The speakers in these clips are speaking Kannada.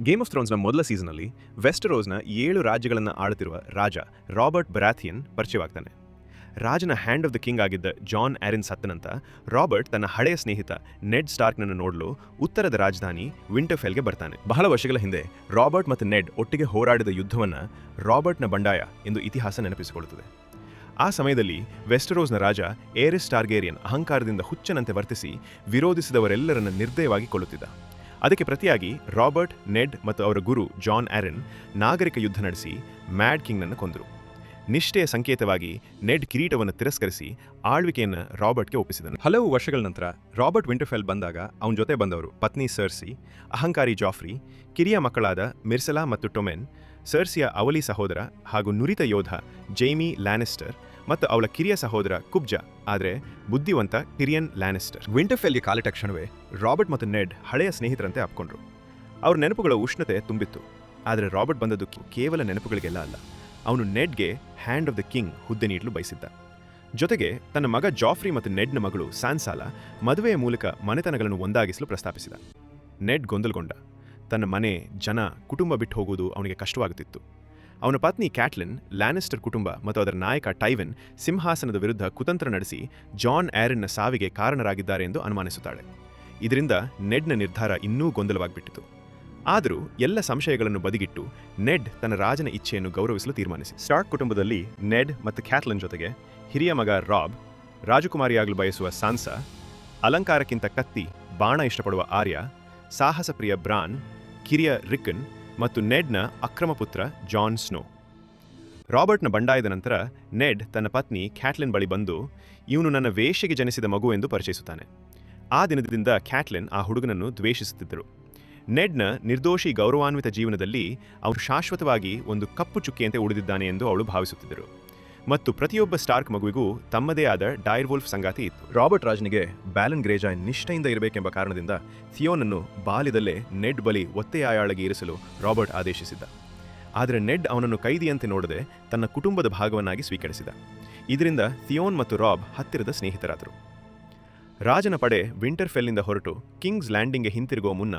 ಗೇಮ್ ಆಫ್ ಥ್ರೋನ್ಸ್ನ ಮೊದಲ ಸೀಸನ್ನಲ್ಲಿ ವೆಸ್ಟರೋಸ್ನ 7 ರಾಜ್ಯಗಳನ್ನು ಆಳುತ್ತಿರುವ ರಾಜ ರಾಬರ್ಟ್ ಬರಾಥಿಯನ್ ಪರಿಚಯವಾಗ್ತಾನೆ. ರಾಜನ ಹ್ಯಾಂಡ್ ಆಫ್ ದ ಕಿಂಗ್ ಆಗಿದ್ದ ಜಾನ್ ಆರಿನ್ ಸತ್ತ ನಂತರ ರಾಬರ್ಟ್ ತನ್ನ ಹಳೆಯ ಸ್ನೇಹಿತ ನೆಡ್ ಸ್ಟಾರ್ಕ್ನನ್ನು ನೋಡಲು ಉತ್ತರದ ರಾಜಧಾನಿ ವಿಂಟರ್ಫೆಲ್ಗೆ ಬರ್ತಾನೆ. ಬಹಳ ವರ್ಷಗಳ ಹಿಂದೆ ರಾಬರ್ಟ್ ಮತ್ತು ನೆಡ್ ಒಟ್ಟಿಗೆ ಹೋರಾಡಿದ ಯುದ್ಧವನ್ನು ರಾಬರ್ಟ್ನ ಬಂಡಾಯ ಎಂದು ಇತಿಹಾಸ ನೆನಪಿಸಿಕೊಳ್ಳುತ್ತದೆ. ಆ ಸಮಯದಲ್ಲಿ ವೆಸ್ಟರೋಸ್ನ ರಾಜ ಏರಿಸ್ ಟಾರ್ಗೇರಿಯನ್ ಅಹಂಕಾರದಿಂದ ಹುಚ್ಚನಂತೆ ವರ್ತಿಸಿ ವಿರೋಧಿಸಿದವರೆಲ್ಲರನ್ನು ನಿರ್ದಯವಾಗಿ ಕೊಲ್ಲುತ್ತಿದ್ದ. ಅದಕ್ಕೆ ಪ್ರತಿಯಾಗಿ ರಾಬರ್ಟ್, ನೆಡ್ ಮತ್ತು ಅವರ ಗುರು ಜಾನ್ ಆರಿನ್ ನಾಗರಿಕ ಯುದ್ಧ ನಡೆಸಿ ಮ್ಯಾಡ್ ಕಿಂಗ್ನನ್ನು ಕೊಂದರು. ನಿಷ್ಠೆಯ ಸಂಕೇತವಾಗಿ ನೆಡ್ ಕಿರೀಟವನ್ನು ತಿರಸ್ಕರಿಸಿ ಆಳ್ವಿಕೆಯನ್ನು ರಾಬರ್ಟ್ಗೆ ಒಪ್ಪಿಸಿದನು. ಹಲವು ವರ್ಷಗಳ ನಂತರ ರಾಬರ್ಟ್ ವಿಂಟರ್ಫೆಲ್ ಬಂದಾಗ ಅವನ ಜೊತೆ ಬಂದವರು ಪತ್ನಿ ಸರ್ಸಿ, ಅಹಂಕಾರಿ ಜಾಫ್ರಿ, ಕಿರಿಯ ಮಕ್ಕಳಾದ ಮಿರ್ಸೆಲಾ ಮತ್ತು ಟೊಮೆನ್, ಸರ್ಸಿಯ ಅವಳಿ ಸಹೋದರ ಹಾಗೂ ನುರಿತ ಯೋಧ ಜೈಮಿ ಲ್ಯಾನಿಸ್ಟರ್ ಮತ್ತು ಅವಳ ಕಿರಿಯ ಸಹೋದರ ಕುಬ್ಜಾ, ಆದರೆ ಬುದ್ಧಿವಂತ ಟಿರಿಯನ್ ಲ್ಯಾನಿಸ್ಟರ್. ವಿಂಟರ್ಫೆಲ್ಗೆ ಕಾಲಿಟ್ಟ ಕ್ಷಣವೇ ರಾಬರ್ಟ್ ಮತ್ತು ನೆಡ್ ಹಳೆಯ ಸ್ನೇಹಿತರಂತೆ ಅಪ್ಕೊಂಡ್ರು. ಅವ್ರ ನೆನಪುಗಳ ಉಷ್ಣತೆ ತುಂಬಿತ್ತು. ಆದರೆ ರಾಬರ್ಟ್ ಬಂದದ್ದು ಕೇವಲ ನೆನಪುಗಳಿಗೆಲ್ಲ ಅಲ್ಲ, ಅವನು ನೆಡ್ಗೆ ಹ್ಯಾಂಡ್ ಆಫ್ ದ ಕಿಂಗ್ ಹುದ್ದೆ ನೀಡಲು ಬಯಸಿದ್ದ. ಜೊತೆಗೆ ತನ್ನ ಮಗ ಜಾಫ್ರಿ ಮತ್ತು ನೆಡ್ನ ಮಗಳು ಸ್ಯಾನ್ಸಾಲ ಮದುವೆಯ ಮೂಲಕ ಮನೆತನಗಳನ್ನು ಒಂದಾಗಿಸಲು ಪ್ರಸ್ತಾಪಿಸಿದ. ನೆಡ್ ಗೊಂದಲಗೊಂಡ. ತನ್ನ ಮನೆ, ಜನ, ಕುಟುಂಬ ಬಿಟ್ಟು ಹೋಗುವುದು ಅವನಿಗೆ ಕಷ್ಟವಾಗುತ್ತಿತ್ತು. ಅವನ ಪತ್ನಿ ಕ್ಯಾಟ್ಲಿನ್ ಲ್ಯಾನಿಸ್ಟರ್ ಕುಟುಂಬ ಮತ್ತು ಅದರ ನಾಯಕ ಟೈವಿನ್ ಸಿಂಹಾಸನದ ವಿರುದ್ಧ ಕುತಂತ್ರ ನಡೆಸಿ ಜಾನ್ ಆರಿನ್ನ ಸಾವಿಗೆ ಕಾರಣರಾಗಿದ್ದಾರೆ ಎಂದು ಅನುಮಾನಿಸುತ್ತಾಳೆ. ಇದರಿಂದ ನೆಡ್ನ ನಿರ್ಧಾರ ಇನ್ನೂ ಗೊಂದಲವಾಗಿಬಿಟ್ಟಿತು. ಆದರೂ ಎಲ್ಲ ಸಂಶಯಗಳನ್ನು ಬದಿಗಿಟ್ಟು ನೆಡ್ ತನ್ನ ರಾಜನ ಇಚ್ಛೆಯನ್ನು ಗೌರವಿಸಲು ತೀರ್ಮಾನಿಸಿ. ಸ್ಟಾರ್ಕ್ ಕುಟುಂಬದಲ್ಲಿ ನೆಡ್ ಮತ್ತು ಕ್ಯಾಟ್ಲಿನ್ ಜೊತೆಗೆ ಹಿರಿಯ ಮಗ ರಾಬ್, ರಾಜಕುಮಾರಿಯಾಗಲು ಬಯಸುವ ಸಾನ್ಸಾ, ಅಲಂಕಾರಕ್ಕಿಂತ ಕತ್ತಿ, ಬಾಣ ಇಷ್ಟಪಡುವ ಆರ್ಯ, ಸಾಹಸ ಪ್ರಿಯ ಬ್ರಾನ್, ಕಿರಿಯ ರಿಕ್ಕನ್ ಮತ್ತು ನೆಡ್ನ ಅಕ್ರಮ ಪುತ್ರ ಜಾನ್ ಸ್ನೋ. ರಾಬರ್ಟ್ನ ಬಂಡಾಯದ ನಂತರ ನೆಡ್ ತನ್ನ ಪತ್ನಿ ಕ್ಯಾಟ್ಲಿನ್ ಬಳಿ ಬಂದು ಇವನು ನನ್ನ ವೇಶ್ಯೆಗೆ ಜನಿಸಿದ ಮಗು ಎಂದು ಪರಿಚಯಿಸುತ್ತಾನೆ. ಆ ದಿನದಿಂದ ಕ್ಯಾಟ್ಲಿನ್ ಆ ಹುಡುಗನನ್ನು ದ್ವೇಷಿಸುತ್ತಿದ್ದರು. ನೆಡ್ನ ನಿರ್ದೋಷಿ ಗೌರವಾನ್ವಿತ ಜೀವನದಲ್ಲಿ ಅವನು ಶಾಶ್ವತವಾಗಿ ಒಂದು ಕಪ್ಪು ಚುಕ್ಕೆಯಂತೆ ಉಳಿದಿದ್ದಾನೆ ಎಂದು ಅವಳು ಭಾವಿಸುತ್ತಿದ್ದರು. ಮತ್ತು ಪ್ರತಿಯೊಬ್ಬ ಸ್ಟಾರ್ಕ್ ಮಗುವಿಗೂ ತಮ್ಮದೇ ಆದ ಡೈರ್ವೋಲ್ಫ್ ಸಂಗಾತಿ ಇತ್ತು. ರಾಬರ್ಟ್ ರಾಜನಿಗೆ ಬ್ಯಾಲನ್ ಗ್ರೇಜಾಯ್ ನಿಷ್ಠೆಯಿಂದ ಇರಬೇಕೆಂಬ ಕಾರಣದಿಂದ ಥಿಯೋನನ್ನು ಬಾಲ್ಯದಲ್ಲೇ ನೆಡ್ ಬಳಿ ಒತ್ತೆಯಾಯಾಳಗೆ ಇರಿಸಲು ರಾಬರ್ಟ್ ಆದೇಶಿಸಿದ್ದ. ಆದರೆ ನೆಡ್ ಅವನನ್ನು ಕೈದಿಯಂತೆ ನೋಡದೆ ತನ್ನ ಕುಟುಂಬದ ಭಾಗವನ್ನಾಗಿ ಸ್ವೀಕರಿಸಿದ. ಇದರಿಂದ ಥಿಯೋನ್ ಮತ್ತು ರಾಬ್ ಹತ್ತಿರದ ಸ್ನೇಹಿತರಾದರು. ರಾಜನ ಪಡೆ ವಿಂಟರ್ಫೆಲ್ನಿಂದ ಹೊರಟು ಕಿಂಗ್ಸ್ ಲ್ಯಾಂಡಿಂಗ್ಗೆ ಹಿಂತಿರುಗುವ ಮುನ್ನ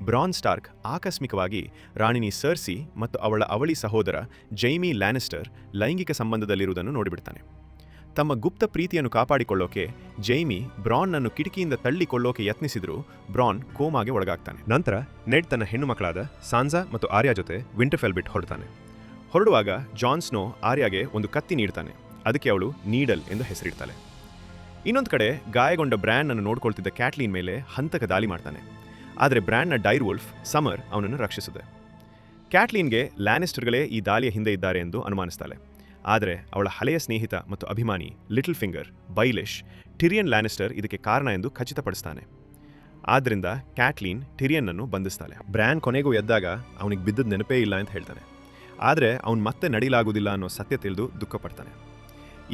ಬ್ರಾನ್ ಸ್ಟಾರ್ಕ್ ಆಕಸ್ಮಿಕವಾಗಿ ರಾಣಿನಿ ಸರ್ಸಿ ಮತ್ತು ಅವಳ ಅವಳಿ ಸಹೋದರ ಜೈಮಿ ಲ್ಯಾನಿಸ್ಟರ್ ಲೈಂಗಿಕ ಸಂಬಂಧದಲ್ಲಿರುವುದನ್ನು ನೋಡಿಬಿಡ್ತಾನೆ. ತಮ್ಮ ಗುಪ್ತ ಪ್ರೀತಿಯನ್ನು ಕಾಪಾಡಿಕೊಳ್ಳೋಕೆ ಜೈಮಿ ಬ್ರಾನ್ನನ್ನು ಕಿಟಕಿಯಿಂದ ತಳ್ಳಿಕೊಳ್ಳೋಕೆ ಯತ್ನಿಸಿದರೂ ಬ್ರಾನ್ ಕೋಮಾಗೆ ಒಳಗಾಗ್ತಾನೆ. ನಂತರ ನೆಡ್ ತನ್ನ ಹೆಣ್ಣು ಮಕ್ಕಳಾದ ಸಾನ್ಸಾ ಮತ್ತು ಆರ್ಯ ಜೊತೆ ವಿಂಟರ್ಫೆಲ್ ಬಿಟ್ಟು ಹೊರಡ್ತಾನೆ. ಹೊರಡುವಾಗ ಜಾನ್ ಸ್ನೋ ಆರ್ಯಾಗೆ ಒಂದು ಕತ್ತಿ ನೀಡ್ತಾನೆ. ಅದಕ್ಕೆ ಅವಳು ನೀಡಲ್ ಎಂದು ಹೆಸರಿಡ್ತಾಳೆ. ಇನ್ನೊಂದು ಕಡೆ ಗಾಯಗೊಂಡ ಬ್ರ್ಯಾನ್ನನ್ನು ನೋಡ್ಕೊಳ್ತಿದ್ದ ಕ್ಯಾಟ್ಲಿನ್ ಮೇಲೆ ಹಂತಕ ದಾಳಿ ಮಾಡ್ತಾನೆ. ಆದರೆ ಬ್ರ್ಯಾನ್ನ ಡೈರ್ವೋಲ್ಫ್ ಸಮರ್ ಅವನನ್ನು ರಕ್ಷಿಸಿದೆ. ಕ್ಯಾಟ್ಲಿನ್ಗೆ ಲ್ಯಾನಿಸ್ಟರ್ಗಳೇ ಈ ದಾಳಿಯ ಹಿಂದೆ ಇದ್ದಾರೆ ಎಂದು ಅನುಮಾನಿಸ್ತಾಳೆ. ಆದರೆ ಅವಳ ಹಳೆಯ ಸ್ನೇಹಿತ ಮತ್ತು ಅಭಿಮಾನಿ ಲಿಟಲ್ ಫಿಂಗರ್ ಬೈಲಿಶ್ ಟಿರಿಯನ್ ಲ್ಯಾನಿಸ್ಟರ್ ಇದಕ್ಕೆ ಕಾರಣ ಎಂದು ಖಚಿತಪಡಿಸ್ತಾನೆ. ಆದ್ದರಿಂದ ಕ್ಯಾಟ್ಲಿನ್ ಟಿರಿಯನ್ನನ್ನು ಬಂಧಿಸ್ತಾಳೆ. ಬ್ರ್ಯಾನ್ ಕೊನೆಗೂ ಎದ್ದಾಗ ಅವನಿಗೆ ಬಿದ್ದದ ನೆನಪೇ ಇಲ್ಲ ಅಂತ ಹೇಳ್ತಾನೆ. ಆದರೆ ಅವನು ಮತ್ತೆ ನಡಿಲಾಗುವುದಿಲ್ಲ ಅನ್ನೋ ಸತ್ಯ ತಿಳಿದು ದುಃಖಪಡ್ತಾನೆ.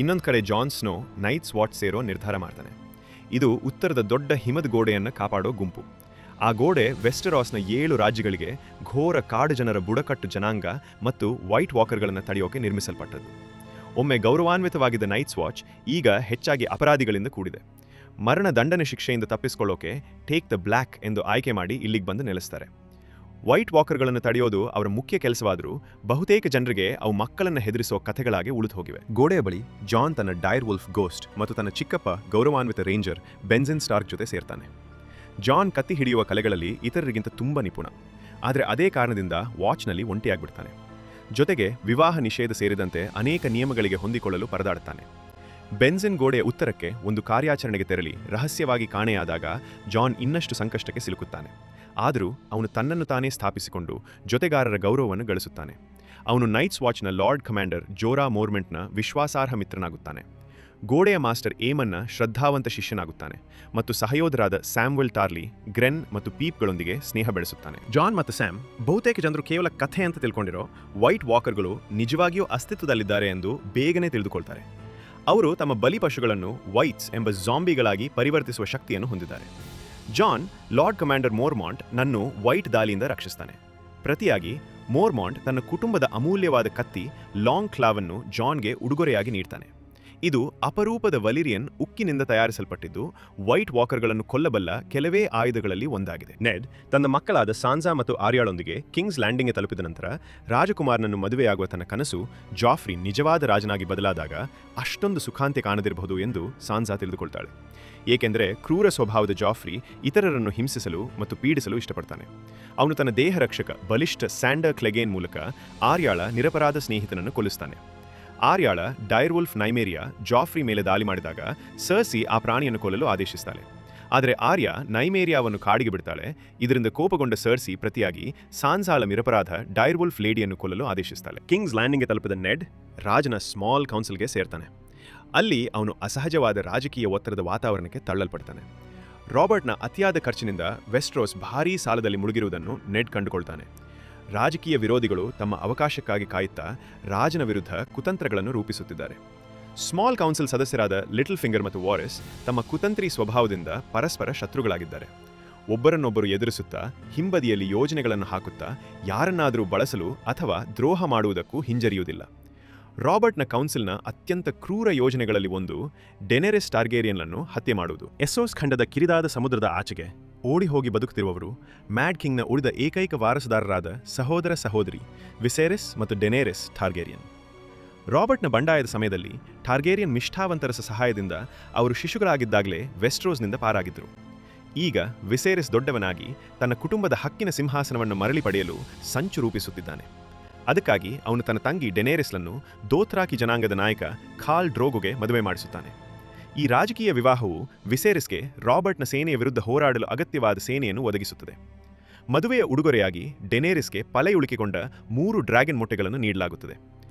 ಇನ್ನೊಂದು ಕಡೆ ಜಾನ್ ಸ್ನೋ ನೈಟ್ಸ್ ವಾಚ್ ಸೇರೋ ನಿರ್ಧಾರ ಮಾಡ್ತಾನೆ. ಇದು ಉತ್ತರದ ದೊಡ್ಡ ಹಿಮದ ಗೋಡೆಯನ್ನು ಕಾಪಾಡೋ ಗುಂಪು. ಆ ಗೋಡೆ ವೆಸ್ಟರಾಸ್ನ 7 ರಾಜ್ಯಗಳಿಗೆ ಘೋರ ಕಾಡು ಜನರ ಬುಡಕಟ್ಟು ಜನಾಂಗ ಮತ್ತು ವೈಟ್ ವಾಕರ್ಗಳನ್ನು ತಡೆಯೋಕೆ ನಿರ್ಮಿಸಲ್ಪಟ್ಟದ್ದು. ಒಮ್ಮೆ ಗೌರವಾನ್ವಿತವಾಗಿದ್ದ ನೈಟ್ಸ್ ವಾಚ್ ಈಗ ಹೆಚ್ಚಾಗಿ ಅಪರಾಧಿಗಳಿಂದ ಕೂಡಿದೆ. ಮರಣ ದಂಡನೆ ಶಿಕ್ಷೆಯಿಂದ ತಪ್ಪಿಸಿಕೊಳ್ಳೋಕೆ ಟೇಕ್ ದ ಬ್ಲ್ಯಾಕ್ ಎಂದು ಆಯ್ಕೆ ಮಾಡಿ ಇಲ್ಲಿಗೆ ಬಂದು ನೆಲೆಸ್ತಾರೆ. ವೈಟ್ ವಾಕರ್ಗಳನ್ನು ತಡೆಯೋದು ಅವರ ಮುಖ್ಯ ಕೆಲಸವಾದರೂ ಬಹುತೇಕ ಜನರಿಗೆ ಅವು ಮಕ್ಕಳನ್ನು ಹೆದರಿಸೋ ಕಥೆಗಳಾಗಿ ಉಳಿದು ಹೋಗಿವೆ. ಗೋಡೆಯ ಬಳಿ ಜಾನ್ ತನ್ನ ಡೈರ್ವೋಲ್ಫ್ ಗೋಸ್ಟ್ ಮತ್ತು ತನ್ನ ಚಿಕ್ಕಪ್ಪ ಗೌರವಾನ್ವಿತ ರೇಂಜರ್ ಬೆನ್ಸಿನ್ ಸ್ಟಾರ್ಕ್ ಜೊತೆ ಸೇರ್ತಾನೆ. ಜಾನ್ ಕತ್ತಿ ಹಿಡಿಯುವ ಕಲೆಗಳಲ್ಲಿ ಇತರರಿಗಿಂತ ತುಂಬ ನಿಪುಣ. ಆದರೆ ಅದೇ ಕಾರಣದಿಂದ ವಾಚ್ನಲ್ಲಿ ಒಂಟಿಯಾಗ್ಬಿಡ್ತಾನೆ. ಜೊತೆಗೆ ವಿವಾಹ ನಿಷೇಧ ಸೇರಿದಂತೆ ಅನೇಕ ನಿಯಮಗಳಿಗೆ ಹೊಂದಿಕೊಳ್ಳಲು ಪರದಾಡುತ್ತಾನೆ. ಬೆನ್ಸಿನ್ ಗೋಡೆಯ ಉತ್ತರಕ್ಕೆ ಒಂದು ಕಾರ್ಯಾಚರಣೆಗೆ ತೆರಳಿ ರಹಸ್ಯವಾಗಿ ಕಾಣೆಯಾದಾಗ ಜಾನ್ ಇನ್ನಷ್ಟು ಸಂಕಷ್ಟಕ್ಕೆ ಸಿಲುಕುತ್ತಾನೆ. ಆದರೂ ಅವನು ತನ್ನನ್ನು ತಾನೇ ಸ್ಥಾಪಿಸಿಕೊಂಡು ಜೊತೆಗಾರರ ಗೌರವವನ್ನು ಗಳಿಸುತ್ತಾನೆ. ಅವನು ನೈಟ್ಸ್ ವಾಚ್ನ ಲಾರ್ಡ್ ಕಮಾಂಡರ್ ಜೋರಾ ಮೋರ್ಮೆಂಟ್ನ ವಿಶ್ವಾಸಾರ್ಹ ಮಿತ್ರನಾಗುತ್ತಾನೆ. ಗೋಡೆಯ ಮಾಸ್ಟರ್ ಏಮನ್ನ ಶ್ರದ್ಧಾವಂತ ಶಿಷ್ಯನಾಗುತ್ತಾನೆ ಮತ್ತು ಸಹಯೋಧರಾದ ಸ್ಯಾಮ್ವೆಲ್ ಟಾರ್ಲಿ, ಗ್ರೆನ್ ಮತ್ತು ಪೀಪ್ಗಳೊಂದಿಗೆ ಸ್ನೇಹ ಬೆಳೆಸುತ್ತಾನೆ. ಜಾನ್ ಮತ್ತು ಸ್ಯಾಮ್ ಬಹುತೇಕ ಜನರು ಕೇವಲ ಕಥೆ ಅಂತ ತಿಳ್ಕೊಂಡಿರೋ ವೈಟ್ ವಾಕರ್ಗಳು ನಿಜವಾಗಿಯೂ ಅಸ್ತಿತ್ವದಲ್ಲಿದ್ದಾರೆ ಎಂದು ಬೇಗನೆ ತಿಳಿದುಕೊಳ್ತಾರೆ. ಅವರು ತಮ್ಮ ಬಲಿಪಶುಗಳನ್ನು ವೈಟ್ಸ್ ಎಂಬ ಜಾಂಬಿಗಳಾಗಿ ಪರಿವರ್ತಿಸುವ ಶಕ್ತಿಯನ್ನು ಹೊಂದಿದ್ದಾರೆ. ಜಾನ್ ಲಾರ್ಡ್ ಕಮಾಂಡರ್ ಮೋರ್ಮಾಂಟ್ ನನ್ನು ವೈಟ್ ದಾಳಿಯಿಂದ ರಕ್ಷಿಸ್ತಾನೆ. ಪ್ರತಿಯಾಗಿ ಮೋರ್ಮಾಂಟ್ ತನ್ನ ಕುಟುಂಬದ ಅಮೂಲ್ಯವಾದ ಕತ್ತಿ ಲಾಂಗ್ ಕ್ಲಾವನ್ನು ಜಾನ್ಗೆ ಉಡುಗೊರೆಯಾಗಿ ನೀಡ್ತಾನೆ. ಇದು ಅಪರೂಪದ ವಲಿರಿಯನ್ ಉಕ್ಕಿನಿಂದ ತಯಾರಿಸಲ್ಪಟ್ಟಿದ್ದು ವೈಟ್ ವಾಕರ್ಗಳನ್ನು ಕೊಲ್ಲಬಲ್ಲ ಕೆಲವೇ ಆಯುಧಗಳಲ್ಲಿ ಒಂದಾಗಿದೆ. ನೆಡ್ ತನ್ನ ಮಕ್ಕಳಾದ ಸಾನ್ಸಾ ಮತ್ತು ಆರ್ಯಾಳೊಂದಿಗೆ ಕಿಂಗ್ಸ್ ಲ್ಯಾಂಡಿಂಗ್ಗೆ ತಲುಪಿದ ನಂತರ ರಾಜಕುಮಾರನನ್ನು ಮದುವೆಯಾಗುವ ತನ್ನ ಕನಸು ಜಾಫ್ರಿ ನಿಜವಾದ ರಾಜನಾಗಿ ಬದಲಾದಾಗ ಅಷ್ಟೊಂದು ಸುಖಾಂತ್ಯ ಕಾಣದಿರಬಹುದು ಎಂದು ಸಾನ್ಸಾ ತಿಳಿದುಕೊಳ್ತಾಳೆ. ಏಕೆಂದರೆ ಕ್ರೂರ ಸ್ವಭಾವದ ಜಾಫ್ರಿ ಇತರರನ್ನು ಹಿಂಸಿಸಲು ಮತ್ತು ಪೀಡಿಸಲು ಇಷ್ಟಪಡ್ತಾನೆ. ಅವನು ತನ್ನ ದೇಹ ರಕ್ಷಕ ಬಲಿಷ್ಠ ಸ್ಯಾಂಡರ್ ಕ್ಲೆಗೇನ್ ಮೂಲಕ ಆರ್ಯಾಳ ನಿರಪರಾಧ ಸ್ನೇಹಿತನನ್ನು ಕೊಲ್ಲಿಸ್ತಾನೆ. ಆರ್ಯಾಳ ಡೈರ್ವುಲ್ಫ್ ನೈಮೇರಿಯಾ ಜಾಫ್ರಿ ಮೇಲೆ ದಾಳಿ ಮಾಡಿದಾಗ ಸರ್ಸಿ ಆ ಪ್ರಾಣಿಯನ್ನು ಕೊಲ್ಲಲು ಆದೇಶಿಸ್ತಾಳೆ. ಆದರೆ ಆರ್ಯ ನೈಮೇರಿಯಾವನ್ನು ಕಾಡಿಗೆ ಬಿಡ್ತಾಳೆ. ಇದರಿಂದ ಕೋಪಗೊಂಡ ಸರ್ಸಿ ಪ್ರತಿಯಾಗಿ ಸಾನ್ಸಾಳ ನಿರಪರಾಧ ಡೈರ್ವುಲ್ಫ್ ಲೇಡಿಯನ್ನು ಕೊಲ್ಲಲು ಆದೇಶಿಸ್ತಾಳೆ. ಕಿಂಗ್ಸ್ ಲ್ಯಾಂಡಿಂಗ್ಗೆ ತಲುಪಿದ ನೆಡ್ ರಾಜನ ಸ್ಮಾಲ್ ಕೌನ್ಸಿಲ್ಗೆ ಸೇರ್ತಾನೆ. ಅಲ್ಲಿ ಅವನು ಅಸಹಜವಾದ ರಾಜಕೀಯ ಒತ್ತಡದ ವಾತಾವರಣಕ್ಕೆ ತಳ್ಳಲ್ಪಡ್ತಾನೆ. ರಾಬರ್ಟ್ನ ಅತಿಯಾದ ಖರ್ಚಿನಿಂದ ವೆಸ್ಟ್ರೋಸ್ ಭಾರೀ ಸಾಲದಲ್ಲಿ ಮುಳುಗಿರುವುದನ್ನು ನೆಡ್ ಕಂಡುಕೊಳ್ತಾನೆ. ರಾಜಕೀಯ ವಿರೋಧಿಗಳು ತಮ್ಮ ಅವಕಾಶಕ್ಕಾಗಿ ಕಾಯುತ್ತಾ ರಾಜನ ವಿರುದ್ಧ ಕುತಂತ್ರಗಳನ್ನು ರೂಪಿಸುತ್ತಿದ್ದಾರೆ. ಸ್ಮಾಲ್ ಕೌನ್ಸಿಲ್ ಸದಸ್ಯರಾದ ಲಿಟಲ್ ಫಿಂಗರ್ ಮತ್ತು ವಾರಿಸ್ ತಮ್ಮ ಕುತಂತ್ರಿ ಸ್ವಭಾವದಿಂದ ಪರಸ್ಪರ ಶತ್ರುಗಳಾಗಿದ್ದಾರೆ. ಒಬ್ಬರನ್ನೊಬ್ಬರು ಎದುರಿಸುತ್ತಾ ಹಿಂಬದಿಯಲ್ಲಿ ಯೋಜನೆಗಳನ್ನು ಹಾಕುತ್ತಾ ಯಾರನ್ನಾದರೂ ಬಳಸಲು ಅಥವಾ ದ್ರೋಹ ಮಾಡುವುದಕ್ಕೂ ಹಿಂಜರಿಯುವುದಿಲ್ಲ. ರಾಬರ್ಟ್ನ ಕೌನ್ಸಿಲ್ನ ಅತ್ಯಂತ ಕ್ರೂರ ಯೋಜನೆಗಳಲ್ಲಿ ಒಂದು ಡೆನೆರಿಸ್ ಟಾರ್ಗೇರಿಯನ್ಗಳನ್ನು ಹತ್ಯೆ ಮಾಡುವುದು. ಎಸ್ಸೋಸ್ ಖಂಡದ ಕಿರಿದಾದ ಸಮುದ್ರದ ಆಚೆಗೆ ಓಡಿ ಹೋಗಿ ಬದುಕುತ್ತಿರುವವರು ಮ್ಯಾಡ್ ಕಿಂಗ್ನ ಉಳಿದ ಏಕೈಕ ವಾರಸುದಾರರಾದ ಸಹೋದರ ಸಹೋದರಿ ವಿಸೇರಿಸ್ ಮತ್ತು ಡೆನೇರಿಸ್ ಟಾರ್ಗೇರಿಯನ್. ರಾಬರ್ಟ್ನ ಬಂಡಾಯದ ಸಮಯದಲ್ಲಿ ಟಾರ್ಗೇರಿಯನ್ ನಿಷ್ಠಾವಂತರ ಸಹಾಯದಿಂದ ಅವರು ಶಿಶುಗಳಾಗಿದ್ದಾಗಲೇ ವೆಸ್ಟ್ರೋಸ್ನಿಂದ ಪಾರಾಗಿದ್ದರು. ಈಗ ವಿಸೇರಿಸ್ ದೊಡ್ಡವನಾಗಿ ತನ್ನ ಕುಟುಂಬದ ಹಕ್ಕಿನ ಸಿಂಹಾಸನವನ್ನು ಮರಳಿ ಪಡೆಯಲು ಸಂಚು ರೂಪಿಸುತ್ತಿದ್ದಾನೆ. ಅದಕ್ಕಾಗಿ ಅವನು ತನ್ನ ತಂಗಿ ಡೆನೇರಿಸ್ಲನ್ನು ದೋಥ್ರಾಕಿ ಜನಾಂಗದ ನಾಯಕ ಖಾಲ್ ಡ್ರೋಗೋಗೆ ಮದುವೆ ಮಾಡಿಸುತ್ತಾನೆ. ಈ ರಾಜಕೀಯ ವಿವಾಹವು ವಿಸೇರಿಸ್ಗೆ ರಾಬರ್ಟ್ನ ಸೇನೆಯ ವಿರುದ್ಧ ಹೋರಾಡಲು ಅಗತ್ಯವಾದ ಸೇನೆಯನ್ನು ಒದಗಿಸುತ್ತದೆ. ಮದುವೆಯ ಉಡುಗೊರೆಯಾಗಿ ಡೆನೇರಿಸ್ಗೆ ಪಳೆಯುಳಿಕೆಗೊಂಡ 3 ಡ್ರ್ಯಾಗನ್ ಮೊಟ್ಟೆಗಳನ್ನು ನೀಡಲಾಗುತ್ತದೆ.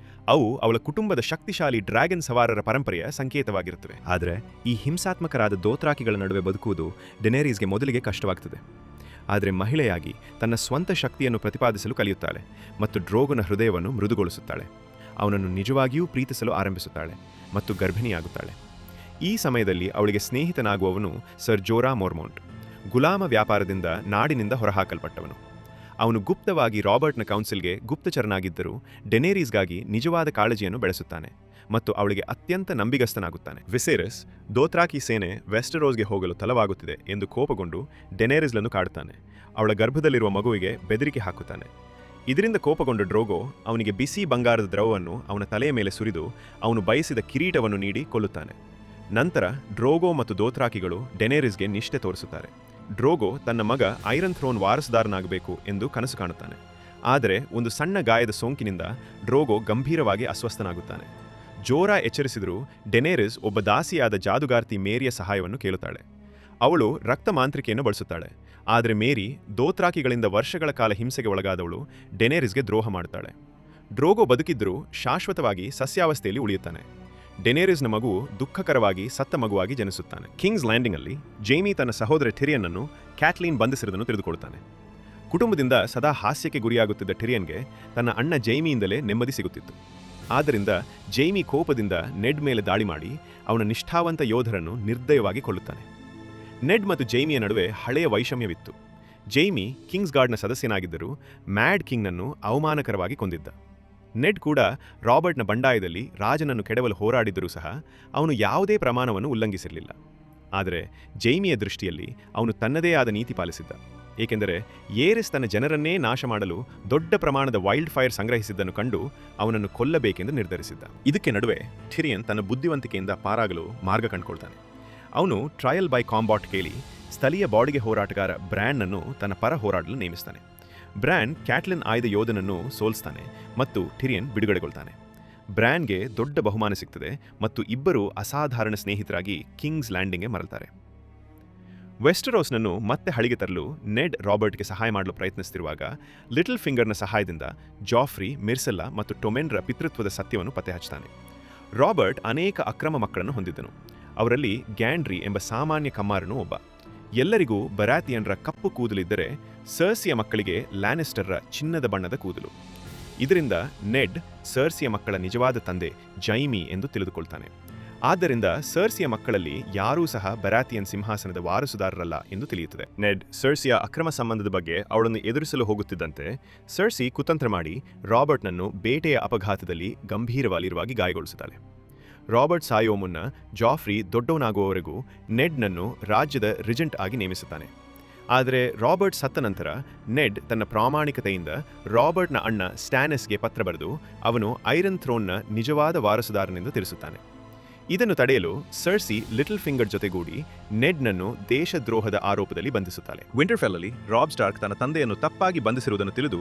ಅವು ಅವಳ ಕುಟುಂಬದ ಶಕ್ತಿಶಾಲಿ ಡ್ರ್ಯಾಗನ್ ಸವಾರರ ಪರಂಪರೆಯ ಸಂಕೇತವಾಗಿರುತ್ತವೆ. ಆದರೆ ಈ ಹಿಂಸಾತ್ಮಕರಾದ ದೋಥ್ರಾಕಿಗಳ ನಡುವೆ ಬದುಕುವುದು ಡೆನೇರಿಸ್ಗೆ ಮೊದಲಿಗೆ ಕಷ್ಟವಾಗುತ್ತದೆ. ಆದರೆ ಮಹಿಳೆಯಾಗಿ ತನ್ನ ಸ್ವಂತ ಶಕ್ತಿಯನ್ನು ಪ್ರತಿಪಾದಿಸಲು ಕಲಿಯುತ್ತಾಳೆ ಮತ್ತು ಡ್ರೋಗೋನ ಹೃದಯವನ್ನು ಮೃದುಗೊಳಿಸುತ್ತಾಳೆ. ಅವನನ್ನು ನಿಜವಾಗಿಯೂ ಪ್ರೀತಿಸಲು ಆರಂಭಿಸುತ್ತಾಳೆ ಮತ್ತು ಗರ್ಭಿಣಿಯಾಗುತ್ತಾಳೆ. ಈ ಸಮಯದಲ್ಲಿ ಅವಳಿಗೆ ಸ್ನೇಹಿತನಾಗುವವನು ಸರ್ ಜೋರಾ ಮೋರ್ಮೌಂಟ್, ಗುಲಾಮ ವ್ಯಾಪಾರದಿಂದ ನಾಡಿನಿಂದ ಹೊರಹಾಕಲ್ಪಟ್ಟವನು. ಅವನು ಗುಪ್ತವಾಗಿ ರಾಬರ್ಟ್ನ ಕೌನ್ಸಿಲ್ಗೆ ಗುಪ್ತಚರನಾಗಿದ್ದರೂ ಡೆನೇರಿಸ್ಗಾಗಿ ನಿಜವಾದ ಕಾಳಜಿಯನ್ನು ಬೆಳೆಸುತ್ತಾನೆ ಮತ್ತು ಅವಳಿಗೆ ಅತ್ಯಂತ ನಂಬಿಗಸ್ತನಾಗುತ್ತಾನೆ. ವಿಸೇರಿಸ್ ದೋಥ್ರಾಕಿ ಸೇನೆ ವೆಸ್ಟರೋಸ್ಗೆ ಹೋಗಲು ತಲವಾಗುತ್ತಿದೆ ಎಂದು ಕೋಪಗೊಂಡು ಡೆನೇರಿಸ್ಲನ್ನು ಕಾಡುತ್ತಾನೆ. ಅವಳ ಗರ್ಭದಲ್ಲಿರುವ ಮಗುವಿಗೆ ಬೆದರಿಕೆ ಹಾಕುತ್ತಾನೆ. ಇದರಿಂದ ಕೋಪಗೊಂಡ ಡ್ರೋಗೋ ಅವನಿಗೆ ಬಿಸಿ ಬಂಗಾರದ ದ್ರವವನ್ನು ಅವನ ತಲೆಯ ಮೇಲೆ ಸುರಿದು ಅವನು ಬಯಸಿದ ಕಿರೀಟವನ್ನು ನೀಡಿ ಕೊಲ್ಲುತ್ತಾನೆ. ನಂತರ ಡ್ರೋಗೋ ಮತ್ತು ದೋಥ್ರಾಕಿಗಳು ಡೆನೇರಿಸ್ಗೆ ನಿಷ್ಠೆ ತೋರಿಸುತ್ತಾರೆ. ಡ್ರೋಗೋ ತನ್ನ ಮಗ ಐರನ್ ಥ್ರೋನ್ ವಾರಸುದಾರನಾಗಬೇಕು ಎಂದು ಕನಸು ಕಾಣುತ್ತಾನೆ. ಆದರೆ ಒಂದು ಸಣ್ಣ ಗಾಯದ ಸೋಂಕಿನಿಂದ ಡ್ರೋಗೋ ಗಂಭೀರವಾಗಿ ಅಸ್ವಸ್ಥನಾಗುತ್ತಾನೆ. ಜೋರಾ ಎಚ್ಚರಿಸಿದರೂ ಡೆನೇರಿಸ್ ಒಬ್ಬ ದಾಸಿಯಾದ ಜಾದುಗಾರ್ತಿ ಮೇರಿಯ ಸಹಾಯವನ್ನು ಕೇಳುತ್ತಾಳೆ. ಅವಳು ರಕ್ತ ಮಾಂತ್ರಿಕೆಯನ್ನು ಬಳಸುತ್ತಾಳೆ. ಆದರೆ ಮೇರಿ ದೋಥ್ರಾಕಿಗಳಿಂದ ವರ್ಷಗಳ ಕಾಲ ಹಿಂಸೆಗೆ ಒಳಗಾದವಳು ಡೆನೇರಿಸ್ಗೆ ದ್ರೋಹ ಮಾಡುತ್ತಾಳೆ. ಡ್ರೋಗೋ ಬದುಕಿದ್ದರೂ ಶಾಶ್ವತವಾಗಿ ಸಸ್ಯಾವಸ್ಥೆಯಲ್ಲಿ ಉಳಿಯುತ್ತಾನೆ. ಡೆನೇರಿಸ್ನ ಮಗುವು ದುಃಖಕರವಾಗಿ ಸತ್ತ ಮಗುವಾಗಿ ಜನಿಸುತ್ತಾನೆ. ಕಿಂಗ್ಸ್ ಲ್ಯಾಂಡಿಂಗಲ್ಲಿ ಜೈಮಿ ತನ್ನ ಸಹೋದರ ಟಿರಿಯನ್ನನ್ನು ಕ್ಯಾಟ್ಲೀನ್ ಬಂಧಿಸಿರುವುದನ್ನು ತಿಳಿದುಕೊಳ್ಳುತ್ತಾನೆ. ಕುಟುಂಬದಿಂದ ಸದಾ ಹಾಸ್ಯಕ್ಕೆ ಗುರಿಯಾಗುತ್ತಿದ್ದ ಟಿರಿಯನ್ಗೆ ತನ್ನ ಅಣ್ಣ ಜೈಮಿಯಿಂದಲೇ ನೆಮ್ಮದಿ ಸಿಗುತ್ತಿತ್ತು. ಆದ್ದರಿಂದ ಜೈಮಿ ಕೋಪದಿಂದ ನೆಡ್ ಮೇಲೆ ದಾಳಿ ಮಾಡಿ ಅವನ ನಿಷ್ಠಾವಂತ ಯೋಧರನ್ನು ನಿರ್ದಯವಾಗಿ ಕೊಲ್ಲುತ್ತಾನೆ. ನೆಡ್ ಮತ್ತು ಜೈಮಿಯ ನಡುವೆ ಹಳೆಯ ವೈಷಮ್ಯವಿತ್ತು. ಜೈಮಿ ಕಿಂಗ್ಸ್ ಗಾರ್ಡ್ನ ಸದಸ್ಯನಾಗಿದ್ದರೂ ಮ್ಯಾಡ್ ಕಿಂಗ್ನನ್ನು ಅವಮಾನಕರವಾಗಿ ಕೊಂದಿದ್ದ. ನೆಡ್ ಕೂಡ ರಾಬರ್ಟ್ನ ಬಂಡಾಯದಲ್ಲಿ ರಾಜನನ್ನು ಕೆಡವಲು ಹೋರಾಡಿದರೂ ಸಹ ಅವನು ಯಾವುದೇ ಪ್ರಮಾಣವನ್ನು ಉಲ್ಲಂಘಿಸಿರಲಿಲ್ಲ. ಆದರೆ ಜೈಮಿಯ ದೃಷ್ಟಿಯಲ್ಲಿ ಅವನು ತನ್ನದೇ ಆದ ನೀತಿ ಪಾಲಿಸಿದ್ದ. ಏಕೆಂದರೆ ಏರಿಸ್ ತನ್ನ ಜನರನ್ನೇ ನಾಶ ಮಾಡಲು ದೊಡ್ಡ ಪ್ರಮಾಣದ ವೈಲ್ಡ್ ಫೈರ್ ಸಂಗ್ರಹಿಸಿದ್ದನ್ನು ಕಂಡು ಅವನನ್ನು ಕೊಲ್ಲಬೇಕೆಂದು ನಿರ್ಧರಿಸಿದ್ದ. ಇದಕ್ಕೆ ನಡುವೆ ಟಿರಿಯನ್ ತನ್ನ ಬುದ್ಧಿವಂತಿಕೆಯಿಂದ ಪಾರಾಗಲು ಮಾರ್ಗ ಕಂಡುಕೊಳ್ತಾನೆ. ಅವನು ಟ್ರಯಲ್ ಬೈ ಕಾಂಬಾಟ್ ಕೇಳಿ ಸ್ಥಳೀಯ ಬಾಡಿಗೆ ಹೋರಾಟಗಾರ ಬ್ರ್ಯಾನ್ನನ್ನು ತನ್ನ ಪರ ಹೋರಾಡಲು ನೇಮಿಸ್ತಾನೆ. ಬ್ರ್ಯಾನ್ ಕ್ಯಾಟ್ಲಿನ್ ಆಯ್ದ ಯೋಧನನ್ನು ಸೋಲಿಸ್ತಾನೆ ಮತ್ತು ಟಿರಿಯನ್ ಬಿಡುಗಡೆಗೊಳ್ತಾನೆ. ಬ್ರ್ಯಾನ್ಗೆ ದೊಡ್ಡ ಬಹುಮಾನ ಸಿಗ್ತದೆ ಮತ್ತು ಇಬ್ಬರು ಅಸಾಧಾರಣ ಸ್ನೇಹಿತರಾಗಿ ಕಿಂಗ್ಸ್ ಲ್ಯಾಂಡಿಂಗ್ಗೆ ಮರಳ್ತಾರೆ. ವೆಸ್ಟರೋಸ್ನನ್ನು ಮತ್ತೆ ಹಳಿಗೆ ತರಲು ನೆಡ್ ರಾಬರ್ಟ್ಗೆ ಸಹಾಯ ಮಾಡಲು ಪ್ರಯತ್ನಿಸುತ್ತಿರುವಾಗ ಲಿಟಲ್ ಫಿಂಗರ್ನ ಸಹಾಯದಿಂದ ಜಾಫ್ರಿ, ಮಿರ್ಸೆಲ್ಲಾ ಮತ್ತು ಟೊಮೆನ್ರ ಪಿತೃತ್ವದ ಸತ್ಯವನ್ನು ಪತ್ತೆ ಹಚ್ಚುತ್ತಾನೆ. ರಾಬರ್ಟ್ ಅನೇಕ ಅಕ್ರಮ ಮಕ್ಕಳನ್ನು ಹೊಂದಿದ್ದನು. ಅವರಲ್ಲಿ ಗ್ಯಾಂಡ್ರಿ ಎಂಬ ಸಾಮಾನ್ಯ ಕಮ್ಮಾರನು ಒಬ್ಬ. ಎಲ್ಲರಿಗೂ ಬರಾಥಿಯನ್ರ ಕಪ್ಪು ಕೂದಲಿದ್ದರೆ ಸರ್ಸಿಯ ಮಕ್ಕಳಿಗೆ ಲ್ಯಾನಿಸ್ಟರ್ರ ಚಿನ್ನದ ಬಣ್ಣದ ಕೂದಲು. ಇದರಿಂದ ನೆಡ್ ಸರ್ಸಿಯ ಮಕ್ಕಳ ನಿಜವಾದ ತಂದೆ ಜೈಮಿ ಎಂದು ತಿಳಿದುಕೊಳ್ತಾನೆ. ಆದ್ದರಿಂದ ಸರ್ಸಿಯ ಮಕ್ಕಳಲ್ಲಿ ಯಾರೂ ಸಹ ಬರಾಥಿಯನ್ ಸಿಂಹಾಸನದ ವಾರಸುದಾರರಲ್ಲ ಎಂದು ತಿಳಿಯುತ್ತದೆ. ನೆಡ್ ಸರ್ಸಿಯ ಅಕ್ರಮ ಸಂಬಂಧದ ಬಗ್ಗೆ ಅವಳನ್ನು ಎದುರಿಸಲು ಹೋಗುತ್ತಿದ್ದಂತೆ ಸರ್ಸಿ ಕುತಂತ್ರ ಮಾಡಿ ರಾಬರ್ಟ್ನನ್ನು ಬೇಟೆಯ ಅಪಘಾತದಲ್ಲಿ ಗಂಭೀರವಾಗಿರುವಾಗಿ ಗಾಯಗೊಳಿಸುತ್ತಾಳೆ. ರಾಬರ್ಟ್ ಸಾಯೋ ಮುನ್ನ ಜಾಫ್ರಿ ದೊಡ್ಡವನಾಗುವವರೆಗೂ ನೆಡ್ನನ್ನು ರಾಜ್ಯದ ರಿಜೆಂಟ್ ಆಗಿ ನೇಮಿಸುತ್ತಾನೆ. ಆದರೆ ರಾಬರ್ಟ್ ಸತ್ತ ನಂತರ ನೆಡ್ ತನ್ನ ಪ್ರಾಮಾಣಿಕತೆಯಿಂದ ರಾಬರ್ಟ್ನ ಅಣ್ಣ ಸ್ಟ್ಯಾನಸ್ಗೆ ಪತ್ರ ಬರೆದು ಅವನು ಐರನ್ ಥ್ರೋನ್ನ ನಿಜವಾದ ವಾರಸುದಾರನೆಂದು ತಿಳಿಸುತ್ತಾನೆ. ಇದನ್ನು ತಡೆಯಲು ಸರ್ಸಿ ಲಿಟಲ್ ಫಿಂಗರ್ ಜೊತೆಗೂಡಿ ನೆಡ್ನನ್ನು ದೇಶದ್ರೋಹದ ಆರೋಪದಲ್ಲಿ ಬಂಧಿಸುತ್ತಾಳೆ. ವಿಂಟರ್ಫೆಲ್ಲಲ್ಲಿ ರಾಬ್ ಸ್ಟಾರ್ಕ್ ತನ್ನ ತಂದೆಯನ್ನು ತಪ್ಪಾಗಿ ಬಂಧಿಸಿರುವುದನ್ನು ತಿಳಿದು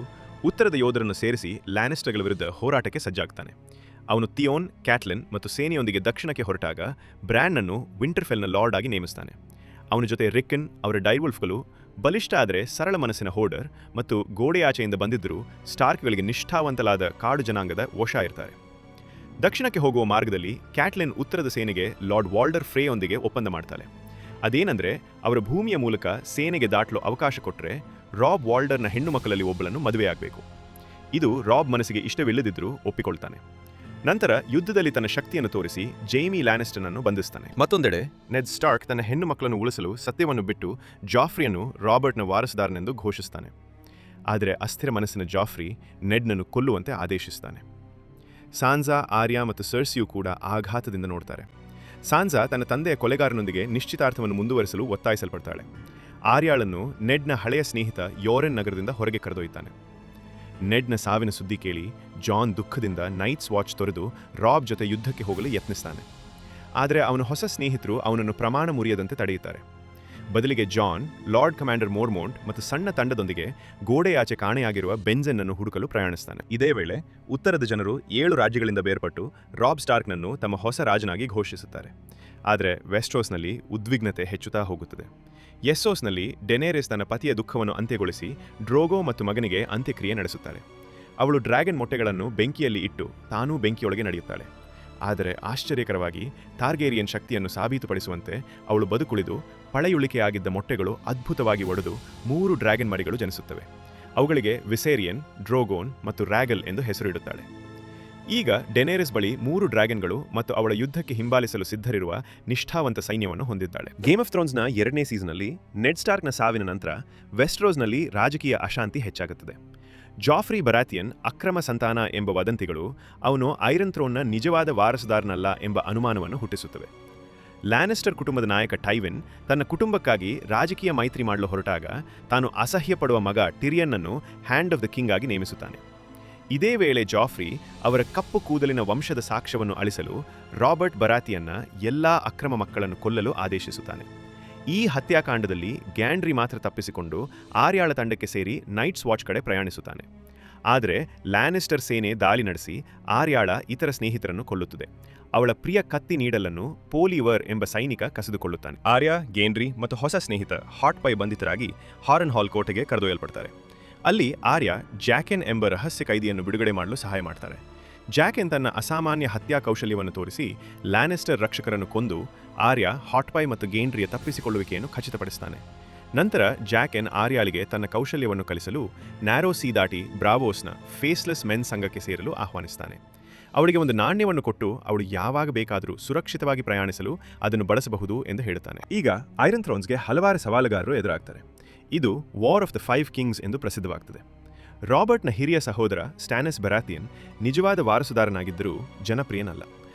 ಉತ್ತರದ ಯೋಧರನ್ನು ಸೇರಿಸಿ ಲ್ಯಾನಿಸ್ಟರ್ಗಳ ವಿರುದ್ಧ ಹೋರಾಟಕ್ಕೆ ಸಜ್ಜಾಗ್ತಾನೆ. ಅವನು ಥಿಯೋನ್, ಕ್ಯಾಟ್ಲಿನ್ ಮತ್ತು ಸೇನೆಯೊಂದಿಗೆ ದಕ್ಷಿಣಕ್ಕೆ ಹೊರಟಾಗ ಬ್ರ್ಯಾನ್ನನ್ನು ವಿಂಟರ್ಫೆಲ್ನ ಲಾರ್ಡ್ ಆಗಿ ನೇಮಿಸ್ತಾನೆ. ಅವನ ಜೊತೆ ರಿಕ್ಕನ್, ಅವರ ಡೈರ್ವುಲ್ಫ್ಗಳು ಬಲಿಷ್ಠ ಆದರೆ ಸರಳ ಮನಸ್ಸಿನ ಹೋರ್ಡರ್ ಮತ್ತು ಗೋಡೆಯಾಚೆಯಿಂದ ಬಂದಿದ್ದರೂ ಸ್ಟಾರ್ಕ್ಗಳಿಗೆ ನಿಷ್ಠಾವಂತಲಾದ ಕಾಡು ಜನಾಂಗದ ವಶ ಇರ್ತಾರೆ. ದಕ್ಷಿಣಕ್ಕೆ ಹೋಗುವ ಮಾರ್ಗದಲ್ಲಿ ಕ್ಯಾಟ್ಲಿನ್ ಉತ್ತರದ ಸೇನೆಗೆ ಲಾರ್ಡ್ ವಾಲ್ಡರ್ ಫ್ರೇಯೊಂದಿಗೆ ಒಪ್ಪಂದ ಮಾಡ್ತಾಳೆ. ಅದೇನೆಂದರೆ ಅವರ ಭೂಮಿಯ ಮೂಲಕ ಸೇನೆಗೆ ದಾಟಲು ಅವಕಾಶ ಕೊಟ್ಟರೆ ರಾಬ್ ವಾಲ್ಡರ್ನ ಹೆಣ್ಣು ಮಕ್ಕಳಲ್ಲಿ ಒಬ್ಬಳನ್ನು ಮದುವೆಯಾಗಬೇಕು. ಇದು ರಾಬ್ ಮನಸ್ಸಿಗೆ ಇಷ್ಟವಿಲ್ಲದಿದ್ದರೂ ಒಪ್ಪಿಕೊಳ್ತಾನೆ. ನಂತರ ಯುದ್ಧದಲ್ಲಿ ತನ್ನ ಶಕ್ತಿಯನ್ನು ತೋರಿಸಿ ಜೈಮಿ ಲ್ಯಾನಿಸ್ಟರ್ನನ್ನು ಬಂಧಿಸ್ತಾನೆ. ಮತ್ತೊಂದೆಡೆ ನೆಡ್ ಸ್ಟಾರ್ಕ್ ತನ್ನ ಹೆಣ್ಣು ಮಕ್ಕಳನ್ನು ಉಳಿಸಲು ಸತ್ಯವನ್ನು ಬಿಟ್ಟು ಜಾಫ್ರಿಯನ್ನು ರಾಬರ್ಟ್ನ ವಾರಸುದಾರನೆಂದು ಘೋಷಿಸ್ತಾನೆ. ಆದರೆ ಅಸ್ಥಿರ ಮನಸ್ಸಿನ ಜಾಫ್ರಿ ನೆಡ್ನನ್ನು ಕೊಲ್ಲುವಂತೆ ಆದೇಶಿಸ್ತಾನೆ. ಸಾನ್ಸಾ, ಆರ್ಯಾ ಮತ್ತು ಸರ್ಸಿಯು ಕೂಡ ಆಘಾತದಿಂದ ನೋಡ್ತಾರೆ. ಸಾನ್ಸಾ ತನ್ನ ತಂದೆಯ ಕೊಲೆಗಾರನೊಂದಿಗೆ ನಿಶ್ಚಿತಾರ್ಥವನ್ನು ಮುಂದುವರಿಸಲು ಒತ್ತಾಯಿಸಲ್ಪಡ್ತಾಳೆ. ಆರ್ಯಾಳನ್ನು ನೆಡ್ನ ಹಳೆಯ ಸ್ನೇಹಿತ ಯೋರೆನ್ ನಗರದಿಂದ ಹೊರಗೆ ಕರೆದೊಯ್ತಾನೆ. ನೆಡ್ನ ಸಾವಿನ ಸುದ್ದಿ ಕೇಳಿ ಜಾನ್ ದುಃಖದಿಂದ ನೈಟ್ಸ್ ವಾಚ್ ತೊರೆದು ರಾಬ್ ಜೊತೆ ಯುದ್ಧಕ್ಕೆ ಹೋಗಲು ಯತ್ನಿಸ್ತಾನೆ. ಆದರೆ ಅವನ ಹೊಸ ಸ್ನೇಹಿತರು ಅವನನ್ನು ಪ್ರಮಾಣ ಮುರಿಯದಂತೆ ತಡೆಯುತ್ತಾರೆ. ಬದಲಿಗೆ ಜಾನ್ ಲಾರ್ಡ್ ಕಮಾಂಡರ್ ಮೋರ್ಮೋಂಟ್ ಮತ್ತು ಸಣ್ಣ ತಂಡದೊಂದಿಗೆ ಗೋಡೆಯಾಚೆ ಕಾಣೆಯಾಗಿರುವ ಬೆಂಜೆನ್ನನ್ನು ಹುಡುಕಲು ಪ್ರಯಾಣಿಸ್ತಾನೆ. ಇದೇ ವೇಳೆ ಉತ್ತರದ ಜನರು 7 ರಾಜ್ಯಗಳಿಂದ ಬೇರ್ಪಟ್ಟು ರಾಬ್ ಸ್ಟಾರ್ಕ್ನನ್ನು ತಮ್ಮ ಹೊಸ ರಾಜನಾಗಿ ಘೋಷಿಸುತ್ತಾರೆ. ಆದರೆ ವೆಸ್ಟ್ರೋಸ್ನಲ್ಲಿ ಉದ್ವಿಗ್ನತೆ ಹೆಚ್ಚುತ್ತಾ ಹೋಗುತ್ತದೆ. ಎಸ್ಸೋಸ್ನಲ್ಲಿ ಡೆನೇರಿಸ್ ತನ್ನ ಪತಿಯ ದುಃಖವನ್ನು ಅಂತ್ಯಗೊಳಿಸಿ ಡ್ರೋಗೋ ಮತ್ತು ಮಗನಿಗೆ ಅಂತ್ಯಕ್ರಿಯೆ ನಡೆಸುತ್ತಾಳೆ. ಅವಳು ಡ್ರ್ಯಾಗನ್ ಮೊಟ್ಟೆಗಳನ್ನು ಬೆಂಕಿಯಲ್ಲಿ ಇಟ್ಟು ತಾನೂ ಬೆಂಕಿಯೊಳಗೆ ನಡೆಯುತ್ತಾಳೆ. ಆದರೆ ಆಶ್ಚರ್ಯಕರವಾಗಿ ಟಾರ್ಗೇರಿಯನ್ ಶಕ್ತಿಯನ್ನು ಸಾಬೀತುಪಡಿಸುವಂತೆ ಅವಳು ಬದುಕುಳಿದು ಪಳೆಯುಳಿಕೆಯಾಗಿದ್ದ ಮೊಟ್ಟೆಗಳು ಅದ್ಭುತವಾಗಿ ಒಡೆದು 3 ಡ್ರ್ಯಾಗನ್ ಮರಿಗಳು ಜನಿಸುತ್ತವೆ. ಅವುಗಳಿಗೆ ವಿಸೇರಿಯನ್, ಡ್ರೋಗೋನ್ ಮತ್ತು ರ್ಯಾಗಲ್ ಎಂದು ಹೆಸರಿಡುತ್ತಾಳೆ. ಈಗ ಡೆನೇರಿಸ್ ಬಳಿ 3 ಡ್ರ್ಯಾಗನ್ಗಳು ಮತ್ತು ಅವಳ ಯುದ್ಧಕ್ಕೆ ಹಿಂಬಾಲಿಸಲು ಸಿದ್ಧರಿರುವ ನಿಷ್ಠಾವಂತ ಸೈನ್ಯವನ್ನು ಹೊಂದಿದ್ದಾಳೆ. ಗೇಮ್ ಆಫ್ ಥ್ರೋನ್ಸ್ನ 2ನೇ ಸೀಸನ್ನಲ್ಲಿ ನೆಡ್ ಸ್ಟಾರ್ಕ್ನ ಸಾವಿನ ನಂತರ ವೆಸ್ಟ್ರೋಸ್ನಲ್ಲಿ ರಾಜಕೀಯ ಅಶಾಂತಿ ಹೆಚ್ಚಾಗುತ್ತದೆ. ಜಾಫ್ರಿ ಬರಾಥಿಯನ್ ಅಕ್ರಮ ಸಂತಾನ ಎಂಬ ವದಂತಿಗಳು ಅವನು ಐರನ್ ಥ್ರೋನ್ನ ನಿಜವಾದ ವಾರಸುದಾರನಲ್ಲ ಎಂಬ ಅನುಮಾನವನ್ನು ಹುಟ್ಟಿಸುತ್ತವೆ. ಲ್ಯಾನಿಸ್ಟರ್ ಕುಟುಂಬದ ನಾಯಕ ಟೈವಿನ್ ತನ್ನ ಕುಟುಂಬಕ್ಕಾಗಿ ರಾಜಕೀಯ ಮೈತ್ರಿ ಮಾಡಲು ಹೊರಟಾಗ ತಾನು ಅಸಹ್ಯ ಪಡುವ ಮಗ ಟಿರಿಯನ್ನನ್ನು ಹ್ಯಾಂಡ್ ಆಫ್ ದ ಕಿಂಗ್ ಆಗಿ ನೇಮಿಸುತ್ತಾನೆ. ಇದೇ ವೇಳೆ ಜಾಫ್ರಿ ಅವರ ಕಪ್ಪು ಕೂದಲಿನ ವಂಶದ ಸಾಕ್ಷ್ಯವನ್ನು ಅಳಿಸಲು ರಾಬರ್ಟ್ ಬರಾಥಿಯನ್ನ ಎಲ್ಲಾ ಅಕ್ರಮ ಮಕ್ಕಳನ್ನು ಕೊಲ್ಲಲು ಆದೇಶಿಸುತ್ತಾನೆ. ಈ ಹತ್ಯಾಕಾಂಡದಲ್ಲಿ ಗ್ಯಾಂಡ್ರಿ ಮಾತ್ರ ತಪ್ಪಿಸಿಕೊಂಡು ಆರ್ಯಾಳ ತಂಡಕ್ಕೆ ಸೇರಿ ನೈಟ್ಸ್ ವಾಚ್ ಕಡೆ ಪ್ರಯಾಣಿಸುತ್ತಾನೆ. ಆದರೆ ಲ್ಯಾನಿಸ್ಟರ್ ಸೇನೆ ದಾಳಿ ನಡೆಸಿ ಆರ್ಯಾಳ ಇತರ ಸ್ನೇಹಿತರನ್ನು ಕೊಲ್ಲುತ್ತದೆ. ಅವಳ ಪ್ರಿಯ ಕತ್ತಿ ನೀಡಲನ್ನು ಪೋಲಿವರ್ ಎಂಬ ಸೈನಿಕ ಕಸಿದುಕೊಳ್ಳುತ್ತಾನೆ. ಆರ್ಯಾ, ಗೇನ್ರಿ ಮತ್ತು ಹೊಸ ಸ್ನೇಹಿತ ಹಾಟ್ ಪೈ ಬಂಧಿತರಾಗಿ ಹಾರನ್ ಹಾಲ್ ಕೋಟೆಗೆ ಕರೆದೊಯ್ಯಲ್ಪಡ್ತಾರೆ. ಅಲ್ಲಿ ಆರ್ಯಾ ಜಾಕೆನ್ ಎಂಬ ರಹಸ್ಯ ಕೈದಿಯನ್ನು ಬಿಡುಗಡೆ ಮಾಡಲು ಸಹಾಯ ಮಾಡ್ತಾರೆ. ಜಾಕೆನ್ ತನ್ನ ಅಸಾಮಾನ್ಯ ಹತ್ಯಾ ಕೌಶಲ್ಯವನ್ನು ತೋರಿಸಿ ಲ್ಯಾನಿಸ್ಟರ್ ರಕ್ಷಕರನ್ನು ಕೊಂದು ಆರ್ಯಾ, ಹಾಟ್ ಪೈ ಮತ್ತು ಗೇನ್ರಿಯ ತಪ್ಪಿಸಿಕೊಳ್ಳುವಿಕೆಯನ್ನು ಖಚಿತಪಡಿಸ್ತಾನೆ. ನಂತರ ಜಾಕೆನ್ ಆರ್ಯಾಳಿಗೆ ತನ್ನ ಕೌಶಲ್ಯವನ್ನು ಕಲಿಸಲು ನ್ಯಾರೋ ಸೀ ದಾಟಿ ಬ್ರಾವೋಸ್ನ ಫೇಸ್ಲೆಸ್ ಮೆನ್ ಸಂಘಕ್ಕೆ ಸೇರಲು ಆಹ್ವಾನಿಸ್ತಾನೆ. ಅವಳಿಗೆ ಒಂದು ನಾಣ್ಯವನ್ನು ಕೊಟ್ಟು ಅವಳು ಯಾವಾಗ ಬೇಕಾದರೂ ಸುರಕ್ಷಿತವಾಗಿ ಪ್ರಯಾಣಿಸಲು ಅದನ್ನು ಬಳಸಬಹುದು ಎಂದು ಹೇಳುತ್ತಾನೆ. ಈಗ ಐರನ್ ಥ್ರೋನ್ಸ್ಗೆ ಹಲವಾರು ಸವಾಲುಗಾರರು ಎದುರಾಗ್ತಾರೆ. ಇದು ವಾರ್ ಆಫ್ ದ 5 ಕಿಂಗ್ಸ್ ಎಂದು ಪ್ರಸಿದ್ಧವಾಗ್ತದೆ. ರಾಬರ್ಟ್ನ ಹಿರಿಯ ಸಹೋದರ ಸ್ಟ್ಯಾನಸ್ ಬರಾಥಿಯನ್ ನಿಜವಾದ ವಾರಸುದಾರನಾಗಿದ್ದರೂ ಜನಪ್ರಿಯನಲ್ಲ.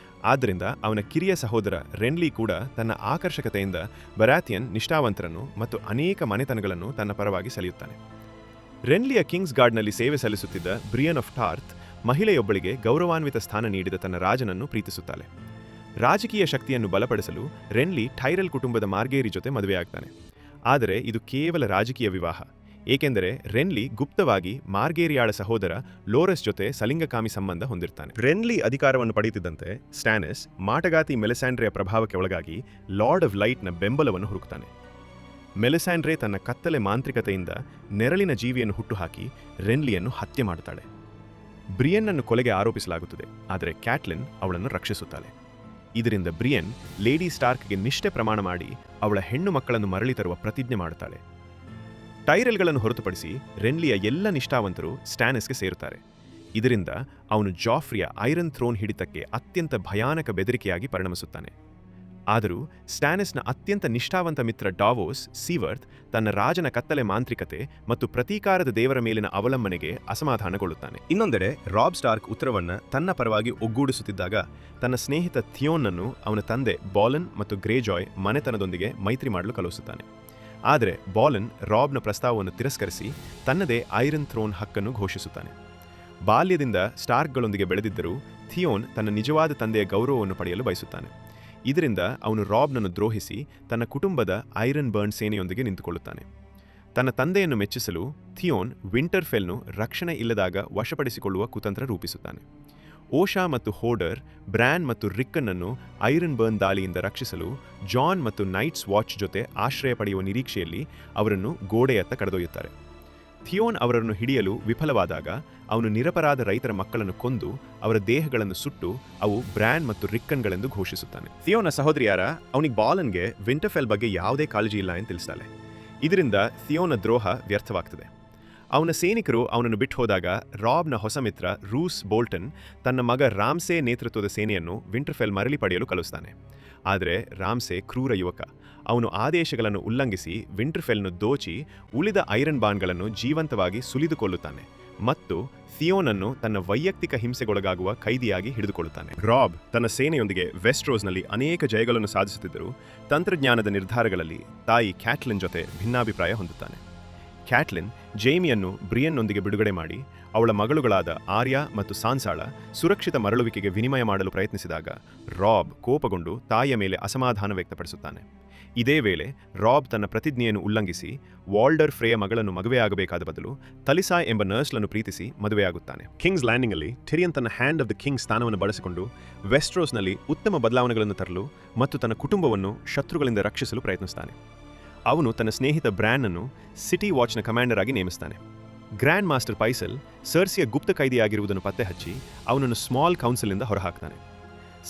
ಆದ್ದರಿಂದ ಅವನ ಕಿರಿಯ ಸಹೋದರ ರೆನ್ಲಿ ಕೂಡ ತನ್ನ ಆಕರ್ಷಕತೆಯಿಂದ ಬರಾಥಿಯನ್ ನಿಷ್ಠಾವಂತರನ್ನು ಮತ್ತು ಅನೇಕ ಮನೆತನಗಳನ್ನು ತನ್ನ ಪರವಾಗಿ ಸೆಳೆಯುತ್ತಾನೆ. ರೆನ್ಲಿಯ ಕಿಂಗ್ಸ್ ಗಾರ್ಡ್ನಲ್ಲಿ ಸೇವೆ ಸಲ್ಲಿಸುತ್ತಿದ್ದ ಬ್ರಿಯನ್ ಆಫ್ ಟಾರ್ತ್ ಮಹಿಳೆಯೊಬ್ಬಳಿಗೆ ಗೌರವಾನ್ವಿತ ಸ್ಥಾನ ನೀಡಿದ ತನ್ನ ರಾಜನನ್ನು ಪ್ರೀತಿಸುತ್ತಾಳೆ. ರಾಜಕೀಯ ಶಕ್ತಿಯನ್ನು ಬಲಪಡಿಸಲು ರೆನ್ಲಿ ಟೈರಲ್ ಕುಟುಂಬದ ಮಾರ್ಗೇರಿ ಜೊತೆ ಮದುವೆಯಾಗ್ತಾನೆ. ಆದರೆ ಇದು ಕೇವಲ ರಾಜಕೀಯ ವಿವಾಹ, ಏಕೆಂದರೆ ರೆನ್ಲಿ ಗುಪ್ತವಾಗಿ ಮಾರ್ಗೇರಿಯಾಳ ಸಹೋದರ ಲೋರೆಸ್ ಜೊತೆ ಸಲಿಂಗಕಾಮಿ ಸಂಬಂಧ ಹೊಂದಿರ್ತಾನೆ. ರೆನ್ಲಿ ಅಧಿಕಾರವನ್ನು ಪಡೆಯುತ್ತಿದ್ದಂತೆ ಸ್ಟ್ಯಾನಿಸ್ ಮಾಟಗಾತಿ ಮೆಲಿಸ್ಯಾಂಡ್ರೆಯ ಪ್ರಭಾವಕ್ಕೆ ಒಳಗಾಗಿ ಲಾರ್ಡ್ ಆಫ್ ಲೈಟ್ನ ಬೆಂಬಲವನ್ನು ಹುಡುಕ್ತಾನೆ. ಮೆಲಿಸ್ಯಾಂಡ್ರೆ ತನ್ನ ಕತ್ತಲೆ ಮಾಂತ್ರಿಕತೆಯಿಂದ ನೆರಳಿನ ಜೀವಿಯನ್ನು ಹುಟ್ಟುಹಾಕಿ ರೆನ್ಲಿಯನ್ನು ಹತ್ಯೆ ಮಾಡುತ್ತಾಳೆ. ಬ್ರಿಯನ್ನನ್ನು ಕೊಲೆಗೆ ಆರೋಪಿಸಲಾಗುತ್ತದೆ, ಆದರೆ ಕ್ಯಾಟ್ಲಿನ್ ಅವಳನ್ನು ರಕ್ಷಿಸುತ್ತಾಳೆ. ಇದರಿಂದ ಬ್ರಿಯನ್ ಲೇಡಿ ಸ್ಟಾರ್ಕ್ಗೆ ನಿಷ್ಠೆ ಪ್ರಮಾಣ ಮಾಡಿ ಅವಳ ಹೆಣ್ಣು ಮಕ್ಕಳನ್ನು ಮರಳಿ ತರುವ ಪ್ರತಿಜ್ಞೆ ಮಾಡುತ್ತಾಳೆ. ಟೈರಲ್ಗಳನ್ನು ಹೊರತುಪಡಿಸಿ ರೆನ್ಲಿಯ ಎಲ್ಲ ನಿಷ್ಠಾವಂತರು ಸ್ಟ್ಯಾನಿಸ್ಗೆ ಸೇರುತ್ತಾರೆ. ಇದರಿಂದ ಅವನು ಜಾಫ್ರಿಯ ಐರನ್ ಥ್ರೋನ್ ಹಿಡಿತಕ್ಕೆ ಅತ್ಯಂತ ಭಯಾನಕ ಬೆದರಿಕೆಯಾಗಿ ಪರಿಣಮಿಸುತ್ತಾನೆ. ಆದರೂ ಸ್ಟ್ಯಾನಿಸ್ನ ಅತ್ಯಂತ ನಿಷ್ಠಾವಂತ ಮಿತ್ರ ಡಾವೋಸ್ ಸೀವರ್ತ್ ತನ್ನ ರಾಜನ ಕತ್ತಲೆ ಮಾಂತ್ರಿಕತೆ ಮತ್ತು ಪ್ರತೀಕಾರದ ದೇವರ ಮೇಲಿನ ಅವಲಂಬನೆಗೆ ಅಸಮಾಧಾನಗೊಳ್ಳುತ್ತಾನೆ. ಇನ್ನೊಂದೆಡೆ ರಾಬ್ ಸ್ಟಾರ್ಕ್ ಉತ್ತರವನ್ನು ತನ್ನ ಪರವಾಗಿ ಒಗ್ಗೂಡಿಸುತ್ತಿದ್ದಾಗ ತನ್ನ ಸ್ನೇಹಿತ ಥಿಯೋನ್ನನ್ನು ಅವನ ತಂದೆ ಬಾಲನ್ ಮತ್ತು ಗ್ರೇಜಾಯ್ ಮನೆತನದೊಂದಿಗೆ ಮೈತ್ರಿ ಮಾಡಲು ಕಳುಹಿಸುತ್ತಾನೆ. ಆದರೆ ಬಾಲನ್ ರಾಬ್ನ ಪ್ರಸ್ತಾವವನ್ನು ತಿರಸ್ಕರಿಸಿ ತನ್ನದೇ ಐರನ್ ಥ್ರೋನ್ ಹಕ್ಕನ್ನು ಘೋಷಿಸುತ್ತಾನೆ. ಬಾಲ್ಯದಿಂದ ಸ್ಟಾರ್ಕ್ಗಳೊಂದಿಗೆ ಬೆಳೆದಿದ್ದರೂ ಥಿಯೋನ್ ತನ್ನ ನಿಜವಾದ ತಂದೆಯ ಗೌರವವನ್ನು ಪಡೆಯಲು ಬಯಸುತ್ತಾನೆ. ಇದರಿಂದ ಅವನು ರಾಬ್ನನ್ನು ದ್ರೋಹಿಸಿ ತನ್ನ ಕುಟುಂಬದ ಐರನ್ ಬರ್ನ್ ಸೇನೆಯೊಂದಿಗೆ ನಿಂತುಕೊಳ್ಳುತ್ತಾನೆ. ತನ್ನ ತಂದೆಯನ್ನು ಮೆಚ್ಚಿಸಲು ಥಿಯೋನ್ ವಿಂಟರ್ಫೆಲ್ನು ರಕ್ಷಣೆ ಇಲ್ಲದಾಗ ವಶಪಡಿಸಿಕೊಳ್ಳುವ ಕುತಂತ್ರ ರೂಪಿಸುತ್ತಾನೆ. ಓಷಾ ಮತ್ತು ಹೋಡರ್ ಬ್ರ್ಯಾನ್ ಮತ್ತು ರಿಕ್ಕನ್ನನ್ನು ಐರನ್ ಬರ್ನ್ ದಾಳಿಯಿಂದ ರಕ್ಷಿಸಲು ಜಾನ್ ಮತ್ತು ನೈಟ್ಸ್ ವಾಚ್ ಜೊತೆ ಆಶ್ರಯ ಪಡೆಯುವ ನಿರೀಕ್ಷೆಯಲ್ಲಿ ಅವರನ್ನು ಗೋಡೆಯತ್ತ ಕರೆದೊಯ್ಯುತ್ತಾರೆ. ಥಿಯೋನ್ ಅವರನ್ನು ಹಿಡಿಯಲು ವಿಫಲವಾದಾಗ ಅವನು ನಿರಪರಾಧ ರೈತರ ಮಕ್ಕಳನ್ನು ಕೊಂದು ಅವರ ದೇಹಗಳನ್ನು ಸುಟ್ಟು ಅವು ಬ್ರ್ಯಾನ್ ಮತ್ತು ರಿಕ್ಕನ್ಗಳೆಂದು ಘೋಷಿಸುತ್ತಾನೆ. ಥಿಯೋನ ಸಹೋದರಿಯಾರ ಅವನಿಗೆ ಬಾಲನ್ಗೆ ವಿಂಟರ್ಫೆಲ್ ಬಗ್ಗೆ ಯಾವುದೇ ಕಾಳಜಿ ಇಲ್ಲ ಎಂದು ತಿಳಿಸ್ತಾಳೆ. ಇದರಿಂದ ಥಿಯೋನ ದ್ರೋಹ ವ್ಯರ್ಥವಾಗ್ತದೆ. ಅವನ ಸೈನಿಕರು ಅವನನ್ನು ಬಿಟ್ಟು ಹೋದಾಗ ರಾಬ್ನ ಹೊಸ ಮಿತ್ರ ರೂಸ್ ಬೋಲ್ಟನ್ ತನ್ನ ಮಗ ರಾಮ್ಸೆ ನೇತೃತ್ವದ ಸೇನೆಯನ್ನು ವಿಂಟರ್ಫೆಲ್ ಮರಳಿ ಪಡೆಯಲು ಕಳಿಸ್ತಾನೆ. ಆದರೆ ರಾಮ್ಸೆ ಕ್ರೂರ ಯುವಕ. ಅವನು ಆದೇಶಗಳನ್ನು ಉಲ್ಲಂಘಿಸಿ ವಿಂಟರ್ಫೆಲ್ನು ದೋಚಿ ಉಳಿದ ಐರನ್ ಬಾನ್ಗಳನ್ನು ಜೀವಂತವಾಗಿ ಸುಲಿದುಕೊಳ್ಳುತ್ತಾನೆ ಮತ್ತು ಥಿಯೋನನ್ನು ತನ್ನ ವೈಯಕ್ತಿಕ ಹಿಂಸೆಗೊಳಗಾಗುವ ಕೈದಿಯಾಗಿ ಹಿಡಿದುಕೊಳ್ಳುತ್ತಾನೆ. ರಾಬ್ ತನ್ನ ಸೇನೆಯೊಂದಿಗೆ ವೆಸ್ಟ್ರೋಸ್ನಲ್ಲಿ ಅನೇಕ ಜಯಗಳನ್ನು ಸಾಧಿಸುತ್ತಿದ್ದರೂ ತಂತ್ರಜ್ಞಾನದ ನಿರ್ಧಾರಗಳಲ್ಲಿ ತಾಯಿ ಕ್ಯಾಟ್ಲಿನ್ ಜೊತೆ ಭಿನ್ನಾಭಿಪ್ರಾಯ ಹೊಂದುತ್ತಾನೆ. ಕ್ಯಾಟ್ಲಿನ್ ಜೇಮಿಯನ್ನು ಬ್ರಿಯನ್ನೊಂದಿಗೆ ಬಿಡುಗಡೆ ಮಾಡಿ ಅವಳ ಮಗಳುಗಳಾದ ಆರ್ಯ ಮತ್ತು ಸಾನ್ಸಾಳ ಸುರಕ್ಷಿತ ಮರಳುವಿಕೆಗೆ ವಿನಿಮಯ ಮಾಡಲು ಪ್ರಯತ್ನಿಸಿದಾಗ ರಾಬ್ ಕೋಪಗೊಂಡು ತಾಯಿಯ ಮೇಲೆ ಅಸಮಾಧಾನ ವ್ಯಕ್ತಪಡಿಸುತ್ತಾನೆ. ಇದೇ ವೇಳೆ ರಾಬ್ ತನ್ನ ಪ್ರತಿಜ್ಞೆಯನ್ನು ಉಲ್ಲಂಘಿಸಿ ವಾಲ್ಡರ್ ಫ್ರೇಯ ಮಗಳನ್ನು ಮದುವೆಯಾಗಬೇಕಾದ ಬದಲು ತಲಿಸಾಯ್ ಎಂಬ ನರ್ಸ್ಲನ್ನು ಪ್ರೀತಿಸಿ ಮದುವೆಯಾಗುತ್ತಾನೆ. ಕಿಂಗ್ಸ್ ಲ್ಯಾಂಡಿಂಗ್ನಲ್ಲಿ ಟಿರಿಯನ್ ತನ್ನ ಹ್ಯಾಂಡ್ ಆಫ್ ದ ಕಿಂಗ್ ಸ್ಥಾನವನ್ನು ಬಳಸಿಕೊಂಡು ವೆಸ್ಟ್ರೋಸ್ನಲ್ಲಿ ಉತ್ತಮ ಬದಲಾವಣೆಗಳನ್ನು ತರಲು ಮತ್ತು ತನ್ನ ಕುಟುಂಬವನ್ನು ಶತ್ರುಗಳಿಂದ ರಕ್ಷಿಸಲು ಪ್ರಯತ್ನಿಸುತ್ತಾನೆ. ಅವನು ತನ್ನ ಸ್ನೇಹಿತ ಬ್ರ್ಯಾನ್ನನ್ನು ಸಿಟಿ ವಾಚ್ನ ಕಮಾಂಡರ್ ಆಗಿ ನೇಮಿಸ್ತಾನೆ. ಗ್ರ್ಯಾಂಡ್ ಮಾಸ್ಟರ್ ಪೈಸಲ್ ಸರ್ಸಿಯ ಗುಪ್ತ ಕೈದಿಯಾಗಿರುವುದನ್ನು ಪತ್ತೆ ಹಚ್ಚಿ ಅವನನ್ನು ಸ್ಮಾಲ್ ಕೌನ್ಸಿಲ್ನಿಂದ ಹೊರಹಾಕ್ತಾನೆ.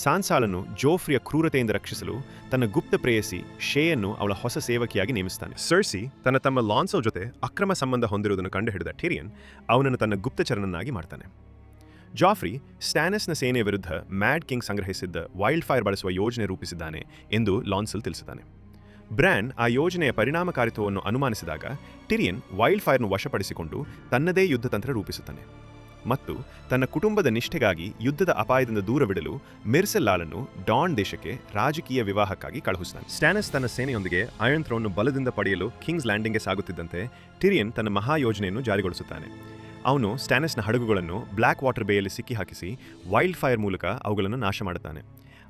ಸಾನ್ಸಾಳನ್ನು ಜೋಫ್ರಿಯ ಕ್ರೂರತೆಯಿಂದ ರಕ್ಷಿಸಲು ತನ್ನ ಗುಪ್ತ ಪ್ರೇಯಸಿ ಶೇಯನ್ನು ಅವಳ ಹೊಸ ಸೇವಕಿಯಾಗಿ ನೇಮಿಸ್ತಾನೆ. ಸರ್ಸಿ ತನ್ನ ತಮ್ಮ ಲಾನ್ಸೋ ಜೊತೆ ಅಕ್ರಮ ಸಂಬಂಧ ಹೊಂದಿರುವುದನ್ನು ಕಂಡುಹಿಡಿದ ಟಿರಿಯನ್ ಅವನನ್ನು ತನ್ನ ಗುಪ್ತಚರನನ್ನಾಗಿ ಮಾಡ್ತಾನೆ. ಜಾಫ್ರಿ ಸ್ಟ್ಯಾನಸ್ನ ಸೇನೆಯ ವಿರುದ್ಧ ಮ್ಯಾಡ್ ಕಿಂಗ್ ಸಂಗ್ರಹಿಸಿದ್ದ ವೈಲ್ಡ್ ಫೈರ್ ಬಳಸುವ ಯೋಜನೆ ರೂಪಿಸಿದ್ದಾನೆ ಎಂದು ಲಾನ್ಸಲ್ ತಿಳಿಸುತ್ತಾನೆ. ಬ್ರ್ಯಾನ್ ಆ ಯೋಜನೆಯ ಪರಿಣಾಮಕಾರಿತ್ವವನ್ನು ಅನುಮಾನಿಸಿದಾಗ ಟಿರಿಯನ್ ವೈಲ್ಡ್ ಫೈರ್ను ವಶಪಡಿಸಿಕೊಂಡು ತನ್ನದೇ ಯುದ್ಧತಂತ್ರ ರೂಪಿಸುತ್ತಾನೆ ಮತ್ತು ತನ್ನ ಕುಟುಂಬದ ನಿಷ್ಠೆಗಾಗಿ ಯುದ್ಧದ ಅಪಾಯದಿಂದ ದೂರವಿಡಲು ಮಿರ್ಸೆಲ್ಲಾಳನ್ನು ಡಾನ್ ದೇಶಕ್ಕೆ ರಾಜಕೀಯ ವಿವಾಹಕ್ಕಾಗಿ ಕಳುಹಿಸುತ್ತಾನೆ. ಸ್ಟ್ಯಾನಸ್ ತನ್ನ ಸೇನೆಯೊಂದಿಗೆ ಐರನ್ ಥ್ರೋನ್ ಬಲದಿಂದ ಪಡೆಯಲು ಕಿಂಗ್ಸ್ ಲ್ಯಾಂಡಿಂಗ್ಗೆ ಸಾಗುತ್ತಿದ್ದಂತೆ ಟಿರಿಯನ್ ತನ್ನ ಮಹಾಯೋಜನೆಯನ್ನು ಜಾರಿಗೊಳಿಸುತ್ತಾನೆ. ಅವನು ಸ್ಟ್ಯಾನಸ್ನ ಹಡಗುಗಳನ್ನು ಬ್ಲ್ಯಾಕ್ ವಾಟರ್ ಬೇಯಲ್ಲಿ ಸಿಕ್ಕಿ ಹಾಕಿಸಿ ವೈಲ್ಡ್ ಫೈರ್ ಮೂಲಕ ಅವುಗಳನ್ನು ನಾಶ ಮಾಡುತ್ತಾನೆ.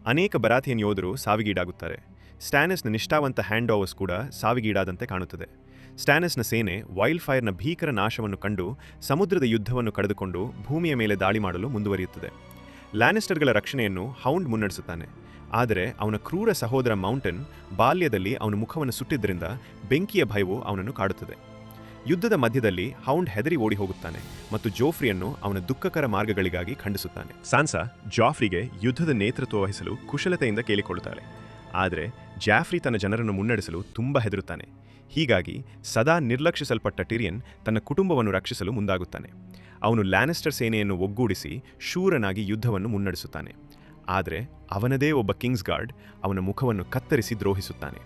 ಅನೇಕ ಬರಾಥಿಯನ್ ಯೋಧರು ಸಾವಿಗೀಡಾಗುತ್ತಾರೆ. ಸ್ಟ್ಯಾನಸ್ನ ನಿಷ್ಠಾವಂತ ಹ್ಯಾಂಡ್ ಓವರ್ಸ್ ಕೂಡ ಸಾವಿಗೀಡಾದಂತೆ ಕಾಣುತ್ತದೆ. ಸ್ಟ್ಯಾನಸ್ನ ಸೇನೆ ವೈಲ್ಡ್ ಫೈರ್ನ ಭೀಕರ ನಾಶವನ್ನು ಕಂಡು ಸಮುದ್ರದ ಯುದ್ಧವನ್ನು ಕಳೆದುಕೊಂಡು ಭೂಮಿಯ ಮೇಲೆ ದಾಳಿ ಮಾಡಲು ಮುಂದುವರಿಯುತ್ತದೆ. ಲ್ಯಾನಿಸ್ಟರ್ಗಳ ರಕ್ಷಣೆಯನ್ನು ಹೌಂಡ್ ಮುನ್ನಡೆಸುತ್ತಾನೆ. ಆದರೆ ಅವನ ಕ್ರೂರ ಸಹೋದರ ಮೌಂಟನ್ ಬಾಲ್ಯದಲ್ಲಿ ಅವನ ಮುಖವನ್ನು ಸುಟ್ಟಿದ್ದರಿಂದ ಬೆಂಕಿಯ ಭಯವು ಅವನನ್ನು ಕಾಡುತ್ತದೆ. ಯುದ್ಧದ ಮಧ್ಯದಲ್ಲಿ ಹೌಂಡ್ ಹೆದರಿ ಓಡಿ ಹೋಗುತ್ತಾನೆ ಮತ್ತು ಜೋಫ್ರಿಯನ್ನು ಅವನ ದುಃಖಕರ ಮಾರ್ಗಗಳಿಗಾಗಿ ಖಂಡಿಸುತ್ತಾನೆ. ಸಾನ್ಸಾ ಜಾಫ್ರಿಗೆ ಯುದ್ಧದ ನೇತೃತ್ವ ವಹಿಸಲು ಕುಶಲತೆಯಿಂದ ಕೇಳಿಕೊಳ್ಳುತ್ತಾಳೆ. ಆದರೆ ಜಾಫ್ರಿ ತನ್ನ ಜನರನ್ನು ಮುನ್ನಡೆಸಲು ತುಂಬ ಹೆದರುತ್ತಾನೆ. ಹೀಗಾಗಿ ಸದಾ ನಿರ್ಲಕ್ಷಿಸಲ್ಪಟ್ಟ ಟಿರಿಯನ್ ತನ್ನ ಕುಟುಂಬವನ್ನು ರಕ್ಷಿಸಲು ಮುಂದಾಗುತ್ತಾನೆ. ಅವನು ಲ್ಯಾನಿಸ್ಟರ್ ಸೇನೆಯನ್ನು ಒಗ್ಗೂಡಿಸಿ ಶೂರನಾಗಿ ಯುದ್ಧವನ್ನು ಮುನ್ನಡೆಸುತ್ತಾನೆ. ಆದರೆ ಅವನದೇ ಒಬ್ಬ ಕಿಂಗ್ಸ್ ಗಾರ್ಡ್ ಅವನ ಮುಖವನ್ನು ಕತ್ತರಿಸಿ ದ್ರೋಹಿಸುತ್ತಾನೆ.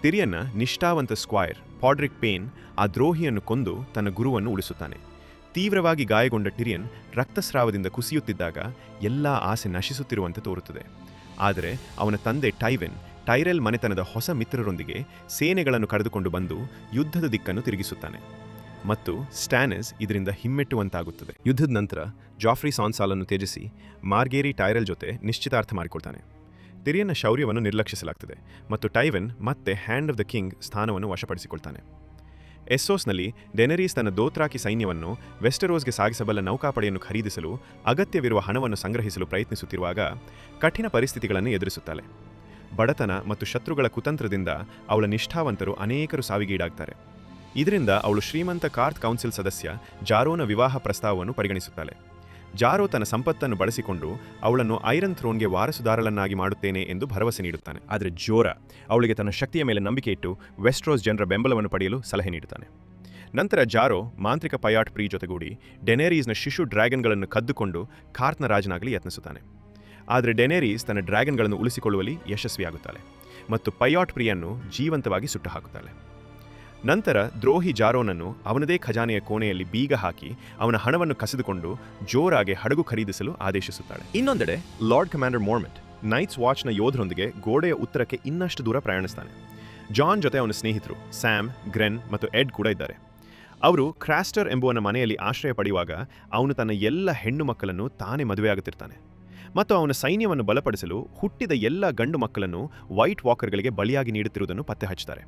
ಟಿರಿಯನ್ನ ನಿಷ್ಠಾವಂತ ಸ್ಕ್ವೈರ್ ಪಾಡ್ರಿಕ್ ಪೇನ್ ಆ ದ್ರೋಹಿಯನ್ನು ಕೊಂದು ತನ್ನ ಗುರುವನ್ನು ಉಳಿಸುತ್ತಾನೆ. ತೀವ್ರವಾಗಿ ಗಾಯಗೊಂಡ ಟಿರಿಯನ್ ರಕ್ತಸ್ರಾವದಿಂದ ಕುಸಿಯುತ್ತಿದ್ದಾಗ ಎಲ್ಲ ಆಸೆ ನಶಿಸುತ್ತಿರುವಂತೆ ತೋರುತ್ತದೆ. ಆದರೆ ಅವನ ತಂದೆ ಟೈರೆಲ್ ಮನೆತನದ ಹೊಸ ಮಿತ್ರರೊಂದಿಗೆ ಸೇನೆಗಳನ್ನು ಕರೆದುಕೊಂಡು ಬಂದು ಯುದ್ಧದ ದಿಕ್ಕನ್ನು ತಿರುಗಿಸುತ್ತಾನೆ ಮತ್ತು ಸ್ಟ್ಯಾನಸ್ ಇದರಿಂದ ಹಿಮ್ಮೆಟ್ಟುವಂತಾಗುತ್ತದೆ. ಯುದ್ಧದ ನಂತರ ಜಾಫ್ರಿ ಸಾನ್ಸಾಲನ್ನು ತ್ಯಜಿಸಿ ಮಾರ್ಗೇರಿ ಟೈರೆಲ್ ಜೊತೆ ನಿಶ್ಚಿತಾರ್ಥ ಮಾಡಿಕೊಳ್ತಾನೆ. ಟಿರಿಯನ್ನ ಶೌರ್ಯವನ್ನು ನಿರ್ಲಕ್ಷಿಸಲಾಗ್ತದೆ ಮತ್ತು ಟೈವೆನ್ ಮತ್ತೆ ಹ್ಯಾಂಡ್ ಆಫ್ ದ ಕಿಂಗ್ ಸ್ಥಾನವನ್ನು ವಶಪಡಿಸಿಕೊಳ್ತಾನೆ. ಎಸ್ಸೋಸ್ನಲ್ಲಿ ಡೆನರೀಸ್ ತನ್ನ ದೋತ್ರಾಕಿ ಸೈನ್ಯವನ್ನು ವೆಸ್ಟರೋಸ್ಗೆ ಸಾಗಿಸಬಲ್ಲ ನೌಕಾಪಡೆಯನ್ನು ಖರೀದಿಸಲು ಅಗತ್ಯವಿರುವ ಹಣವನ್ನು ಸಂಗ್ರಹಿಸಲು ಪ್ರಯತ್ನಿಸುತ್ತಿರುವಾಗ ಕಠಿಣ ಪರಿಸ್ಥಿತಿಗಳನ್ನು ಎದುರಿಸುತ್ತಾಳೆ. ಬಡತನ ಮತ್ತು ಶತ್ರುಗಳ ಕುತಂತ್ರದಿಂದ ಅವಳ ನಿಷ್ಠಾವಂತರು ಅನೇಕರು ಸಾವಿಗೀಡಾಗ್ತಾರೆ. ಇದರಿಂದ ಅವಳು ಶ್ರೀಮಂತ ಕಾರ್ತ್ ಕೌನ್ಸಿಲ್ ಸದಸ್ಯ ಜಾರೋನ ವಿವಾಹ ಪ್ರಸ್ತಾವವನ್ನು ಪರಿಗಣಿಸುತ್ತಾಳೆ. ಜಾರೋ ತನ್ನ ಸಂಪತ್ತನ್ನು ಬಳಸಿಕೊಂಡು ಅವಳನ್ನು ಐರನ್ ಥ್ರೋನ್ಗೆ ವಾರಸುದಾರಳನ್ನಾಗಿ ಮಾಡುತ್ತೇನೆ ಎಂದು ಭರವಸೆ ನೀಡುತ್ತಾನೆ. ಆದರೆ ಜೋರ ಅವಳಿಗೆ ತನ್ನ ಶಕ್ತಿಯ ಮೇಲೆ ನಂಬಿಕೆ ಇಟ್ಟು ವೆಸ್ಟ್ರೋಸ್ ಜನರ ಬೆಂಬಲವನ್ನು ಪಡೆಯಲು ಸಲಹೆ ನೀಡುತ್ತಾನೆ. ನಂತರ ಜಾರೋ ಮಾಂತ್ರಿಕ ಪಯಾಟ್ ಪ್ರೀ ಜೊತೆಗೂಡಿ ಡೆನೇರೀಸ್ನ ಶಿಶು ಡ್ರ್ಯಾಗನ್ಗಳನ್ನು ಕದ್ದುಕೊಂಡು ಕಾರ್ತ್ನ ರಾಜನಾಗಲಿ ಯತ್ನಿಸುತ್ತಾನೆ. ಆದರೆ ಡೆನೇರೀಸ್ ತನ್ನ ಡ್ರ್ಯಾಗನ್ಗಳನ್ನು ಉಳಿಸಿಕೊಳ್ಳುವಲ್ಲಿ ಯಶಸ್ವಿಯಾಗುತ್ತಾಳೆ ಮತ್ತು ಪೈಯಾಟ್ ಪ್ರಿಯನ್ನು ಜೀವಂತವಾಗಿ ಸುಟ್ಟು ಹಾಕುತ್ತಾಳೆ. ನಂತರ ದ್ರೋಹಿ ಜಾರೋನನ್ನು ಅವನದೇ ಖಜಾನೆಯ ಕೋಣೆಯಲ್ಲಿ ಬೀಗ ಹಾಕಿ ಅವನ ಹಣವನ್ನು ಕಸಿದುಕೊಂಡು ಜೋರಾಗಿ ಹಡಗು ಖರೀದಿಸಲು ಆದೇಶಿಸುತ್ತಾಳೆ. ಇನ್ನೊಂದೆಡೆ ಲಾರ್ಡ್ ಕಮಾಂಡರ್ ಮೋರ್ಮೆಂಟ್ ನೈಟ್ಸ್ ವಾಚ್ನ ಯೋಧರೊಂದಿಗೆ ಗೋಡೆಯ ಉತ್ತರಕ್ಕೆ ಇನ್ನಷ್ಟು ದೂರ ಪ್ರಯಾಣಿಸ್ತಾನೆ. ಜಾನ್ ಜೊತೆ ಅವನ ಸ್ನೇಹಿತರು ಸ್ಯಾಮ್, ಗ್ರೆನ್ ಮತ್ತು ಎಡ್ ಕೂಡ ಇದ್ದಾರೆ. ಅವರು ಕ್ರಾಸ್ಟರ್ ಎಂಬುವನ ಮನೆಯಲ್ಲಿ ಆಶ್ರಯ ಪಡೆಯುವಾಗ ಅವನು ತನ್ನ ಎಲ್ಲ ಹೆಣ್ಣು ಮಕ್ಕಳನ್ನು ತಾನೇ ಮದುವೆಯಾಗುತ್ತಿರ್ತಾನೆ ಮತ್ತು ಅವನ ಸೈನ್ಯವನ್ನು ಬಲಪಡಿಸಲು ಹುಟ್ಟಿದ ಎಲ್ಲ ಗಂಡು ಮಕ್ಕಳನ್ನು ವೈಟ್ ವಾಕರ್ಗಳಿಗೆ ಬಲಿಯಾಗಿ ನೀಡುತ್ತಿರುವುದನ್ನು ಪತ್ತೆ ಹಚ್ಚುತ್ತಾರೆ.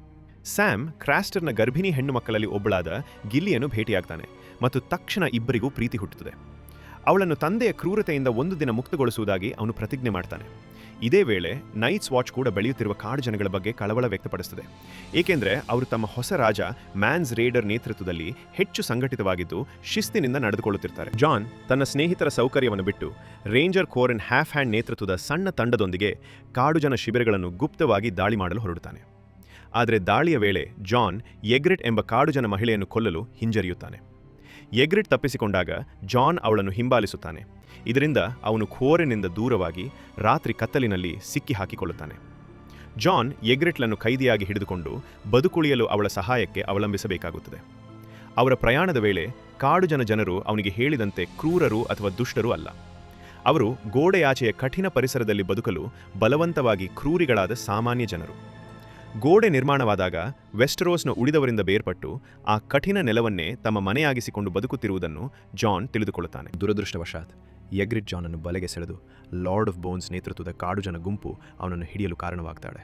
ಸ್ಯಾಮ್ ಕ್ರಾಸ್ಟರ್ನ ಗರ್ಭಿಣಿ ಹೆಣ್ಣು ಮಕ್ಕಳಲ್ಲಿ ಒಬ್ಬಳಾದ ಗಿಲ್ಲಿಯನ್ನು ಭೇಟಿಯಾಗ್ತಾನೆ ಮತ್ತು ತಕ್ಷಣ ಇಬ್ಬರಿಗೂ ಪ್ರೀತಿ ಹುಟ್ಟುತ್ತದೆ. ಅವಳನ್ನು ತಂದೆಯ ಕ್ರೂರತೆಯಿಂದ ಒಂದು ದಿನ ಮುಕ್ತಗೊಳಿಸುವುದಾಗಿ ಅವನು ಪ್ರತಿಜ್ಞೆ ಮಾಡ್ತಾನೆ. ಇದೇ ವೇಳೆ ನೈಟ್ಸ್ ವಾಚ್ ಕೂಡ ಬೆಳೆಯುತ್ತಿರುವ ಕಾಡು ಜನಗಳ ಬಗ್ಗೆ ಕಳವಳ ವ್ಯಕ್ತಪಡಿಸುತ್ತದೆ, ಏಕೆಂದರೆ ಅವರು ತಮ್ಮ ಹೊಸ ರಾಜ ಮ್ಯಾನ್ಸ್ ರೇಡರ್ ನೇತೃತ್ವದಲ್ಲಿ ಹೆಚ್ಚು ಸಂಘಟಿತವಾಗಿದ್ದು ಶಿಸ್ತಿನಿಂದ ನಡೆದುಕೊಳ್ಳುತ್ತಿರ್ತಾರೆ. ಜಾನ್ ತನ್ನ ಸ್ನೇಹಿತರ ಸೌಕರ್ಯವನ್ನು ಬಿಟ್ಟು ರೇಂಜರ್ ಕೋರನ್ ಹ್ಯಾಫ್ ಹ್ಯಾಂಡ್ ನೇತೃತ್ವದ ಸಣ್ಣ ತಂಡದೊಂದಿಗೆ ಕಾಡು ಜನ ಶಿಬಿರಗಳನ್ನು ಗುಪ್ತವಾಗಿ ದಾಳಿ ಮಾಡಲು ಹೊರಡುತ್ತಾನೆ. ಆದರೆ ದಾಳಿಯ ವೇಳೆ ಜಾನ್ ಎಗ್ರಿಟ್ ಎಂಬ ಕಾಡು ಜನ ಮಹಿಳೆಯನ್ನು ಕೊಲ್ಲಲು ಹಿಂಜರಿಯುತ್ತಾನೆ. ಎಗ್ರಿಟ್ ತಪ್ಪಿಸಿಕೊಂಡಾಗ ಜಾನ್ ಅವಳನ್ನು ಹಿಂಬಾಲಿಸುತ್ತಾನೆ. ಇದರಿಂದ ಅವನು ಖೋರೆನಿಂದ ದೂರವಾಗಿ ರಾತ್ರಿ ಕತ್ತಲಿನಲ್ಲಿ ಸಿಕ್ಕಿ ಹಾಕಿಕೊಳ್ಳುತ್ತಾನೆ. ಜಾನ್ ಎಗ್ರಿಟ್ಲನ್ನು ಕೈದಿಯಾಗಿ ಹಿಡಿದುಕೊಂಡು ಬದುಕುಳಿಯಲು ಅವಳ ಸಹಾಯಕ್ಕೆ ಅವಲಂಬಿಸಬೇಕಾಗುತ್ತದೆ. ಅವರ ಪ್ರಯಾಣದ ವೇಳೆ ಕಾಡು ಜನರು ಅವನಿಗೆ ಹೇಳಿದಂತೆ ಕ್ರೂರರು ಅಥವಾ ದುಷ್ಟರು ಅಲ್ಲ. ಅವರು ಗೋಡೆಯಾಚೆಯ ಕಠಿಣ ಪರಿಸರದಲ್ಲಿ ಬದುಕಲು ಬಲವಂತವಾಗಿ ಕ್ರೂರಿಗಳಾದ ಸಾಮಾನ್ಯ ಜನರು. ಗೋಡೆ ನಿರ್ಮಾಣವಾದಾಗ ವೆಸ್ಟರೋಸ್ನ ಉಳಿದವರಿಂದ ಬೇರ್ಪಟ್ಟು ಆ ಕಠಿಣ ನೆಲವನ್ನೇ ತಮ್ಮ ಮನೆಯಾಗಿಸಿಕೊಂಡು ಬದುಕುತ್ತಿರುವುದನ್ನು ಜಾನ್ ತಿಳಿದುಕೊಳ್ಳುತ್ತಾನೆ. ದುರದೃಷ್ಟವಶಾತ್ ಎಗ್ರಿಟ್ ಜಾನನ್ನು ಬಲೆಗೆ ಸೆಳೆದು ಲಾರ್ಡ್ ಆಫ್ ಬೋನ್ಸ್ ನೇತೃತ್ವದ ಕಾಡು ಜನ ಗುಂಪು ಅವನನ್ನು ಹಿಡಿಯಲು ಕಾರಣವಾಗ್ತಾಳೆ.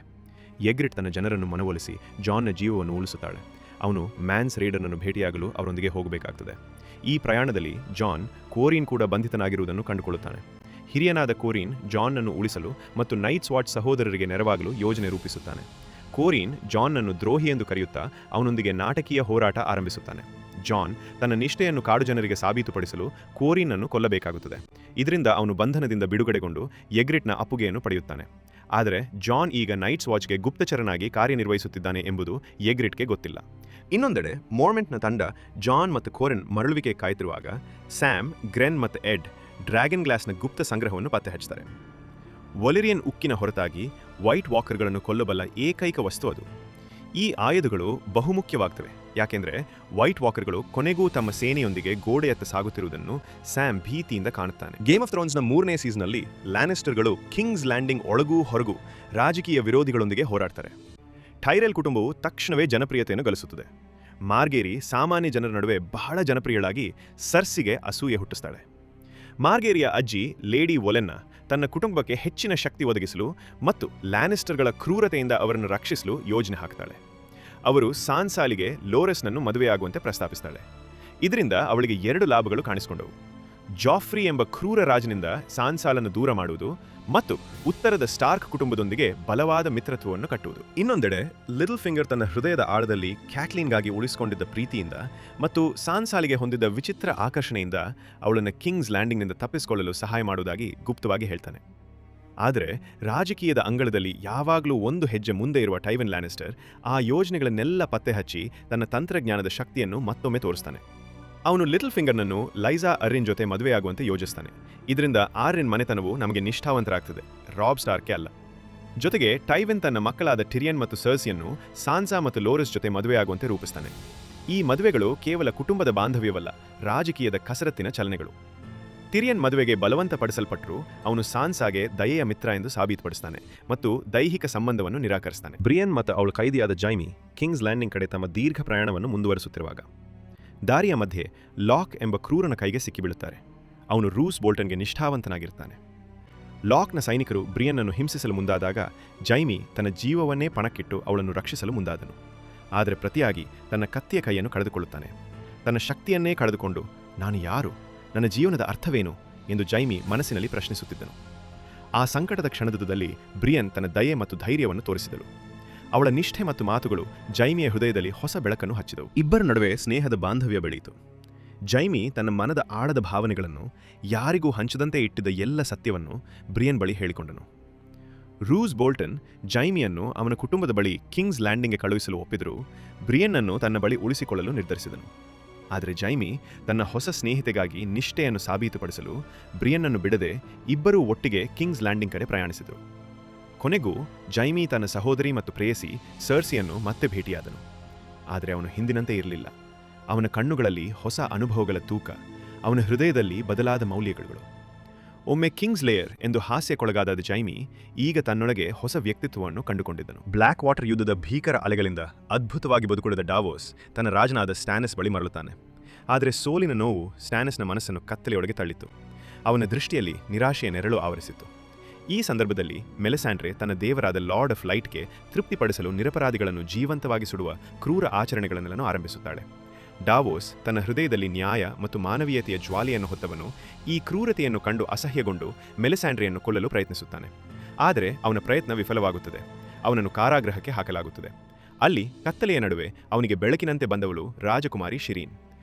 ಎಗ್ರಿಟ್ ತನ್ನ ಜನರನ್ನು ಮನವೊಲಿಸಿ ಜಾನ್ನ ಜೀವವನ್ನು ಉಳಿಸುತ್ತಾಳೆ. ಅವನು ಮ್ಯಾನ್ಸ್ ರೇಡರ್ನನ್ನು ಭೇಟಿಯಾಗಲು ಅವರೊಂದಿಗೆ ಹೋಗಬೇಕಾಗ್ತದೆ. ಈ ಪ್ರಯಾಣದಲ್ಲಿ ಜಾನ್ ಕೋರಿನ್ ಕೂಡ ಬಂಧಿತನಾಗಿರುವುದನ್ನು ಕಂಡುಕೊಳ್ಳುತ್ತಾನೆ. ಹಿರಿಯನಾದ ಕೋರಿನ್ ಜಾನ್ನನ್ನು ಉಳಿಸಲು ಮತ್ತು ನೈಟ್ಸ್ ವಾಚ್ ಸಹೋದರರಿಗೆ ನೆರವಾಗಲು ಯೋಜನೆ ರೂಪಿಸುತ್ತಾನೆ. ಕೋರಿನ್ ಜಾನ್ನನ್ನು ದ್ರೋಹಿ ಎಂದು ಕರೆಯುತ್ತಾ ಅವನೊಂದಿಗೆ ನಾಟಕೀಯ ಹೋರಾಟ ಆರಂಭಿಸುತ್ತಾನೆ. ಜಾನ್ ತನ್ನ ನಿಷ್ಠೆಯನ್ನು ಕಾಡು ಜನರಿಗೆ ಸಾಬೀತುಪಡಿಸಲು ಕೋರಿನನ್ನು ಕೊಲ್ಲಬೇಕಾಗುತ್ತದೆ. ಇದರಿಂದ ಅವನು ಬಂಧನದಿಂದ ಬಿಡುಗಡೆಗೊಂಡು ಎಗ್ರಿಟ್ನ ಅಪ್ಪುಗೆಯನ್ನು ಪಡೆಯುತ್ತಾನೆ. ಆದರೆ ಜಾನ್ ಈಗ ನೈಟ್ಸ್ ವಾಚ್ಗೆ ಗುಪ್ತಚರನಾಗಿ ಕಾರ್ಯನಿರ್ವಹಿಸುತ್ತಿದ್ದಾನೆ ಎಂಬುದು ಎಗ್ರಿಟ್ಗೆ ಗೊತ್ತಿಲ್ಲ. ಇನ್ನೊಂದೆಡೆ ಮೋರ್ಮೆಂಟ್ನ ತಂಡ ಜಾನ್ ಮತ್ತು ಕೋರಿನ್ ಮರಳುವಿಕೆ ಕಾಯ್ತಿರುವಾಗ ಸ್ಯಾಮ್, ಗ್ರೆನ್ ಮತ್ತು ಎಡ್ ಡ್ರ್ಯಾಗನ್ ಗ್ಲಾಸ್ನ ಗುಪ್ತ ಸಂಗ್ರಹವನ್ನು ಪತ್ತೆ ಹಚ್ಚುತ್ತಾರೆ. ವೊಲೆರಿಯನ್ ಉಕ್ಕಿನ ಹೊರತಾಗಿ ವೈಟ್ ವಾಕರ್ಗಳನ್ನು ಕೊಲ್ಲಬಲ್ಲ ಏಕೈಕ ವಸ್ತು ಅದು. ಈ ಆಯುಧಗಳು ಬಹುಮುಖ್ಯವಾಗ್ತವೆ, ಯಾಕೆಂದರೆ ವೈಟ್ ವಾಕರ್ಗಳು ಕೊನೆಗೂ ತಮ್ಮ ಸೇನೆಯೊಂದಿಗೆ ಗೋಡೆಯತ್ತ ಸಾಗುತ್ತಿರುವುದನ್ನು ಸ್ಯಾಮ್ ಭೀತಿಯಿಂದ ಕಾಣುತ್ತಾನೆ. ಗೇಮ್ ಆಫ್ ಥ್ರೋನ್ಸ್ನ 3ನೇ ಸೀಸನ್ನಲ್ಲಿ ಲ್ಯಾನಿಸ್ಟರ್ಗಳು ಕಿಂಗ್ಸ್ ಲ್ಯಾಂಡಿಂಗ್ ಒಳಗೂ ಹೊರಗೂ ರಾಜಕೀಯ ವಿರೋಧಿಗಳೊಂದಿಗೆ ಹೋರಾಡ್ತಾರೆ. ಟೈರೆಲ್ ಕುಟುಂಬವು ತಕ್ಷಣವೇ ಜನಪ್ರಿಯತೆಯನ್ನು ಗಳಿಸುತ್ತದೆ. ಮಾರ್ಗೇರಿ ಸಾಮಾನ್ಯ ಜನರ ನಡುವೆ ಬಹಳ ಜನಪ್ರಿಯಳಾಗಿ ಸರ್ಸಿಗೆ ಅಸೂಯೆ ಹುಟ್ಟಿಸ್ತಾಳೆ. ಮಾರ್ಗೇರಿಯ ಅಜ್ಜಿ ಲೇಡಿ ಒಲೆನ್ನ ತನ್ನ ಕುಟುಂಬಕ್ಕೆ ಹೆಚ್ಚಿನ ಶಕ್ತಿ ಒದಗಿಸಲು ಮತ್ತು ಲ್ಯಾನಿಸ್ಟರ್ಗಳ ಕ್ರೂರತೆಯಿಂದ ಅವರನ್ನು ರಕ್ಷಿಸಲು ಯೋಜನೆ ಹಾಕ್ತಾಳೆ. ಅವರು ಸಾನ್ಸಾಲಿಗೆ ಲೋರೆಸ್ನನ್ನು ಮದುವೆಯಾಗುವಂತೆ ಪ್ರಸ್ತಾಪಿಸ್ತಾಳೆ. ಇದರಿಂದ ಅವಳಿಗೆ 2 ಲಾಭಗಳು ಕಾಣಿಸಿಕೊಂಡವು: ಜಾಫ್ರಿ ಎಂಬ ಕ್ರೂರ ರಾಜನಿಂದ ಸಾನ್ಸಾಲನ್ನು ದೂರ ಮಾಡುವುದು ಮತ್ತು ಉತ್ತರದ ಸ್ಟಾರ್ಕ್ ಕುಟುಂಬದೊಂದಿಗೆ ಬಲವಾದ ಮಿತ್ರತ್ವವನ್ನು ಕಟ್ಟುವುದು. ಇನ್ನೊಂದೆಡೆ ಲಿಟಲ್ ಫಿಂಗರ್ ತನ್ನ ಹೃದಯದ ಆಳದಲ್ಲಿ ಕ್ಯಾಟ್ಲಿನ್ಗಾಗಿ ಉಳಿಸಿಕೊಂಡಿದ್ದ ಪ್ರೀತಿಯಿಂದ ಮತ್ತು ಸಾನ್ಸಾಲಿಗೆ ಹೊಂದಿದ್ದ ವಿಚಿತ್ರ ಆಕರ್ಷಣೆಯಿಂದ ಅವಳನ್ನು ಕಿಂಗ್ಸ್ ಲ್ಯಾಂಡಿಂಗ್ನಿಂದ ತಪ್ಪಿಸಿಕೊಳ್ಳಲು ಸಹಾಯ ಮಾಡುವುದಾಗಿ ಗುಪ್ತವಾಗಿ ಹೇಳ್ತಾನೆ. ಆದರೆ ರಾಜಕೀಯದ ಅಂಗಳದಲ್ಲಿ ಯಾವಾಗಲೂ ಒಂದು ಹೆಜ್ಜೆ ಮುಂದೆ ಇರುವ ಟೈವನ್ ಲ್ಯಾನಿಸ್ಟರ್ ಆ ಯೋಜನೆಗಳನ್ನೆಲ್ಲ ಪತ್ತೆ ಹಚ್ಚಿ ತನ್ನ ತಂತ್ರಜ್ಞಾನದ ಶಕ್ತಿಯನ್ನು ಮತ್ತೊಮ್ಮೆ ತೋರಿಸ್ತಾನೆ. ಅವನು ಲಿಟಲ್ ಫಿಂಗರ್ನನ್ನು ಲೈಸಾ ಅರಿನ್ ಜೊತೆ ಮದುವೆಯಾಗುವಂತೆ ಯೋಜಿಸ್ತಾನೆ. ಇದರಿಂದ ಆರಿನ್ ಮನೆತನವು ನಮಗೆ ನಿಷ್ಠಾವಂತರಾಗ್ತದೆ, ರಾಬ್ ಸ್ಟಾರ್ಕೆ ಅಲ್ಲ. ಜೊತೆಗೆ ಟೈವಿನ್ ತನ್ನ ಮಕ್ಕಳಾದ ಟಿರಿಯನ್ ಮತ್ತು ಸರ್ಸಿಯನ್ನು ಸಾನ್ಸಾ ಮತ್ತು ಲೋರೆಸ್ ಜೊತೆ ಮದುವೆಯಾಗುವಂತೆ ರೂಪಿಸ್ತಾನೆ. ಈ ಮದುವೆಗಳು ಕೇವಲ ಕುಟುಂಬದ ಬಾಂಧವ್ಯವಲ್ಲ, ರಾಜಕೀಯದ ಕಸರತ್ತಿನ ಚಲನೆಗಳು. ಟಿರಿಯನ್ ಮದುವೆಗೆ ಬಲವಂತಪಡಿಸಲ್ಪಟ್ಟರೂ ಅವನು ಸಾನ್ಸಾಗೆ ದಯೆಯ ಮಿತ್ರ ಎಂದು ಸಾಬೀತುಪಡಿಸ್ತಾನೆ ಮತ್ತು ದೈಹಿಕ ಸಂಬಂಧವನ್ನು ನಿರಾಕರಿಸ್ತಾನೆ. ಬ್ರಿಯನ್ ಮತ್ತು ಅವಳ ಕೈದಿಯಾದ ಜೈಮಿ ಕಿಂಗ್ಸ್ ಲ್ಯಾಂಡಿಂಗ್ ಕಡೆ ತಮ್ಮ ದೀರ್ಘ ಪ್ರಯಾಣವನ್ನು ಮುಂದುವರಿಸುತ್ತಿರುವಾಗ ದಾರಿಯ ಮಧ್ಯೆ ಲಾಕ್ ಎಂಬ ಕ್ರೂರನ ಕೈಗೆ ಸಿಕ್ಕಿಬೀಳುತ್ತಾರೆ. ಅವನು ರೂಸ್ ಬೋಲ್ಟನ್ಗೆ ನಿಷ್ಠಾವಂತನಾಗಿರುತ್ತಾನೆ. ಲಾಕ್ನ ಸೈನಿಕರು ಬ್ರಿಯನ್ನನ್ನು ಹಿಂಸಿಸಲು ಮುಂದಾದಾಗ ಜೈಮಿ ತನ್ನ ಜೀವವನ್ನೇ ಪಣಕ್ಕಿಟ್ಟು ಅವಳನ್ನು ರಕ್ಷಿಸಲು ಮುಂದಾದನು. ಆದರೆ ಪ್ರತಿಯಾಗಿ ತನ್ನ ಕತ್ತಿಯ ಕೈಯನ್ನು ಕಳೆದುಕೊಳ್ಳುತ್ತಾನೆ. ತನ್ನ ಶಕ್ತಿಯನ್ನೇ ಕಳೆದುಕೊಂಡು ನಾನು ಯಾರು, ನನ್ನ ಜೀವನದ ಅರ್ಥವೇನು ಎಂದು ಜೈಮಿ ಮನಸ್ಸಿನಲ್ಲಿ ಪ್ರಶ್ನಿಸುತ್ತಿದ್ದನು. ಆ ಸಂಕಟದ ಕ್ಷಣದಲ್ಲಿ ಬ್ರಿಯನ್ ತನ್ನ ದಯೆ ಮತ್ತು ಧೈರ್ಯವನ್ನು ತೋರಿಸಿದಳು. ಅವಳ ನಿಷ್ಠೆ ಮತ್ತು ಮಾತುಗಳು ಜೈಮಿಯ ಹೃದಯದಲ್ಲಿ ಹೊಸ ಬೆಳಕನ್ನು ಹಚ್ಚಿದವು. ಇಬ್ಬರ ನಡುವೆ ಸ್ನೇಹದ ಬಾಂಧವ್ಯ ಬೆಳೆಯಿತು. ಜೈಮಿ ತನ್ನ ಮನದ ಆಳದ ಭಾವನೆಗಳನ್ನು, ಯಾರಿಗೂ ಹಂಚದಂತೆ ಇಟ್ಟಿದ್ದ ಎಲ್ಲ ಸತ್ಯವನ್ನು ಬ್ರಿಯನ್ ಬಳಿ ಹೇಳಿಕೊಂಡನು. ರೂಸ್ ಬೋಲ್ಟನ್ ಜೈಮಿಯನ್ನು ಅವನ ಕುಟುಂಬದ ಬಳಿ ಕಿಂಗ್ಸ್ ಲ್ಯಾಂಡಿಂಗ್ಗೆ ಕಳುಹಿಸಲು ಒಪ್ಪಿದರೂ ಬ್ರಿಯನ್ನನ್ನು ತನ್ನ ಬಳಿ ಉಳಿಸಿಕೊಳ್ಳಲು ನಿರ್ಧರಿಸಿದನು. ಆದರೆ ಜೈಮಿ ತನ್ನ ಹೊಸ ಸ್ನೇಹಿತೆಗಾಗಿ ನಿಷ್ಠೆಯನ್ನು ಸಾಬೀತುಪಡಿಸಲು ಬ್ರಿಯನ್ನನ್ನು ಬಿಡದೆ ಇಬ್ಬರೂ ಒಟ್ಟಿಗೆ ಕಿಂಗ್ಸ್ ಲ್ಯಾಂಡಿಂಗ್ ಕಡೆ ಪ್ರಯಾಣಿಸಿದರು. ಕೊನೆಗೂ ಜೈಮಿ ತನ್ನ ಸಹೋದರಿ ಮತ್ತು ಪ್ರೇಯಸಿ ಸರ್ಸಿಯನ್ನು ಮತ್ತೆ ಭೇಟಿಯಾದನು. ಆದರೆ ಅವನು ಹಿಂದಿನಂತೆ ಇರಲಿಲ್ಲ. ಅವನ ಕಣ್ಣುಗಳಲ್ಲಿ ಹೊಸ ಅನುಭವಗಳ ತೂಕ, ಅವನ ಹೃದಯದಲ್ಲಿ ಬದಲಾದ ಮೌಲ್ಯಗಳು. ಒಮ್ಮೆ ಕಿಂಗ್ಸ್ ಲೇಯರ್ ಎಂದು ಹಾಸ್ಯಕ್ಕೊಳಗಾದ ಜೈಮಿ ಈಗ ತನ್ನೊಳಗೆ ಹೊಸ ವ್ಯಕ್ತಿತ್ವವನ್ನು ಕಂಡುಕೊಂಡಿದ್ದನು. ಬ್ಲ್ಯಾಕ್ ವಾಟರ್ ಯುದ್ಧದ ಭೀಕರ ಅಲೆಗಳಿಂದ ಅದ್ಭುತವಾಗಿ ಬದುಕುಳಿದ ಡಾವೋಸ್ ತನ್ನ ರಾಜನಾದ ಸ್ಟ್ಯಾನಸ್ ಬಳಿ ಮರಳುತ್ತಾನೆ. ಆದರೆ ಸೋಲಿನ ನೋವು ಸ್ಟ್ಯಾನಸ್ನ ಮನಸ್ಸನ್ನು ಕತ್ತಲೆಯೊಳಗೆ ತಳ್ಳಿತು. ಅವನ ದೃಷ್ಟಿಯಲ್ಲಿ ನಿರಾಶೆಯ ನೆರಳು ಆವರಿಸಿತ್ತು. ಈ ಸಂದರ್ಭದಲ್ಲಿ ಮೆಲಿಸ್ಯಾಂಡ್ರೆ ತನ್ನ ದೇವರಾದ ಲಾರ್ಡ್ ಆಫ್ ಲೈಟ್ಗೆ ತೃಪ್ತಿಪಡಿಸಲು ನಿರಪರಾಧಿಗಳನ್ನು ಜೀವಂತವಾಗಿ ಸುಡುವ ಕ್ರೂರ ಆಚರಣೆಗಳನ್ನೆಲ್ಲನೂ ಆರಂಭಿಸುತ್ತಾಳೆ. ಡಾವೋಸ್ ತನ್ನ ಹೃದಯದಲ್ಲಿ ನ್ಯಾಯ ಮತ್ತು ಮಾನವೀಯತೆಯ ಜ್ವಾಲೆಯನ್ನು ಹೊತ್ತವನು ಈ ಕ್ರೂರತೆಯನ್ನು ಕಂಡು ಅಸಹ್ಯಗೊಂಡು ಮೆಲಿಸ್ಯಾಂಡ್ರೆಯನ್ನು ಕೊಲ್ಲಲು ಪ್ರಯತ್ನಿಸುತ್ತಾನೆ. ಆದರೆ ಅವನ ಪ್ರಯತ್ನ ವಿಫಲವಾಗುತ್ತದೆ. ಅವನನ್ನು ಕಾರಾಗೃಹಕ್ಕೆ ಹಾಕಲಾಗುತ್ತದೆ. ಅಲ್ಲಿ ಕತ್ತಲೆಯ ನಡುವೆ ಅವನಿಗೆ ಬೆಳಕಿನಂತೆ ಬಂದವಳು ರಾಜಕುಮಾರಿ ಶಿರೀನ್.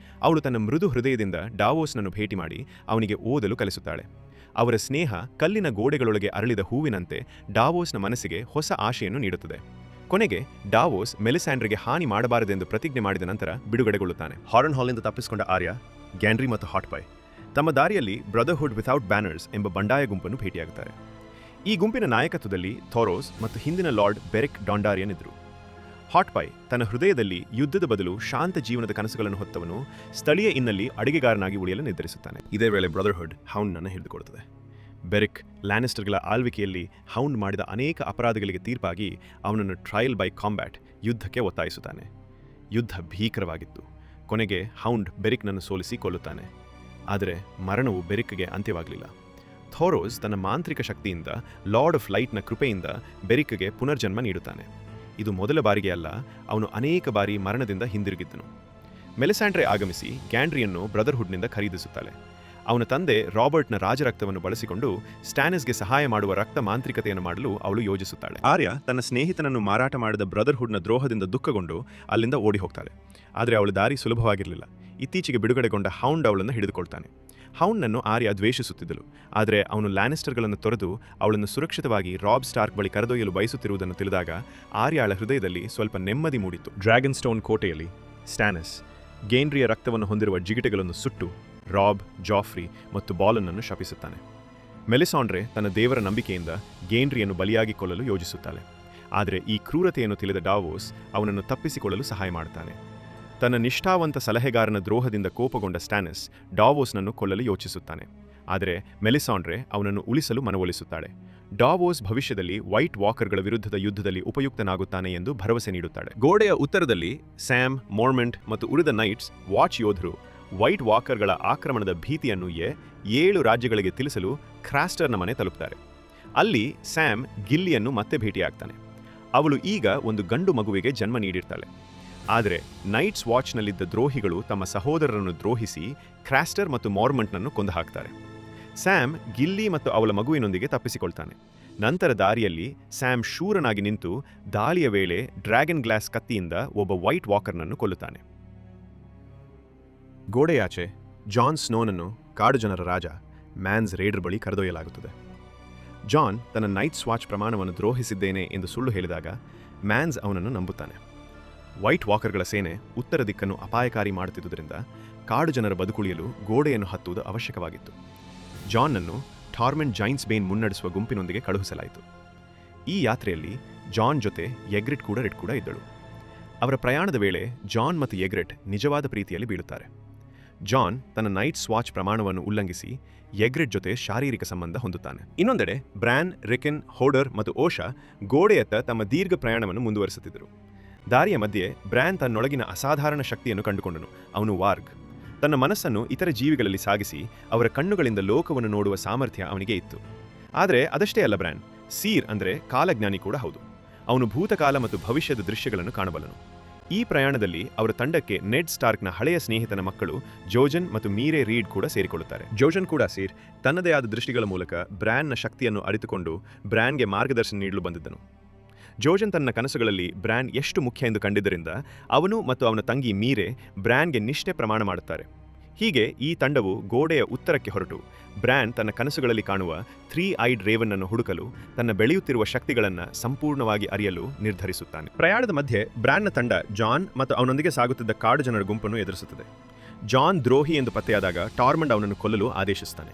ಅವಳು ತನ್ನ ಮೃದು ಹೃದಯದಿಂದ ಡಾವೋಸ್ನನ್ನು ಭೇಟಿ ಮಾಡಿ ಅವನಿಗೆ ಓದಲು ಕಲಿಸುತ್ತಾಳೆ. ಅವರ ಸ್ನೇಹ ಕಲ್ಲಿನ ಗೋಡೆಗಳೊಳಗೆ ಅರಳಿದ ಹೂವಿನಂತೆ ಡಾವೋಸ್ನ ಮನಸ್ಸಿಗೆ ಹೊಸ ಆಶೆಯನ್ನು ನೀಡುತ್ತದೆ. ಕೊನೆಗೆ ಡಾವೋಸ್ ಮೆಲಿಸ್ಯಾಂಡ್ರೆಗೆ ಹಾನಿ ಮಾಡಬಾರದೆಂದು ಪ್ರತಿಜ್ಞೆ ಮಾಡಿದ ನಂತರ ಬಿಡುಗಡೆಗೊಳ್ಳುತ್ತಾನೆ. ಹಾರನ್ ಹಾಲ್ನಿಂದ ತಪ್ಪಿಸಿಕೊಂಡ ಆರ್ಯ, ಗ್ಯಾನ್ರಿ ಮತ್ತು ಹಾಟ್ಪಾಯ್ ತಮ್ಮ ದಾರಿಯಲ್ಲಿ ಬ್ರದರ್ಹುಡ್ ವಿಥೌಟ್ ಬ್ಯಾನರ್ಸ್ ಎಂಬ ಬಂಡಾಯ ಗುಂಪನ್ನು ಭೇಟಿಯಾಗುತ್ತಾರೆ. ಈ ಗುಂಪಿನ ನಾಯಕತ್ವದಲ್ಲಿ ಥೋರೋಸ್ ಮತ್ತು ಹಿಂದಿನ ಲಾರ್ಡ್ ಬೆರಿಕ್ ಡಾಂಡಾರಿಯನ್ ಇದ್ದರು. ಹಾಟ್ಪಾಯ್ ತನ್ನ ಹೃದಯದಲ್ಲಿ ಯುದ್ಧದ ಬದಲು ಶಾಂತ ಜೀವನದ ಕನಸುಗಳನ್ನು ಹೊತ್ತವನು ಸ್ಥಳೀಯ ಇನ್ನಲ್ಲಿ ಅಡಿಗೆಗಾರನಾಗಿ ಉಳಿಯಲು ನಿರ್ಧರಿಸುತ್ತಾನೆ. ಇದೇ ವೇಳೆ ಬ್ರದರ್ಹುಡ್ ಹೌಂಡ್ನನ್ನು ಹಿಡಿದುಕೊಳ್ಳುತ್ತದೆ. ಬೆರಿಕ್ ಲ್ಯಾನಿಸ್ಟರ್ಗಳ ಆಳ್ವಿಕೆಯಲ್ಲಿ ಹೌಂಡ್ ಮಾಡಿದ ಅನೇಕ ಅಪರಾಧಗಳಿಗೆ ತೀರ್ಪಾಗಿ ಅವನನ್ನು ಟ್ರಯಲ್ ಬೈ ಕಾಂಬ್ಯಾಟ್ ಯುದ್ಧಕ್ಕೆ ಒತ್ತಾಯಿಸುತ್ತಾನೆ. ಯುದ್ಧ ಭೀಕರವಾಗಿತ್ತು. ಕೊನೆಗೆ ಹೌಂಡ್ ಬೆರಿಕ್ನನ್ನು ಸೋಲಿಸಿ ಕೊಲ್ಲುತ್ತಾನೆ. ಆದರೆ ಮರಣವು ಬೆರಿಕ್ಗೆ ಅಂತ್ಯವಾಗಲಿಲ್ಲ. ಥೋರೋಸ್ ತನ್ನ ಮಾಂತ್ರಿಕ ಶಕ್ತಿಯಿಂದ ಲಾರ್ಡ್ ಆಫ್ ಲೈಟ್ನ ಕೃಪೆಯಿಂದ ಬೆರಿಕ್ಗೆ ಪುನರ್ಜನ್ಮ ನೀಡುತ್ತಾನೆ. ಇದು ಮೊದಲ ಬಾರಿಗೆ ಅಲ್ಲ, ಅವನು ಅನೇಕ ಬಾರಿ ಮರಣದಿಂದ ಹಿಂದಿರುಗಿದ್ದನು. ಮೆಲಿಸ್ಯಾಂಡ್ರೆ ಆಗಮಿಸಿ ಗ್ಯಾಂಡ್ರಿಯನ್ನು ಬ್ರದರ್ಹುಡ್ನಿಂದ ಖರೀದಿಸುತ್ತಾಳೆ. ಅವನ ತಂದೆ ರಾಬರ್ಟ್ನ ರಾಜರಕ್ತವನ್ನು ಬಳಸಿಕೊಂಡು ಸ್ಟ್ಯಾನಸ್ಗೆ ಸಹಾಯ ಮಾಡುವ ರಕ್ತ ಮಾಂತ್ರಿಕತೆಯನ್ನು ಮಾಡಲು ಅವಳು ಯೋಜಿಸುತ್ತಾಳೆ. ಆರ್ಯ ತನ್ನ ಸ್ನೇಹಿತನನ್ನು ಮಾರಾಟ ಮಾಡಿದ ಬ್ರದರ್ಹುಡ್ನ ದ್ರೋಹದಿಂದ ದುಃಖಗೊಂಡು ಅಲ್ಲಿಂದ ಓಡಿ ಹೋಗ್ತಾಳೆ. ಆದರೆ ಅವಳ ದಾರಿ ಸುಲಭವಾಗಿರಲಿಲ್ಲ. ಇತ್ತೀಚೆಗೆ ಬಿಡುಗಡೆಗೊಂಡ ಹೌಂಡ್ ಅವಳನ್ನು ಹಿಡಿದುಕೊಳ್ತಾನೆ. ಹೌಂಡ್ನನ್ನು ಆರ್ಯ ದ್ವೇಷಿಸುತ್ತಿದ್ದಳು. ಆದರೆ ಅವನು ಲ್ಯಾನಿಸ್ಟರ್ಗಳನ್ನು ತೊರೆದು ಅವಳನ್ನು ಸುರಕ್ಷಿತವಾಗಿ ರಾಬ್ ಸ್ಟಾರ್ಕ್ ಬಳಿ ಕರೆದೊಯ್ಯಲು ಬಯಸುತ್ತಿರುವುದನ್ನು ತಿಳಿದಾಗ ಆರ್ಯಾಳ ಹೃದಯದಲ್ಲಿ ಸ್ವಲ್ಪ ನೆಮ್ಮದಿ ಮೂಡಿತು. ಡ್ರ್ಯಾಗನ್ ಸ್ಟೋನ್ ಕೋಟೆಯಲ್ಲಿ ಸ್ಟ್ಯಾನಸ್ ಗೇನ್ರಿಯ ರಕ್ತವನ್ನು ಹೊಂದಿರುವ ಜಿಗಿಟೆಗಳನ್ನು ಸುಟ್ಟು ರಾಬ್, ಜಾಫ್ರಿ ಮತ್ತು ಬಾಲನ್ನನ್ನು ಶಪಿಸುತ್ತಾನೆ. ಮೆಲಿಸಾಂಡ್ರೆ ತನ್ನ ದೇವರ ನಂಬಿಕೆಯಿಂದ ಗೇನ್ರಿಯನ್ನು ಬಲಿಯಾಗಿ ಕೊಲ್ಲಲು ಯೋಜಿಸುತ್ತಾಳೆ. ಆದರೆ ಈ ಕ್ರೂರತೆಯನ್ನು ತಿಳಿದ ಡಾವೋಸ್ ಅವನನ್ನು ತಪ್ಪಿಸಿಕೊಳ್ಳಲು ಸಹಾಯ ಮಾಡುತ್ತಾನೆ. ತನ್ನ ನಿಷ್ಠಾವಂತ ಸಲಹೆಗಾರನ ದ್ರೋಹದಿಂದ ಕೋಪಗೊಂಡ ಸ್ಟ್ಯಾನಸ್ ಡಾವೋಸ್ನನ್ನು ಕೊಲ್ಲಲು ಯೋಚಿಸುತ್ತಾನೆ. ಆದರೆ ಮೆಲಿಸಾಂಡ್ರೆ ಅವನನ್ನು ಉಳಿಸಲು ಮನವೊಲಿಸುತ್ತಾಳೆ. ಡಾವೋಸ್ ಭವಿಷ್ಯದಲ್ಲಿ ವೈಟ್ ವಾಕರ್ಗಳ ವಿರುದ್ಧದ ಯುದ್ಧದಲ್ಲಿ ಉಪಯುಕ್ತನಾಗುತ್ತಾನೆ ಎಂದು ಭರವಸೆ ನೀಡುತ್ತಾಳೆ. ಗೋಡೆಯ ಉತ್ತರದಲ್ಲಿ ಸ್ಯಾಮ್, ಮೋರ್ಮೆಂಟ್ ಮತ್ತು ಉಳಿದ ನೈಟ್ಸ್ ವಾಚ್ ಯೋಧರು ವೈಟ್ ವಾಕರ್ಗಳ ಆಕ್ರಮಣದ ಭೀತಿಯನ್ನು 7 ರಾಜ್ಯಗಳಿಗೆ ತಿಳಿಸಲು ಕ್ರಾಸ್ಟರ್ನ ಮನೆ ತಲುಪುತ್ತಾರೆ. ಅಲ್ಲಿ ಸ್ಯಾಮ್ ಗಿಲ್ಲಿಯನ್ನು ಮತ್ತೆ ಭೇಟಿಯಾಗ್ತಾನೆ. ಅವಳು ಈಗ ಒಂದು ಗಂಡು ಮಗುವಿಗೆ ಜನ್ಮ ನೀಡಿರ್ತಾಳೆ. ಆದರೆ ನೈಟ್ಸ್ ವಾಚ್ನಲ್ಲಿದ್ದ ದ್ರೋಹಿಗಳು ತಮ್ಮ ಸಹೋದರರನ್ನು ದ್ರೋಹಿಸಿ ಕ್ರಾಸ್ಟರ್ ಮತ್ತು ಮಾರ್ಮೆಂಟ್ನನ್ನು ಕೊಂದು ಹಾಕ್ತಾರೆ. ಸ್ಯಾಮ್ ಗಿಲ್ಲಿ ಮತ್ತು ಅವಳ ಮಗುವಿನೊಂದಿಗೆ ತಪ್ಪಿಸಿಕೊಳ್ತಾನೆ. ನಂತರ ದಾರಿಯಲ್ಲಿ ಸ್ಯಾಮ್ ಶೂರನಾಗಿ ನಿಂತು ದಾಳಿಯ ವೇಳೆ ಡ್ರ್ಯಾಗನ್ ಗ್ಲಾಸ್ ಕತ್ತಿಯಿಂದ ಒಬ್ಬ ವೈಟ್ ವಾಕರ್ನನ್ನು ಕೊಲ್ಲುತ್ತಾನೆ. ಗೋಡೆಯಾಚೆ ಜಾನ್ ಸ್ನೋನನ್ನು ಕಾಡು ಜನರ ರಾಜ ಮ್ಯಾನ್ಸ್ ರೇಡರ್ ಬಳಿ ಕರೆದೊಯ್ಯಲಾಗುತ್ತದೆ. ಜಾನ್ ತನ್ನ ನೈಟ್ಸ್ ವಾಚ್ ಪ್ರಮಾಣವನ್ನು ದ್ರೋಹಿಸಿದ್ದೇನೆ ಎಂದು ಸುಳ್ಳು ಹೇಳಿದಾಗ ಮ್ಯಾನ್ಸ್ ಅವನನ್ನು ನಂಬುತ್ತಾನೆ. ವೈಟ್ ವಾಕರ್ಗಳ ಸೇನೆ ಉತ್ತರ ದಿಕ್ಕನ್ನು ಅಪಾಯಕಾರಿ ಮಾಡುತ್ತಿದ್ದುದರಿಂದ ಕಾಡು ಜನರ ಬದುಕುಳಿಯಲು ಗೋಡೆಯನ್ನು ಹತ್ತುವುದು ಅವಶ್ಯಕವಾಗಿತ್ತು. ಜಾನ್ನನ್ನು ಟಾರ್ಮೆಂಟ್ ಜೈನ್ಸ್ ಬೇನ್ ಮುನ್ನಡೆಸುವ ಗುಂಪಿನೊಂದಿಗೆ ಕಳುಹಿಸಲಾಯಿತು. ಈ ಯಾತ್ರೆಯಲ್ಲಿ ಜಾನ್ ಜೊತೆ ಎಗ್ರಿಟ್ ಕೂಡ ಇದ್ದಳು. ಅವರ ಪ್ರಯಾಣದ ವೇಳೆ ಜಾನ್ ಮತ್ತು ಎಗ್ರೆಟ್ ನಿಜವಾದ ಪ್ರೀತಿಯಲ್ಲಿ ಬೀಳುತ್ತಾರೆ. ಜಾನ್ ತನ್ನ ನೈಟ್ಸ್ ವಾಚ್ ಪ್ರಮಾಣವನ್ನು ಉಲ್ಲಂಘಿಸಿ ಎಗ್ರೆಟ್ ಜೊತೆ ಶಾರೀರಿಕ ಸಂಬಂಧ ಹೊಂದುತ್ತಾನೆ. ಇನ್ನೊಂದೆಡೆ ಬ್ರ್ಯಾನ್, ರಿಕೆನ್, ಹೋಡರ್ ಮತ್ತು ಓಷಾ ಗೋಡೆಯತ್ತ ತಮ್ಮ ದೀರ್ಘ ಪ್ರಯಾಣವನ್ನು ಮುಂದುವರಿಸುತ್ತಿದ್ದರು. ದಾರಿಯ ಮಧ್ಯೆ ಬ್ರ್ಯಾನ್ ತನ್ನೊಳಗಿನ ಅಸಾಧಾರಣ ಶಕ್ತಿಯನ್ನು ಕಂಡುಕೊಂಡನು. ಅವನು ವಾರ್ಗ್. ತನ್ನ ಮನಸ್ಸನ್ನು ಇತರ ಜೀವಿಗಳಲ್ಲಿ ಸಾಗಿಸಿ ಅವರ ಕಣ್ಣುಗಳಿಂದ ಲೋಕವನ್ನು ನೋಡುವ ಸಾಮರ್ಥ್ಯ ಅವನಿಗೆ ಇತ್ತು. ಆದರೆ ಅದಷ್ಟೇ ಅಲ್ಲ, ಬ್ರ್ಯಾನ್ ಸೀರ್ ಅಂದರೆ ಕಾಲಜ್ಞಾನಿ ಕೂಡ ಹೌದು. ಅವನು ಭೂತಕಾಲ ಮತ್ತು ಭವಿಷ್ಯದ ದೃಶ್ಯಗಳನ್ನು ಕಾಣಬಲ್ಲನು. ಈ ಪ್ರಯಾಣದಲ್ಲಿ ಅವರ ತಂಡಕ್ಕೆ ನೆಡ್ ಸ್ಟಾರ್ಕ್ನ ಹಳೆಯ ಸ್ನೇಹಿತನ ಮಕ್ಕಳು ಜೋಜನ್ ಮತ್ತು ಮೀರೆ ರೀಡ್ ಕೂಡ ಸೇರಿಕೊಳ್ಳುತ್ತಾರೆ. ಜೋಜನ್ ಕೂಡ ಸೀರ್ ತನ್ನದೇ ಆದ ದೃಷ್ಟಿಗಳ ಮೂಲಕ ಬ್ರ್ಯಾನ್ನ ಶಕ್ತಿಯನ್ನು ಅರಿತುಕೊಂಡು ಬ್ರ್ಯಾನ್ಗೆ ಮಾರ್ಗದರ್ಶನ ನೀಡಲು ಬಂದಿದ್ದನು. ಜೋಜನ್ ತನ್ನ ಕನಸುಗಳಲ್ಲಿ ಬ್ರ್ಯಾನ್ ಎಷ್ಟು ಮುಖ್ಯ ಎಂದು ಕಂಡಿದ್ದರಿಂದ ಅವನು ಮತ್ತು ಅವನ ತಂಗಿ ಮೀರೆ ಬ್ರ್ಯಾನ್ಗೆ ನಿಷ್ಠೆ ಪ್ರಮಾಣ ಮಾಡುತ್ತಾರೆ. ಹೀಗೆ ಈ ತಂಡವು ಗೋಡೆಯ ಉತ್ತರಕ್ಕೆ ಹೊರಟು ಬ್ರ್ಯಾನ್ ತನ್ನ ಕನಸುಗಳಲ್ಲಿ ಕಾಣುವ 3 ಐಡ್ ರೇವನ್ ಅನ್ನು ಹುಡುಕಲು ತನ್ನ ಬೆಳೆಯುತ್ತಿರುವ ಶಕ್ತಿಗಳನ್ನು ಸಂಪೂರ್ಣವಾಗಿ ಅರಿಯಲು ನಿರ್ಧರಿಸುತ್ತಾನೆ. ಪ್ರಯಾಣದ ಮಧ್ಯೆ ಬ್ರ್ಯಾನ್ನ ತಂಡ ಜಾನ್ ಮತ್ತು ಅವನೊಂದಿಗೆ ಸಾಗುತ್ತಿದ್ದ ಕಾಡು ಜನರ ಗುಂಪನ್ನು ಎದುರಿಸುತ್ತದೆ. ಜಾನ್ ದ್ರೋಹಿ ಎಂದು ಪತ್ತೆಯಾದಾಗ ಟಾರ್ಮಂಡ್ ಅವನನ್ನು ಕೊಲ್ಲಲು ಆದೇಶಿಸ್ತಾನೆ.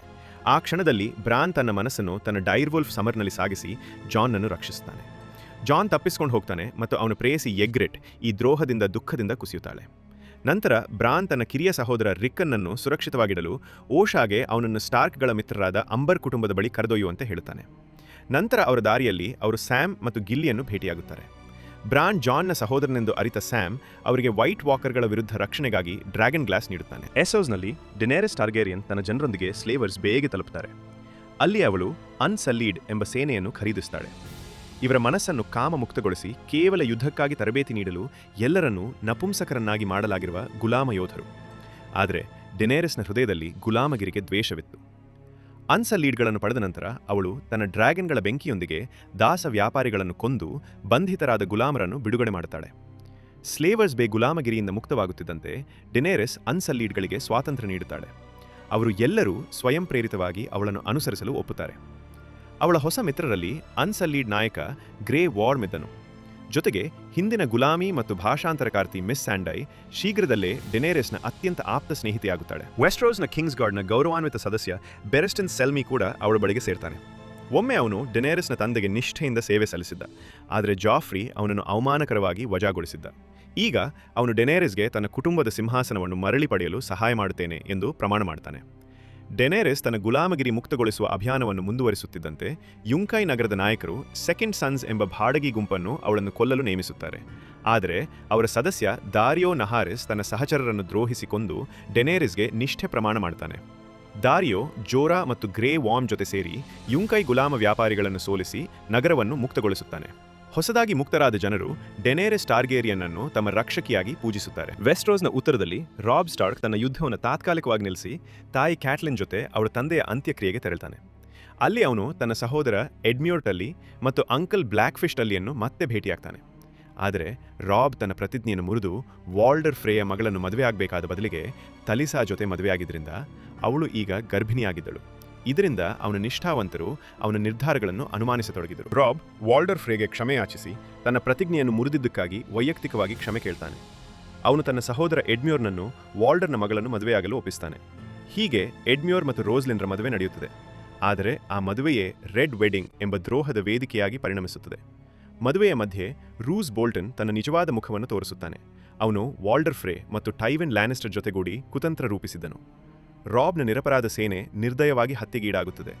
ಆ ಕ್ಷಣದಲ್ಲಿ ಬ್ರಾನ್ ತನ್ನ ಮನಸ್ಸನ್ನು ತನ್ನ ಡೈರ್ವೋಲ್ಫ್ ಸಮರ್ನಲ್ಲಿ ಸಾಗಿಸಿ ಜಾನ್ನನ್ನು ರಕ್ಷಿಸ್ತಾನೆ. ಜಾನ್ ತಪ್ಪಿಸ್ಕೊಂಡು ಹೋಗ್ತಾನೆ ಮತ್ತು ಅವನ ಪ್ರೇಯಸಿ ಎಗ್ರೆಟ್ ಈ ದ್ರೋಹದಿಂದ ದುಃಖದಿಂದ ಕುಸಿಯುತ್ತಾಳೆ. ನಂತರ ಬ್ರಾನ್ ತನ್ನ ಕಿರಿಯ ಸಹೋದರ ರಿಕ್ಕನ್ನನ್ನು ಸುರಕ್ಷಿತವಾಗಿಡಲು ಓಷಾಗೆ ಅವನನ್ನು ಸ್ಟಾರ್ಕ್ಗಳ ಮಿತ್ರರಾದ ಅಂಬರ್ ಕುಟುಂಬದ ಬಳಿ ಕರೆದೊಯ್ಯುವಂತೆ ಹೇಳುತ್ತಾನೆ. ನಂತರ ಅವರ ದಾರಿಯಲ್ಲಿ ಅವರು ಸ್ಯಾಮ್ ಮತ್ತು ಗಿಲ್ಲಿಯನ್ನು ಭೇಟಿಯಾಗುತ್ತಾರೆ. ಬ್ರಾನ್ ಜಾನ್ನ ಸಹೋದರನೆಂದು ಅರಿತ ಸ್ಯಾಮ್ ಅವರಿಗೆ ವೈಟ್ ವಾಕರ್ಗಳ ವಿರುದ್ಧ ರಕ್ಷಣೆಗಾಗಿ ಡ್ರ್ಯಾಗನ್ ಗ್ಲಾಸ್ ನೀಡುತ್ತಾನೆ. ಎಸೋಸ್ನಲ್ಲಿ ಡಿನೇರಿಸ್ ಟಾರ್ಗೇರಿಯನ್ ತನ್ನ ಜನರೊಂದಿಗೆ ಸ್ಲೇವರ್ಸ್ ಬೇಗ ತಲುಪುತ್ತಾರೆ. ಅಲ್ಲಿ ಅವಳು ಅನ್ಸಲ್ಲೀಡ್ ಎಂಬ ಸೇನೆಯನ್ನು ಖರೀದಿಸ್ತಾಳೆ. ಇವರ ಮನಸ್ಸನ್ನು ಕಾಮಮುಕ್ತಗೊಳಿಸಿ ಕೇವಲ ಯುದ್ಧಕ್ಕಾಗಿ ತರಬೇತಿ ನೀಡಲು ಎಲ್ಲರನ್ನೂ ನಪುಂಸಕರನ್ನಾಗಿ ಮಾಡಲಾಗಿರುವ ಗುಲಾಮ ಯೋಧರು. ಆದರೆ ಡಿನೇರಿಸ್ನ ಹೃದಯದಲ್ಲಿ ಗುಲಾಮಗಿರಿಗೆ ದ್ವೇಷವಿತ್ತು. ಅನ್ಸಲ್ಲೀಡ್ಗಳನ್ನು ಪಡೆದ ನಂತರ ಅವಳು ತನ್ನ ಡ್ರ್ಯಾಗನ್ಗಳ ಬೆಂಕಿಯೊಂದಿಗೆ ದಾಸ ವ್ಯಾಪಾರಿಗಳನ್ನು ಕೊಂದು ಬಂಧಿತರಾದ ಗುಲಾಮರನ್ನು ಬಿಡುಗಡೆ ಮಾಡುತ್ತಾಳೆ. ಸ್ಲೇವರ್ಸ್ ಬೇ ಗುಲಾಮಗಿರಿಯಿಂದ ಮುಕ್ತವಾಗುತ್ತಿದ್ದಂತೆ ಡಿನೇರಿಸ್ ಅನ್ಸಲ್ಲೀಡ್ಗಳಿಗೆ ಸ್ವಾತಂತ್ರ್ಯ ನೀಡುತ್ತಾಳೆ. ಅವರು ಎಲ್ಲರೂ ಸ್ವಯಂ ಪ್ರೇರಿತವಾಗಿ ಅವಳನ್ನು ಅನುಸರಿಸಲು ಒಪ್ಪುತ್ತಾರೆ. ಅವಳ ಹೊಸ ಮಿತ್ರರಲ್ಲಿ ಅನ್ಸಲ್ಲೀಡ್ ನಾಯಕ ಗ್ರೇ ವಾರ್ಮ್ ಇದ್ದನು. ಜೊತೆಗೆ ಹಿಂದಿನ ಗುಲಾಮಿ ಮತ್ತು ಭಾಷಾಂತರಕಾರ್ತಿ ಮಿಸ್ ಸ್ಯಾಂಡೈ ಶೀಘ್ರದಲ್ಲೇ ಡಿನೇರಿಸ್ನ ಅತ್ಯಂತ ಆಪ್ತ ಸ್ನೇಹಿತೆಯಾಗುತ್ತಾಳೆ. ವೆಸ್ಟ್ರೋಸ್ನ ಕಿಂಗ್ಸ್ ಗಾರ್ಡ್ನ ಗೌರವಾನ್ವಿತ ಸದಸ್ಯ ಬೆರೆಸ್ಟನ್ ಸೆಲ್ಮಿ ಕೂಡ ಅವಳ ಬಳಿಗೆ ಸೇರ್ತಾನೆ. ಒಮ್ಮೆ ಅವನು ಡಿನೇರಿಸ್ನ ತಂದೆಗೆ ನಿಷ್ಠೆಯಿಂದ ಸೇವೆ ಸಲ್ಲಿಸಿದ್ದ, ಆದರೆ ಜಾಫ್ರಿ ಅವನನ್ನು ಅವಮಾನಕರವಾಗಿ ವಜಾಗೊಳಿಸಿದ್ದ. ಈಗ ಅವನು ಡಿನೇರಿಸ್ಗೆ ತನ್ನ ಕುಟುಂಬದ ಸಿಂಹಾಸನವನ್ನು ಮರಳಿ ಪಡೆಯಲು ಸಹಾಯ ಮಾಡುತ್ತೇನೆ ಎಂದು ಪ್ರಮಾಣ ಮಾಡ್ತಾನೆ. ಡೆನೇರಿಸ್ ತನ್ನ ಗುಲಾಮಗಿರಿ ಮುಕ್ತಗೊಳಿಸುವ ಅಭಿಯಾನವನ್ನು ಮುಂದುವರಿಸುತ್ತಿದ್ದಂತೆ ಯುಂಕೈ ನಗರದ ನಾಯಕರು ಸೆಕೆಂಡ್ ಸನ್ಸ್ ಎಂಬ ಬಾಡಗಿ ಗುಂಪನ್ನು ಅವಳನ್ನು ಕೊಲ್ಲಲು ನೇಮಿಸುತ್ತಾರೆ. ಆದರೆ ಅವರ ಸದಸ್ಯ ದಾರಿಯೋ ನಹಾರಿಸ್ ತನ್ನ ಸಹಚರರನ್ನು ದ್ರೋಹಿಸಿ ಕೊಂದು ಡೆನೇರಿಸ್ಗೆ ನಿಷ್ಠೆ ಪ್ರಮಾಣ ಮಾಡ್ತಾನೆ. ದಾರಿಯೋ ಜೋರಾ ಮತ್ತು ಗ್ರೇ ವಾರ್ಮ್ ಜೊತೆ ಸೇರಿ ಯುಂಕೈ ಗುಲಾಮ ವ್ಯಾಪಾರಿಗಳನ್ನು ಸೋಲಿಸಿ ನಗರವನ್ನು ಮುಕ್ತಗೊಳಿಸುತ್ತಾನೆ. ಹೊಸದಾಗಿ ಮುಕ್ತರಾದ ಜನರು ಡೆನೇರಿಸ್ ಟಾರ್ಗೇರಿಯನ್ ಅನ್ನು ತಮ್ಮ ರಕ್ಷಕಿಯಾಗಿ ಪೂಜಿಸುತ್ತಾರೆ. ವೆಸ್ಟ್ರೋಸ್ನ ಉತ್ತರದಲ್ಲಿ ರಾಬ್ ಸ್ಟಾರ್ಕ್ ತನ್ನ ಯುದ್ಧವನ್ನು ತಾತ್ಕಾಲಿಕವಾಗಿ ನಿಲ್ಲಿಸಿ ತಾಯಿ ಕ್ಯಾಟ್ಲಿನ್ ಜೊತೆ ಅವಳ ತಂದೆಯ ಅಂತ್ಯಕ್ರಿಯೆಗೆ ತೆರಳುತ್ತಾನೆ. ಅಲ್ಲಿ ಅವನು ತನ್ನ ಸಹೋದರ ಎಡ್ಮ್ಯೂರ್ ಟಲ್ಲಿ ಮತ್ತು ಅಂಕಲ್ ಬ್ಲ್ಯಾಕ್ ಫಿಶ್ ಟಲ್ಲಿಯನ್ನು ಮತ್ತೆ ಭೇಟಿಯಾಗ್ತಾನೆ. ಆದರೆ ರಾಬ್ ತನ್ನ ಪ್ರತಿಜ್ಞೆಯನ್ನು ಮುರಿದು ವಾಲ್ಡರ್ ಫ್ರೇಯ ಮಗಳನ್ನು ಮದುವೆಯಾಗಬೇಕಾದ ಬದಲಿಗೆ ತಲಿಸಾ ಜೊತೆ ಮದುವೆಯಾಗಿದ್ದರಿಂದ ಅವಳು ಈಗ ಗರ್ಭಿಣಿಯಾಗಿದ್ದಳು. ಇದರಿಂದ ಅವನ ನಿಷ್ಠಾವಂತರು ಅವನ ನಿರ್ಧಾರಗಳನ್ನು ಅನುಮಾನಿಸತೊಡಗಿದರು. ರಾಬ್ ವಾಲ್ಡರ್ ಫ್ರೇಗೆ ಕ್ಷಮೆ ಯಾಚಿಸಿ ತನ್ನ ಪ್ರತಿಜ್ಞೆಯನ್ನು ಮುರಿದಿದ್ದಕ್ಕಾಗಿ ವೈಯಕ್ತಿಕವಾಗಿ ಕ್ಷಮೆ ಕೇಳ್ತಾನೆ. ಅವನು ತನ್ನ ಸಹೋದರ ಎಡ್ಮ್ಯೂರ್ನನ್ನು ವಾಲ್ಡರ್ನ ಮಗಳನ್ನು ಮದುವೆಯಾಗಲು ಒಪ್ಪಿಸ್ತಾನೆ. ಹೀಗೆ ಎಡ್ಮ್ಯೂರ್ ಮತ್ತು ರೋಸ್ಲಿನ್ರ ಮದುವೆ ನಡೆಯುತ್ತದೆ. ಆದರೆ ಆ ಮದುವೆಯೇ ರೆಡ್ ವೆಡ್ಡಿಂಗ್ ಎಂಬ ದ್ರೋಹದ ವೇದಿಕೆಯಾಗಿ ಪರಿಣಮಿಸುತ್ತದೆ. ಮದುವೆಯ ಮಧ್ಯೆ ರೂಸ್ ಬೋಲ್ಟನ್ ತನ್ನ ನಿಜವಾದ ಮುಖವನ್ನು ತೋರಿಸುತ್ತಾನೆ. ಅವನು ವಾಲ್ಡರ್ ಫ್ರೇ ಮತ್ತು ಟೈವಿನ್ ಲ್ಯಾನಿಸ್ಟರ್ ಜೊತೆಗೂಡಿ ಕುತಂತ್ರ ರೂಪಿಸಿದ್ದನು. ರಾಬ್ನ ನಿರಪರಾಧ ಸೇನೆ ನಿರ್ದಯವಾಗಿ ಹತ್ಯೆಗೀಡಾಗುತ್ತದೆ.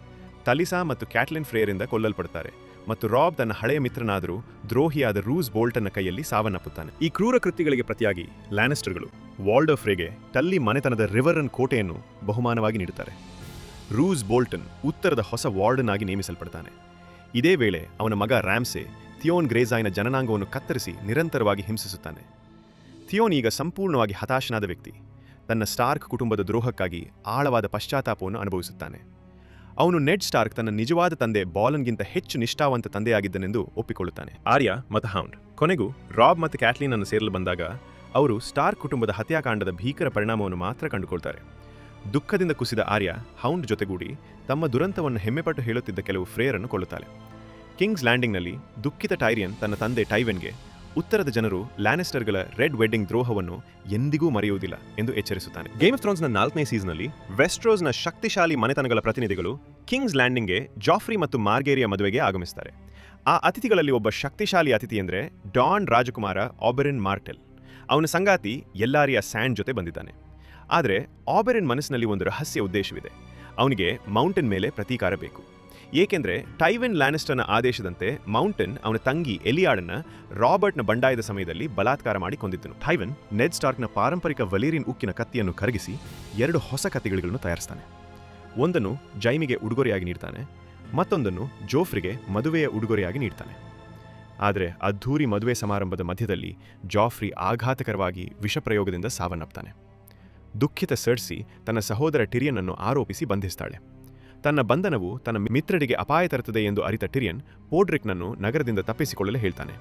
ತಲಿಸಾ ಮತ್ತು ಕ್ಯಾಟ್ಲಿನ್ ಫ್ರೇರಿಂದ ಕೊಲ್ಲಲ್ಪಡುತ್ತಾರೆ ಮತ್ತು ರಾಬ್ ತನ್ನ ಹಳೆಯ ಮಿತ್ರನಾದರೂ ದ್ರೋಹಿಯಾದ ರೂಸ್ ಬೋಲ್ಟನ್ನ ಕೈಯಲ್ಲಿ ಸಾವನ್ನಪ್ಪುತ್ತಾನೆ. ಈ ಕ್ರೂರ ಕೃತ್ಯಗಳಿಗೆ ಪ್ರತಿಯಾಗಿ ಲ್ಯಾನಿಸ್ಟರ್ಗಳು ವಾಲ್ಡರ್ ಫ್ರೇಗೆ ಟಲ್ಲಿ ಮನೆತನದ ರಿವರನ್ ಕೋಟೆಯನ್ನು ಬಹುಮಾನವಾಗಿ ನೀಡುತ್ತಾರೆ. ರೂಸ್ ಬೋಲ್ಟನ್ ಉತ್ತರದ ಹೊಸ ವಾರ್ಡನ್ ಆಗಿ ನೇಮಿಸಲ್ಪಡ್ತಾನೆ. ಇದೇ ವೇಳೆ ಅವನ ಮಗ ರ್ಯಾಮ್ಸೆ ಥಿಯೋನ್ ಗ್ರೇಜಾಯ್ನ ಜನನಾಂಗವನ್ನು ಕತ್ತರಿಸಿ ನಿರಂತರವಾಗಿ ಹಿಂಸಿಸುತ್ತಾನೆ. ಥಿಯೋನ್ ಈಗ ಸಂಪೂರ್ಣವಾಗಿ ಹತಾಶನಾದ ವ್ಯಕ್ತಿ. ತನ್ನ ಸ್ಟಾರ್ಕ್ ಕುಟುಂಬದ ದ್ರೋಹಕ್ಕಾಗಿ ಆಳವಾದ ಪಶ್ಚಾತ್ತಾಪವನ್ನು ಅನುಭವಿಸುತ್ತಾನೆ. ಅವನು ನೆಡ್ ಸ್ಟಾರ್ಕ್ ತನ್ನ ನಿಜವಾದ ತಂದೆ ಬಾಲನ್ಗಿಂತ ಹೆಚ್ಚು ನಿಷ್ಠಾವಂತ ತಂದೆಯಾಗಿದ್ದನೆಂದು ಒಪ್ಪಿಕೊಳ್ಳುತ್ತಾನೆ. ಆರ್ಯ ಮತ್ತು ಹೌಂಡ್ ಕೊನೆಗೂ ರಾಬ್ ಮತ್ತು ಕ್ಯಾಟ್ಲಿನ್ ಅನ್ನು ಸೇರಲು ಬಂದಾಗ ಅವರು ಸ್ಟಾರ್ಕ್ ಕುಟುಂಬದ ಹತ್ಯಾಕಾಂಡದ ಭೀಕರ ಪರಿಣಾಮವನ್ನು ಮಾತ್ರ ಕಂಡುಕೊಳ್ತಾರೆ. ದುಃಖದಿಂದ ಕುಸಿದ ಆರ್ಯ ಹೌಂಡ್ ಜೊತೆಗೂಡಿ ತಮ್ಮ ದುರಂತವನ್ನು ಹೆಮ್ಮೆಪಟ್ಟು ಹೇಳುತ್ತಿದ್ದ ಕೆಲವು ಫ್ರೇರನ್ನು ಕೊಲ್ಲುತ್ತಾರೆ. ಕಿಂಗ್ಸ್ ಲ್ಯಾಂಡಿಂಗ್ನಲ್ಲಿ ದುಃಖಿತ ಟೈರಿಯನ್ ತನ್ನ ತಂದೆ ಟೈವೆನ್ಗೆ ಉತ್ತರದ ಜನರು ಲ್ಯಾನಿಸ್ಟರ್ಗಳ ರೆಡ್ ವೆಡ್ಡಿಂಗ್ ದ್ರೋಹವನ್ನು ಎಂದಿಗೂ ಮರೆಯುವುದಿಲ್ಲ ಎಂದು ಎಚ್ಚರಿಸುತ್ತಾನೆ. ಗೇಮ್ ಆಫ್ ಥ್ರೋನ್ಸ್ನ 4ನೇ ಸೀಸನ್ನಲ್ಲಿ ವೆಸ್ಟ್ರೋಸ್ನ ಶಕ್ತಿಶಾಲಿ ಮನೆತನಗಳ ಪ್ರತಿನಿಧಿಗಳು ಕಿಂಗ್ಸ್ ಲ್ಯಾಂಡಿಂಗ್ಗೆ ಜಾಫ್ರಿ ಮತ್ತು ಮಾರ್ಗೇರಿಯ ಮದುವೆಗೆ ಆಗಮಿಸುತ್ತಾರೆ. ಆ ಅತಿಥಿಗಳಲ್ಲಿ ಒಬ್ಬ ಶಕ್ತಿಶಾಲಿ ಅತಿಥಿ ಎಂದರೆ ಡಾನ್ ರಾಜಕುಮಾರ ಆಬೆರಿನ್ ಮಾರ್ಟೆಲ್. ಅವನ ಸಂಗಾತಿ ಎಲ್ಲಾರಿಯ ಸ್ಯಾಂಡ್ ಜೊತೆ ಬಂದಿದ್ದಾನೆ. ಆದರೆ ಆಬೆರಿನ್ ಮನಸ್ಸಿನಲ್ಲಿ ಒಂದು ರಹಸ್ಯ ಉದ್ದೇಶವಿದೆ. ಅವನಿಗೆ ಮೌಂಟೇನ್ ಮೇಲೆ ಪ್ರತೀಕಾರ ಬೇಕು. ಏಕೆಂದರೆ ಟೈವಿನ್ ಲ್ಯಾನಿಸ್ಟರ್ನ ಆದೇಶದಂತೆ ಮೌಂಟೇನ್ ಅವನ ತಂಗಿ ಎಲಿಯಾಡನ್ನ ರಾಬರ್ಟ್ನ ಬಂಡಾಯದ ಸಮಯದಲ್ಲಿ ಬಲಾತ್ಕಾರ ಮಾಡಿ ಕೊಂದಿದ್ದನು. ಟೈವಿನ್ ನೆಡ್ ಸ್ಟಾರ್ಕ್ನ ಪಾರಂಪರಿಕ ವಲೇರಿಯನ್ ಉಕ್ಕಿನ ಕತ್ತಿಯನ್ನು ಕರಗಿಸಿ 2 ಹೊಸ ಕತ್ತಿಗಳನ್ನು ತಯಾರಿಸ್ತಾನೆ. ಒಂದನ್ನು ಜೈಮಿಗೆ ಉಡುಗೊರೆಯಾಗಿ ನೀಡ್ತಾನೆ, ಮತ್ತೊಂದನ್ನು ಜೋಫ್ರಿಗೆ ಮದುವೆಯ ಉಡುಗೊರೆಯಾಗಿ ನೀಡ್ತಾನೆ. ಆದರೆ ಅದ್ಧೂರಿ ಮದುವೆ ಸಮಾರಂಭದ ಮಧ್ಯದಲ್ಲಿ ಜಾಫ್ರಿ ಆಘಾತಕರವಾಗಿ ವಿಷಪ್ರಯೋಗದಿಂದ ಸಾವನ್ನಪ್ತಾನೆ. ದುಃಖಿತ ಸರ್ಸಿ ತನ್ನ ಸಹೋದರ ಟಿರಿಯನ್ ಅನ್ನು ಆರೋಪಿಸಿ ಬಂಧಿಸ್ತಾಳೆ. ತನ್ನ ಬಂಧನವು ತನ್ನ ಮಿತ್ರರಿಗೆ ಅಪಾಯ ತರುತ್ತದೆ ಎಂದು ಅರಿತ ಟಿರಿಯನ್ ಪೋಡ್ರಿಕ್ನನ್ನು ನಗರದಿಂದ ತಪ್ಪಿಸಿಕೊಳ್ಳಲು ಹೇಳ್ತಾನೆ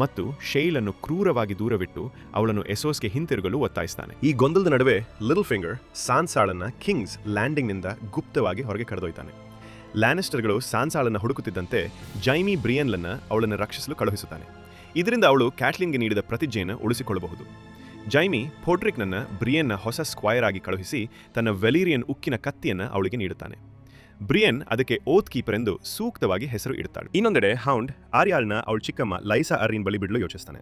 ಮತ್ತು ಶೇಯ್ಲನ್ನು ಕ್ರೂರವಾಗಿ ದೂರವಿಟ್ಟು ಅವಳನ್ನು ಎಸೋಸ್ಗೆ ಹಿಂತಿರುಗಲು ಒತ್ತಾಯಿಸ್ತಾನೆ. ಈ ಗೊಂದಲದ ನಡುವೆ ಲಿಟಲ್ ಫಿಂಗರ್ ಸಾನ್ಸಾಳನ್ನ ಕಿಂಗ್ಸ್ ಲ್ಯಾಂಡಿಂಗ್ನಿಂದ ಗುಪ್ತವಾಗಿ ಹೊರಗೆ ಕರೆದೊಯ್ತಾನೆ. ಲ್ಯಾನಿಸ್ಟರ್ಗಳು ಸಾನ್ಸಾಳನ್ನ ಹುಡುಕುತ್ತಿದ್ದಂತೆ ಜೈಮಿ ಬ್ರಿಯನ್ಲನ್ನ ಅವಳನ್ನು ರಕ್ಷಿಸಲು ಕಳುಹಿಸುತ್ತಾನೆ. ಇದರಿಂದ ಅವಳು ಕ್ಯಾಟ್ಲಿನ್ಗೆ ನೀಡಿದ ಪ್ರತಿಜ್ಞೆಯನ್ನು ಉಳಿಸಿಕೊಳ್ಳಬಹುದು. ಜೈಮಿ ಪೋಡ್ರಿಕ್ನನ್ನ ಬ್ರಿಯನ್ನ ಹೊಸ ಸ್ಕ್ವೈರ್ ಆಗಿ ಕಳುಹಿಸಿ ತನ್ನ ವೆಲೀರಿಯನ್ ಉಕ್ಕಿನ ಕತ್ತಿಯನ್ನು ಅವಳಿಗೆ ನೀಡುತ್ತಾನೆ. ಬ್ರಿಯನ್ ಅದಕ್ಕೆ ಓತ್ ಕೀಪರ್ ಎಂದು ಸೂಕ್ತವಾಗಿ ಹೆಸರು ಇಡುತ್ತಾಳೆ. ಇನ್ನೊಂದೆಡೆ ಹೌಂಡ್ ಆರ್ಯಾಳ್ನ ಅವಳ ಚಿಕ್ಕಮ್ಮ ಲೈಸಾ ಅರಿನ್ ಬಳಿ ಬಿಡಲು ಯೋಚಿಸ್ತಾನೆ.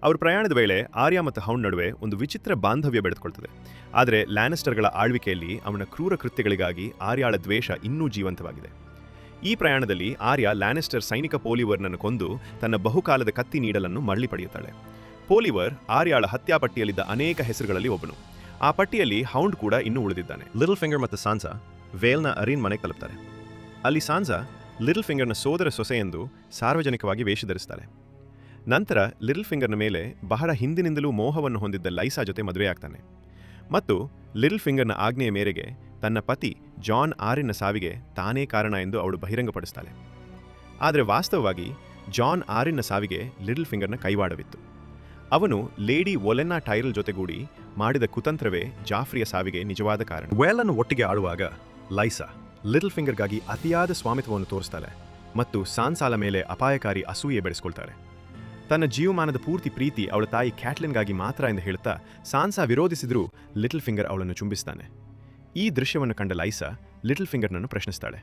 ಅವ್ರ ಪ್ರಯಾಣದ ವೇಳೆ ಆರ್ಯ ಮತ್ತು ಹೌಂಡ್ ನಡುವೆ ಒಂದು ವಿಚಿತ್ರ ಬಾಂಧವ್ಯ ಬೆಳೆದುಕೊಳ್ತದೆ. ಆದರೆ ಲ್ಯಾನಿಸ್ಟರ್ಗಳ ಆಳ್ವಿಕೆಯಲ್ಲಿ ಅವನ ಕ್ರೂರ ಕೃತ್ಯಗಳಿಗಾಗಿ ಆರ್ಯಾಳ ದ್ವೇಷ ಇನ್ನೂ ಜೀವಂತವಾಗಿದೆ. ಈ ಪ್ರಯಾಣದಲ್ಲಿ ಆರ್ಯ ಲ್ಯಾನಿಸ್ಟರ್ ಸೈನಿಕ ಪೋಲಿವರ್ನನ್ನು ಕೊಂದು ತನ್ನ ಬಹುಕಾಲದ ಕತ್ತಿ ನೀಡಲನ್ನು ಮರಳಿ ಪಡೆಯುತ್ತಾಳೆ. ಪೋಲಿವರ್ ಆರ್ಯಾಳ ಹತ್ಯಾಪಟ್ಟಿಯಲ್ಲಿದ್ದ ಅನೇಕ ಹೆಸರುಗಳಲ್ಲಿ ಒಬ್ಬನು. ಆ ಪಟ್ಟಿಯಲ್ಲಿ ಹೌಂಡ್ ಕೂಡ ಇನ್ನೂ ಉಳಿದಿದ್ದಾನೆ. ಲಿಟಲ್ ಫಿಂಗರ್ ಮತ್ತು ಸಾನ್ಸಾ ವೇಲ್ನ ಅರಿನ್ ಮನೆಗೆ ತಲುಪ್ತಾರೆ. ಅಲ್ಲಿ ಸಾನ್ಸಾ ಲಿಟಲ್ ಫಿಂಗರ್ನ ಸೋದರ ಸೊಸೆ ಎಂದು ಸಾರ್ವಜನಿಕವಾಗಿ ವೇಷ ಧರಿಸ್ತಾಳೆ. ನಂತರ ಲಿಟಲ್ ಫಿಂಗರ್ನ ಮೇಲೆ ಬಹಳ ಹಿಂದಿನಿಂದಲೂ ಮೋಹವನ್ನು ಹೊಂದಿದ್ದ ಲೈಸಾ ಜೊತೆ ಮದುವೆಯಾಗ್ತಾನೆ ಮತ್ತು ಲಿಟಲ್ ಫಿಂಗರ್ನ ಆಜ್ಞೆಯ ಮೇರೆಗೆ ತನ್ನ ಪತಿ ಜಾನ್ ಆರಿನ್ನ ಸಾವಿಗೆ ತಾನೇ ಕಾರಣ ಎಂದು ಅವಳು ಬಹಿರಂಗಪಡಿಸ್ತಾಳೆ. ಆದರೆ ವಾಸ್ತವವಾಗಿ ಜಾನ್ ಆರಿನ್ನ ಸಾವಿಗೆ ಲಿಟಲ್ ಫಿಂಗರ್ನ ಕೈವಾಡವಿತ್ತು. ಅವನು ಲೇಡಿ ಒಲೆನ್ನಾ ಟೈರಲ್ ಜೊತೆಗೂಡಿ ಮಾಡಿದ ಕುತಂತ್ರವೇ ಜಾಫ್ರಿಯ ಸಾವಿಗೆ ನಿಜವಾದ ಕಾರಣ. ವೇಲನ್ನು ಒಟ್ಟಿಗೆ ಆಳುವಾಗ ಲೈಸಾ ಲಿಟಲ್ ಫಿಂಗರ್ಗಾಗಿ ಅತಿಯಾದ ಸ್ವಾಮಿತ್ವವನ್ನು ತೋರಿಸ್ತಾಳೆ ಮತ್ತು ಸಾನ್ಸಾಲ ಮೇಲೆ ಅಪಾಯಕಾರಿ ಅಸೂಯೆ ಬೆಳೆಸ್ಕೊಳ್ತಾರೆ. ತನ್ನ ಜೀವಮಾನದ ಪೂರ್ತಿ ಪ್ರೀತಿ ಅವಳ ತಾಯಿ ಕ್ಯಾಟ್ಲಿನ್ಗಾಗಿ ಮಾತ್ರ ಎಂದು ಹೇಳುತ್ತಾ ಸಾನ್ಸಾ ವಿರೋಧಿಸಿದರೂ ಲಿಟಲ್ ಫಿಂಗರ್ ಅವಳನ್ನು ಚುಂಬಿಸ್ತಾನೆ. ಈ ದೃಶ್ಯವನ್ನು ಕಂಡ ಲೈಸಾ ಲಿಟಲ್ ಫಿಂಗರ್ನನ್ನು ಪ್ರಶ್ನಿಸ್ತಾಳೆ.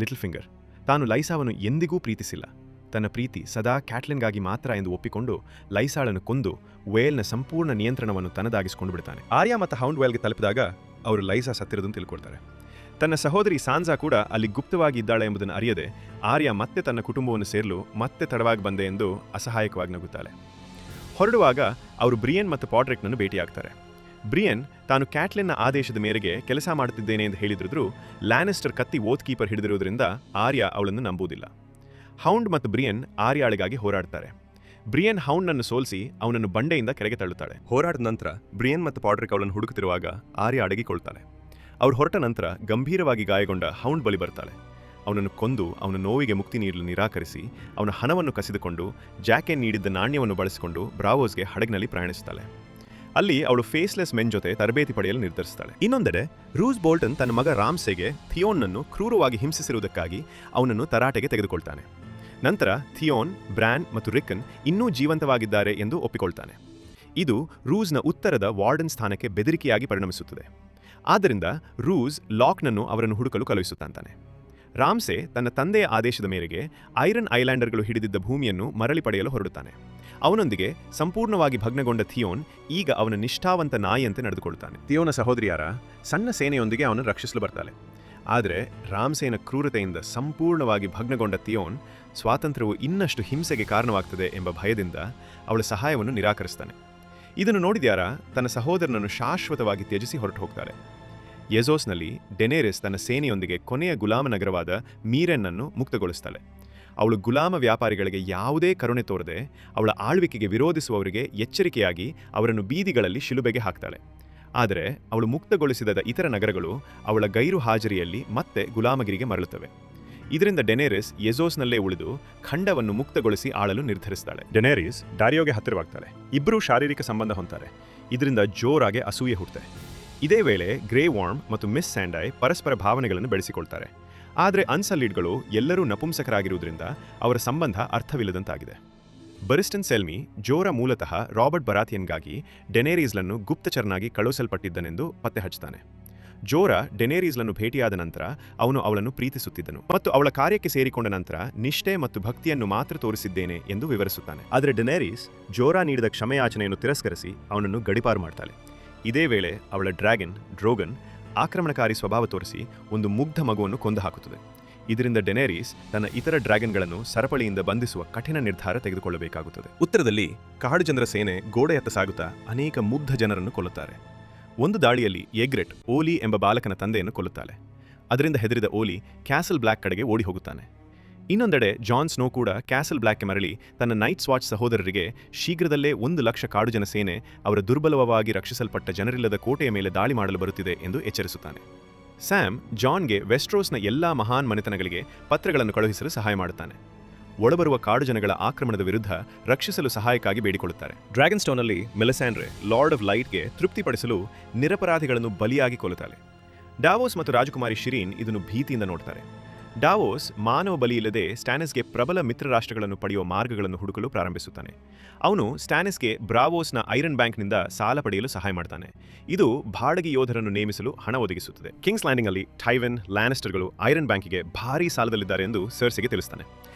ಲಿಟಲ್ ಫಿಂಗರ್ ತಾನು ಲೈಸಾವನ್ನು ಎಂದಿಗೂ ಪ್ರೀತಿಸಿಲ್ಲ. ತನ್ನ ಪ್ರೀತಿ ಸದಾ ಕ್ಯಾಟ್ಲಿನ್ಗಾಗಿ ಮಾತ್ರ ಎಂದು ಒಪ್ಪಿಕೊಂಡು ಲೈಸಾಳನ್ನು ಕೊಂದು ವೇಲ್ನ ಸಂಪೂರ್ಣ ನಿಯಂತ್ರಣವನ್ನು ತನ್ನದಾಗಿಸಿಕೊಂಡು ಬಿಡ್ತಾನೆ. ಆರ್ಯ ಮತ್ತು ಹೌಂಡ್ ವೇಲ್ಗೆ ತಲುಪಿದಾಗ ಅವರು ಲೈಸಾ ಸತ್ತಿರೋದನ್ನು ತಿಳ್ಕೊಳ್ತಾರೆ. ತನ್ನ ಸಹೋದರಿ ಸಾನ್ಸಾ ಕೂಡ ಅಲ್ಲಿ ಗುಪ್ತವಾಗಿ ಇದ್ದಾಳೆ ಎಂಬುದನ್ನು ಅರಿಯದೆ ಆರ್ಯ ಮತ್ತೆ ತನ್ನ ಕುಟುಂಬವನ್ನು ಸೇರಲು ಮತ್ತೆ ತಡವಾಗಿ ಬಂದೆ ಎಂದು ಅಸಹಾಯಕವಾಗಿ ನಗುತ್ತಾಳೆ. ಹೊರಡುವಾಗ ಅವರು ಬ್ರಿಯನ್ ಮತ್ತು ಪಾಡ್ರಿಕ್ನನ್ನು ಭೇಟಿಯಾಗ್ತಾರೆ. ಬ್ರಿಯನ್ ತಾನು ಕ್ಯಾಟ್ಲಿನ್ನ ಆದೇಶದ ಮೇರೆಗೆ ಕೆಲಸ ಮಾಡುತ್ತಿದ್ದೇನೆ ಎಂದು ಹೇಳಿದ್ರೂ ಲ್ಯಾನಿಸ್ಟರ್ ಕತ್ತಿ ಓತ್ ಕೀಪರ್ ಹಿಡಿದಿರುವುದರಿಂದ ಆರ್ಯ ಅವಳನ್ನು ನಂಬುವುದಿಲ್ಲ. ಹೌಂಡ್ ಮತ್ತು ಬ್ರಿಯನ್ ಆರ್ಯಾಳಿಗಾಗಿ ಹೋರಾಡ್ತಾರೆ. ಬ್ರಿಯನ್ ಹೌಂಡ್ನನ್ನು ಸೋಲಿಸಿ ಅವನನ್ನು ಬಂಡೆಯಿಂದ ಕೆಳಗೆ ತಳ್ಳುತ್ತಾಳೆ. ಹೋರಾಟದ ನಂತರ ಬ್ರಿಯನ್ ಮತ್ತು ಪಾಡ್ರಿಕ್ ಅವಳನ್ನು ಹುಡುಕುತ್ತಿರುವಾಗ ಆರ್ಯ ಅಡಗಿಕೊಳ್ತಾಳೆ. ಅವ್ರು ಹೊರಟ ನಂತರ ಗಂಭೀರವಾಗಿ ಗಾಯಗೊಂಡ ಹೌಂಡ್ ಬಳಿ ಬರ್ತಾಳೆ. ಅವನನ್ನು ಕೊಂದು ಅವನ ನೋವಿಗೆ ಮುಕ್ತಿ ನೀಡಲು ನಿರಾಕರಿಸಿ ಅವನ ಹಣವನ್ನು ಕಸಿದುಕೊಂಡು ಜಾಕೆನ್ ನೀಡಿದ್ದ ನಾಣ್ಯವನ್ನು ಬಳಸಿಕೊಂಡು ಬ್ರಾವೋಸ್ಗೆ ಹಡಗಿನಲ್ಲಿ ಪ್ರಯಾಣಿಸುತ್ತಾಳೆ. ಅಲ್ಲಿ ಅವಳು ಫೇಸ್ಲೆಸ್ ಮೆನ್ ಜೊತೆ ತರಬೇತಿ ಪಡೆಯಲು ನಿರ್ಧರಿಸುತ್ತಾಳೆ. ಇನ್ನೊಂದೆಡೆ ರೂಸ್ ಬೋಲ್ಟನ್ ತನ್ನ ಮಗ ರಾಮ್ಸೆಗೆ ಥಿಯೋನ್ನನ್ನು ಕ್ರೂರವಾಗಿ ಹಿಂಸಿಸಿರುವುದಕ್ಕಾಗಿ ಅವನನ್ನು ತರಾಟೆಗೆ ತೆಗೆದುಕೊಳ್ತಾನೆ. ನಂತರ ಥಿಯೋನ್, ಬ್ರ್ಯಾನ್ ಮತ್ತು ರಿಕ್ಕನ್ ಇನ್ನೂ ಜೀವಂತವಾಗಿದ್ದಾರೆ ಎಂದು ಒಪ್ಪಿಕೊಳ್ತಾನೆ. ಇದು ರೂಸ್ನ ಉತ್ತರದ ವಾರ್ಡನ್ ಸ್ಥಾನಕ್ಕೆ ಬೆದರಿಕೆಯಾಗಿ ಪರಿಣಮಿಸುತ್ತದೆ. ಆದ್ದರಿಂದ ರೂಸ್ ಲಾಕ್ನನ್ನು ಅವರನ್ನು ಹುಡುಕಲು ಕಳುಹಿಸುತ್ತಾನೆ. ರಾಮ್ಸೆ ತನ್ನ ತಂದೆಯ ಆದೇಶದ ಮೇರೆಗೆ ಐರನ್ ಐಲ್ಯಾಂಡರ್ಗಳು ಹಿಡಿದಿದ್ದ ಭೂಮಿಯನ್ನು ಮರಳಿ ಪಡೆಯಲು ಹೊರಡುತ್ತಾನೆ. ಅವನೊಂದಿಗೆ ಸಂಪೂರ್ಣವಾಗಿ ಭಗ್ನಗೊಂಡ ಥಿಯೋನ್ ಈಗ ಅವನ ನಿಷ್ಠಾವಂತ ನಾಯಿಯಂತೆ ನಡೆದುಕೊಳ್ಳುತ್ತಾನೆ. ಥಿಯೋನ ಸಹೋದರಿಯಾರ ಸಣ್ಣ ಸೇನೆಯೊಂದಿಗೆ ಅವನನ್ನು ರಕ್ಷಿಸಲು ಬರ್ತಾಳೆ. ಆದರೆ ರಾಮ್ಸೇನ ಕ್ರೂರತೆಯಿಂದ ಸಂಪೂರ್ಣವಾಗಿ ಭಗ್ನಗೊಂಡ ಥಿಯೋನ್ ಸ್ವಾತಂತ್ರ್ಯವು ಇನ್ನಷ್ಟು ಹಿಂಸೆಗೆ ಕಾರಣವಾಗ್ತದೆ ಎಂಬ ಭಯದಿಂದ ಅವಳ ಸಹಾಯವನ್ನು ನಿರಾಕರಿಸ್ತಾನೆ. ಇದನ್ನು ನೋಡಿದ್ಯಾರ ತನ್ನ ಸಹೋದರನನ್ನು ಶಾಶ್ವತವಾಗಿ ತ್ಯಜಿಸಿ ಹೊರಟು ಹೋಗ್ತಾರೆ. ಯೆಜೋಸ್ನಲ್ಲಿ ಡೆನೇರಿಸ್ ತನ್ನ ಸೇನೆಯೊಂದಿಗೆ ಕೊನೆಯ ಗುಲಾಮ ನಗರವಾದ ಮೀರೆನ್ನನ್ನು ಮುಕ್ತಗೊಳಿಸ್ತಾಳೆ. ಅವಳು ಗುಲಾಮ ವ್ಯಾಪಾರಿಗಳಿಗೆ ಯಾವುದೇ ಕರುಣೆ ತೋರದೆ ಅವಳ ಆಳ್ವಿಕೆಗೆ ವಿರೋಧಿಸುವವರಿಗೆ ಎಚ್ಚರಿಕೆಯಾಗಿ ಅವರನ್ನು ಬೀದಿಗಳಲ್ಲಿ ಶಿಲುಬೆಗೆ ಹಾಕ್ತಾಳೆ. ಆದರೆ ಅವಳು ಮುಕ್ತಗೊಳಿಸಿದ ಇತರ ನಗರಗಳು ಅವಳ ಗೈರು ಹಾಜರಿಯಲ್ಲಿ ಮತ್ತೆ ಗುಲಾಮಗಿರಿಗೆ ಮರಳುತ್ತವೆ. ಇದರಿಂದ ಡೆನೇರಿಸ್ ಯೆಜೋಸ್ನಲ್ಲೇ ಉಳಿದು ಖಂಡವನ್ನು ಮುಕ್ತಗೊಳಿಸಿ ಆಳಲು ನಿರ್ಧರಿಸ್ತಾಳೆ. ಡೆನೇರಿಸ್ ಡಾರಿಯೋಗೆ ಹತ್ತಿರವಾಗ್ತಾಳೆ. ಇಬ್ಬರೂ ಶಾರೀರಿಕ ಸಂಬಂಧ ಹೊಂತಾರೆ. ಇದರಿಂದ ಜೋರಾಗಿ ಅಸೂಯೆ ಹುಟ್ಟುತ್ತೆ. ಇದೇ ವೇಳೆ ಗ್ರೇ ವಾರ್ಮ್ ಮತ್ತು ಮಿಸ್ ಸ್ಯಾಂಡೈ ಪರಸ್ಪರ ಭಾವನೆಗಳನ್ನು ಬೆಳೆಸಿಕೊಳ್ತಾರೆ. ಆದರೆ ಅನ್ಸಲ್ಲಿಡ್ಗಳು ಎಲ್ಲರೂ ನಪುಂಸಕರಾಗಿರುವುದರಿಂದ ಅವರ ಸಂಬಂಧ ಅರ್ಥವಿಲ್ಲದಂತಾಗಿದೆ. ಬರಿಸ್ಟನ್ ಸೆಲ್ಮಿ ಜೋರ ಮೂಲತಃ ರಾಬರ್ಟ್ ಬರಾಥಿಯನ್ಗಾಗಿ ಡೆನೇರೀಸ್ಲನ್ನು ಗುಪ್ತಚರನಾಗಿ ಕಳುಹಿಸಲ್ಪಟ್ಟಿದ್ದನೆಂದು ಪತ್ತೆ ಹಚ್ಚುತ್ತಾನೆ. ಜೋರ ಡೆನೇರೀಸ್ಲನ್ನು ಭೇಟಿಯಾದ ನಂತರ ಅವನು ಅವಳನ್ನು ಪ್ರೀತಿಸುತ್ತಿದ್ದನು ಮತ್ತು ಅವಳ ಕಾರ್ಯಕ್ಕೆ ಸೇರಿಕೊಂಡ ನಂತರ ನಿಷ್ಠೆ ಮತ್ತು ಭಕ್ತಿಯನ್ನು ಮಾತ್ರ ತೋರಿಸಿದ್ದೇನೆ ಎಂದು ವಿವರಿಸುತ್ತಾನೆ. ಆದರೆ ಡೆನೇರೀಸ್ ಜೋರ ನೀಡಿದ ಕ್ಷಮೆಯಾಚನೆಯನ್ನು ತಿರಸ್ಕರಿಸಿ ಅವನನ್ನು ಗಡಿಪಾರು ಮಾಡ್ತಾಳೆ. ಇದೇ ವೇಳೆ ಅವಳ ಡ್ರ್ಯಾಗನ್ ಡ್ರೋಗನ್ ಆಕ್ರಮಣಕಾರಿ ಸ್ವಭಾವ ತೋರಿಸಿ ಒಂದು ಮುಗ್ಧ ಮಗುವನ್ನು ಕೊಂದು ಹಾಕುತ್ತದೆ. ಇದರಿಂದ ಡೆನೇರೀಸ್ ತನ್ನ ಇತರ ಡ್ರ್ಯಾಗನ್ಗಳನ್ನು ಸರಪಳಿಯಿಂದ ಬಂಧಿಸುವ ಕಠಿಣ ನಿರ್ಧಾರ ತೆಗೆದುಕೊಳ್ಳಬೇಕಾಗುತ್ತದೆ. ಉತ್ತರದಲ್ಲಿ ಕಾಡು ಜನರ ಸೇನೆ ಗೋಡೆಯತ್ತ ಸಾಗುತ್ತಾ ಅನೇಕ ಮುಗ್ಧ ಜನರನ್ನು ಕೊಲ್ಲುತ್ತಾರೆ. ಒಂದು ದಾಳಿಯಲ್ಲಿ ಎಗ್ರೆಟ್ ಓಲಿ ಎಂಬ ಬಾಲಕನ ತಂದೆಯನ್ನು ಕೊಲ್ಲುತ್ತಾಳೆ. ಅದರಿಂದ ಹೆದರಿದ ಓಲಿ ಕ್ಯಾಸಲ್ ಬ್ಲ್ಯಾಕ್ ಕಡೆಗೆ ಓಡಿ ಹೋಗುತ್ತಾನೆ. ಇನ್ನೊಂದೆಡೆ ಜಾನ್ ಸ್ನೋ ಕೂಡ ಕ್ಯಾಸಲ್ ಬ್ಲ್ಯಾಕ್ಗೆ ಮರಳಿ ತನ್ನ ನೈಟ್ಸ್ ವಾಚ್ ಸಹೋದರರಿಗೆ ಶೀಘ್ರದಲ್ಲೇ 1,00,000 ಕಾಡುಜನ ಸೇನೆ ಅವರ ದುರ್ಬಲವಾಗಿ ರಕ್ಷಿಸಲ್ಪಟ್ಟ ಜನರಿಲ್ಲದ ಕೋಟೆಯ ಮೇಲೆ ದಾಳಿ ಮಾಡಲು ಬರುತ್ತಿದೆ ಎಂದು ಎಚ್ಚರಿಸುತ್ತಾನೆ. ಸ್ಯಾಮ್ ಜಾನ್ಗೆ ವೆಸ್ಟ್ರೋಸ್ನ ಎಲ್ಲಾ ಮಹಾನ್ ಮನೆತನಗಳಿಗೆ ಪತ್ರಗಳನ್ನು ಕಳುಹಿಸಲು ಸಹಾಯ ಮಾಡುತ್ತಾನೆ. ಒಳಬರುವ ಕಾಡು ಜನಗಳ ಆಕ್ರಮಣದ ವಿರುದ್ಧ ರಕ್ಷಿಸಲು ಸಹಾಯಕ್ಕಾಗಿ ಬೇಡಿಕೊಳ್ಳುತ್ತಾರೆ. ಡ್ರ್ಯಾಗನ್ ಸ್ಟೋನ್ನಲ್ಲಿ ಮೆಲಿಸ್ಯಾಂಡ್ರೆ ಲಾರ್ಡ್ ಆಫ್ ಲೈಟ್ಗೆ ತೃಪ್ತಿಪಡಿಸಲು ನಿರಪರಾಧಿಗಳನ್ನು ಬಲಿಯಾಗಿ ಕೊಲ್ಲುತ್ತಾಳೆ. ಡಾವೋಸ್ ಮತ್ತು ರಾಜಕುಮಾರಿ ಶಿರೀನ್ ಇದನ್ನು ಭೀತಿಯಿಂದ ನೋಡ್ತಾರೆ. ಡಾವೋಸ್ ಮಾನವ ಬಲಿ ಇಲ್ಲದೆ ಸ್ಟ್ಯಾನಿಸ್ಗೆ ಪ್ರಬಲ ಮಿತ್ರ ರಾಷ್ಟ್ರಗಳನ್ನು ಪಡೆಯುವ ಮಾರ್ಗಗಳನ್ನು ಹುಡುಕಲು ಪ್ರಾರಂಭಿಸುತ್ತಾನೆ. ಅವನು ಸ್ಟ್ಯಾನಿಸ್ಗೆ ಬ್ರಾವೋಸ್ನ ಐರನ್ ಬ್ಯಾಂಕ್ನಿಂದ ಸಾಲ ಪಡೆಯಲು ಸಹಾಯ ಮಾಡ್ತಾನೆ. ಇದು ಬಾಡಗಿ ಯೋಧರನ್ನು ನೇಮಿಸಲು ಹಣ ಒದಗಿಸುತ್ತದೆ. ಕಿಂಗ್ಸ್ ಲ್ಯಾಂಡಿಂಗ್ ಅಲ್ಲಿ ಟೈವಿನ್ ಲ್ಯಾನಿಸ್ಟರ್ಗಳು ಐರನ್ ಬ್ಯಾಂಕಿಗೆ ಭಾರೀ ಸಾಲದಲ್ಲಿದ್ದಾರೆ ಎಂದು ಸರ್ಸಿಗೆ ತಿಳಿಸ್ತಾನೆ.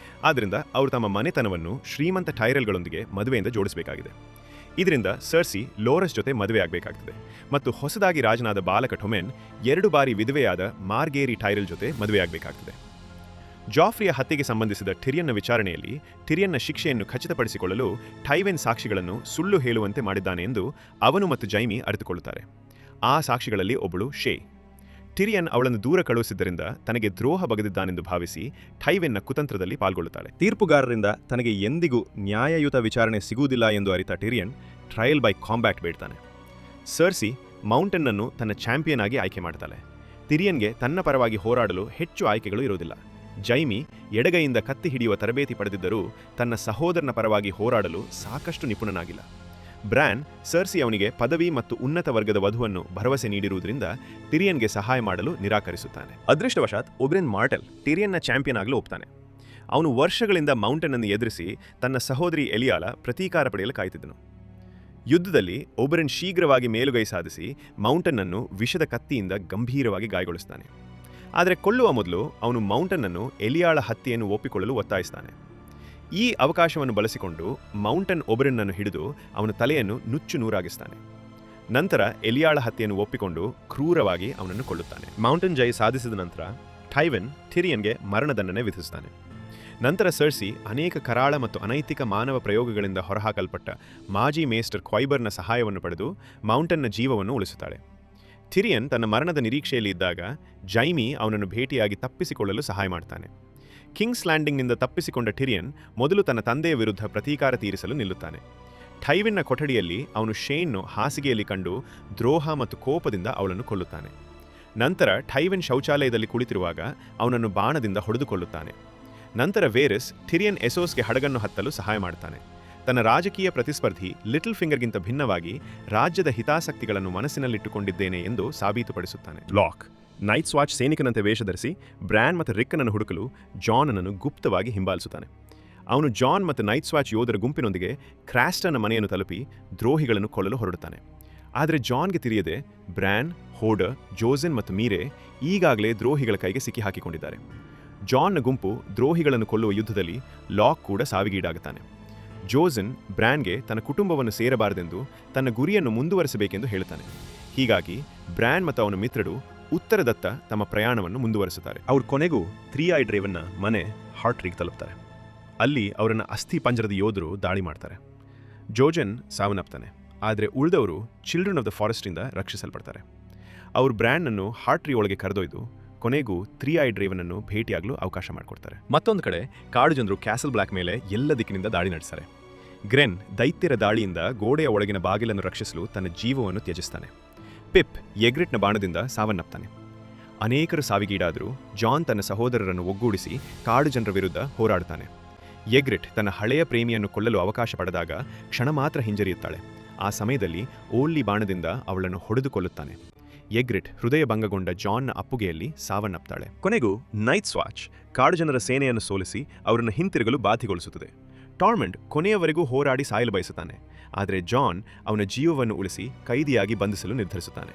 ಆದ್ದರಿಂದ ಅವರು ತಮ್ಮ ಮನೆತನವನ್ನು ಶ್ರೀಮಂತ ಟೈರಲ್ಗಳೊಂದಿಗೆ ಮದುವೆಯಿಂದ ಜೋಡಿಸಬೇಕಾಗಿದೆ. ಇದರಿಂದ ಸರ್ಸಿ ಲೋರಸ್ ಜೊತೆ ಮದುವೆಯಾಗಬೇಕಾಗ್ತದೆ ಮತ್ತು ಹೊಸದಾಗಿ ರಾಜನಾದ ಬಾಲಕ ಟೊಮೆನ್ 2 ಬಾರಿ ವಿಧವೆಯಾದ ಮಾರ್ಗೇರಿ ಟೈರಲ್ ಜೊತೆ ಮದುವೆಯಾಗಬೇಕಾಗ್ತದೆ. ಜಾಫ್ರಿಯ ಹತ್ಯೆಗೆ ಸಂಬಂಧಿಸಿದ ಟಿರಿಯನ್ನ ವಿಚಾರಣೆಯಲ್ಲಿ ಟಿರಿಯನ್ನ ಶಿಕ್ಷೆಯನ್ನು ಖಚಿತಪಡಿಸಿಕೊಳ್ಳಲು ಟೈವಿನ್ ಸಾಕ್ಷಿಗಳನ್ನು ಸುಳ್ಳು ಹೇಳುವಂತೆ ಮಾಡಿದ್ದಾನೆ ಎಂದು ಅವನು ಮತ್ತು ಜೈಮಿ ಅರಿತುಕೊಳ್ಳುತ್ತಾರೆ. ಆ ಸಾಕ್ಷಿಗಳಲ್ಲಿ ಒಬ್ಬಳು ಶೇ. ಟಿರಿಯನ್ ಅವಳನ್ನು ದೂರ ಕಳುಹಿಸಿದ್ದರಿಂದ ತನಗೆ ದ್ರೋಹ ಬಗೆದಿದ್ದಾನೆಂದು ಭಾವಿಸಿ ಟೈವಿನ್ನ ಕುತಂತ್ರದಲ್ಲಿ ಪಾಲ್ಗೊಳ್ಳುತ್ತಾಳೆ. ತೀರ್ಪುಗಾರರಿಂದ ತನಗೆ ಎಂದಿಗೂ ನ್ಯಾಯಯುತ ವಿಚಾರಣೆ ಸಿಗುವುದಿಲ್ಲ ಎಂದು ಅರಿತ ಟಿರಿಯನ್ trial by combat ಬೇಡ್ತಾನೆ. Sirsi mountain ಅನ್ನು ತನ್ನ ಚಾಂಪಿಯನ್ ಆಗಿ ಆಯ್ಕೆ ಮಾಡ್ತಾಳೆ. ಟಿರಿಯನ್ಗೆ ತನ್ನ ಪರವಾಗಿ ಹೋರಾಡಲು ಹೆಚ್ಚು ಆಯ್ಕೆಗಳು ಇರುವುದಿಲ್ಲ. ಜೈಮಿ ಎಡಗೈಯಿಂದ ಕತ್ತಿ ಹಿಡಿಯುವ ತರಬೇತಿ ಪಡೆದಿದ್ದರೂ ತನ್ನ ಸಹೋದರನ ಪರವಾಗಿ ಹೋರಾಡಲು ಸಾಕಷ್ಟು ನಿಪುಣನಾಗಿಲ್ಲ. ಬ್ರ್ಯಾನ್ ಸರ್ಸಿ ಅವನಿಗೆ ಪದವಿ ಮತ್ತು ಉನ್ನತ ವರ್ಗದ ವಧುವನ್ನು ಭರವಸೆ ನೀಡಿರುವುದರಿಂದ ಟಿರಿಯನ್ಗೆ ಸಹಾಯ ಮಾಡಲು ನಿರಾಕರಿಸುತ್ತಾನೆ. ಅದೃಷ್ಟವಶಾತ್ ಒಬ್ರೆನ್ ಮಾರ್ಟೆಲ್ ಟಿರಿಯನ್ನ ಚಾಂಪಿಯನ್ ಆಗಲು ಒಪ್ತಾನೆ. ಅವನು ವರ್ಷಗಳಿಂದ ಮೌಂಟನ್ ಅನ್ನು ಎದುರಿಸಿ ತನ್ನ ಸಹೋದರಿ ಎಲಿಯಾಳ ಪ್ರತೀಕಾರ ಪಡೆಯಲು ಕಾಯ್ತಿದ್ದನು. ಯುದ್ಧದಲ್ಲಿ ಒಬ್ರೆನ್ ಶೀಘ್ರವಾಗಿ ಮೇಲುಗೈ ಸಾಧಿಸಿ ಮೌಂಟನ್ ಅನ್ನು ವಿಷದ ಕತ್ತಿಯಿಂದ ಗಂಭೀರವಾಗಿ ಗಾಯಗೊಳಿಸ್ತಾನೆ. ಆದರೆ ಕೊಲ್ಲುವ ಮೊದಲು ಅವನು ಮೌಂಟನ್ ಅನ್ನು ಎಲಿಯಾಳ ಹತ್ಯೆಯನ್ನು ಒಪ್ಪಿಕೊಳ್ಳಲು ಒತ್ತಾಯಿಸ್ತಾನೆ. ಈ ಅವಕಾಶವನ್ನು ಬಳಸಿಕೊಂಡು ಮೌಂಟನ್ ಒಬರೆನ್ನನ್ನು ಹಿಡಿದು ಅವನ ತಲೆಯನ್ನು ನುಚ್ಚು ನೂರಾಗಿಸ್ತಾನೆ. ನಂತರ ಎಲಿಯಾಳ ಹತ್ಯೆಯನ್ನು ಒಪ್ಪಿಕೊಂಡು ಕ್ರೂರವಾಗಿ ಅವನನ್ನು ಕೊಲ್ಲುತ್ತಾನೆ. ಮೌಂಟನ್ ಜೈ ಸಾಧಿಸಿದ ನಂತರ ಟೈವಿನ್ ಟಿರಿಯನ್ಗೆ ಮರಣದಂಡನೆ ವಿಧಿಸುತ್ತಾನೆ. ನಂತರ ಸರ್ಸಿ ಅನೇಕ ಕರಾಳ ಮತ್ತು ಅನೈತಿಕ ಮಾನವ ಪ್ರಯೋಗಗಳಿಂದ ಹೊರಹಾಕಲ್ಪಟ್ಟ ಮಾಜಿ ಮೇಸ್ಟರ್ ಕ್ವೈಬರ್ನ ಸಹಾಯವನ್ನು ಪಡೆದು ಮೌಂಟನ್ನ ಜೀವವನ್ನು ಉಳಿಸುತ್ತಾಳೆ. ಟಿರಿಯನ್ ತನ್ನ ಮರಣದ ನಿರೀಕ್ಷೆಯಲ್ಲಿ ಇದ್ದಾಗ ಜೈಮಿ ಅವನನ್ನು ಭೇಟಿಯಾಗಿ ತಪ್ಪಿಸಿಕೊಳ್ಳಲು ಸಹಾಯ ಮಾಡ್ತಾನೆ. ಕಿಂಗ್ಸ್ ಲ್ಯಾಂಡಿಂಗ್ನಿಂದ ತಪ್ಪಿಸಿಕೊಂಡ ಟಿರಿಯನ್ ಮೊದಲು ತನ್ನ ತಂದೆಯ ವಿರುದ್ಧ ಪ್ರತೀಕಾರ ತೀರಿಸಲು ನಿಲ್ಲುತ್ತಾನೆ. ಟೈವಿನ್ನ ಕೊಠಡಿಯಲ್ಲಿ ಅವನು ಶೇನ್ನು ಹಾಸಿಗೆಯಲ್ಲಿ ಕಂಡು ದ್ರೋಹ ಮತ್ತು ಕೋಪದಿಂದ ಅವಳನ್ನು ಕೊಲ್ಲುತ್ತಾನೆ. ನಂತರ ಟೈವಿನ್ ಶೌಚಾಲಯದಲ್ಲಿ ಕುಳಿತಿರುವಾಗ ಅವನನ್ನು ಬಾಣದಿಂದ ಹೊಡೆದುಕೊಳ್ಳುತ್ತಾನೆ. ನಂತರ ವೇರಿಸ್ ಟಿರಿಯನ್ ಎಸೋಸ್ಗೆ ಹಡಗನ್ನು ಹತ್ತಲು ಸಹಾಯ ಮಾಡ್ತಾನೆ. ತನ್ನ ರಾಜಕೀಯ ಪ್ರತಿಸ್ಪರ್ಧಿ ಲಿಟಲ್ ಫಿಂಗರ್ಗಿಂತ ಭಿನ್ನವಾಗಿ ರಾಜ್ಯದ ಹಿತಾಸಕ್ತಿಗಳನ್ನು ಮನಸ್ಸಿನಲ್ಲಿಟ್ಟುಕೊಂಡಿದ್ದೇನೆ ಎಂದು ಸಾಬೀತುಪಡಿಸುತ್ತಾನೆ. ಲಾಕ್ ನೈಟ್ಸ್ ವಾಚ್ ಸೈನಿಕನಂತೆ ವೇಷ ಧರಿಸಿ ಬ್ರ್ಯಾನ್ ಮತ್ತು ರಿಕ್ಕನನ್ನು ಹುಡುಕಲು ಜಾನನನ್ನು ಗುಪ್ತವಾಗಿ ಹಿಂಬಾಲಿಸುತ್ತಾನೆ. ಅವನು ಜಾನ್ ಮತ್ತು ನೈಟ್ಸ್ ವಾಚ್ ಯೋಧರ ಗುಂಪಿನೊಂದಿಗೆ ಕ್ರಾಸ್ಟನ್ನ ಮನೆಯನ್ನು ತಲುಪಿ ದ್ರೋಹಿಗಳನ್ನು ಕೊಲ್ಲಲು ಹೊರಡುತ್ತಾನೆ. ಆದರೆ ಜಾನ್ಗೆ ತಿಳಿಯದೆ ಬ್ರ್ಯಾನ್, ಹೋಡರ್, ಜೋಸೆನ್ ಮತ್ತು ಮೀರೆ ಈಗಾಗಲೇ ದ್ರೋಹಿಗಳ ಕೈಗೆ ಸಿಕ್ಕಿ ಹಾಕಿಕೊಂಡಿದ್ದಾರೆ. ಜಾನ್ನ ಗುಂಪು ದ್ರೋಹಿಗಳನ್ನು ಕೊಲ್ಲುವ ಯುದ್ಧದಲ್ಲಿ ಲಾಕ್ ಕೂಡ ಸಾವಿಗೀಡಾಗುತ್ತಾನೆ. ಜೋಸೆನ್ ಬ್ರ್ಯಾನ್ಗೆ ತನ್ನ ಕುಟುಂಬವನ್ನು ಸೇರಬಾರದೆಂದು ತನ್ನ ಗುರಿಯನ್ನು ಮುಂದುವರಿಸಬೇಕೆಂದು ಹೇಳುತ್ತಾನೆ. ಹೀಗಾಗಿ ಬ್ರ್ಯಾನ್ ಮತ್ತು ಅವನ ಮಿತ್ರರು ಉತ್ತರದತ್ತ ತಮ್ಮ ಪ್ರಯಾಣವನ್ನು ಮುಂದುವರಿಸುತ್ತಾರೆ. ಅವರು ಕೊನೆಗೂ 3 ಐಡ್ ರೇವನ್ನ ಮನೆ ಹಾರ್ಟ್ರಿಗೆ ತಲುಪ್ತಾರೆ. ಅಲ್ಲಿ ಅವರನ್ನು ಅಸ್ಥಿ ಪಂಜರದ ಯೋಧರು ದಾಳಿ ಮಾಡ್ತಾರೆ. ಜೋಜೆನ್ ಸಾವನ್ನಪ್ತಾನೆ. ಆದರೆ ಉಳಿದವರು ಚಿಲ್ಡ್ರನ್ ಆಫ್ ದ ಫಾರೆಸ್ಟಿಂದ ರಕ್ಷಿಸಲ್ಪಡ್ತಾರೆ. ಅವರು ಬ್ರ್ಯಾನ್ನನ್ನು ಹಾರ್ಟ್ರಿ ಒಳಗೆ ಕರೆದೊಯ್ದು ಕೊನೆಗೂ 3 ಐಡ್ ರೇವನನ್ನು ಭೇಟಿಯಾಗಲು ಅವಕಾಶ ಮಾಡಿಕೊಡ್ತಾರೆ. ಮತ್ತೊಂದು ಕಡೆ ಕಾಡು ಜನರು ಕ್ಯಾಸಲ್ ಬ್ಲ್ಯಾಕ್ ಮೇಲೆ ಎಲ್ಲ ದಿಕ್ಕಿನಿಂದ ದಾಳಿ ನಡೆಸ್ತಾರೆ. ಗ್ರೆನ್ ದೈತ್ಯರ ದಾಳಿಯಿಂದ ಗೋಡೆಯ ಒಳಗಿನ ಬಾಗಿಲನ್ನು ರಕ್ಷಿಸಲು ತನ್ನ ಜೀವವನ್ನು ತ್ಯಜಿಸ್ತಾನೆ. ಪಿಪ್ ಎಗ್ರಿಟ್ನ ಬಾಣದಿಂದ ಸಾವನ್ನಪ್ತಾನೆ. ಅನೇಕರು ಸಾವಿಗೀಡಾದರೂ ಜಾನ್ ತನ್ನ ಸಹೋದರರನ್ನು ಒಗ್ಗೂಡಿಸಿ ಕಾಡು ಜನರ ವಿರುದ್ಧ ಹೋರಾಡುತ್ತಾನೆ. ಎಗ್ರಿಟ್ ತನ್ನ ಹಳೆಯ ಪ್ರೇಮಿಯನ್ನು ಕೊಲ್ಲಲು ಅವಕಾಶ ಪಡೆದಾಗ ಕ್ಷಣ ಮಾತ್ರ ಹಿಂಜರಿಯುತ್ತಾಳೆ. ಆ ಸಮಯದಲ್ಲಿ ಓಲ್ಲಿ ಬಾಣದಿಂದ ಅವಳನ್ನು ಹೊಡೆದುಕೊಳ್ಳುತ್ತಾನೆ. ಎಗ್ರಿಟ್ ಹೃದಯ ಭಂಗಗೊಂಡ ಜಾನ್ನ ಅಪ್ಪುಗೆಯಲ್ಲಿ ಸಾವನ್ನಪ್ತಾಳೆ. ಕೊನೆಗೂ ನೈಟ್ಸ್ ವಾಚ್ ಕಾಡು ಜನರ ಸೇನೆಯನ್ನು ಸೋಲಿಸಿ ಅವರನ್ನು ಹಿಂತಿರುಗಲು ಬಾಧ್ಯಗೊಳಿಸುತ್ತದೆ. ಟಾರ್ಮೆಂಟ್ ಕೊನೆಯವರೆಗೂ ಹೋರಾಡಿ ಸಾಯಲು ಬಯಸುತ್ತಾನೆ. ಆದರೆ ಜಾನ್ ಅವನ ಜೀವವನ್ನು ಉಳಿಸಿ ಕೈದಿಯಾಗಿ ಬಂಧಿಸಲು ನಿರ್ಧರಿಸುತ್ತಾನೆ.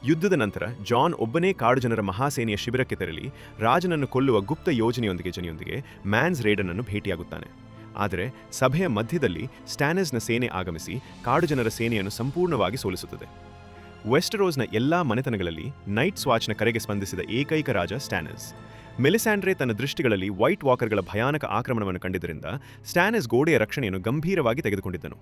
ಯುದ್ಧದ ನಂತರ ಜಾನ್ ಒಬ್ಬನೇ ಕಾಡು ಜನರ ಮಹಾಸೇನೆಯ ಶಿಬಿರಕ್ಕೆ ತೆರಳಿ ರಾಜನನ್ನು ಕೊಲ್ಲುವ ಗುಪ್ತ ಯೋಜನೆಯೊಂದಿಗೆ ಮ್ಯಾನ್ಸ್ ರೇಡನನ್ನು ಭೇಟಿಯಾಗುತ್ತಾನೆ. ಆದರೆ ಸಭೆಯ ಮಧ್ಯದಲ್ಲಿ ಸ್ಟ್ಯಾನಿಸ್ನ ಸೇನೆ ಆಗಮಿಸಿ ಕಾಡು ಜನರ ಸೇನೆಯನ್ನು ಸಂಪೂರ್ಣವಾಗಿ ಸೋಲಿಸುತ್ತದೆ. ವೆಸ್ಟರೋಸ್ನ ಎಲ್ಲಾ ಮನೆತನಗಳಲ್ಲಿ ನೈಟ್ಸ್ ವಾಚ್ನ ಕರೆಗೆ ಸ್ಪಂದಿಸಿದ ಏಕೈಕ ರಾಜ ಸ್ಟ್ಯಾನಿಸ್. ಮೆಲಿಸ್ಯಾಂಡ್ರೆ ತನ್ನ ದೃಷ್ಟಿಗಳಲ್ಲಿ ವೈಟ್ ವಾಕರ್ಗಳ ಭಯಾನಕ ಆಕ್ರಮಣವನ್ನು ಕಂಡಿದ್ದರಿಂದ ಸ್ಟ್ಯಾನಿಸ್ ಗೋಡೆಯ ರಕ್ಷಣೆಯನ್ನು ಗಂಭೀರವಾಗಿ ತೆಗೆದುಕೊಂಡಿದ್ದನು.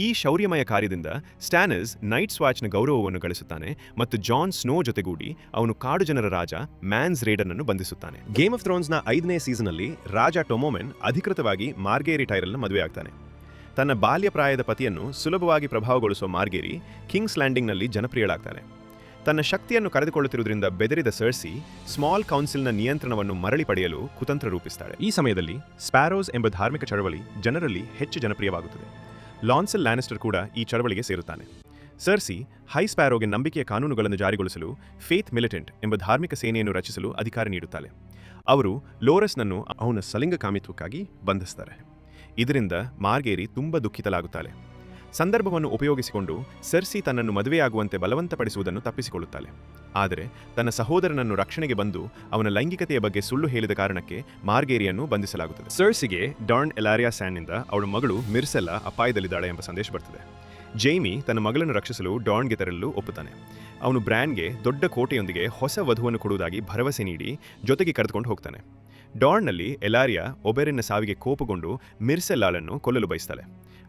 ಈ ಶೌರ್ಯಮಯ ಕಾರ್ಯದಿಂದ ಸ್ಟ್ಯಾನಿಸ್ ನೈಟ್ಸ್ ವಾಚ್ನ ಗೌರವವನ್ನು ಗಳಿಸುತ್ತಾನೆ ಮತ್ತು ಜಾನ್ ಸ್ನೋ ಜೊತೆಗೂಡಿ ಅವನು ಕಾಡು ಜನರ ರಾಜ ಮ್ಯಾನ್ಸ್ ರೇಡನನ್ನು ಬಂಧಿಸುತ್ತಾನೆ. ಗೇಮ್ ಆಫ್ ಥ್ರೋನ್ಸ್ನ 5ನೇ ಸೀಸನ್ನಲ್ಲಿ ರಾಜ ಟೊಮೊಮೆನ್ ಅಧಿಕೃತವಾಗಿ ಮಾರ್ಗೇರಿ ಟೈರಲ್ನ ಮದುವೆಯಾಗ್ತಾನೆ. ತನ್ನ ಬಾಲ್ಯ ಪ್ರಾಯದ ಪತಿಯನ್ನು ಸುಲಭವಾಗಿ ಪ್ರಭಾವಗೊಳಿಸುವ ಮಾರ್ಗೇರಿ ಕಿಂಗ್ಸ್ ಲ್ಯಾಂಡಿಂಗ್ನಲ್ಲಿ ಜನಪ್ರಿಯಳಾಗ್ತಾನೆ. ತನ್ನ ಶಕ್ತಿಯನ್ನು ಕರೆದುಕೊಳ್ಳುತ್ತಿರುವುದರಿಂದ ಬೆದರಿದ ಸರ್ಸಿ ಸ್ಮಾಲ್ ಕೌನ್ಸಿಲ್ನ ನಿಯಂತ್ರಣವನ್ನು ಮರಳಿ ಪಡೆಯಲು ಕುತಂತ್ರ ರೂಪಿಸ್ತಾಳೆ. ಈ ಸಮಯದಲ್ಲಿ ಸ್ಪ್ಯಾರೋಸ್ ಎಂಬ ಧಾರ್ಮಿಕ ಚಳವಳಿ ಜನರಲ್ಲಿ ಹೆಚ್ಚು ಜನಪ್ರಿಯವಾಗುತ್ತದೆ. ಲಾನ್ಸೆಲ್ ಲ್ಯಾನಿಸ್ಟರ್ ಕೂಡ ಈ ಚಳವಳಿಗೆ ಸೇರುತ್ತಾನೆ. ಸರ್ಸಿ ಹೈ ಸ್ಪ್ಯಾರೋಗೆ ನಂಬಿಕೆಯ ಕಾನೂನುಗಳನ್ನು ಜಾರಿಗೊಳಿಸಲು ಫೇತ್ ಮಿಲಿಟೆಂಟ್ ಎಂಬ ಧಾರ್ಮಿಕ ಸೇನೆಯನ್ನು ರಚಿಸಲು ಅಧಿಕಾರ ನೀಡುತ್ತಾಳೆ. ಅವರು ಲೋರಸ್ನನ್ನು ಅವನ ಸಲಿಂಗಕಾಮಿತ್ವಕ್ಕಾಗಿ ಬಂಧಿಸ್ತಾರೆ. ಇದರಿಂದ ಮಾರ್ಗೇರಿ ತುಂಬ ದುಃಖಿತಲಾಗುತ್ತಾಳೆ. ಸಂದರ್ಭವನ್ನು ಉಪಯೋಗಿಸಿಕೊಂಡು ಸೆರ್ಸಿ ತನ್ನನ್ನು ಮದುವೆಯಾಗುವಂತೆ ಬಲವಂತಪಡಿಸುವುದನ್ನು ತಪ್ಪಿಸಿಕೊಳ್ಳುತ್ತಾಳೆ. ಆದರೆ ತನ್ನ ಸಹೋದರನನ್ನು ರಕ್ಷಣೆಗೆ ಬಂದು ಅವನ ಲೈಂಗಿಕತೆಯ ಬಗ್ಗೆ ಸುಳ್ಳು ಹೇಳಿದ ಕಾರಣಕ್ಕೆ ಮಾರ್ಗೇರಿಯನ್ನು ಬಂಧಿಸಲಾಗುತ್ತದೆ. ಸೆರ್ಸಿಗೆ ಡಾರ್ನ್ ಎಲಾರಿಯಾ ಸ್ಯಾನ್ನಿಂದ ಅವಳ ಮಗಳು ಮಿರ್ಸೆಲ್ಲಾ ಅಪಾಯದಲ್ಲಿದ್ದಾಳೆ ಎಂಬ ಸಂದೇಶ ಬರ್ತದೆ. ಜೈಮಿ ತನ್ನ ಮಗಳನ್ನು ರಕ್ಷಿಸಲು ಡಾರ್ನ್ಗೆ ತೆರಳಲು ಒಪ್ಪುತ್ತಾನೆ. ಅವನು ಬ್ರ್ಯಾನ್ಗೆ ದೊಡ್ಡ ಕೋಟೆಯೊಂದಿಗೆ ಹೊಸ ವಧುವನ್ನು ಕೊಡುವುದಾಗಿ ಭರವಸೆ ನೀಡಿ ಜೊತೆಗೆ ಕರೆದುಕೊಂಡು ಹೋಗ್ತಾನೆ. ಡಾರ್ನ್ನಲ್ಲಿ ಎಲಾರಿಯಾ ಒಬೆರಿನ್ನ ಸಾವಿಗೆ ಕೋಪಗೊಂಡು ಮಿರ್ಸೆಲ್ಲಾಳನ್ನು ಕೊಲ್ಲಲು ಬಯಸ್ತಾಳೆ.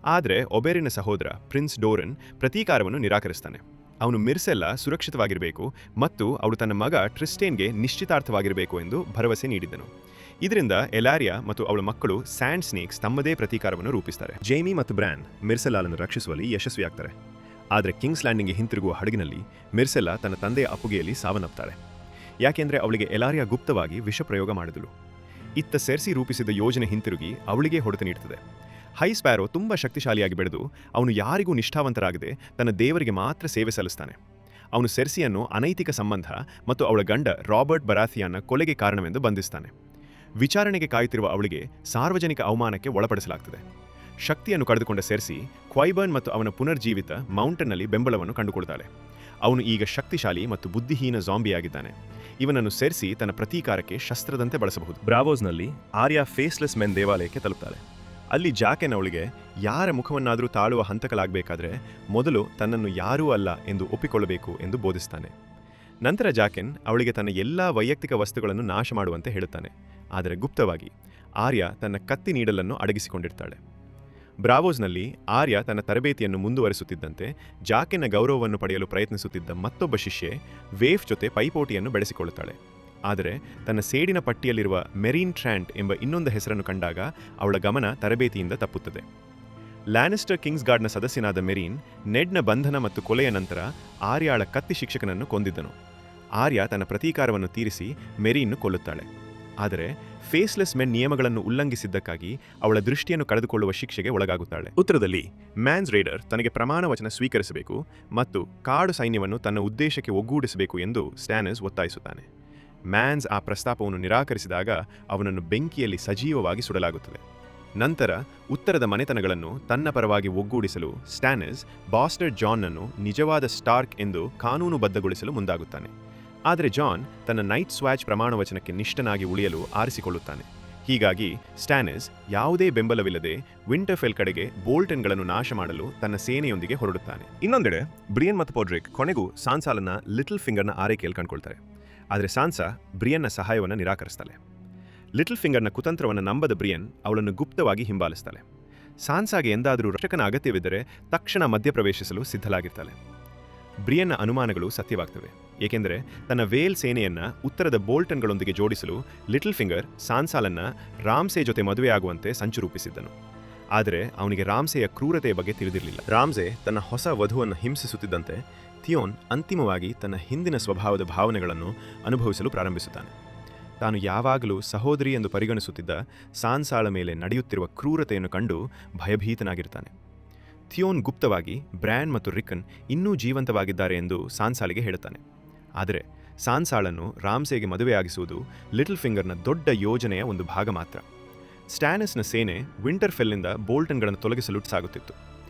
ಆದರೆ ಒಬೆರಿನ ಸಹೋದರ ಪ್ರಿನ್ಸ್ ಡೋರನ್ ಪ್ರತೀಕಾರವನ್ನು ನಿರಾಕರಿಸ್ತಾನೆ. ಅವನು ಮಿರ್ಸೆಲ್ಲಾ ಸುರಕ್ಷಿತವಾಗಿರಬೇಕು ಮತ್ತು ಅವಳು ತನ್ನ ಮಗ ಟ್ರಿಸ್ಟೇನ್ಗೆ ನಿಶ್ಚಿತಾರ್ಥವಾಗಿರಬೇಕು ಎಂದು ಭರವಸೆ ನೀಡಿದ್ದನು. ಇದರಿಂದ ಎಲಾರಿಯಾ ಮತ್ತು ಅವಳ ಮಕ್ಕಳು ಸ್ಯಾಂಡ್ ಸ್ನೇಕ್ಸ್ ತಮ್ಮದೇ ಪ್ರತೀಕಾರವನ್ನು ರೂಪಿಸ್ತಾರೆ. ಜೈಮಿ ಮತ್ತು ಬ್ರ್ಯಾನ್ ಮಿರ್ಸೆಲ್ಲಾಳನ್ನು ರಕ್ಷಿಸುವಲ್ಲಿ ಯಶಸ್ವಿಯಾಗ್ತಾರೆ. ಆದರೆ ಕಿಂಗ್ಸ್ ಲ್ಯಾಂಡಿಂಗ್ಗೆ ಹಿಂತಿರುಗುವ ಹಡಗಿನಲ್ಲಿ ಮಿರ್ಸೆಲ್ಲಾ ತನ್ನ ತಂದೆಯ ಅಪ್ಪುಗೆಯಲ್ಲಿ ಸಾವನ್ನಪ್ತಾಳೆ. ಯಾಕೆಂದರೆ ಅವಳಿಗೆ ಎಲಾರಿಯಾ ಗುಪ್ತವಾಗಿ ವಿಷಪ್ರಯೋಗ ಮಾಡಿದಳು. ಇತ್ತ ಸೆರ್ಸಿ ರೂಪಿಸಿದ ಯೋಜನೆ ಹಿಂತಿರುಗಿ ಅವಳಿಗೆ ಹೊಡೆತ ನೀಡುತ್ತದೆ. ಹೈ ಸ್ಪ್ಯಾರೋ ತುಂಬ ಶಕ್ತಿಶಾಲಿಯಾಗಿ ಬೆಳೆದು ಅವನು ಯಾರಿಗೂ ನಿಷ್ಠಾವಂತರಾಗದೆ ತನ್ನ ದೇವರಿಗೆ ಮಾತ್ರ ಸೇವೆ ಸಲ್ಲಿಸ್ತಾನೆ. ಅವನು ಸೆರ್ಸಿಯನ್ನು ಅನೈತಿಕ ಸಂಬಂಧ ಮತ್ತು ಅವಳ ಗಂಡ ರಾಬರ್ಟ್ ಬರಾಥಿಯಾನ್ನ ಕೊಲೆಗೆ ಕಾರಣವೆಂದು ಬಂಧಿಸ್ತಾನೆ. ವಿಚಾರಣೆಗೆ ಕಾಯುತ್ತಿರುವ ಅವಳಿಗೆ ಸಾರ್ವಜನಿಕ ಅವಮಾನಕ್ಕೆ ಒಳಪಡಿಸಲಾಗ್ತದೆ. ಶಕ್ತಿಯನ್ನು ಕಳೆದುಕೊಂಡ ಸೆರ್ಸಿ ಕ್ವೈಬರ್ನ್ ಮತ್ತು ಅವನ ಪುನರ್ಜೀವಿತ ಮೌಂಟನ್ನಲ್ಲಿ ಬೆಂಬಲವನ್ನು ಕಂಡುಕೊಳ್ತಾಳೆ. ಅವನು ಈಗ ಶಕ್ತಿಶಾಲಿ ಮತ್ತು ಬುದ್ಧಿಹೀನ ಜಾಂಬಿಯಾಗಿದ್ದಾನೆ. ಇವನನ್ನು ಸೆರ್ಸಿ ತನ್ನ ಪ್ರತೀಕಾರಕ್ಕೆ ಶಸ್ತ್ರದಂತೆ ಬಳಸಬಹುದು. ಬ್ರಾವೋಸ್ನಲ್ಲಿ ಆರ್ಯಾ ಫೇಸ್ಲೆಸ್ ಮೆನ್ ದೇವಾಲಯಕ್ಕೆ ತಲುಪ್ತಾಳೆ. ಅಲ್ಲಿ ಜಾಕೆನ್ ಅವಳಿಗೆ ಯಾರ ಮುಖವನ್ನಾದರೂ ತಾಳುವ ಹಂತಕಲಾಗಬೇಕಾದ್ರೆ ಮೊದಲು ತನ್ನನ್ನು ಯಾರೂ ಅಲ್ಲ ಎಂದು ಒಪ್ಪಿಕೊಳ್ಳಬೇಕು ಎಂದು ಬೋಧಿಸ್ತಾನೆ. ನಂತರ ಜಾಕೆನ್ ಅವಳಿಗೆ ತನ್ನ ಎಲ್ಲಾ ವೈಯಕ್ತಿಕ ವಸ್ತುಗಳನ್ನು ನಾಶ ಮಾಡುವಂತೆ ಹೇಳುತ್ತಾನೆ. ಆದರೆ ಗುಪ್ತವಾಗಿ ಆರ್ಯಾ ತನ್ನ ಕತ್ತಿ ನೀಡಲನ್ನು ಅಡಗಿಸಿಕೊಂಡಿರ್ತಾಳೆ. ಬ್ರಾವೋಸ್ನಲ್ಲಿ ಆರ್ಯಾ ತನ್ನ ತರಬೇತಿಯನ್ನು ಮುಂದುವರಿಸುತ್ತಿದ್ದಂತೆ ಜಾಕೆನ್ನ ಗೌರವವನ್ನು ಪಡೆಯಲು ಪ್ರಯತ್ನಿಸುತ್ತಿದ್ದ ಮತ್ತೊಬ್ಬ ಶಿಷ್ಯೆ ವೇಫ್ ಜೊತೆ ಪೈಪೋಟಿಯನ್ನು ಬೆಳೆಸಿಕೊಳ್ಳುತ್ತಾಳೆ. ಆದರೆ ತನ್ನ ಸೇಡಿನ ಪಟ್ಟಿಯಲ್ಲಿರುವ ಮೆರೀನ್ ಟ್ರ್ಯಾಂಟ್ ಎಂಬ ಇನ್ನೊಂದು ಹೆಸರನ್ನು ಕಂಡಾಗ ಅವಳ ಗಮನ ತರಬೇತಿಯಿಂದ ತಪ್ಪುತ್ತದೆ. ಲ್ಯಾನಿಸ್ಟರ್ ಕಿಂಗ್ಸ್ ಗಾರ್ಡ್ನ ಸದಸ್ಯನಾದ ಮೆರೀನ್ ನೆಡ್ನ ಬಂಧನ ಮತ್ತು ಕೊಲೆಯ ನಂತರ ಆರ್ಯಾಳ ಕತ್ತಿ ಶಿಕ್ಷಕನನ್ನು ಕೊಂದಿದ್ದನು. ಆರ್ಯಾ ತನ್ನ ಪ್ರತೀಕಾರವನ್ನು ತೀರಿಸಿ ಮೆರೀನ್ನು ಕೊಲ್ಲುತ್ತಾಳೆ. ಆದರೆ ಫೇಸ್ಲೆಸ್ ಮೆನ್ ನಿಯಮಗಳನ್ನು ಉಲ್ಲಂಘಿಸಿದ್ದಕ್ಕಾಗಿ ಅವಳ ದೃಷ್ಟಿಯನ್ನು ಕಳೆದುಕೊಳ್ಳುವ ಶಿಕ್ಷೆಗೆ ಒಳಗಾಗುತ್ತಾಳೆ. ಉತ್ತರದಲ್ಲಿ ಮ್ಯಾನ್ಸ್ ರೇಡರ್ ತನಗೆ ಪ್ರಮಾಣ ವಚನ ಸ್ವೀಕರಿಸಬೇಕು ಮತ್ತು ಕಾಡು ಸೈನ್ಯವನ್ನು ತನ್ನ ಉದ್ದೇಶಕ್ಕೆ ಒಗ್ಗೂಡಿಸಬೇಕು ಎಂದು ಸ್ಟ್ಯಾನಸ್ ಒತ್ತಾಯಿಸುತ್ತಾನೆ. ಮ್ಯಾನ್ಸ್ ಆ ಪ್ರಸ್ತಾಪವನ್ನು ನಿರಾಕರಿಸಿದಾಗ ಅವನನ್ನು ಬೆಂಕಿಯಲ್ಲಿ ಸಜೀವವಾಗಿ ಸುಡಲಾಗುತ್ತದೆ. ನಂತರ ಉತ್ತರದ ಮನೆತನಗಳನ್ನು ತನ್ನ ಪರವಾಗಿ ಒಗ್ಗೂಡಿಸಲು ಸ್ಟ್ಯಾನಸ್ ಬಾಸ್ಟರ್ಡ್ ಜಾನ್ನನ್ನು ನಿಜವಾದ ಸ್ಟಾರ್ಕ್ ಎಂದು ಕಾನೂನುಬದ್ಧಗೊಳಿಸಲು ಮುಂದಾಗುತ್ತಾನೆ. ಆದರೆ ಜಾನ್ ತನ್ನ ನೈಟ್ ಸ್ವಾಚ್ ಪ್ರಮಾಣವಚನಕ್ಕೆ ನಿಷ್ಠನಾಗಿ ಉಳಿಯಲು ಆರಿಸಿಕೊಳ್ಳುತ್ತಾನೆ. ಹೀಗಾಗಿ ಸ್ಟ್ಯಾನಸ್ ಯಾವುದೇ ಬೆಂಬಲವಿಲ್ಲದೆ ವಿಂಟರ್ಫೆಲ್ ಕಡೆಗೆ ಬೋಲ್ಟನ್ಗಳನ್ನು ನಾಶ ಮಾಡಲು ತನ್ನ ಸೇನೆಯೊಂದಿಗೆ ಹೊರಡುತ್ತಾನೆ. ಇನ್ನೊಂದೆಡೆ ಬ್ರಿಯನ್ ಮತ್ತು ಪೋಡ್ರಿಕ್ ಕೊನೆಗೂ ಸಾನ್ಸಾಲನ್ನ ಲಿಟಲ್ ಫಿಂಗರ್ನ ಆರೈಕೆಯಲ್ಲಿ ಕಂಡುಕೊಳ್ತಾರೆ. ಆದರೆ ಸಾನ್ಸಾ ಬ್ರಿಯನ್ನ ಸಹಾಯವನ್ನು ನಿರಾಕರಿಸ್ತಾಳೆ. ಲಿಟಲ್ ಫಿಂಗರ್ನ ಕುತಂತ್ರವನ್ನು ನಂಬದ ಬ್ರಿಯನ್ ಅವಳನ್ನು ಗುಪ್ತವಾಗಿ ಹಿಂಬಾಲಿಸ್ತಾಳೆ. ಸಾನ್ಸಾಗೆ ಎಂದಾದರೂ ರಕ್ಷಕನ ಅಗತ್ಯವಿದ್ದರೆ ತಕ್ಷಣ ಮಧ್ಯಪ್ರವೇಶಿಸಲು ಸಿದ್ಧಲಾಗಿರ್ತಾಳೆ. ಬ್ರಿಯನ್ನ ಅನುಮಾನಗಳು ಸತ್ಯವಾಗ್ತವೆ, ಏಕೆಂದರೆ ತನ್ನ ವೇಲ್ ಸೇನೆಯನ್ನ ಉತ್ತರದ ಬೋಲ್ಟನ್ಗಳೊಂದಿಗೆ ಜೋಡಿಸಲು ಲಿಟಲ್ ಫಿಂಗರ್ ಸಾನ್ಸಾಲನ್ನ ರಾಮ್ಸೆ ಜೊತೆ ಮದುವೆಯಾಗುವಂತೆ ಸಂಚು ರೂಪಿಸಿದ್ದನು. ಆದರೆ ಅವನಿಗೆ ರಾಮ್ಸೆಯ ಕ್ರೂರತೆಯ ಬಗ್ಗೆ ತಿಳಿದಿರಲಿಲ್ಲ. ರಾಮ್ಸೆ ತನ್ನ ಹೊಸ ವಧುವನ್ನು ಹಿಂಸಿಸುತ್ತಿದ್ದಂತೆ ಥಿಯೋನ್ ಅಂತಿಮವಾಗಿ ತನ್ನ ಹಿಂದಿನ ಸ್ವಭಾವದ ಭಾವನೆಗಳನ್ನು ಅನುಭವಿಸಲು ಪ್ರಾರಂಭಿಸುತ್ತಾನೆ. ತಾನು ಯಾವಾಗಲೂ ಸಹೋದರಿ ಎಂದು ಪರಿಗಣಿಸುತ್ತಿದ್ದ ಸಾನ್ಸಾಳ ಮೇಲೆ ನಡೆಯುತ್ತಿರುವ ಕ್ರೂರತೆಯನ್ನು ಕಂಡು ಭಯಭೀತನಾಗಿರ್ತಾನೆ. ಥಿಯೋನ್ ಗುಪ್ತವಾಗಿ ಬ್ರ್ಯಾನ್ ಮತ್ತು ರಿಕನ್ ಇನ್ನೂ ಜೀವಂತವಾಗಿದ್ದಾರೆ ಎಂದು ಸಾನ್ಸಾಳಿಗೆ ಹೇಳುತ್ತಾನೆ. ಆದರೆ ಸಾನ್ಸಾಳನ್ನು ರಾಮ್ಸೆಗೆ ಮದುವೆಯಾಗಿಸುವುದು ಲಿಟಲ್ ಫಿಂಗರ್ನ ದೊಡ್ಡ ಯೋಜನೆಯ ಒಂದು ಭಾಗ ಮಾತ್ರ. ಸ್ಟ್ಯಾನಸ್ನ ಸೇನೆ ವಿಂಟರ್ಫೆಲ್ನಿಂದ ಬೋಲ್ಟನ್ಗಳನ್ನು ತೊಲಗಿಸಲು ಸಾಗುತ್ತಿತ್ತು.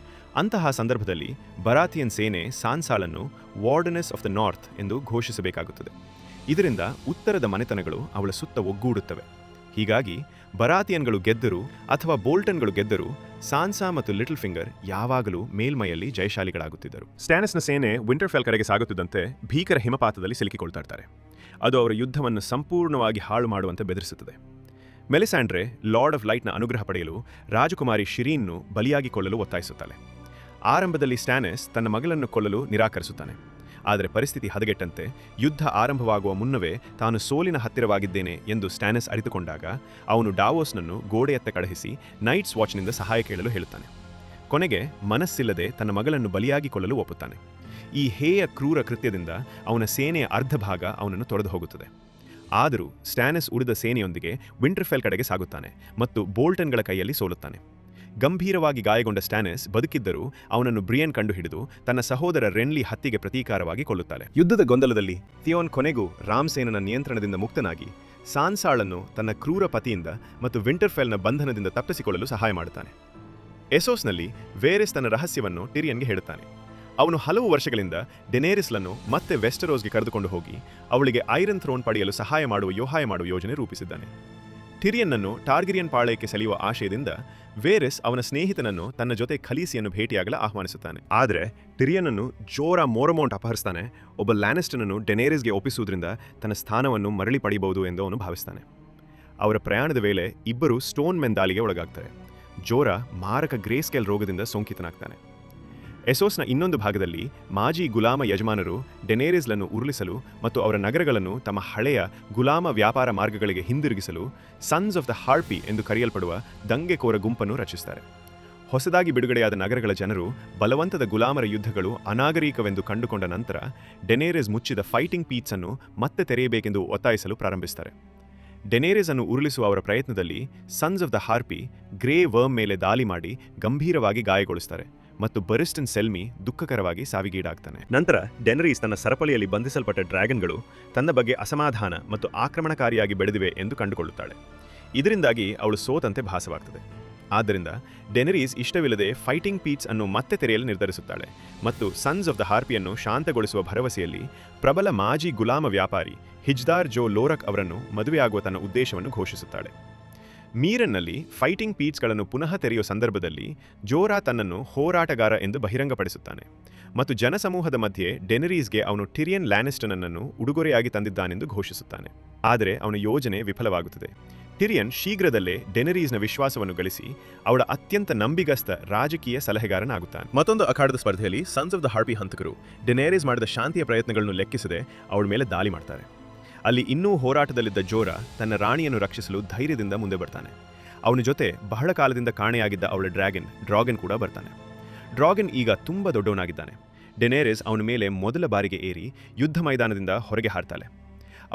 ಅಂತಹ ಸಂದರ್ಭದಲ್ಲಿ ಬರಾಥಿಯನ್ ಸೇನೆ ಸಾನ್ಸಾಳನ್ನು ವಾರ್ಡನೆಸ್ ಆಫ್ ದ ನಾರ್ತ್ ಎಂದು ಘೋಷಿಸಬೇಕಾಗುತ್ತದೆ. ಇದರಿಂದ ಉತ್ತರದ ಮನೆತನಗಳು ಅವಳ ಸುತ್ತ ಒಗ್ಗೂಡುತ್ತವೆ. ಹೀಗಾಗಿ ಬರಾಥಿಯನ್ಗಳು ಗೆದ್ದರು ಅಥವಾ ಬೋಲ್ಟನ್ಗಳು ಗೆದ್ದರು, ಸಾನ್ಸಾ ಮತ್ತು ಲಿಟಲ್ ಫಿಂಗರ್ ಯಾವಾಗಲೂ ಮೇಲ್ಮೈಯಲ್ಲಿ ಜಯಶಾಲಿಗಳಾಗುತ್ತಿದ್ದರು. ಸ್ಟ್ಯಾನಸ್ನ ಸೇನೆ ವಿಂಟರ್ಫೆಲ್ ಕಡೆಗೆ ಸಾಗುತ್ತಿದ್ದಂತೆ ಭೀಕರ ಹಿಮಪಾತದಲ್ಲಿ ಸಿಲುಕಿಕೊಳ್ತಾ ಇರ್ತಾರೆ. ಅದು ಅವರ ಯುದ್ಧವನ್ನು ಸಂಪೂರ್ಣವಾಗಿ ಹಾಳು ಮಾಡುವಂತೆ ಬೆದರಿಸುತ್ತದೆ. ಮೆಲಿಸ್ಯಾಂಡ್ರೆ ಲಾರ್ಡ್ ಆಫ್ ಲೈಟ್ನ ಅನುಗ್ರಹ ಪಡೆಯಲು ರಾಜಕುಮಾರಿ ಶಿರೀನ್ನು ಬಲಿಯಾಗಿ ಕೊಲ್ಲಲು ಒತ್ತಾಯಿಸುತ್ತಾಳೆ. ಆರಂಭದಲ್ಲಿ ಸ್ಟ್ಯಾನಸ್ ತನ್ನ ಮಗಳನ್ನು ಕೊಲ್ಲಲು ನಿರಾಕರಿಸುತ್ತಾನೆ. ಆದರೆ ಪರಿಸ್ಥಿತಿ ಹದಗೆಟ್ಟಂತೆ ಯುದ್ಧ ಆರಂಭವಾಗುವ ಮುನ್ನವೇ ತಾನು ಸೋಲಿನ ಹತ್ತಿರವಾಗಿದ್ದೇನೆ ಎಂದು ಸ್ಟ್ಯಾನಸ್ ಅರಿತುಕೊಂಡಾಗ ಅವನು ಡಾವೋಸ್ನನ್ನು ಗೋಡೆಯತ್ತ ಕಳುಹಿಸಿ ನೈಟ್ಸ್ ವಾಚ್ನಿಂದ ಸಹಾಯ ಕೇಳಲು ಹೇಳುತ್ತಾನೆ. ಕೊನೆಗೆ ಮನಸ್ಸಿಲ್ಲದೆ ತನ್ನ ಮಗಳನ್ನು ಬಲಿಯಾಗಿ ಕೊಲ್ಲಲು ಒಪ್ಪುತ್ತಾನೆ. ಈ ಹೇಯ ಕ್ರೂರ ಕೃತ್ಯದಿಂದ ಅವನ ಸೇನೆಯ ಅರ್ಧ ಭಾಗ ಅವನನ್ನು ತೊರೆದು ಹೋಗುತ್ತದೆ. ಆದರೂ ಸ್ಟ್ಯಾನಸ್ ಉಳಿದ ಸೇನೆಯೊಂದಿಗೆ ವಿಂಟರ್ಫೆಲ್ ಕಡೆಗೆ ಸಾಗುತ್ತಾನೆ ಮತ್ತು ಬೋಲ್ಟನ್ಗಳ ಕೈಯಲ್ಲಿ ಸೋಲುತ್ತಾನೆ. ಗಂಭೀರವಾಗಿ ಗಾಯಗೊಂಡ ಸ್ಟ್ಯಾನಸ್ ಬದುಕಿದ್ದರೂ ಅವನನ್ನು ಬ್ರಿಯನ್ ಕಂಡುಹಿಡಿದು ತನ್ನ ಸಹೋದರ ರೆನ್ಲಿ ಹತ್ಯೆಗೆ ಪ್ರತೀಕಾರವಾಗಿ ಕೊಲ್ಲುತ್ತಾಳೆ. ಯುದ್ಧದ ಗೊಂದಲದಲ್ಲಿ ಥಿಯೋನ್ ಕೊನೆಗೂ ರಾಮ್ಸೇನನ ನಿಯಂತ್ರಣದಿಂದ ಮುಕ್ತನಾಗಿ ಸಾನ್ಸಾಳನ್ನು ತನ್ನ ಕ್ರೂರ ಪತಿಯಿಂದ ಮತ್ತು ವಿಂಟರ್ಫೆಲ್ನ ಬಂಧನದಿಂದ ತಪ್ಪಿಸಿಕೊಳ್ಳಲು ಸಹಾಯ ಮಾಡುತ್ತಾನೆ. ಎಸೋಸ್ನಲ್ಲಿ ವೇರೆಸ್ ತನ್ನ ರಹಸ್ಯವನ್ನು ಟಿರಿಯನ್ಗೆ ಹೇಳುತ್ತಾನೆ. ಅವನು ಹಲವು ವರ್ಷಗಳಿಂದ ಡೆನೇರಿಸ್ಲನ್ನು ಮತ್ತೆ ವೆಸ್ಟರೋಸ್ಗೆ ಕರೆದುಕೊಂಡು ಹೋಗಿ ಅವಳಿಗೆ ಐರನ್ ಥ್ರೋನ್ ಪಡೆಯಲು ಸಹಾಯ ಮಾಡುವ ಯೋಜನೆ ರೂಪಿಸಿದ್ದಾನೆ. ಟಿರಿಯನ್ನನ್ನು ಟಾರ್ಗೆರಿಯನ್ ಪಾಳೆಯಕ್ಕೆ ಸೆಳೆಯುವ ಆಶಯದಿಂದ ವೇರೆಸ್ ಅವನ ಸ್ನೇಹಿತನನ್ನು ತನ್ನ ಜೊತೆ ಖಲೀಸಿಯನ್ನು ಭೇಟಿಯಾಗಲು ಆಹ್ವಾನಿಸುತ್ತಾನೆ. ಆದರೆ ಟಿರಿಯನ್ನನ್ನು ಜೋರ ಮೋರಮೌಂಟ್ ಅಪಹರಿಸ್ತಾನೆ. ಒಬ್ಬ ಲ್ಯಾನಿಸ್ಟನನ್ನು ಡೆನೇರಿಸ್ಗೆ ಒಪ್ಪಿಸುವುದರಿಂದ ತನ್ನ ಸ್ಥಾನವನ್ನು ಮರಳಿ ಪಡೆಯಬಹುದು ಎಂದು ಅವನು ಭಾವಿಸ್ತಾನೆ. ಅವರ ಪ್ರಯಾಣದ ವೇಳೆ ಇಬ್ಬರು ಸ್ಟೋನ್ ಮೆನ್ ದಾಳಿಗೆ ಒಳಗಾಗ್ತಾರೆ. ಜೋರ ಮಾರಕ ಗ್ರೇಸ್ಕೇಲ್ ರೋಗದಿಂದ ಸೋಂಕಿತನಾಗ್ತಾನೆ. ಎಸೋಸ್ನ ಇನ್ನೊಂದು ಭಾಗದಲ್ಲಿ ಮಾಜಿ ಗುಲಾಮ ಯಜಮಾನರು ಡೆನೇರಿಸ್ಲನ್ನು ಉರುಳಿಸಲು ಮತ್ತು ಅವರ ನಗರಗಳನ್ನು ತಮ್ಮ ಹಳೆಯ ಗುಲಾಮ ವ್ಯಾಪಾರ ಮಾರ್ಗಗಳಿಗೆ ಹಿಂದಿರುಗಿಸಲು ಸನ್ಸ್ ಆಫ್ ದ ಹಾರ್ಪಿ ಎಂದು ಕರೆಯಲ್ಪಡುವ ದಂಗೆಕೋರ ಗುಂಪನ್ನು ರಚಿಸುತ್ತಾರೆ. ಹೊಸದಾಗಿ ಬಿಡುಗಡೆಯಾದ ನಗರಗಳ ಜನರು ಬಲವಂತದ ಗುಲಾಮರ ಯುದ್ಧಗಳು ಅನಾಗರಿಕವೆಂದು ಕಂಡುಕೊಂಡ ನಂತರ ಡೆನೇರಿಸ್ ಮುಚ್ಚಿದ ಫೈಟಿಂಗ್ ಪೀಟ್ಸ್ ಅನ್ನು ಮತ್ತೆ ತೆರೆಯಬೇಕೆಂದು ಒತ್ತಾಯಿಸಲು ಪ್ರಾರಂಭಿಸುತ್ತಾರೆ. ಡೆನೇರಿಸ್ ಅನ್ನು ಉರುಳಿಸುವ ಅವರ ಪ್ರಯತ್ನದಲ್ಲಿ Sons of the Harpy Grey Worm ಮೇಲೆ ದಾಳಿ ಮಾಡಿ ಗಂಭೀರವಾಗಿ ಗಾಯಗೊಳಿಸುತ್ತಾರೆ ಮತ್ತು ಬರಿಸ್ಟನ್ ಸೆಲ್ಮಿ ದುಃಖಕರವಾಗಿ ಸಾವಿಗೀಡಾಗ್ತಾನೆ. ನಂತರ ಡೆನರೀಸ್ ತನ್ನ ಸರಪಳಿಯಲ್ಲಿ ಬಂಧಿಸಲ್ಪಟ್ಟ ಡ್ರ್ಯಾಗನ್ಗಳು ತನ್ನ ಬಗ್ಗೆ ಅಸಮಾಧಾನ ಮತ್ತು ಆಕ್ರಮಣಕಾರಿಯಾಗಿ ಬೆಳೆದಿವೆ ಎಂದು ಕಂಡುಕೊಳ್ಳುತ್ತಾಳೆ. ಇದರಿಂದಾಗಿ ಅವಳು ಸೋತಂತೆ ಭಾಸವಾಗ್ತದೆ. ಆದ್ದರಿಂದ ಡೆನರೀಸ್ ಇಷ್ಟವಿಲ್ಲದೆ ಫೈಟಿಂಗ್ ಪೀಟ್ಸ್ ಅನ್ನು ಮತ್ತೆ ತೆರೆಯಲು ನಿರ್ಧರಿಸುತ್ತಾಳೆ ಮತ್ತು ಸನ್ಸ್ ಆಫ್ ದ ಹಾರ್ಪಿಯನ್ನು ಶಾಂತಗೊಳಿಸುವ ಭರವಸೆಯಲ್ಲಿ ಪ್ರಬಲ ಮಾಜಿ ಗುಲಾಮ ವ್ಯಾಪಾರಿ ಹಿಜ್ದಾರ್ ಜೋ ಲೋರಕ್ ಅವರನ್ನು ಮದುವೆಯಾಗುವ ತನ್ನ ಉದ್ದೇಶವನ್ನು ಘೋಷಿಸುತ್ತಾಳೆ. ಮೀರನ್ನಲ್ಲಿ ಫೈಟಿಂಗ್ ಪೀಟ್ಸ್ಗಳನ್ನು ಪುನಃ ತೆರೆಯುವ ಸಂದರ್ಭದಲ್ಲಿ ಜೋರಾ ತನ್ನನ್ನು ಹೋರಾಟಗಾರ ಎಂದು ಬಹಿರಂಗಪಡಿಸುತ್ತಾನೆ ಮತ್ತು ಜನಸಮೂಹದ ಮಧ್ಯೆ ಡೆನರೀಸ್ಗೆ ಅವನು ಟಿರಿಯನ್ ಲ್ಯಾನಿಸ್ಟನನ್ನು ಉಡುಗೊರೆಯಾಗಿ ತಂದಿದ್ದಾನೆಂದು ಘೋಷಿಸುತ್ತಾನೆ. ಆದರೆ ಅವನ ಯೋಜನೆ ವಿಫಲವಾಗುತ್ತದೆ. ಟಿರಿಯನ್ ಶೀಘ್ರದಲ್ಲೇ ಡೆನರೀಸ್ನ ವಿಶ್ವಾಸವನ್ನು ಗಳಿಸಿ ಅವಳ ಅತ್ಯಂತ ನಂಬಿಗಸ್ತ ರಾಜಕೀಯ ಸಲಹೆಗಾರನಾಗುತ್ತಾನೆ. ಮತ್ತೊಂದು ಅಖಾಡದ ಸ್ಪರ್ಧೆಯಲ್ಲಿ ಸನ್ಸ್ ಆಫ್ ದ ಹಾರ್ಪಿ ಹಂತಕರು ಡೆನೇರಿಸ್ ಮಾಡಿದ ಶಾಂತಿಯ ಪ್ರಯತ್ನಗಳನ್ನು ಲೆಕ್ಕಿಸದೆ ಅವಳ ಮೇಲೆ ದಾಳಿ ಮಾಡ್ತಾರೆ. ಅಲ್ಲಿ ಇನ್ನೂ ಹೋರಾಟದಲ್ಲಿದ್ದ ಜೋರ ತನ್ನ ರಾಣಿಯನ್ನು ರಕ್ಷಿಸಲು ಧೈರ್ಯದಿಂದ ಮುಂದೆ ಬರ್ತಾನೆ. ಅವನ ಜೊತೆ ಬಹಳ ಕಾಲದಿಂದ ಕಾಣೆಯಾಗಿದ್ದ ಅವಳ ಡ್ರ್ಯಾಗನ್ ಕೂಡ ಬರ್ತಾನೆ. ಡ್ರ್ಯಾಗನ್ ಈಗ ತುಂಬ ದೊಡ್ಡವನಾಗಿದ್ದಾನೆ. ಡೆನೇರಿಸ್ ಅವನ ಮೇಲೆ ಮೊದಲ ಬಾರಿಗೆ ಏರಿ ಯುದ್ಧ ಮೈದಾನದಿಂದ ಹೊರಗೆ ಹಾರ್ತಾಳೆ.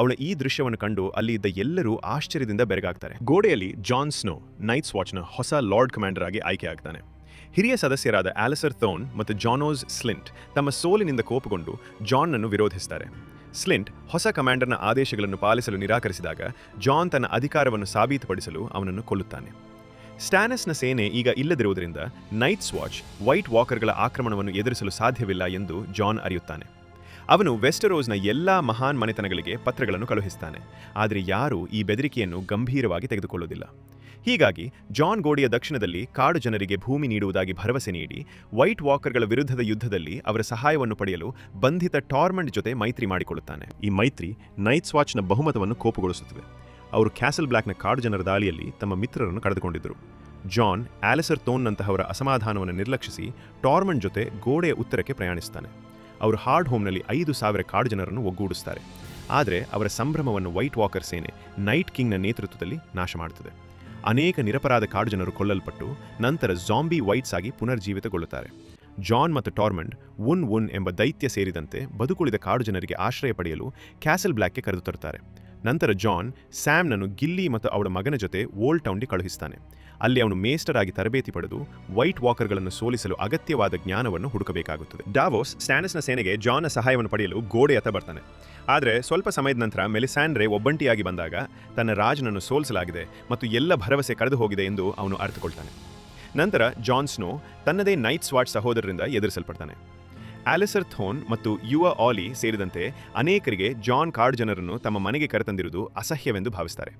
ಅವಳ ಈ ದೃಶ್ಯವನ್ನು ಕಂಡು ಅಲ್ಲಿ ಇದ್ದ ಎಲ್ಲರೂ ಆಶ್ಚರ್ಯದಿಂದ ಬೆರಗಾಗ್ತಾರೆ. ಗೋಡೆಯಲ್ಲಿ ಜಾನ್ ಸ್ನೋ ನೈಟ್ಸ್ ವಾಚ್ನ ಹೊಸ ಲಾರ್ಡ್ ಕಮಾಂಡರ್ ಆಗಿ ಆಯ್ಕೆಯಾಗ್ತಾನೆ. ಹಿರಿಯ ಸದಸ್ಯರಾದ ಆಲಿಸರ್ ಥೋರ್ನ್ ಮತ್ತು ಜಾನೋಸ್ ಸ್ಲಿಂಟ್ ತಮ್ಮ ಸೋಲಿನಿಂದ ಕೋಪಗೊಂಡು ಜಾನ್ನನ್ನು ವಿರೋಧಿಸುತ್ತಾರೆ. ಸ್ಲಿಂಟ್ ಹೊಸ ಕಮಾಂಡರ್ನ ಆದೇಶಗಳನ್ನು ಪಾಲಿಸಲು ನಿರಾಕರಿಸಿದಾಗ ಜಾನ್ ತನ್ನ ಅಧಿಕಾರವನ್ನು ಸಾಬೀತುಪಡಿಸಲು ಅವನನ್ನು ಕೊಲ್ಲುತ್ತಾನೆ. ಸ್ಟ್ಯಾನಸ್ನ ಸೇನೆ ಈಗ ಇಲ್ಲದಿರುವುದರಿಂದ ನೈಟ್ಸ್ ವಾಚ್ ವೈಟ್ ವಾಕರ್ಗಳ ಆಕ್ರಮಣವನ್ನು ಎದುರಿಸಲು ಸಾಧ್ಯವಿಲ್ಲ ಎಂದು ಜಾನ್ ಅರಿಯುತ್ತಾನೆ. ಅವನು ವೆಸ್ಟರೋಸ್ನ ಎಲ್ಲಾ ಮಹಾನ್ ಮನೆತನಗಳಿಗೆ ಪತ್ರಗಳನ್ನು ಕಳುಹಿಸುತ್ತಾನೆ. ಆದರೆ ಯಾರೂ ಈ ಬೆದರಿಕೆಯನ್ನು ಗಂಭೀರವಾಗಿ ತೆಗೆದುಕೊಳ್ಳುವುದಿಲ್ಲ. ಹೀಗಾಗಿ ಜಾನ್ ಗೋಡೆಯ ದಕ್ಷಿಣದಲ್ಲಿ ಕಾಡು ಜನರಿಗೆ ಭೂಮಿ ನೀಡುವುದಾಗಿ ಭರವಸೆ ನೀಡಿ ವೈಟ್ ವಾಕರ್ಗಳ ವಿರುದ್ಧದ ಯುದ್ಧದಲ್ಲಿ ಅವರ ಸಹಾಯವನ್ನು ಪಡೆಯಲು ಬಂಧಿತ ಟಾರ್ಮಂಡ್ ಜೊತೆ ಮೈತ್ರಿ ಮಾಡಿಕೊಳ್ಳುತ್ತಾನೆ. ಈ ಮೈತ್ರಿ ನೈಟ್ಸ್ ವಾಚ್ನ ಬಹುಮತವನ್ನು ಕೋಪಗೊಳಿಸುತ್ತದೆ. ಅವರು ಕ್ಯಾಸಲ್ ಬ್ಲ್ಯಾಕ್ನ ಕಾಡು ಜನರ ದಾಳಿಯಲ್ಲಿ ತಮ್ಮ ಮಿತ್ರರನ್ನು ಕಳೆದುಕೊಂಡಿದ್ದರು. ಜಾನ್ ಆಲಿಸರ್ ಥೋನ್ನಂತಹವರ ಅಸಮಾಧಾನವನ್ನು ನಿರ್ಲಕ್ಷಿಸಿ ಟಾರ್ಮಂಡ್ ಜೊತೆ ಗೋಡೆಯ ಉತ್ತರಕ್ಕೆ ಪ್ರಯಾಣಿಸುತ್ತಾನೆ. ಅವರು ಹಾರ್ಡ್ ಹೋಮ್ನಲ್ಲಿ 5,000 ಕಾಡು ಜನರನ್ನು ಒಗ್ಗೂಡಿಸುತ್ತಾರೆ. ಆದರೆ ಅವರ ಸಂಭ್ರಮವನ್ನು ವೈಟ್ ವಾಕರ್ ಸೇನೆ ನೈಟ್ ಕಿಂಗ್ನ ನೇತೃತ್ವದಲ್ಲಿ ನಾಶ ಮಾಡುತ್ತದೆ. ಅನೇಕ ನಿರಪರಾಧ ಕಾಡು ಜನರು ಕೊಲ್ಲಲ್ಪಟ್ಟು ನಂತರ ಜಾಂಬಿ ವೈಟ್ಸ್ ಆಗಿ ಪುನರ್ಜೀವಿತಗೊಳ್ಳುತ್ತಾರೆ. ಜಾನ್ ಮತ್ತು ಟಾರ್ಮಂಡ್ ವುನ್ ಎಂಬ ದೈತ್ಯ ಸೇರಿದಂತೆ ಬದುಕುಳಿದ ಕಾಡು ಜನರಿಗೆ ಆಶ್ರಯ ಪಡೆಯಲು ಕ್ಯಾಸಲ್ ಬ್ಲ್ಯಾಕ್ಗೆ ಕರೆದು ತರುತ್ತಾರೆ. ನಂತರ ಜಾನ್ ಸ್ಯಾಮ್ನನ್ನು ಗಿಲ್ಲಿ ಮತ್ತು ಅವಳ ಮಗನ ಜೊತೆ ಓಲ್ಡ್ ಟೌನ್ಗೆ ಕಳುಹಿಸುತ್ತಾನೆ. ಅಲ್ಲಿ ಅವನು ಮೇಸ್ಟರ್ ಆಗಿ ತರಬೇತಿ ಪಡೆದು ವೈಟ್ ವಾಕರ್ಗಳನ್ನು ಸೋಲಿಸಲು ಅಗತ್ಯವಾದ ಜ್ಞಾನವನ್ನು ಹುಡುಕಬೇಕಾಗುತ್ತದೆ. ಡಾವೋಸ್ ಸ್ಟ್ಯಾನಸ್ನ ಸೇನೆಗೆ ಜಾನ್ನ ಸಹಾಯವನ್ನು ಪಡೆಯಲು ಗೋಡೆಯತ್ತ ಬರ್ತಾನೆ. ಆದರೆ ಸ್ವಲ್ಪ ಸಮಯದ ನಂತರ ಮೆಲಿಸ್ಯಾಂಡ್ರೆ ಒಬ್ಬಂಟಿಯಾಗಿ ಬಂದಾಗ ತನ್ನ ರಾಜನನ್ನು ಸೋಲಿಸಲಾಗಿದೆ ಮತ್ತು ಎಲ್ಲ ಭರವಸೆ ಕಳೆದು ಹೋಗಿದೆ ಎಂದು ಅವನು ಅರ್ಥಕೊಳ್ತಾನೆ. ನಂತರ ಜಾನ್ ಸ್ನೋ ತನ್ನದೇ ನೈಟ್ಸ್ ವಾಚ್ ಸಹೋದರರಿಂದ ಎದುರಿಸಲ್ಪಡ್ತಾನೆ. ಆಲಿಸರ್ ಥೋನ್ ಮತ್ತು ಯುವ ಆಲಿ ಸೇರಿದಂತೆ ಅನೇಕರಿಗೆ ಜಾನ್ ಕಾಡು ಜನರನ್ನು ತಮ್ಮ ಮನೆಗೆ ಕರೆತಂದಿರುವುದು ಅಸಹ್ಯವೆಂದು ಭಾವಿಸುತ್ತಾರೆ.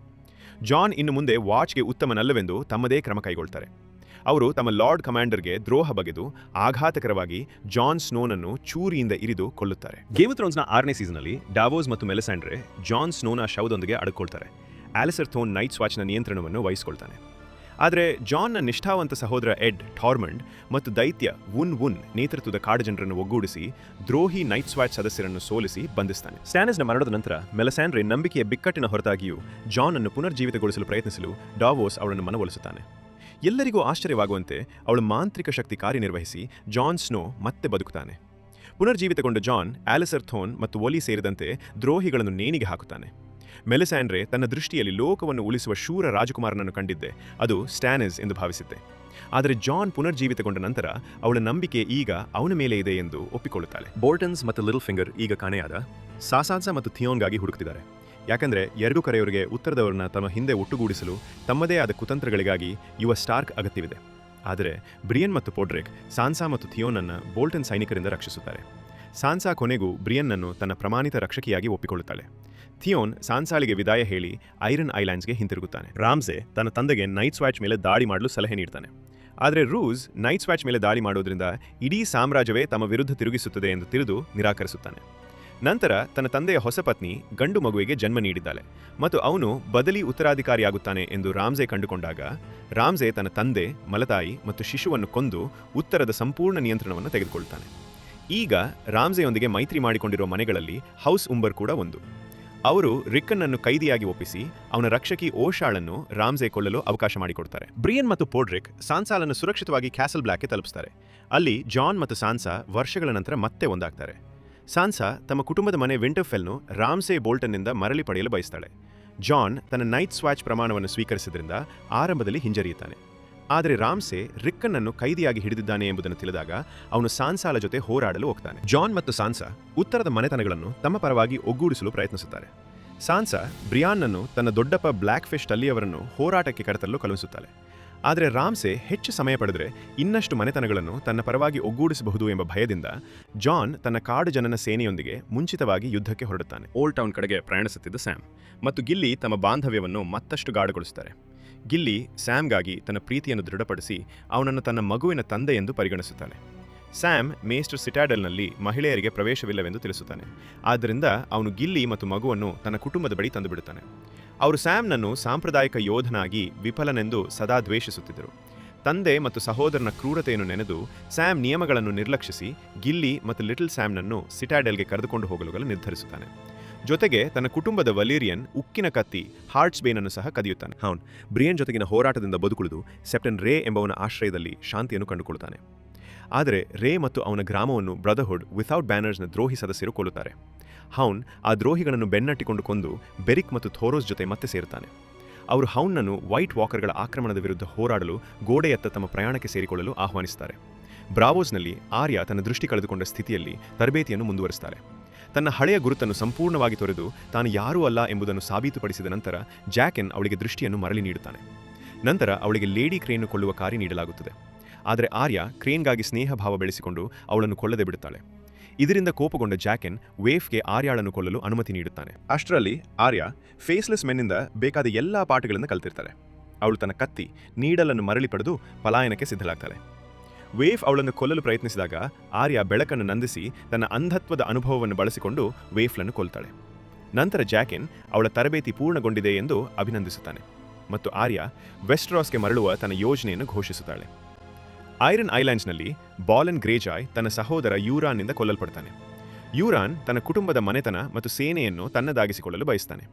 ಜಾನ್ ಇನ್ನು ಮುಂದೆ ವಾಚ್ಗೆ ಉತ್ತಮನಲ್ಲವೆಂದು ತಮ್ಮದೇ ಕ್ರಮ ಕೈಗೊಳ್ತಾರೆ. ಅವರು ತಮ್ಮ ಲಾರ್ಡ್ ಕಮಾಂಡರ್ಗೆ ದ್ರೋಹ ಬಗೆದು ಆಘಾತಕರವಾಗಿ ಜಾನ್ ಸ್ನೋನನ್ನು ಚೂರಿಯಿಂದ ಇರಿದು ಕೊಲ್ಲುತ್ತಾರೆ. ಗೇಮ್ ಆಫ್ ಥ್ರೋನ್ಸ್ನ 6ನೇ ಸೀಸನ್ನಲ್ಲಿ ಡಾವೋಸ್ ಮತ್ತು ಮೆಲಿಸ್ಯಾಂಡ್ರೆ ಜಾನ್ ಸ್ನೋನ ಶವದೊಂದಿಗೆ ಅಡಕೊಳ್ತಾರೆ. ಆಲಿಸರ್ ಥೋನ್ ನೈಟ್ಸ್ ವಾಚ್ನ ನಿಯಂತ್ರಣವನ್ನು ವಹಿಸಿಕೊಳ್ತಾನೆ. ಆದರೆ ಜಾನ್ನ ನಿಷ್ಠಾವಂತ ಸಹೋದರ ಎಡ್ ಟಾರ್ಮಂಡ್ ಮತ್ತು ದೈತ್ಯ ವುನ್ ನೇತೃತ್ವದ ಕಾಡು ಜನರನ್ನು ಒಗ್ಗೂಡಿಸಿ ದ್ರೋಹಿ ನೈಟ್ಸ್ ವಾಚ್ ಸದಸ್ಯರನ್ನು ಸೋಲಿಸಿ ಬಂಧಿಸ್ತಾನೆ. ಸ್ಟ್ಯಾನಸ್ನ ಮರಣದ ನಂತರ ಮೆಲಿಸ್ಯಾಂಡ್ರೆ ನಂಬಿಕೆಯ ಬಿಕ್ಕಟ್ಟಿನ ಹೊರತಾಗಿಯೂ ಜಾನ್ ಅನ್ನು ಪುನರ್ಜೀವಿತಗೊಳಿಸಲು ಪ್ರಯತ್ನಿಸಲು ಡಾವೋಸ್ ಅವಳನ್ನು ಮನವೊಲಿಸುತ್ತಾನೆ. ಎಲ್ಲರಿಗೂ ಆಶ್ಚರ್ಯವಾಗುವಂತೆ ಅವಳ ಮಾಂತ್ರಿಕ ಶಕ್ತಿ ಕಾರ್ಯನಿರ್ವಹಿಸಿ ಜಾನ್ ಸ್ನೋ ಮತ್ತೆ ಬದುಕುತ್ತಾನೆ. ಪುನರ್ಜೀವಿತಗೊಂಡ ಜಾನ್ ಆಲಿಸರ್ ಥೋನ್ ಮತ್ತು ಒಲಿ ಸೇರಿದಂತೆ ದ್ರೋಹಿಗಳನ್ನು ನೇಣಿಗೆ ಹಾಕುತ್ತಾನೆ. ಮೆಲಿಸ್ಯಾಂಡ್ರೆ ತನ್ನ ದೃಷ್ಟಿಯಲ್ಲಿ ಲೋಕವನ್ನು ಉಳಿಸುವ ಶೂರ ರಾಜಕುಮಾರನನ್ನು ಕಂಡಿದ್ದೆ, ಅದು ಸ್ಟ್ಯಾನಿಸ್ ಎಂದು ಭಾವಿಸಿದ್ದೆ. ಆದರೆ ಜಾನ್ ಪುನರ್ಜೀವಿತಗೊಂಡ ನಂತರ ಅವಳ ನಂಬಿಕೆ ಈಗ ಅವನ ಮೇಲೆ ಇದೆ ಎಂದು ಒಪ್ಪಿಕೊಳ್ಳುತ್ತಾಳೆ. ಬೋರ್ಟನ್ಸ್ ಮತ್ತು ಲಿಟಲ್ ಫಿಂಗರ್ ಈಗ ಕಾಣೆಯಾದ ಸಾಸಾನ್ಸಾ ಮತ್ತು ಥಿಯೋನ್ಗಾಗಿ ಹುಡುಕ್ತಿದ್ದಾರೆ. ಯಾಕಂದರೆ ಎರಡೂ ಕರೆಯವರಿಗೆ ಉತ್ತರದವರನ್ನ ತಮ್ಮ ಹಿಂದೆ ಒಟ್ಟುಗೂಡಿಸಲು ತಮ್ಮದೇ ಆದ ಕುತಂತ್ರಗಳಿಗಾಗಿ ಯುವ ಸ್ಟಾರ್ಕ್ ಅಗತ್ಯವಿದೆ. ಆದರೆ ಬ್ರಿಯನ್ ಮತ್ತು ಪೋಡ್ರಿಕ್ ಸಾನ್ಸಾ ಮತ್ತು ಥಿಯೋನನ್ನು ಬೋಲ್ಟನ್ ಸೈನಿಕರಿಂದ ರಕ್ಷಿಸುತ್ತಾರೆ. ಸಾನ್ಸಾ ಕೊನೆಗೂ ಬ್ರಿಯನ್ನನ್ನು ತನ್ನ ಪ್ರಮಾಣಿತ ರಕ್ಷಕಿಯಾಗಿ ಒಪ್ಪಿಕೊಳ್ಳುತ್ತಾಳೆ. ಥಿಯೋನ್ ಸಾನ್ಸಾಳಿಗೆ ವಿದಾಯ ಹೇಳಿ ಐರನ್ ಐಲ್ಯಾಂಡ್ಸ್ಗೆ ಹಿಂತಿರುಗುತ್ತಾನೆ. ರಾಮ್ಸೆ ತನ್ನ ತಂದೆಗೆ ನೈಟ್ ಸ್ವಾಚ್ ಮೇಲೆ ದಾಳಿ ಮಾಡಲು ಸಲಹೆ ನೀಡ್ತಾನೆ. ಆದರೆ ರೂಸ್ ನೈಟ್ ಸ್ವಾಚ್ ಮೇಲೆ ದಾಳಿ ಮಾಡೋದ್ರಿಂದ ಇಡೀ ಸಾಮ್ರಾಜ್ಯವೇ ತಮ್ಮ ವಿರುದ್ಧ ತಿರುಗಿಸುತ್ತದೆ ಎಂದು ತಿಳಿದು ನಿರಾಕರಿಸುತ್ತಾನೆ. ನಂತರ ತನ್ನ ತಂದೆಯ ಹೊಸ ಪತ್ನಿ ಗಂಡು ಮಗುವಿಗೆ ಜನ್ಮ ನೀಡಿದ್ದಾಳೆ ಮತ್ತು ಅವನು ಬದಲಿ ಉತ್ತರಾಧಿಕಾರಿಯಾಗುತ್ತಾನೆ ಎಂದು ರಾಮ್ಸೆ ಕಂಡುಕೊಂಡಾಗ ರಾಮ್ಸೆ ತನ್ನ ತಂದೆ, ಮಲತಾಯಿ ಮತ್ತು ಶಿಶುವನ್ನು ಕೊಂದು ಉತ್ತರದ ಸಂಪೂರ್ಣ ನಿಯಂತ್ರಣವನ್ನು ತೆಗೆದುಕೊಳ್ಳುತ್ತಾನೆ. ಈಗ ರಾಮ್ಸೆಯೊಂದಿಗೆ ಮೈತ್ರಿ ಮಾಡಿಕೊಂಡಿರುವ ಮನೆಗಳಲ್ಲಿ ಹೌಸ್ ಉಂಬರ್ ಕೂಡ ಒಂದು. ಅವರು ರಿಕ್ಕನ್ನನ್ನು ಕೈದಿಯಾಗಿ ಒಪ್ಪಿಸಿ ಅವನ ರಕ್ಷಕಿ ಓಶಾಳನ್ನು ರಾಮ್ಸೆ ಕೊಲ್ಲಲು ಅವಕಾಶ ಮಾಡಿಕೊಡ್ತಾರೆ. ಬ್ರಿಯನ್ ಮತ್ತು ಪೋಡ್ರಿಕ್ ಸಾನ್ಸಾಲನ್ನು ಸುರಕ್ಷಿತವಾಗಿ ಕ್ಯಾಸಲ್ ಬ್ಲ್ಯಾಕ್ಗೆ ತಲುಪಿಸ್ತಾರೆ. ಅಲ್ಲಿ ಜಾನ್ ಮತ್ತು ಸಾನ್ಸಾ ವರ್ಷಗಳ ನಂತರ ಮತ್ತೆ ಒಂದಾಗ್ತಾರೆ. ಸಾನ್ಸಾ ತಮ್ಮ ಕುಟುಂಬದ ಮನೆ ವಿಂಟರ್ಫೆಲ್ನು ರಾಮ್ಸೆ ಬೋಲ್ಟನ್ನಿಂದ ಮರಳಿ ಪಡೆಯಲು ಬಯಸ್ತಾಳೆ. ಜಾನ್ ತನ್ನ ನೈಟ್ ಸ್ವಾಚ್ ಪ್ರಮಾಣವನ್ನು ಸ್ವೀಕರಿಸಿದ್ರಿಂದ ಆರಂಭದಲ್ಲಿ ಹಿಂಜರಿಯುತ್ತಾನೆ. ಆದರೆ ರಾಮ್ಸೆ ರಿಕ್ಕನ್ನನ್ನು ಕೈದಿಯಾಗಿ ಹಿಡಿದಿದ್ದಾನೆ ಎಂಬುದನ್ನು ತಿಳಿದಾಗ ಅವನು ಸಾನ್ಸಾಲ ಜೊತೆ ಹೋರಾಡಲು ಹೋಗ್ತಾನೆ. ಜಾನ್ ಮತ್ತು ಸಾನ್ಸಾ ಉತ್ತರದ ಮನೆತನಗಳನ್ನು ತಮ್ಮ ಪರವಾಗಿ ಒಗ್ಗೂಡಿಸಲು ಪ್ರಯತ್ನಿಸುತ್ತಾರೆ. ಸಾನ್ಸಾ ಬ್ರಿಯಾನ್ನನ್ನು ತನ್ನ ದೊಡ್ಡಪ್ಪ ಬ್ಲ್ಯಾಕ್ ಫಿಶ್ ಟಲ್ಲಿಯವರನ್ನು ಹೋರಾಟಕ್ಕೆ ಕರೆತರಲು ಕಳುಹಿಸುತ್ತಾಳೆ. ಆದರೆ ರಾಮ್ಸೆ ಹೆಚ್ಚು ಸಮಯ ಪಡೆದರೆ ಇನ್ನಷ್ಟು ಮನೆತನಗಳನ್ನು ತನ್ನ ಪರವಾಗಿ ಒಗ್ಗೂಡಿಸಬಹುದು ಎಂಬ ಭಯದಿಂದ ಜಾನ್ ತನ್ನ ಕಾಡು ಜನನ ಸೇನೆಯೊಂದಿಗೆ ಮುಂಚಿತವಾಗಿ ಯುದ್ಧಕ್ಕೆ ಹೊರಡುತ್ತಾನೆ. ಓಲ್ಡ್ ಟೌನ್ ಕಡೆಗೆ ಪ್ರಯಾಣಿಸುತ್ತಿದ್ದ ಸ್ಯಾಮ್ ಮತ್ತು ಗಿಲ್ಲಿ ತಮ್ಮ ಬಾಂಧವ್ಯವನ್ನು ಮತ್ತಷ್ಟು ಗಾಢಗೊಳಿಸುತ್ತಾರೆ. ಗಿಲ್ಲಿ ಸ್ಯಾಮ್ಗಾಗಿ ತನ್ನ ಪ್ರೀತಿಯನ್ನು ದೃಢಪಡಿಸಿ ಅವನನ್ನು ತನ್ನ ಮಗುವಿನ ತಂದೆ ಎಂದು ಪರಿಗಣಿಸುತ್ತಾನೆ. ಸ್ಯಾಮ್ ಮೇಸ್ಟರ್ ಸಿಟಾಡೆಲ್ನಲ್ಲಿ ಮಹಿಳೆಯರಿಗೆ ಪ್ರವೇಶವಿಲ್ಲವೆಂದು ತಿಳಿಸುತ್ತಾನೆ. ಆದ್ದರಿಂದ ಅವನು ಗಿಲ್ಲಿ ಮತ್ತು ಮಗುವನ್ನು ತನ್ನ ಕುಟುಂಬದ ಬಳಿ ತಂದುಬಿಡುತ್ತಾನೆ. ಅವರು ಸ್ಯಾಮ್ನನ್ನು ಸಾಂಪ್ರದಾಯಿಕ ಯೋಧನಾಗಿ ವಿಫಲನೆಂದು ಸದಾ ದ್ವೇಷಿಸುತ್ತಿದ್ದರು. ತಂದೆ ಮತ್ತು ಸಹೋದರನ ಕ್ರೂರತೆಯನ್ನು ನೆನೆದು ಸ್ಯಾಮ್ ನಿಯಮಗಳನ್ನು ನಿರ್ಲಕ್ಷಿಸಿ ಗಿಲ್ಲಿ ಮತ್ತು ಲಿಟಲ್ ಸ್ಯಾಮ್ನನ್ನು ಸಿಟಾಡೆಲ್ಗೆ ಕರೆದುಕೊಂಡು ಹೋಗಲು ನಿರ್ಧರಿಸುತ್ತಾನೆ. ಜೊತೆಗೆ ತನ್ನ ಕುಟುಂಬದ ವಲೀರಿಯನ್ ಉಕ್ಕಿನ ಕತ್ತಿ ಹಾರ್ಟ್ಸ್ ಬೇನನ್ನು ಸಹ ಕದಿಯುತ್ತಾನೆ. ಅವನು ಬ್ರಿಯನ್ ಜೊತೆಗಿನ ಹೋರಾಟದಿಂದ ಬದುಕುಳಿದು ಸೆಪ್ಟನ್ ರೇ ಎಂಬವನ ಆಶ್ರಯದಲ್ಲಿ ಶಾಂತಿಯನ್ನು ಕಂಡುಕೊಳ್ಳುತ್ತಾನೆ. ಆದರೆ ರೇ ಮತ್ತು ಅವನ ಗ್ರಾಮವನ್ನು ಬ್ರದರ್ಹುಡ್ ವಿಥೌಟ್ ಬ್ಯಾನರ್ಸ್ನ ದ್ರೋಹಿ ಸದಸ್ಯರು ಕೊಲ್ಲುತ್ತಾರೆ. ಹೌನ್ ಆ ದ್ರೋಹಿಗಳನ್ನು ಬೆನ್ನಟ್ಟಿಕೊಂಡು ಕೊಂದು ಬೆರಿಕ್ ಮತ್ತು ಥೋರೋಸ್ ಜೊತೆ ಮತ್ತೆ ಸೇರುತ್ತಾನೆ. ಅವರು ಹೌನ್ನನ್ನು ವೈಟ್ ವಾಕರ್ಗಳ ಆಕ್ರಮಣದ ವಿರುದ್ಧ ಹೋರಾಡಲು ಗೋಡೆಯತ್ತ ತಮ್ಮ ಪ್ರಯಾಣಕ್ಕೆ ಸೇರಿಕೊಳ್ಳಲು ಆಹ್ವಾನಿಸುತ್ತಾರೆ. ಬ್ರಾವೋಸ್ನಲ್ಲಿ ಆರ್ಯ ತನ್ನ ದೃಷ್ಟಿ ಕಳೆದುಕೊಂಡ ಸ್ಥಿತಿಯಲ್ಲಿ ತರಬೇತಿಯನ್ನು ಮುಂದುವರಿಸುತ್ತಾರೆ. ತನ್ನ ಹಳೆಯ ಗುರುತನ್ನು ಸಂಪೂರ್ಣವಾಗಿ ತೊರೆದು ತಾನು ಯಾರೂ ಅಲ್ಲ ಎಂಬುದನ್ನು ಸಾಬೀತುಪಡಿಸಿದ ನಂತರ ಜಾಕೆನ್ ಅವಳಿಗೆ ದೃಷ್ಟಿಯನ್ನು ಮರಳಿ ನೀಡುತ್ತಾನೆ. ನಂತರ ಅವಳಿಗೆ ಲೇಡಿ ಕ್ರೇನ್ ಕೊಳ್ಳುವ ಕಾರ್ಯ ನೀಡಲಾಗುತ್ತದೆ. ಆದರೆ ಆರ್ಯ ಕ್ರೇನ್ಗಾಗಿ ಸ್ನೇಹ ಭಾವ ಬೆಳೆಸಿಕೊಂಡು ಅವಳನ್ನು ಕೊಲ್ಲದೆ ಬಿಡುತ್ತಾಳೆ. ಇದರಿಂದ ಕೋಪಗೊಂಡ ಜಾಕೆನ್ ವೇಫ್ಗೆ ಆರ್ಯಾಳನ್ನು ಕೊಲ್ಲಲು ಅನುಮತಿ ನೀಡುತ್ತಾನೆ. ಅಷ್ಟರಲ್ಲಿ ಆರ್ಯ ಫೇಸ್ಲೆಸ್ ಮೆನ್ನಿಂದ ಬೇಕಾದ ಎಲ್ಲಾ ಪಾಠಗಳನ್ನು ಕಲಿತಿರ್ತಾಳೆ. ಅವಳು ತನ್ನ ಕತ್ತಿ ನೀಡಲನ್ನು ಮರಳಿ ಪಡೆದು ಪಲಾಯನಕ್ಕೆ ಸಿದ್ಧಳಾಗ್ತಾಳೆ. ವೇಫ್ ಅವಳನ್ನು ಕೊಲ್ಲಲು ಪ್ರಯತ್ನಿಸಿದಾಗ ಆರ್ಯ ಬೆಳಕನ್ನು ನಂದಿಸಿ ತನ್ನ ಅಂಧತ್ವದ ಅನುಭವವನ್ನು ಬಳಸಿಕೊಂಡು ವೇಫ್ಲನ್ನು ಕೊಲ್ತಾಳೆ. ನಂತರ ಜಾಕೆನ್ ಅವಳ ತರಬೇತಿ ಪೂರ್ಣಗೊಂಡಿದೆ ಎಂದು ಅಭಿನಂದಿಸುತ್ತಾನೆ ಮತ್ತು ಆರ್ಯ ವೆಸ್ಟರಾಸ್ಗೆ ಮರಳುವ ತನ್ನ ಯೋಜನೆಯನ್ನು ಘೋಷಿಸುತ್ತಾಳೆ. ಐರನ್ ಐಲ್ಯಾಂಡ್ಸ್ನಲ್ಲಿ ಬಾಲನ್ ಗ್ರೇಜಾಯ್ ತನ್ನ ಸಹೋದರ ಯೂರಾನ್ನಿಂದ ಕೊಲ್ಲಲ್ಪಡ್ತಾನೆ. ಯೂರಾನ್ ತನ್ನ ಕುಟುಂಬದ ಮನೆತನ ಮತ್ತು ಸೇನೆಯನ್ನು ತನ್ನದಾಗಿಸಿಕೊಳ್ಳಲು ಬಯಸ್ತಾನೆ.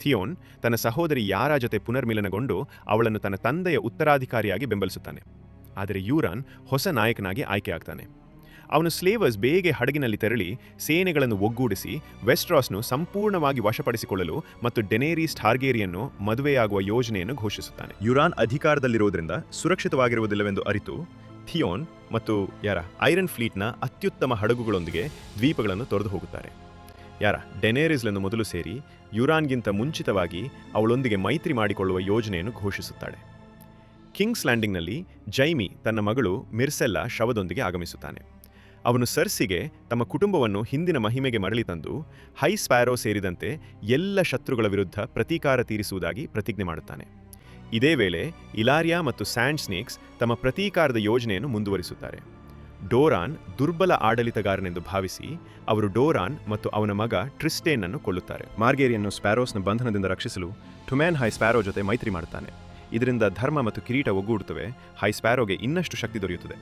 ಥಿಯೋನ್ ತನ್ನ ಸಹೋದರಿ ಯಾರಾ ಜೊತೆ ಪುನರ್ಮಿಲನಗೊಂಡು ಅವಳನ್ನು ತನ್ನ ತಂದೆಯ ಉತ್ತರಾಧಿಕಾರಿಯಾಗಿ ಬೆಂಬಲಿಸುತ್ತಾನೆ. ಆದರೆ ಯೂರಾನ್ ಹೊಸ ನಾಯಕನಾಗಿ ಆಯ್ಕೆಯಾಗ್ತಾನೆ. ಅವನು ಸ್ಲೇವರ್ಸ್ ಬೇಗ ಹಡಗಿನಲ್ಲಿ ತೆರಳಿ ಸೇನೆಗಳನ್ನು ಒಗ್ಗೂಡಿಸಿ ವೆಸ್ಟರಾಸ್ನು ಸಂಪೂರ್ಣವಾಗಿ ವಶಪಡಿಸಿಕೊಳ್ಳಲು ಮತ್ತು ಡೆನೇರೀಸ್ ಟಾರ್ಗೇರಿಯನ್ನು ಮದುವೆಯಾಗುವ ಯೋಜನೆಯನ್ನು ಘೋಷಿಸುತ್ತಾನೆ. ಯುರಾನ್ ಅಧಿಕಾರದಲ್ಲಿರುವುದರಿಂದ ಸುರಕ್ಷಿತವಾಗಿರುವುದಿಲ್ಲವೆಂದು ಅರಿತು ಥಿಯೋನ್ ಮತ್ತು ಐರನ್ ಫ್ಲೀಟ್ನ ಅತ್ಯುತ್ತಮ ಹಡಗುಗಳೊಂದಿಗೆ ದ್ವೀಪಗಳನ್ನು ತೊರೆದು ಹೋಗುತ್ತಾರೆ. ಡೆನೇರಿಸ್ಲನ್ನು ಮೊದಲು ಸೇರಿ ಯುರಾನ್ಗಿಂತ ಮುಂಚಿತವಾಗಿ ಅವಳೊಂದಿಗೆ ಮೈತ್ರಿ ಮಾಡಿಕೊಳ್ಳುವ ಯೋಜನೆಯನ್ನು ಘೋಷಿಸುತ್ತಾಳೆ. ಕಿಂಗ್ಸ್ ಲ್ಯಾಂಡಿಂಗ್ನಲ್ಲಿ ಜೈಮಿ ತನ್ನ ಮಗಳು ಮಿರ್ಸೆಲ್ಲಾ ಶವದೊಂದಿಗೆ ಆಗಮಿಸುತ್ತಾನೆ. ಅವನು ಸರ್ಸಿಗೆ ತಮ್ಮ ಕುಟುಂಬವನ್ನು ಹಿಂದಿನ ಮಹಿಮೆಗೆ ಮರಳಿ ತಂದು ಹೈ ಸ್ಪ್ಯಾರೋ ಸೇರಿದಂತೆ ಎಲ್ಲ ಶತ್ರುಗಳ ವಿರುದ್ಧ ಪ್ರತೀಕಾರ ತೀರಿಸುವುದಾಗಿ ಪ್ರತಿಜ್ಞೆ ಮಾಡುತ್ತಾನೆ. ಇದೇ ವೇಳೆ ಇಲಾರಿಯಾ ಮತ್ತು ಸ್ಯಾಂಡ್ ಸ್ನೇಕ್ಸ್ ತಮ್ಮ ಪ್ರತೀಕಾರದ ಯೋಜನೆಯನ್ನು ಮುಂದುವರಿಸುತ್ತಾರೆ. ಡೋರಾನ್ ದುರ್ಬಲ ಆಡಳಿತಗಾರನೆಂದು ಭಾವಿಸಿ ಅವರು ಡೋರಾನ್ ಮತ್ತು ಅವನ ಮಗ ಟ್ರಿಸ್ಟೇನನ್ನು ಕೊಲ್ಲುತ್ತಾರೆ. ಮಾರ್ಗೇರಿಯನ್ನು ಸ್ಪ್ಯಾರೋಸ್ನ ಬಂಧನದಿಂದ ರಕ್ಷಿಸಲು ಟುಮ್ಯಾನ್ ಹೈ ಸ್ಪ್ಯಾರೋ ಜೊತೆ ಮೈತ್ರಿ ಮಾಡುತ್ತಾನೆ. ಇದರಿಂದ ಧರ್ಮ ಮತ್ತು ಕಿರೀಟ ಒಗ್ಗೂಡುತ್ತವೆ. ಹೈ ಸ್ಪ್ಯಾರೋಗೆ ಇನ್ನಷ್ಟು ಶಕ್ತಿ ದೊರೆಯುತ್ತದೆ.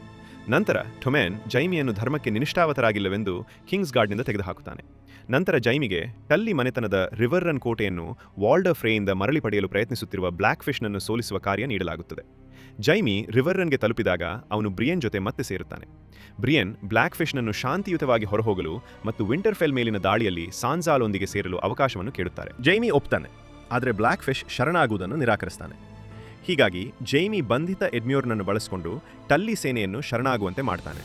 ನಂತರ ಟೊಮ್ಯಾನ್ ಜೈಮಿಯನ್ನು ಧರ್ಮಕ್ಕೆ ನಿಷ್ಠಾವತರಾಗಿಲ್ಲವೆಂದು ಕಿಂಗ್ಸ್ ಗಾರ್ಡ್ನಿಂದ ತೆಗೆದುಹಾಕುತ್ತಾನೆ. ನಂತರ ಜೈಮಿಗೆ ಟಲ್ಲಿ ಮನೆತನದ ರಿವರ್ ರನ್ ಕೋಟೆಯನ್ನು ವಾಲ್ಡರ್ ಫ್ರೇಯಿಂದ ಮರಳಿ ಪಡೆಯಲು ಪ್ರಯತ್ನಿಸುತ್ತಿರುವ ಬ್ಲ್ಯಾಕ್ ಫಿಶ್ನನ್ನು ಸೋಲಿಸುವ ಕಾರ್ಯ ನೀಡಲಾಗುತ್ತದೆ. ಜೈಮಿ ರಿವರ್ ರನ್ಗೆ ತಲುಪಿದಾಗ ಅವನು ಬ್ರಿಯನ್ ಜೊತೆ ಮತ್ತೆ ಸೇರುತ್ತಾನೆ. ಬ್ರಿಯನ್ ಬ್ಲ್ಯಾಕ್ ಫಿಶ್ನನ್ನು ಶಾಂತಿಯುತವಾಗಿ ಹೊರಹೋಗಲು ಮತ್ತು ವಿಂಟರ್ಫೆಲ್ ಮೇಲಿನ ದಾಳಿಯಲ್ಲಿ ಸಾನ್ಸಾಲೊಂದಿಗೆ ಸೇರಲು ಅವಕಾಶವನ್ನು ಕೇಳುತ್ತಾರೆ. ಜೈಮಿ ಒಪ್ತಾನೆ, ಆದರೆ ಬ್ಲ್ಯಾಕ್ ಫಿಶ್ ಶರಣಾಗುವುದನ್ನು ನಿರಾಕರಿಸ್ತಾನೆ. ಹೀಗಾಗಿ ಜೈಮಿ ಬಂಧಿತ ಎಡ್ಮ್ಯೂರ್ನನ್ನು ಬಳಸಿಕೊಂಡು ಟಲ್ಲಿ ಸೇನೆಯನ್ನು ಶರಣಾಗುವಂತೆ ಮಾಡ್ತಾನೆ.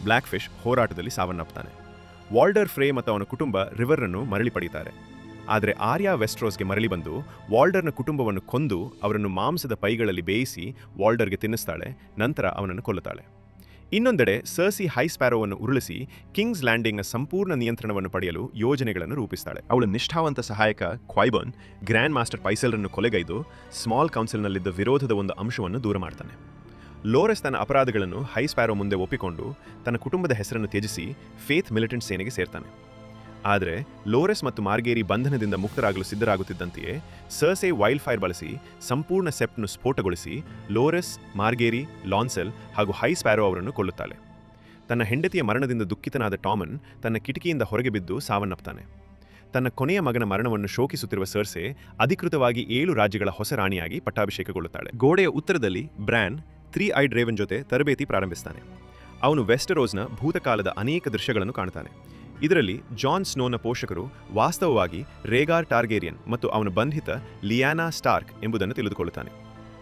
ಬ್ಲ್ಯಾಕ್ ಫಿಶ್ ಹೋರಾಟದಲ್ಲಿ ಸಾವನ್ನಪ್ಪುತ್ತಾನೆ. ವಾಲ್ಡರ್ ಫ್ರೇ ಮತ್ತು ಅವನ ಕುಟುಂಬ ರಿವರ್ ಅನ್ನು ಮರಳಿ ಪಡೆಯುತ್ತಾರೆ. ಆದರೆ ಆರ್ಯಾ ವೆಸ್ಟ್ರೋಸ್ಗೆ ಮರಳಿ ಬಂದು ವಾಲ್ಡರ್ನ ಕುಟುಂಬವನ್ನು ಕೊಂದು ಅವರನ್ನು ಮಾಂಸದ ಪೈಗಳಲ್ಲಿ ಬೇಯಿಸಿ ವಾಲ್ಡರ್ಗೆ ತಿನ್ನಿಸ್ತಾಳೆ, ನಂತರ ಅವನನ್ನು ಕೊಲ್ಲುತ್ತಾಳೆ. ಇನ್ನೊಂದೆಡೆ ಸರ್ಸಿ ಹೈಸ್ಪ್ಯಾರೋವನ್ನು ಉರುಳಿಸಿ ಕಿಂಗ್ಸ್ ಲ್ಯಾಂಡಿಂಗ್ನ ಸಂಪೂರ್ಣ ನಿಯಂತ್ರಣವನ್ನು ಪಡೆಯಲು ಯೋಜನೆಗಳನ್ನು ರೂಪಿಸ್ತಾಳೆ. ಅವಳ ನಿಷ್ಠಾವಂತ ಸಹಾಯಕ ಕ್ವೈಬರ್ನ್ ಗ್ರ್ಯಾಂಡ್ ಮಾಸ್ಟರ್ ಪೈಸೆಲ್ರನ್ನು ಕೊಲೆಗೈದು ಸ್ಮಾಲ್ ಕೌನ್ಸಿಲ್ನಲ್ಲಿದ್ದ ವಿರೋಧದ ಒಂದು ಅಂಶವನ್ನು ದೂರ ಮಾಡ್ತಾನೆ. ಲೋರೆಸ್ ತನ್ನ ಅಪರಾಧಗಳನ್ನು ಹೈಸ್ಪ್ಯಾರೋ ಮುಂದೆ ಒಪ್ಪಿಕೊಂಡು ತನ್ನ ಕುಟುಂಬದ ಹೆಸರನ್ನು ತ್ಯಜಿಸಿ ಫೇತ್ ಮಿಲಿಟೆಂಟ್ ಸೇನೆಗೆ ಸೇರ್ತಾನೆ. ಆದರೆ ಲೋರೆಸ್ ಮತ್ತು ಮಾರ್ಗೇರಿ ಬಂಧನದಿಂದ ಮುಕ್ತರಾಗಲು ಸಿದ್ಧರಾಗುತ್ತಿದ್ದಂತೆಯೇ ಸರ್ಸೆ ವೈಲ್ಡ್ ಫೈರ್ ಬಳಸಿ ಸಂಪೂರ್ಣ ಸೆಪ್ಟ್ను ಸ್ಫೋಟಗೊಳಿಸಿ ಲೋರೆಸ್, ಮಾರ್ಗೇರಿ, ಲಾನ್ಸೆಲ್ ಹಾಗೂ ಹೈಸ್ಪ್ಯಾರೋ ಅವರನ್ನು ಕೊಲ್ಲುತ್ತಾಳೆ. ತನ್ನ ಹೆಂಡತಿಯ ಮರಣದಿಂದ ದುಃಖಿತನಾದ ಟಾಮನ್ ತನ್ನ ಕಿಟಕಿಯಿಂದ ಹೊರಗೆ ಬಿದ್ದು ಸಾವನ್ನಪ್ತಾನೆ. ತನ್ನ ಕೊನೆಯ ಮಗನ ಮರಣವನ್ನು ಶೋಕಿಸುತ್ತಿರುವ ಸರ್ಸೆ ಅಧಿಕೃತವಾಗಿ 7 ರಾಜ್ಯಗಳ ಹೊಸ ರಾಣಿಯಾಗಿ ಪಟ್ಟಾಭಿಷೇಕಗೊಳ್ಳುತ್ತಾಳೆ. ಗೋಡೆಯ ಉತ್ತರದಲ್ಲಿ ಬ್ರ್ಯಾನ್ 3 ಐಡ್ ರೇವನ್ ಜೊತೆ ತರಬೇತಿ ಪ್ರಾರಂಭಿಸ್ತಾನೆ. ಅವನು ವೆಸ್ಟರೋಸ್ನ ಭೂತಕಾಲದ ಅನೇಕ ದೃಶ್ಯಗಳನ್ನು ಕಾಣ್ತಾನೆ. ಇದರಲ್ಲಿ ಜಾನ್ ಸ್ನೋನ ಪೋಷಕರು ವಾಸ್ತವವಾಗಿ ರೇಗಾರ್ ಟಾರ್ಗೇರಿಯನ್ ಮತ್ತು ಅವನ ಬಂಧಿತ ಲಿಯಾನಾ ಸ್ಟಾರ್ಕ್ ಎಂಬುದನ್ನು ತಿಳಿದುಕೊಳ್ಳುತ್ತಾನೆ.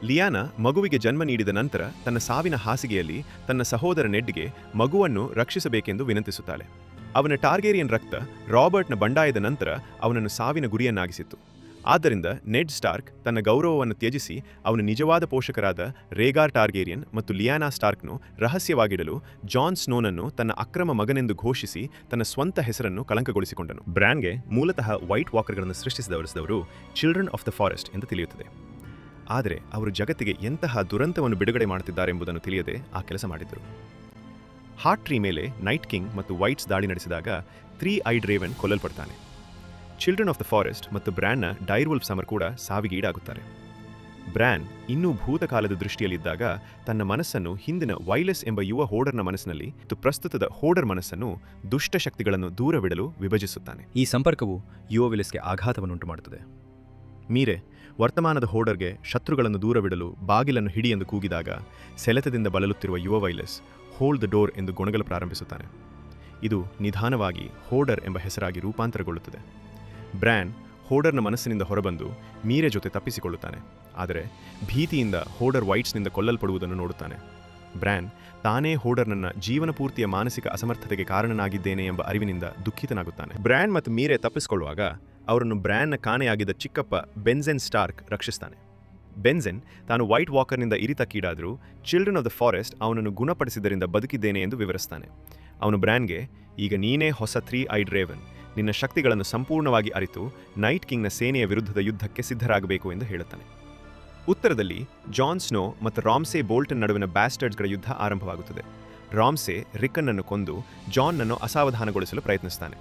ಲಿಯಾನಾ ಮಗುವಿಗೆ ಜನ್ಮ ನೀಡಿದ ನಂತರ ತನ್ನ ಸಾವಿನ ಹಾಸಿಗೆಯಲ್ಲಿ ತನ್ನ ಸಹೋದರ ನೆಡ್ಗೆ ಮಗುವನ್ನು ರಕ್ಷಿಸಬೇಕೆಂದು ವಿನಂತಿಸುತ್ತಾಳೆ. ಅವನ ಟಾರ್ಗೇರಿಯನ್ ರಕ್ತ ರಾಬರ್ಟ್ನ ಬಂಡಾಯದ ನಂತರ ಅವನನ್ನು ಸಾವಿನ ಗುರಿಯನ್ನಾಗಿಸಿತ್ತು. ಆದ್ದರಿಂದ ನೆಡ್ ಸ್ಟಾರ್ಕ್ ತನ್ನ ಗೌರವವನ್ನು ತ್ಯಜಿಸಿ ಅವನ ನಿಜವಾದ ಪೋಷಕರಾದ ರೇಗಾರ್ ಟಾರ್ಗೇರಿಯನ್ ಮತ್ತು ಲಿಯಾನಾ ಸ್ಟಾರ್ಕ್ನು ರಹಸ್ಯವಾಗಿಡಲು ಜಾನ್ ಸ್ನೋನನ್ನು ತನ್ನ ಅಕ್ರಮ ಮಗನೆಂದು ಘೋಷಿಸಿ ತನ್ನ ಸ್ವಂತ ಹೆಸರನ್ನು ಕಳಂಕಗೊಳಿಸಿಕೊಂಡನು. ಬ್ರ್ಯಾನ್ಗೆ ಮೂಲತಃ ವೈಟ್ ವಾಕರ್ಗಳನ್ನು ಸೃಷ್ಟಿಸಿದವರು ಚಿಲ್ಡ್ರನ್ ಆಫ್ ದ ಫಾರೆಸ್ಟ್ ಎಂದು ತಿಳಿಯುತ್ತದೆ. ಆದರೆ ಅವರು ಜಗತ್ತಿಗೆ ಎಂತಹ ದುರಂತವನ್ನು ಬಿಡುಗಡೆ ಮಾಡುತ್ತಿದ್ದಾರೆಂಬುದನ್ನು ತಿಳಿಯದೆ ಆ ಕೆಲಸ ಮಾಡಿದ್ದರು. ಹಾರ್ಟ್ ಟ್ರೀ ಮೇಲೆ ನೈಟ್ ಕಿಂಗ್ ಮತ್ತು ವೈಟ್ಸ್ ದಾಳಿ ನಡೆಸಿದಾಗ 3 ಐಡ್ ರೇವನ್ ಕೊಲ್ಲಲ್ಪಡ್ತಾನೆ. ಚಿಲ್ಡ್ರನ್ ಆಫ್ ದ ಫಾರೆಸ್ಟ್ ಮತ್ತು ಬ್ರ್ಯಾನ್ನ ಡೈರ್ವುಲ್ಫ್ ಸಮರ್ ಕೂಡ ಸಾವಿಗೆ ಈಡಾಗುತ್ತಾರೆ. ಬ್ರ್ಯಾನ್ ಇನ್ನೂ ಭೂತಕಾಲದ ದೃಷ್ಟಿಯಲ್ಲಿದ್ದಾಗ ತನ್ನ ಮನಸ್ಸನ್ನು ಹಿಂದಿನ ವೈಲೆಸ್ ಎಂಬ ಯುವ ಹೋಡರ್ನ ಮನಸ್ಸಿನಲ್ಲಿ ಮತ್ತು ಪ್ರಸ್ತುತದ ಹೋಡರ್ ಮನಸ್ಸನ್ನು ದುಷ್ಟಶಕ್ತಿಗಳನ್ನು ದೂರವಿಡಲು ವಿಭಜಿಸುತ್ತಾನೆ. ಈ ಸಂಪರ್ಕವು ಯುವ ವಿಲಿಸ್ಗೆ ಆಘಾತವನ್ನುಂಟು ಮಾಡುತ್ತದೆ. ಮೀರೆ ವರ್ತಮಾನದ ಹೋಡರ್ಗೆ ಶತ್ರುಗಳನ್ನು ದೂರವಿಡಲು ಬಾಗಿಲನ್ನು ಹಿಡಿ ಎಂದು ಕೂಗಿದಾಗ ಸೆಳೆತದಿಂದ ಬಳಲುತ್ತಿರುವ ಯುವ ವೈಲೆಸ್ ಹೋಲ್ಡ್ ದ ಡೋರ್ ಎಂದು ಗೊಣಗಲು ಪ್ರಾರಂಭಿಸುತ್ತಾನೆ. ಇದು ನಿಧಾನವಾಗಿ ಹೋಡರ್ ಎಂಬ ಹೆಸರಾಗಿ ರೂಪಾಂತರಗೊಳ್ಳುತ್ತದೆ. ಬ್ರ್ಯಾನ್ ಹೋಡರ್ನ ಮನಸ್ಸಿನಿಂದ ಹೊರಬಂದು ಮೀರೆ ಜೊತೆ ತಪ್ಪಿಸಿಕೊಳ್ಳುತ್ತಾನೆ. ಆದರೆ ಭೀತಿಯಿಂದ ಹೋಡರ್ ವೈಟ್ಸ್ನಿಂದ ಕೊಲ್ಲಲ್ಪಡುವುದನ್ನು ನೋಡುತ್ತಾನೆ. ಬ್ರ್ಯಾನ್ ತಾನೇ ಹೋಡರ್ನನ್ನ ಜೀವನಪೂರ್ತಿಯ ಮಾನಸಿಕ ಅಸಮರ್ಥತೆಗೆ ಕಾರಣನಾಗಿದ್ದೇನೆ ಎಂಬ ಅರಿವಿನಿಂದ ದುಃಖಿತನಾಗುತ್ತಾನೆ. ಬ್ರ್ಯಾನ್ ಮತ್ತು ಮೀರೆ ತಪ್ಪಿಸಿಕೊಳ್ಳುವಾಗ ಅವರನ್ನು ಬ್ರ್ಯಾನ್ನ ಕಾಣೆಯಾಗಿದ್ದ ಚಿಕ್ಕಪ್ಪ ಬೆನ್ಝೆನ್ ಸ್ಟಾರ್ಕ್ ರಕ್ಷಿಸ್ತಾನೆ. ಬೆನ್ಝೆನ್ ತಾನು ವೈಟ್ ವಾಕರ್ನಿಂದ ಇರಿತಕ್ಕೀಡಾದರೂ ಚಿಲ್ಡ್ರನ್ ಆಫ್ ದ ಫಾರೆಸ್ಟ್ ಅವನನ್ನು ಗುಣಪಡಿಸಿದ್ದರಿಂದ ಬದುಕಿದ್ದೇನೆ ಎಂದು ವಿವರಿಸ್ತಾನೆ. ಅವನು ಬ್ರ್ಯಾನ್ಗೆ, ಈಗ ನೀನೇ ಹೊಸ 3 ಐಡ್ ರೇವನ್, ನಿನ್ನ ಶಕ್ತಿಗಳನ್ನು ಸಂಪೂರ್ಣವಾಗಿ ಅರಿತು ನೈಟ್ ಕಿಂಗ್ನ ಸೇನೆಯ ವಿರುದ್ಧದ ಯುದ್ಧಕ್ಕೆ ಸಿದ್ಧರಾಗಬೇಕು ಎಂದು ಹೇಳುತ್ತಾನೆ. ಉತ್ತರದಲ್ಲಿ ಜಾನ್ ಸ್ನೋ ಮತ್ತು ರಾಮ್ಸೆ ಬೋಲ್ಟನ್ ನಡುವಿನ ಬ್ಯಾಸ್ಟರ್ಡ್ಸ್ಗಳ ಯುದ್ಧ ಆರಂಭವಾಗುತ್ತದೆ. ರಾಮ್ಸೆ ರಿಕ್ಕನ್ನನ್ನು ಕೊಂದು ಜಾನ್ನನ್ನು ಅಸಾವಧಾನಗೊಳಿಸಲು ಪ್ರಯತ್ನಿಸ್ತಾನೆ.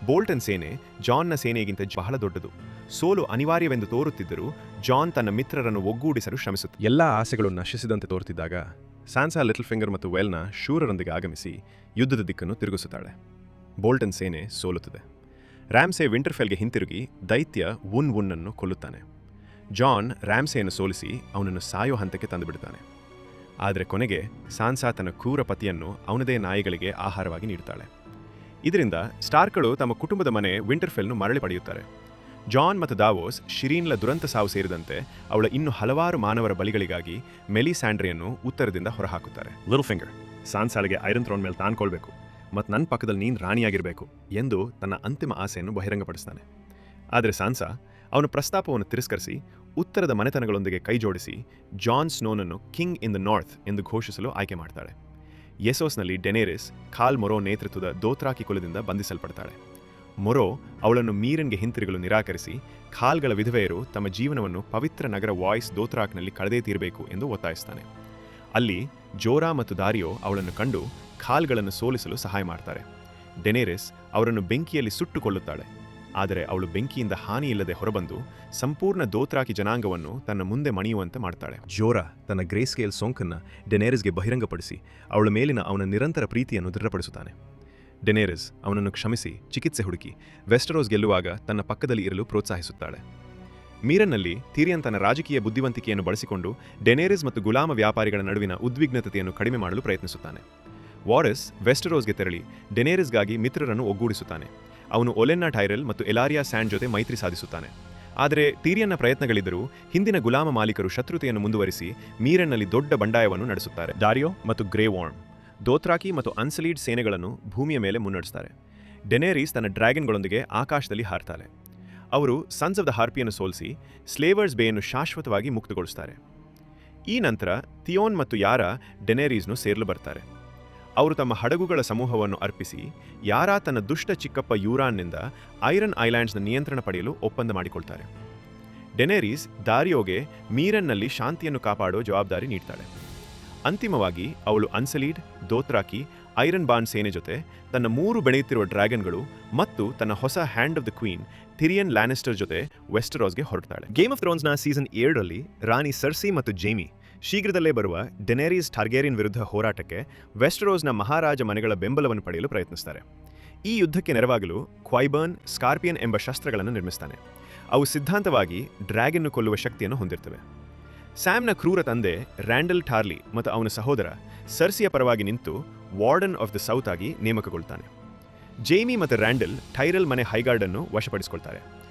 ಬೋಲ್ಟನ್ ಸೇನೆ ಜಾನ್ನ ಸೇನೆಗಿಂತ ಬಹಳ ದೊಡ್ಡದು. ಸೋಲು ಅನಿವಾರ್ಯವೆಂದು ತೋರುತ್ತಿದ್ದರೂ ಜಾನ್ ತನ್ನ ಮಿತ್ರರನ್ನು ಒಗ್ಗೂಡಿಸಲು ಶ್ರಮಿಸುತ್ತೆ. ಎಲ್ಲ ಆಸೆಗಳು ನಶಿಸಿದಂತೆ ತೋರುತ್ತಿದ್ದಾಗ ಸಾನ್ಸಾ ಲಿಟಲ್ ಫಿಂಗರ್ ಮತ್ತು ವೆಲ್ನ ಶೂರರೊಂದಿಗೆ ಆಗಮಿಸಿ ಯುದ್ಧದ ದಿಕ್ಕನ್ನು ತಿರುಗಿಸುತ್ತಾಳೆ. ಬೋಲ್ಟನ್ ಸೇನೆ ಸೋಲುತ್ತದೆ. ರ್ಯಾಮ್ಸೆ ವಿಂಟರ್ಫೆಲ್ಗೆ ಹಿಂತಿರುಗಿ ದೈತ್ಯ ವುನ್ನನ್ನು ಕೊಲ್ಲುತ್ತಾನೆ. ಜಾನ್ ರ್ಯಾಮ್ಸೆಯನ್ನು ಸೋಲಿಸಿ ಅವನನ್ನು ಸಾಯೋ ಹಂತಕ್ಕೆ ತಂದುಬಿಡುತ್ತಾನೆ. ಆದರೆ ಕೊನೆಗೆ ಸಾನ್ಸಾ ತನ್ನ ಕ್ರೂರ ಪತಿಯನ್ನು ಅವನದೇ ನಾಯಿಗಳಿಗೆ ಆಹಾರವಾಗಿ ನೀಡುತ್ತಾಳೆ. ಇದರಿಂದ ಸ್ಟಾರ್ಕ್ಗಳು ತಮ್ಮ ಕುಟುಂಬದ ಮನೆ ವಿಂಟರ್ಫೆಲ್ನು ಮರಳಿ ಪಡೆಯುತ್ತಾರೆ. ಜಾನ್ ಮತ್ತು ದಾವೋಸ್ ಶಿರೀನ್ಲ ದುರಂತ ಸಾವು ಸೇರಿದಂತೆ ಅವಳ ಇನ್ನು ಹಲವಾರು ಮಾನವರ ಬಲಿಗಳಿಗಾಗಿ ಮೆಲಿಸ್ಯಾಂಡ್ರೆಯನ್ನು ಉತ್ತರದಿಂದ ಹೊರಹಾಕುತ್ತಾರೆ. ಲಿಟಲ್ ಫಿಂಗರ್ ಸಾನ್ಸಾಳಿಗೆ ಐರನ್ ಥ್ರೋನ್ ಮೇಲೆ ತಾನ್ಕೊಳ್ಬೇಕು ಮತ್ತು ನನ್ನ ಪಕ್ಕದಲ್ಲಿ ನೀನು ರಾಣಿಯಾಗಿರಬೇಕು ಎಂದು ತನ್ನ ಅಂತಿಮ ಆಸೆಯನ್ನು ಬಹಿರಂಗಪಡಿಸ್ತಾನೆ. ಆದರೆ ಸಾನ್ಸಾ ಅವನ ಪ್ರಸ್ತಾಪವನ್ನು ತಿರಸ್ಕರಿಸಿ ಉತ್ತರದ ಮನೆತನಗಳೊಂದಿಗೆ ಕೈಜೋಡಿಸಿ ಜಾನ್ ಸ್ನೋನನ್ನು ಕಿಂಗ್ ಇನ್ ದ ನಾರ್ತ್ ಎಂದು ಘೋಷಿಸಲು ಆಯ್ಕೆ ಮಾಡ್ತಾಳೆ. ಯೆಸೋಸ್ನಲ್ಲಿ ಡೆನೇರಿಸ್ ಖಾಲ್ ಮೊರೋ ನೇತೃತ್ವದ ದೋತ್ರಾಕಿ ಕುಲದಿಂದ ಬಂಧಿಸಲ್ಪಡ್ತಾಳೆ. ಮೊರೋ ಅವಳನ್ನು ಮೀರನ್ಗೆ ಹಿಂತಿರುಗಲು ನಿರಾಕರಿಸಿ ಖಾಲ್ಗಳ ವಿಧವೆಯರು ತಮ್ಮ ಜೀವನವನ್ನು ಪವಿತ್ರ ನಗರ ವಾಯ್ಸ್ ದೋತ್ರಾಕ್ನಲ್ಲಿ ಕಳೆದೇ ತೀರಬೇಕು ಎಂದು ಒತ್ತಾಯಿಸ್ತಾನೆ. ಅಲ್ಲಿ ಜೋರಾ ಮತ್ತು ದಾರಿಯೋ ಅವಳನ್ನು ಕಂಡು ಖಾಲ್ಗಳನ್ನು ಸೋಲಿಸಲು ಸಹಾಯ ಮಾಡ್ತಾರೆ. ಡೆನೇರಿಸ್ ಅವರನ್ನು ಬೆಂಕಿಯಲ್ಲಿ ಸುಟ್ಟುಕೊಳ್ಳುತ್ತಾಳೆ. ಆದರೆ ಅವಳು ಬೆಂಕಿಯಿಂದ ಹಾನಿಯಿಲ್ಲದೆ ಹೊರಬಂದು ಸಂಪೂರ್ಣ ದೋತ್ರಾಕಿ ಜನಾಂಗವನ್ನು ತನ್ನ ಮುಂದೆ ಮಣಿಯುವಂತೆ ಮಾಡ್ತಾಳೆ. ಜೋರಾ ತನ್ನ ಗ್ರೇಸ್ಕೇಲ್ ಸೋಂಕನ್ನು ಡೆನೇರಿಸ್ಗೆ ಬಹಿರಂಗಪಡಿಸಿ ಅವಳ ಮೇಲಿನ ಅವನ ನಿರಂತರ ಪ್ರೀತಿಯನ್ನು ದೃಢಪಡಿಸುತ್ತಾನೆ. ಡೆನೇರಿಸ್ ಅವನನ್ನು ಕ್ಷಮಿಸಿ ಚಿಕಿತ್ಸೆ ಹುಡುಕಿ ವೆಸ್ಟರೋಸ್ ಗೆಲ್ಲುವಾಗ ತನ್ನ ಪಕ್ಕದಲ್ಲಿ ಇರಲು ಪ್ರೋತ್ಸಾಹಿಸುತ್ತಾಳೆ. ಮೀರನ್ನಲ್ಲಿ ಟಿರಿಯನ್ ತನ್ನ ರಾಜಕೀಯ ಬುದ್ಧಿವಂತಿಕೆಯನ್ನು ಬಳಸಿಕೊಂಡು ಡೆನೇರಿಸ್ ಮತ್ತು ಗುಲಾಮ ವ್ಯಾಪಾರಿಗಳ ನಡುವಿನ ಉದ್ವಿಗ್ನತೆಯನ್ನು ಕಡಿಮೆ ಮಾಡಲು ಪ್ರಯತ್ನಿಸುತ್ತಾನೆ. ವಾರಸ್ ವೆಸ್ಟರೋಸ್ಗೆ ತೆರಳಿ ಡೆನೇರಿಸ್ಗಾಗಿ ಮಿತ್ರರನ್ನು ಒಗ್ಗೂಡಿಸುತ್ತಾನೆ. ಅವನು ಒಲೆನ್ನಾ ಟೈರೆಲ್ ಮತ್ತು ಎಲಾರಿಯಾ ಸ್ಯಾಂಡ್ ಜೊತೆ ಮೈತ್ರಿ ಸಾಧಿಸುತ್ತಾನೆ. ಆದರೆ ಟಿರಿಯನ್ನ ಪ್ರಯತ್ನಗಳಿದ್ದರೂ ಹಿಂದಿನ ಗುಲಾಮ ಮಾಲೀಕರು ಶತ್ರುತೆಯನ್ನು ಮುಂದುವರಿಸಿ ಮೀರನ್ನಲ್ಲಿ ದೊಡ್ಡ ಬಂಡಾಯವನ್ನು ನಡೆಸುತ್ತಾರೆ. ದಾರಿಯೋ ಮತ್ತು ಗ್ರೇ ವಾರ್ಮ್ ದೋತ್ರಾಕಿ ಮತ್ತು ಅನ್ಸಲೀಡ್ ಸೇನೆಗಳನ್ನು ಭೂಮಿಯ ಮೇಲೆ ಮುನ್ನಡೆಸ್ತಾರೆ. ಡೆನೇರಿಸ್ ತನ್ನ ಡ್ರ್ಯಾಗನ್ಗಳೊಂದಿಗೆ ಆಕಾಶದಲ್ಲಿ ಹಾರ್ತಾಳೆ. ಅವರು ಸನ್ಸ್ ಆಫ್ ದ ಹಾರ್ಪಿಯನ್ನು ಸೋಲಿಸಿ ಸ್ಲೇವರ್ಸ್ ಬೇಯನ್ನು ಶಾಶ್ವತವಾಗಿ ಮುಕ್ತಗೊಳಿಸ್ತಾರೆ. ಈ ನಂತರ ಥಿಯೋನ್ ಮತ್ತು ಯಾರಾ ಡೆನೇರೀಸ್ನು ಸೇರಲು ಬರ್ತಾರೆ. ಅವರು ತಮ್ಮ ಹಡಗುಗಳ ಸಮೂಹವನ್ನು ಅರ್ಪಿಸಿ ಯಾರಾ ತನ್ನ ದುಷ್ಟ ಚಿಕ್ಕಪ್ಪ ಯೂರಾನ್ನಿಂದ ಐರನ್ ಐಲ್ಯಾಂಡ್ಸ್ನ ನಿಯಂತ್ರಣ ಪಡೆಯಲು ಒಪ್ಪಂದ ಮಾಡಿಕೊಳ್ತಾರೆ. ಡೆನೇರೀಸ್ ದಾರಿಯೋಗೆ ಮೀರನ್ನಲ್ಲಿ ಶಾಂತಿಯನ್ನು ಕಾಪಾಡೋ ಜವಾಬ್ದಾರಿ ನೀಡ್ತಾಳೆ. ಅಂತಿಮವಾಗಿ ಅವಳು ಅನ್ಸಲೀಡ್, ದೋತ್ರಾಕಿ, ಐರನ್ ಬಾಂಡ್ ಸೇನೆ ಜೊತೆ ತನ್ನ 3 ಬೆಳೆಯುತ್ತಿರುವ ಡ್ರ್ಯಾಗನ್ಗಳು ಮತ್ತು ತನ್ನ ಹೊಸ hand of the queen ಥಿರಿಯನ್ Lannister ಜೊತೆ ವೆಸ್ಟರೋಸ್ಗೆ ಹೊರಡ್ತಾಳೆ. ಗೇಮ್ ಆಫ್ ಥ್ರೋನ್ಸ್ನ ಸೀಸನ್ 7ರಲ್ಲಿ ರಾಣಿ ಸರ್ಸಿ ಮತ್ತು ಜೇಮಿ ಶೀಘ್ರದಲ್ಲೇ ಬರುವ ಡೆನೇರೀಸ್ ಟಾರ್ಗೇರಿಯನ್ ವಿರುದ್ಧ ಹೋರಾಟಕ್ಕೆ ವೆಸ್ಟರೋಸ್ನ ಮಹಾರಾಜ ಮನೆಗಳ ಬೆಂಬಲವನ್ನು ಪಡೆಯಲು ಪ್ರಯತ್ನಿಸ್ತಾರೆ. ಈ ಯುದ್ಧಕ್ಕೆ ನೆರವಾಗಲು ಕ್ವೈಬರ್ನ್, ಸ್ಕಾರ್ಪಿಯನ್ ಎಂಬ ಶಸ್ತ್ರಗಳನ್ನು ನಿರ್ಮಿಸ್ತಾನೆ. ಅವು ಸಿದ್ಧಾಂತವಾಗಿ ಡ್ರ್ಯಾಗನ್ನು ಕೊಲ್ಲುವ ಶಕ್ತಿಯನ್ನು ಹೊಂದಿರ್ತವೆ. ಸ್ಯಾಮ್ನ ಕ್ರೂರ ತಂದೆ ರ್ಯಾಂಡಲ್ ಟಾರ್ಲಿ ಮತ್ತು ಅವನ ಸಹೋದರ ಸರ್ಸಿಯ ಪರವಾಗಿ ನಿಂತು ವಾರ್ಡನ್ ಆಫ್ ದ ಸೌತ್ ಆಗಿ ನೇಮಕಗೊಳ್ತಾನೆ. ಜೇಮಿ ಮತ್ತು ರ್ಯಾಂಡಲ್ ಟೈರಲ್ ಮನೆ ಹೈಗಾರ್ಡನ್ನು ವಶಪಡಿಸಿಕೊಳ್ತಾರೆ.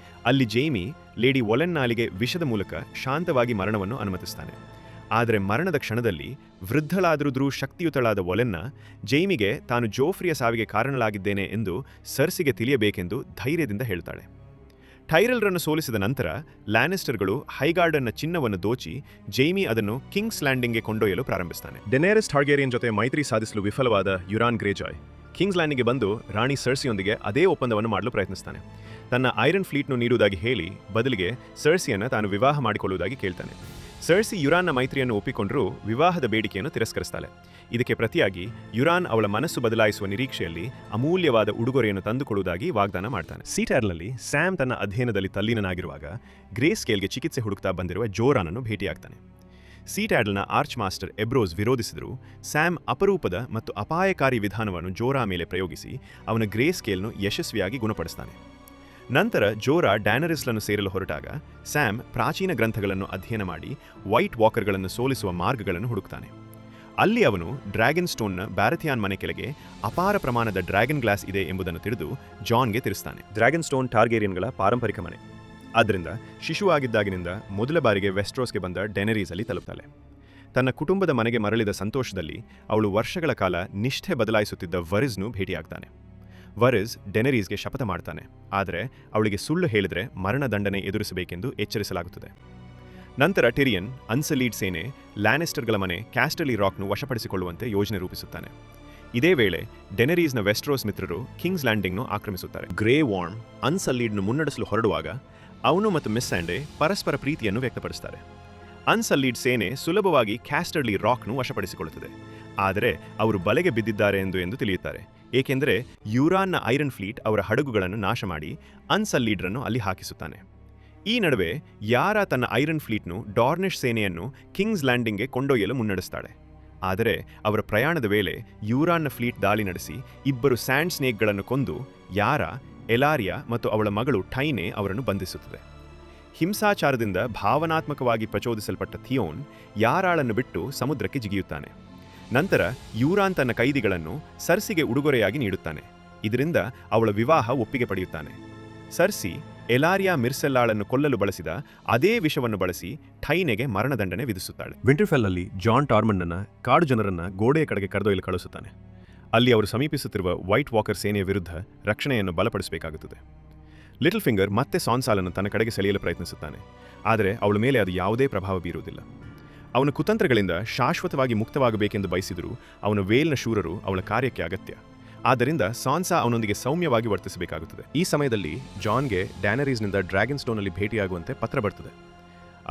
ಅಲ್ಲಿ ಜೇಮಿ ಲೇಡಿ ಒಲೆನ್ನಾಲಿಗೆ ವಿಷದ ಮೂಲಕ ಶಾಂತವಾಗಿ ಮರಣವನ್ನು ಅನುಮತಿಸ್ತಾನೆ. ಆದರೆ ಮರಣದ ಕ್ಷಣದಲ್ಲಿ ವೃದ್ಧಳಾದರೂ ಶಕ್ತಿಯುತಳಾದ ಒಲೆನ್ನ ಜೇಮಿಗೆ ತಾನು ಜೋಫ್ರಿಯ ಸಾವಿಗೆ ಕಾರಣಲಾಗಿದ್ದೇನೆ ಎಂದು ಸರ್ಸಿಗೆ ತಿಳಿಯಬೇಕೆಂದು ಧೈರ್ಯದಿಂದ ಹೇಳ್ತಾಳೆ. ಟೈರಲ್ರನ್ನು ಸೋಲಿಸಿದ ನಂತರ ಲ್ಯಾನಿಸ್ಟರ್ಗಳು ಹೈಗಾರ್ಡನ್ನ ಚಿನ್ನವನ್ನು ದೋಚಿ ಜೇಮಿ ಅದನ್ನು ಕಿಂಗ್ಸ್ ಲ್ಯಾಂಡಿಂಗ್ಗೆ ಕೊಂಡೊಯ್ಯಲು ಪ್ರಾರಂಭಿಸ್ತಾನೆ. ಡೆನೇರಿಸ್ ಟಾರ್ಗೇರಿಯನ್ ಜೊತೆ ಮೈತ್ರಿ ಸಾಧಿಸಲು ವಿಫಲವಾದ ಯುರಾನ್ ಗ್ರೇಜಾಯ್ ಕಿಂಗ್ಸ್ ಲ್ಯಾಂಡಿಂಗ್ಗೆ ಬಂದು ರಾಣಿ ಸರ್ಸಿಯೊಂದಿಗೆ ಅದೇ ಒಪ್ಪಂದವನ್ನು ಮಾಡಲು ಪ್ರಯತ್ನಿಸ್ತಾನೆ. ತನ್ನ ಐರನ್ ಫ್ಲೀಟ್ನು ನೀಡುವುದಾಗಿ ಹೇಳಿ ಬದಲಿಗೆ ಸರ್ಸಿಯನ್ನು ತಾನು ವಿವಾಹ ಮಾಡಿಕೊಳ್ಳುವುದಾಗಿ ಕೇಳ್ತಾನೆ. ಸರ್ಸಿ ಯುರಾನ್ನ ಮೈತ್ರಿಯನ್ನು ಒಪ್ಪಿಕೊಂಡರೂ ವಿವಾಹದ ಬೇಡಿಕೆಯನ್ನು ತಿರಸ್ಕರಿಸ್ತಾಳೆ. ಇದಕ್ಕೆ ಪ್ರತಿಯಾಗಿ ಯುರಾನ್ ಅವಳ ಮನಸ್ಸು ಬದಲಾಯಿಸುವ ನಿರೀಕ್ಷೆಯಲ್ಲಿ ಅಮೂಲ್ಯವಾದ ಉಡುಗೊರೆಯನ್ನು ತಂದುಕೊಡುವುದಾಗಿ ವಾಗ್ದಾನ ಮಾಡ್ತಾನೆ. ಸೀಟ್ಯಾರ್ನಲ್ಲಿ ಸ್ಯಾಮ್ ತನ್ನ ಅಧ್ಯಯನದಲ್ಲಿ ತಲ್ಲೀನನಾಗಿರುವಾಗ ಗ್ರೇ ಸ್ಕೇಲ್ಗೆ ಚಿಕಿತ್ಸೆ ಹುಡುಕ್ತಾ ಬಂದಿರುವ ಜೋರಾನನ್ನು ಭೇಟಿಯಾಗ್ತಾನೆ. ಸೀಟ್ಯಾಡಲ್ನ ಆರ್ಚ್ ಮಾಸ್ಟರ್ ಎಬ್ರೋಸ್ ವಿರೋಧಿಸಿದರೂ ಸ್ಯಾಮ್ ಅಪರೂಪದ ಮತ್ತು ಅಪಾಯಕಾರಿ ವಿಧಾನವನ್ನು ಜೋರಾ ಮೇಲೆ ಪ್ರಯೋಗಿಸಿ ಅವನ ಗ್ರೇ ಸ್ಕೇಲ್ನು ಯಶಸ್ವಿಯಾಗಿ ಗುಣಪಡಿಸ್ತಾನೆ. ನಂತರ ಜೋರಾ ಡ್ಯಾನರಿಸ್ಲನ್ನು ಸೇರಲು ಹೊರಟಾಗ ಸ್ಯಾಮ್ ಪ್ರಾಚೀನ ಗ್ರಂಥಗಳನ್ನು ಅಧ್ಯಯನ ಮಾಡಿ ವೈಟ್ ವಾಕರ್ಗಳನ್ನು ಸೋಲಿಸುವ ಮಾರ್ಗಗಳನ್ನು ಹುಡುಕ್ತಾನೆ. ಅಲ್ಲಿ ಅವನು ಡ್ರ್ಯಾಗನ್ ಸ್ಟೋನ್ನ ಬ್ಯಾರಥಿಯಾನ್ ಮನೆ ಕೆಳಗೆ ಅಪಾರ ಪ್ರಮಾಣದ ಡ್ರ್ಯಾಗನ್ ಗ್ಲಾಸ್ ಇದೆ ಎಂಬುದನ್ನು ತಿಳಿದು ಜಾನ್ಗೆ ತಿಳಿಸ್ತಾನೆ. ಡ್ರ್ಯಾಗನ್ ಸ್ಟೋನ್ ಟಾರ್ಗೇರಿಯನ್ಗಳ ಪಾರಂಪರಿಕ ಮನೆ. ಆದ್ದರಿಂದ ಶಿಶುವಾಗಿದ್ದಾಗಿನಿಂದ ಮೊದಲ ಬಾರಿಗೆ ವೆಸ್ಟ್ರೋಸ್ಗೆ ಬಂದ ಡೆನೆರೀಸ್ ಅಲ್ಲಿ ತಲುಪ್ತಾಳೆ. ತನ್ನ ಕುಟುಂಬದ ಮನೆಗೆ ಮರಳಿದ ಸಂತೋಷದಲ್ಲಿ ಅವಳು ವರ್ಷಗಳ ಕಾಲ ನಿಷ್ಠೆ ಬದಲಾಯಿಸುತ್ತಿದ್ದ ವರಿಸ್ನು ಭೇಟಿಯಾಗ್ತಾನೆ. ವರಿಸ್ ಡೆನೆರೀಸ್ಗೆ ಶಪಥ ಮಾಡ್ತಾನೆ. ಆದರೆ ಅವಳಿಗೆ ಸುಳ್ಳು ಹೇಳಿದರೆ ಮರಣದಂಡನೆ ಎದುರಿಸಬೇಕೆಂದು ಎಚ್ಚರಿಸಲಾಗುತ್ತದೆ. ನಂತರ ಟಿರಿಯನ್, ಅನ್ಸಲೀಡ್ ಸೇನೆ ಲ್ಯಾನಿಸ್ಟರ್ಗಳ ಮನೆ ಕ್ಯಾಸ್ಟಲಿ ರಾಕ್ನು ವಶಪಡಿಸಿಕೊಳ್ಳುವಂತೆ ಯೋಜನೆ ರೂಪಿಸುತ್ತಾನೆ. ಇದೇ ವೇಳೆ ಡೆನೆರೀಸ್ನ ವೆಸ್ಟ್ರೋಸ್ ಮಿತ್ರರು ಕಿಂಗ್ಸ್ ಲ್ಯಾಂಡಿಂಗ್ನು ಆಕ್ರಮಿಸುತ್ತಾರೆ. ಗ್ರೇ ವಾರ್ಮ್ ಅನ್ಸಲೀಡ್ನು ಮುನ್ನಡೆಸಲು ಹೊರಡುವಾಗ ಅವನು ಮತ್ತು ಮಿಸ್ ಸ್ಯಾಂಡೆ ಪರಸ್ಪರ ಪ್ರೀತಿಯನ್ನು ವ್ಯಕ್ತಪಡಿಸುತ್ತಾರೆ. ಅನ್ಸಲೀಡ್ ಸೇನೆ ಸುಲಭವಾಗಿ ಕ್ಯಾಸ್ಟರ್ಲಿ ರಾಕ್ನು ವಶಪಡಿಸಿಕೊಳ್ಳುತ್ತದೆ. ಆದರೆ ಅವರು ಬಲೆಗೆ ಬಿದ್ದಿದ್ದಾರೆ ಎಂದು ತಿಳಿಯುತ್ತಾರೆ, ಏಕೆಂದರೆ ಯೂರಾನ್ನ ಐರನ್ ಫ್ಲೀಟ್ ಅವರ ಹಡಗುಗಳನ್ನು ನಾಶ ಮಾಡಿ ಅನ್ಸಲೀಡ್ರನ್ನು ಅಲ್ಲಿ ಹಾಕಿಸುತ್ತಾನೆ. ಈ ನಡುವೆ ಯಾರಾ ತನ್ನ ಐರನ್ ಫ್ಲೀಟ್ನು ಡಾರ್ನಿಷ್ ಸೇನೆಯನ್ನು ಕಿಂಗ್ಸ್ ಲ್ಯಾಂಡಿಂಗ್ಗೆ ಕೊಂಡೊಯ್ಯಲು ಮುನ್ನಡೆಸ್ತಾಳೆ. ಆದರೆ ಅವರ ಪ್ರಯಾಣದ ವೇಳೆ ಯೂರಾನ್ನ ಫ್ಲೀಟ್ ದಾಳಿ ನಡೆಸಿ 2 ಸ್ಯಾಂಡ್ ಸ್ನೇಕ್ಗಳನ್ನು ಕೊಂದು ಯಾರಾ, ಎಲಾರಿಯಾ ಮತ್ತು ಅವಳ ಮಗಳು ಟೈನೆ ಅವರನ್ನು ಬಂಧಿಸುತ್ತದೆ. ಹಿಂಸಾಚಾರದಿಂದ ಭಾವನಾತ್ಮಕವಾಗಿ ಪ್ರಚೋದಿಸಲ್ಪಟ್ಟ ಥಿಯೋನ್ ಯಾರಾಳನ್ನು ಬಿಟ್ಟು ಸಮುದ್ರಕ್ಕೆ ಜಿಗಿಯುತ್ತಾನೆ. ನಂತರ ಯೂರಾನ್ ತನ್ನ ಕೈದಿಗಳನ್ನು ಸರ್ಸಿಗೆ ಉಡುಗೊರೆಯಾಗಿ ನೀಡುತ್ತಾನೆ. ಇದರಿಂದ ಅವಳ ವಿವಾಹ ಒಪ್ಪಿಗೆ ಪಡೆಯುತ್ತಾನೆ. ಸರ್ಸಿ ಎಲಾರಿಯಾ ಮಿರ್ಸೆಲ್ಲಾಳನ್ನು ಕೊಲ್ಲಲು ಬಳಸಿದ ಅದೇ ವಿಷವನ್ನು ಬಳಸಿ ಟೈನೆಗೆ ಮರಣದಂಡನೆ ವಿಧಿಸುತ್ತಾಳೆ. ವಿಂಟರ್ಫೆಲ್ನಲ್ಲಿ ಜಾನ್ ಟಾರ್ಮನ್ನನ್ನು ಕಾಡು ಜನರನ್ನ ಗೋಡೆಯ ಕಡೆಗೆ ಕರೆದೊಯ್ಯಲು ಕಳುಹಿಸುತ್ತಾನೆ. ಅಲ್ಲಿ ಅವರು ಸಮೀಪಿಸುತ್ತಿರುವ ವೈಟ್ ವಾಕರ್ ಸೇನೆಯ ವಿರುದ್ಧ ರಕ್ಷಣೆಯನ್ನು ಬಲಪಡಿಸಬೇಕಾಗುತ್ತದೆ. ಲಿಟಲ್ ಫಿಂಗರ್ ಮತ್ತೆ ಸಾನ್ಸಾಲನ್ನು ತನ್ನ ಕಡೆಗೆ ಸೆಳೆಯಲು ಪ್ರಯತ್ನಿಸುತ್ತಾನೆ. ಆದರೆ ಅವಳ ಮೇಲೆ ಅದು ಯಾವುದೇ ಪ್ರಭಾವ ಬೀರುವುದಿಲ್ಲ. ಅವನ ಕುತಂತ್ರಗಳಿಂದ ಶಾಶ್ವತವಾಗಿ ಮುಕ್ತವಾಗಬೇಕೆಂದು ಬಯಸಿದರೂ ಅವನ ವೇಲ್ನ ಶೂರರು ಅವಳ ಕಾರ್ಯಕ್ಕೆ ಅಗತ್ಯ. ಆದ್ದರಿಂದ ಸಾನ್ಸಾ ಅವನೊಂದಿಗೆ ಸೌಮ್ಯವಾಗಿ ವರ್ತಿಸಬೇಕಾಗುತ್ತದೆ. ಈ ಸಮಯದಲ್ಲಿ ಜಾನ್ಗೆ ಡ್ಯಾನರೀಸ್ನಿಂದ ಡ್ರ್ಯಾಗನ್ ಸ್ಟೋನಲ್ಲಿ ಭೇಟಿಯಾಗುವಂತೆ ಪತ್ರ ಬರ್ತದೆ.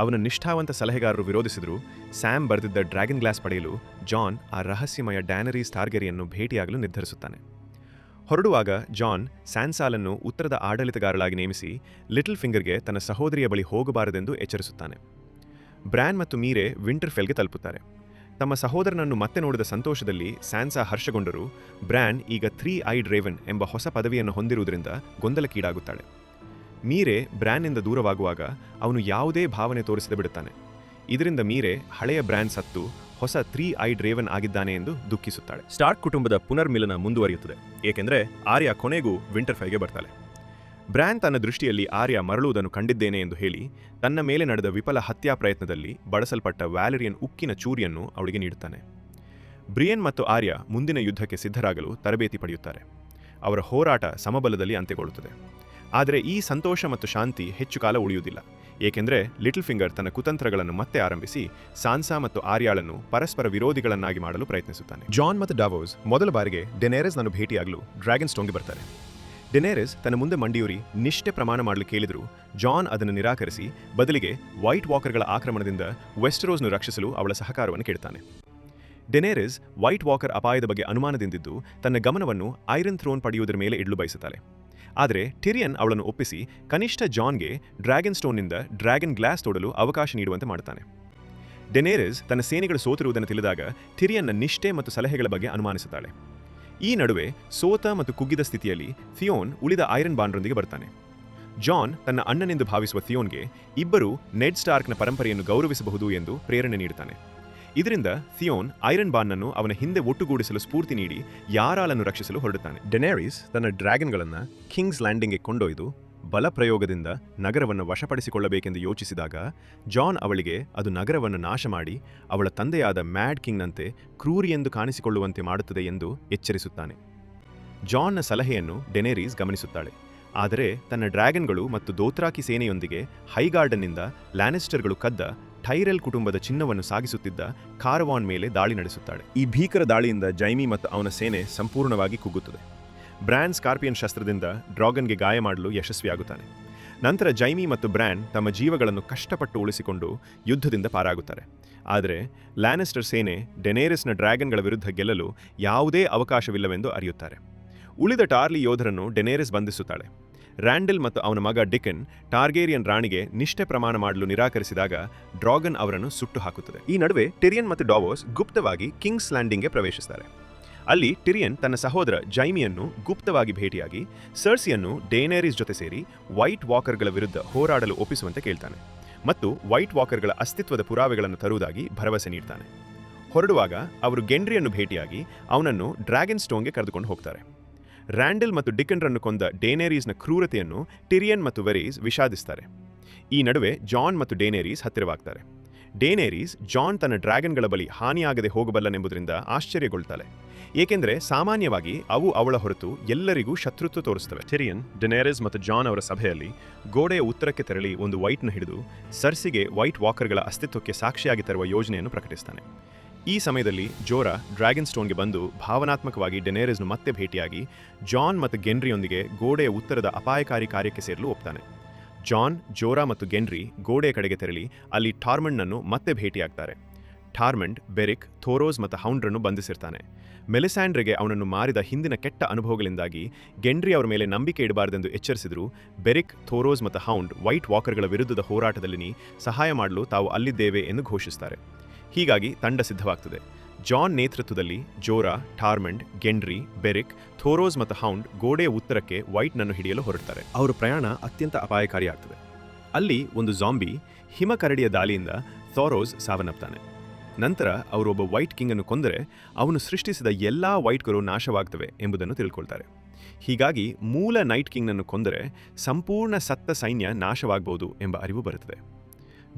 ಅವನ ನಿಷ್ಠಾವಂತ ಸಲಹೆಗಾರರು ವಿರೋಧಿಸಿದರೂ ಸ್ಯಾಮ್ ಬರೆದಿದ್ದ ಡ್ರ್ಯಾಗನ್ ಗ್ಲಾಸ್ ಪಡೆಯಲು ಜಾನ್ ಆ ರಹಸ್ಯಮಯ ಡ್ಯಾನರೀಸ್ ಟಾರ್ಗೆರಿಯನ್ನು ಭೇಟಿಯಾಗಲು ನಿರ್ಧರಿಸುತ್ತಾನೆ. ಹೊರಡುವಾಗ ಜಾನ್ ಸ್ಯಾನ್ಸಾಲನ್ನು ಉತ್ತರದ ಆಡಳಿತಗಾರಳಾಗಿ ನೇಮಿಸಿ ಲಿಟಲ್ ಫಿಂಗರ್ಗೆ ತನ್ನ ಸಹೋದರಿಯ ಬಳಿ ಹೋಗಬಾರದೆಂದು ಎಚ್ಚರಿಸುತ್ತಾನೆ. ಬ್ರ್ಯಾನ್ ಮತ್ತು ಮೀರೆ ವಿಂಟರ್ಫೆಲ್ಗೆ ತಲುಪುತ್ತಾರೆ. ತಮ್ಮ ಸಹೋದರನನ್ನು ಮತ್ತೆ ನೋಡಿದ ಸಂತೋಷದಲ್ಲಿ ಸ್ಯಾನ್ಸಾ ಹರ್ಷಗೊಂಡರೂ ಬ್ರ್ಯಾನ್ ಈಗ 3 ಐಡ್ ರೇವನ್ ಎಂಬ ಹೊಸ ಪದವಿಯನ್ನು ಹೊಂದಿರುವುದರಿಂದ ಗೊಂದಲಕ್ಕೀಡಾಗುತ್ತಾಳೆ. ಮೀರೆ ಬ್ರ್ಯಾನ್ನಿಂದ ದೂರವಾಗುವಾಗ ಅವನು ಯಾವುದೇ ಭಾವನೆ ತೋರಿಸದೆ ಬಿಡುತ್ತಾನೆ. ಇದರಿಂದ ಮೀರೆ ಹಳೆಯ ಬ್ರ್ಯಾನ್ ಸತ್ತು ಹೊಸ 3 ಐಡ್ ರೇವನ್ ಆಗಿದ್ದಾನೆ ಎಂದು ದುಃಖಿಸುತ್ತಾಳೆ. ಸ್ಟಾರ್ಕ್ ಕುಟುಂಬದ ಪುನರ್ಮಿಲನ ಮುಂದುವರಿಯುತ್ತದೆ, ಏಕೆಂದರೆ ಆರ್ಯ ಕೊನೆಗೂ ವಿಂಟರ್ಫೆಲ್ಗೆ ಬರ್ತಾಳೆ. ಬ್ರ್ಯಾನ್ ತನ್ನ ದೃಷ್ಟಿಯಲ್ಲಿ ಆರ್ಯ ಮರಳುವುದನ್ನು ಕಂಡಿದ್ದೇನೆ ಎಂದು ಹೇಳಿ ತನ್ನ ಮೇಲೆ ನಡೆದ ವಿಫಲ ಹತ್ಯಾ ಪ್ರಯತ್ನದಲ್ಲಿ ಬಳಸಲ್ಪಟ್ಟ ವ್ಯಾಲೆರಿಯನ್ ಉಕ್ಕಿನ ಚೂರಿಯನ್ನು ಅವಳಿಗೆ ನೀಡುತ್ತಾನೆ. ಬ್ರಿಯನ್ ಮತ್ತು ಆರ್ಯ ಮುಂದಿನ ಯುದ್ಧಕ್ಕೆ ಸಿದ್ಧರಾಗಲು ತರಬೇತಿ ಪಡೆಯುತ್ತಾರೆ. ಅವರ ಹೋರಾಟ ಸಮಬಲದಲ್ಲಿ ಅಂತ್ಯಗೊಳ್ಳುತ್ತದೆ. ಆದರೆ ಈ ಸಂತೋಷ ಮತ್ತು ಶಾಂತಿ ಹೆಚ್ಚು ಕಾಲ ಉಳಿಯುವುದಿಲ್ಲ, ಏಕೆಂದರೆ ಲಿಟಲ್ ಫಿಂಗರ್ ತನ್ನ ಕುತಂತ್ರಗಳನ್ನು ಮತ್ತೆ ಆರಂಭಿಸಿ ಸಾನ್ಸಾ ಮತ್ತು ಆರ್ಯಾಳನ್ನು ಪರಸ್ಪರ ವಿರೋಧಿಗಳನ್ನಾಗಿ ಮಾಡಲು ಪ್ರಯತ್ನಿಸುತ್ತಾನೆ. ಜಾನ್ ಮತ್ತು ಡಾವೋಸ್ ಮೊದಲ ಬಾರಿಗೆ ಡೆನೇರೆಸ್ನನ್ನು ಭೇಟಿಯಾಗಲು ಡ್ರ್ಯಾಗನ್ ಸ್ಟೋನ್ಗೆ ಬರ್ತಾರೆ. ಡೆನೇರೆಸ್ ತನ್ನ ಮುಂದೆ ಮಂಡಿಯೂರಿ ನಿಷ್ಠೆ ಪ್ರಮಾಣ ಮಾಡಲು ಕೇಳಿದರೂ ಜಾನ್ ಅದನ್ನು ನಿರಾಕರಿಸಿ ಬದಲಿಗೆ ವೈಟ್ ವಾಕರ್ಗಳ ಆಕ್ರಮಣದಿಂದ ವೆಸ್ಟರೋಸ್ನು ರಕ್ಷಿಸಲು ಅವಳ ಸಹಕಾರವನ್ನು ಕೇಳ್ತಾನೆ. ಡೆನೇರೆಸ್ ವೈಟ್ ವಾಕರ್ ಅಪಾಯದ ಬಗ್ಗೆ ಅನುಮಾನದಿಂದಿದ್ದು ತನ್ನ ಗಮನವನ್ನು ಐರನ್ ಥ್ರೋನ್ ಪಡೆಯುವುದರ ಮೇಲೆ ಇಡಲು ಬಯಸುತ್ತಾಳೆ. ಆದರೆ ಟಿರಿಯನ್ ಅವಳನ್ನು ಒಪ್ಪಿಸಿ ಕನಿಷ್ಠ ಜಾನ್ಗೆ ಡ್ರ್ಯಾಗನ್ ಸ್ಟೋನ್ನಿಂದ ಡ್ರ್ಯಾಗನ್ ಗ್ಲಾಸ್ ತೋಡಲು ಅವಕಾಶ ನೀಡುವಂತೆ ಮಾಡುತ್ತಾನೆ. ಡೆನೇರೆಸ್ ತನ್ನ ಸೇನೆಗಳು ಸೋತಿರುವುದನ್ನು ತಿಳಿದಾಗ ಟಿರಿಯನ್ನ ನಿಷ್ಠೆ ಮತ್ತು ಸಲಹೆಗಳ ಬಗ್ಗೆ ಅನುಮಾನಿಸುತ್ತಾಳೆ. ಈ ನಡುವೆ ಸೋತ ಮತ್ತು ಕುಗ್ಗಿದ ಸ್ಥಿತಿಯಲ್ಲಿ ಥಿಯೋನ್ ಉಳಿದ ಐರನ್ ಬಾಂಡ್ರೊಂದಿಗೆ ಬರ್ತಾನೆ. ಜಾನ್ ತನ್ನ ಅಣ್ಣನೆಂದು ಭಾವಿಸುವ ಥಿಯೋನ್ಗೆ ಇಬ್ಬರು ನೆಡ್ ಸ್ಟಾರ್ಕ್ನ ಪರಂಪರೆಯನ್ನು ಗೌರವಿಸಬಹುದು ಎಂದು ಪ್ರೇರಣೆ ನೀಡುತ್ತಾನೆ. ಇದರಿಂದ ಥಿಯೋನ್ ಐರನ್ ಬಾನ್ನನ್ನು ಅವನ ಹಿಂದೆ ಒಟ್ಟುಗೂಡಿಸಲು ಸ್ಫೂರ್ತಿ ನೀಡಿ ಯಾರಾಳನ್ನು ರಕ್ಷಿಸಲು ಹೊರಡುತ್ತಾನೆ. ಡೆನೇರಿಸ್ ತನ್ನ ಡ್ರ್ಯಾಗನ್ಗಳನ್ನು ಕಿಂಗ್ಸ್ ಲ್ಯಾಂಡಿಂಗ್ಗೆ ಕೊಂಡೊಯ್ದು ಬಲಪ್ರಯೋಗದಿಂದ ನಗರವನ್ನು ವಶಪಡಿಸಿಕೊಳ್ಳಬೇಕೆಂದು ಯೋಚಿಸಿದಾಗ ಜಾನ್ ಅವಳಿಗೆ ಅದು ನಗರವನ್ನು ನಾಶ ಮಾಡಿ ಅವಳ ತಂದೆಯಾದ ಮ್ಯಾಡ್ ಕಿಂಗ್ನಂತೆ ಕ್ರೂರಿ ಎಂದು ಕಾಣಿಸಿಕೊಳ್ಳುವಂತೆ ಮಾಡುತ್ತದೆ ಎಂದು ಎಚ್ಚರಿಸುತ್ತಾನೆ. ಜಾನ್ನ ಸಲಹೆಯನ್ನು ಡೆನೇರೀಸ್ ಗಮನಿಸುತ್ತಾಳೆ. ಆದರೆ ತನ್ನ ಡ್ರ್ಯಾಗನ್ಗಳು ಮತ್ತು ದೋತ್ರಾಕಿ ಸೇನೆಯೊಂದಿಗೆ ಹೈಗಾರ್ಡನ್ನಿಂದ ಲ್ಯಾನಿಸ್ಟರ್ಗಳು ಕದ್ದ ಟೈರೆಲ್ ಕುಟುಂಬದ ಚಿನ್ನವನ್ನು ಸಾಗಿಸುತ್ತಿದ್ದ ಕಾರವಾನ್ ಮೇಲೆ ದಾಳಿ ನಡೆಸುತ್ತಾಳೆ. ಈ ಭೀಕರ ದಾಳಿಯಿಂದ ಜೈಮಿ ಮತ್ತು ಅವನ ಸೇನೆ ಸಂಪೂರ್ಣವಾಗಿ ಕುಗ್ಗುತ್ತದೆ. ಬ್ರ್ಯಾನ್ ಸ್ಕಾರ್ಪಿಯನ್ ಶಸ್ತ್ರದಿಂದ ಡ್ರಾಗನ್ಗೆ ಗಾಯ ಮಾಡಲು ಯಶಸ್ವಿಯಾಗುತ್ತಾನೆ. ನಂತರ ಜೈಮಿ ಮತ್ತು ಬ್ರ್ಯಾನ್ ತಮ್ಮ ಜೀವಗಳನ್ನು ಕಷ್ಟಪಟ್ಟು ಉಳಿಸಿಕೊಂಡು ಯುದ್ಧದಿಂದ ಪಾರಾಗುತ್ತಾರೆ. ಆದರೆ ಲ್ಯಾನಿಸ್ಟರ್ ಸೇನೆ ಡೆನೇರಿಸ್ನ ಡ್ರ್ಯಾಗನ್ಗಳ ವಿರುದ್ಧ ಗೆಲ್ಲಲು ಯಾವುದೇ ಅವಕಾಶವಿಲ್ಲವೆಂದು ಅರಿಯುತ್ತಾರೆ. ಉಳಿದ ಟಾರ್ಲಿ ಯೋಧರನ್ನು ಡೆನೇರಿಸ್ ಬಂಧಿಸುತ್ತಾಳೆ. ರ್ಯಾಂಡಲ್ ಮತ್ತು ಅವನ ಮಗ ಡಿಕನ್ ಟಾರ್ಗೇರಿಯನ್ ರಾಣಿಗೆ ನಿಷ್ಠೆ ಪ್ರಮಾಣ ಮಾಡಲು ನಿರಾಕರಿಸಿದಾಗ ಡ್ರಾಗನ್ ಅವರನ್ನು ಸುಟ್ಟು ಹಾಕುತ್ತದೆ. ಈ ನಡುವೆ ಟಿರಿಯನ್ ಮತ್ತು ಡಾವೋಸ್ ಗುಪ್ತವಾಗಿ ಕಿಂಗ್ಸ್ ಲ್ಯಾಂಡಿಂಗ್ಗೆ ಪ್ರವೇಶಿಸುತ್ತಾರೆ. ಅಲ್ಲಿ ಟಿರಿಯನ್ ತನ್ನ ಸಹೋದರ ಜೈಮಿಯನ್ನು ಗುಪ್ತವಾಗಿ ಭೇಟಿಯಾಗಿ ಸರ್ಸಿಯನ್ನು ಡೇನೇರಿಸ್ ಜೊತೆ ಸೇರಿ ವೈಟ್ ವಾಕರ್ಗಳ ವಿರುದ್ಧ ಹೋರಾಡಲು ಒಪ್ಪಿಸುವಂತೆ ಕೇಳ್ತಾನೆ ಮತ್ತು ವೈಟ್ ವಾಕರ್ಗಳ ಅಸ್ತಿತ್ವದ ಪುರಾವೆಗಳನ್ನು ತರುವುದಾಗಿ ಭರವಸೆ ನೀಡ್ತಾನೆ. ಹೊರಡುವಾಗ ಅವರು ಗೆಂಡ್ರಿಯನ್ನು ಭೇಟಿಯಾಗಿ ಅವನನ್ನು ಡ್ರ್ಯಾಗನ್ ಸ್ಟೋನ್ಗೆ ಕರೆದುಕೊಂಡು ಹೋಗ್ತಾರೆ. ರ್ಯಾಂಡಲ್ ಮತ್ತು ಡಿಕನ್ರನ್ನು ಕೊಂದ ಡೇನೇರೀಸ್ನ ಕ್ರೂರತೆಯನ್ನು ಟಿರಿಯನ್ ಮತ್ತು ವೆರೀಸ್ ವಿಷಾದಿಸ್ತಾರೆ. ಈ ನಡುವೆ ಜಾನ್ ಮತ್ತು ಡೇನೇರೀಸ್ ಹತ್ತಿರವಾಗ್ತಾರೆ. ಡೇನೇರೀಸ್ ಜಾನ್ ತನ್ನ ಡ್ರ್ಯಾಗನ್ಗಳ ಬಳಿ ಹಾನಿಯಾಗದೆ ಹೋಗಬಲ್ಲನೆಂಬುದರಿಂದ ಆಶ್ಚರ್ಯಗೊಳ್ತಾಳೆ, ಏಕೆಂದರೆ ಸಾಮಾನ್ಯವಾಗಿ ಅವು ಅವಳ ಹೊರತು ಎಲ್ಲರಿಗೂ ಶತ್ರುತ್ವ ತೋರಿಸುತ್ತವೆ. ಟಿರಿಯನ್, ಡೆನೇರಿಸ್ ಮತ್ತು ಜಾನ್ ಅವರ ಸಭೆಯಲ್ಲಿ ಗೋಡೆಯ ಉತ್ತರಕ್ಕೆ ತೆರಳಿ ಒಂದು ವೈಟ್ನ ಹಿಡಿದು ಸರ್ಸಿಗೆ ವೈಟ್ ವಾಕರ್ಗಳ ಅಸ್ತಿತ್ವಕ್ಕೆ ಸಾಕ್ಷಿಯಾಗಿ ತರುವ ಯೋಜನೆಯನ್ನು ಪ್ರಕಟಿಸ್ತಾನೆ. ಈ ಸಮಯದಲ್ಲಿ ಜೋರಾ ಡ್ರ್ಯಾಗನ್ ಸ್ಟೋನ್ಗೆ ಬಂದು ಭಾವನಾತ್ಮಕವಾಗಿ ಡೆನೇರಿಸ್ನು ಮತ್ತೆ ಭೇಟಿಯಾಗಿ ಜಾನ್ ಮತ್ತು ಗೆನ್ರಿಯೊಂದಿಗೆ ಗೋಡೆಯ ಉತ್ತರದ ಅಪಾಯಕಾರಿ ಕಾರ್ಯಕ್ಕೆ ಸೇರಲು ಒಪ್ತಾನೆ. ಜಾನ್, ಜೋರಾ ಮತ್ತು ಗೆನ್ರಿ ಗೋಡೆಯ ಕಡೆಗೆ ತೆರಳಿ ಅಲ್ಲಿ ಟಾರ್ಮಂಡ್ನನ್ನು ಮತ್ತೆ ಭೇಟಿಯಾಗ್ತಾರೆ. ಟಾರ್ಮಂಡ್, ಬೆರಿಕ್, ಥೋರೋಸ್ ಮತ್ತು ಹೌಂಡ್ರನ್ನು ಬಂಧಿಸಿರ್ತಾನೆ. ಮೆಲಿಸ್ಯಾಂಡ್ರಿಗೆ ಅವನನ್ನು ಮಾರಿದ ಹಿಂದಿನ ಕೆಟ್ಟ ಅನುಭವಗಳಿಂದಾಗಿ ಗೆನ್ರಿ ಅವರ ಮೇಲೆ ನಂಬಿಕೆ ಇಡಬಾರದೆಂದು ಎಚ್ಚರಿಸಿದ್ರು. ಬೆರಿಕ್, ಥೋರೋಸ್ ಮತ್ತು ಹೌಂಡ್ ವೈಟ್ ವಾಕರ್ಗಳ ವಿರುದ್ಧದ ಹೋರಾಟದಲ್ಲಿ ಸಹಾಯ ಮಾಡಲು ತಾವು ಅಲ್ಲಿದ್ದೇವೆ ಎಂದು ಘೋಷಿಸುತ್ತಾರೆ. ಹೀಗಾಗಿ ತಂಡ ಸಿದ್ಧವಾಗ್ತದೆ. ಜಾನ್ ನೇತೃತ್ವದಲ್ಲಿ ಜೋರಾ, ಟಾರ್ಮಂಡ್, ಗೆನ್ರಿ, ಬೆರಿಕ್, ಥೋರೋಸ್ ಮತ್ತು ಹೌಂಡ್ ಗೋಡೆಯ ಉತ್ತರಕ್ಕೆ ವೈಟ್ನನ್ನು ಹಿಡಿಯಲು ಹೊರಡ್ತಾರೆ. ಅವರ ಪ್ರಯಾಣ ಅತ್ಯಂತ ಅಪಾಯಕಾರಿಯಾಗ್ತದೆ. ಅಲ್ಲಿ ಒಂದು ಜಾಂಬಿ ಹಿಮಕರಡಿಯ ದಾಳಿಯಿಂದ ಥೋರೋಸ್ ಸಾವನ್ನಪ್ತಾನೆ. ನಂತರ ಅವರೊಬ್ಬ ವೈಟ್ ಕಿಂಗನ್ನು ಕೊಂದರೆ ಅವನು ಸೃಷ್ಟಿಸಿದ ಎಲ್ಲಾ ವೈಟ್ಗಳು ನಾಶವಾಗ್ತವೆ ಎಂಬುದನ್ನು ತಿಳ್ಕೊಳ್ತಾರೆ. ಹೀಗಾಗಿ ಮೂಲ ನೈಟ್ ಕಿಂಗ್ನನ್ನು ಕೊಂದರೆ ಸಂಪೂರ್ಣ ಸತ್ತ ಸೈನ್ಯ ನಾಶವಾಗಬಹುದು ಎಂಬ ಅರಿವು ಬರುತ್ತದೆ.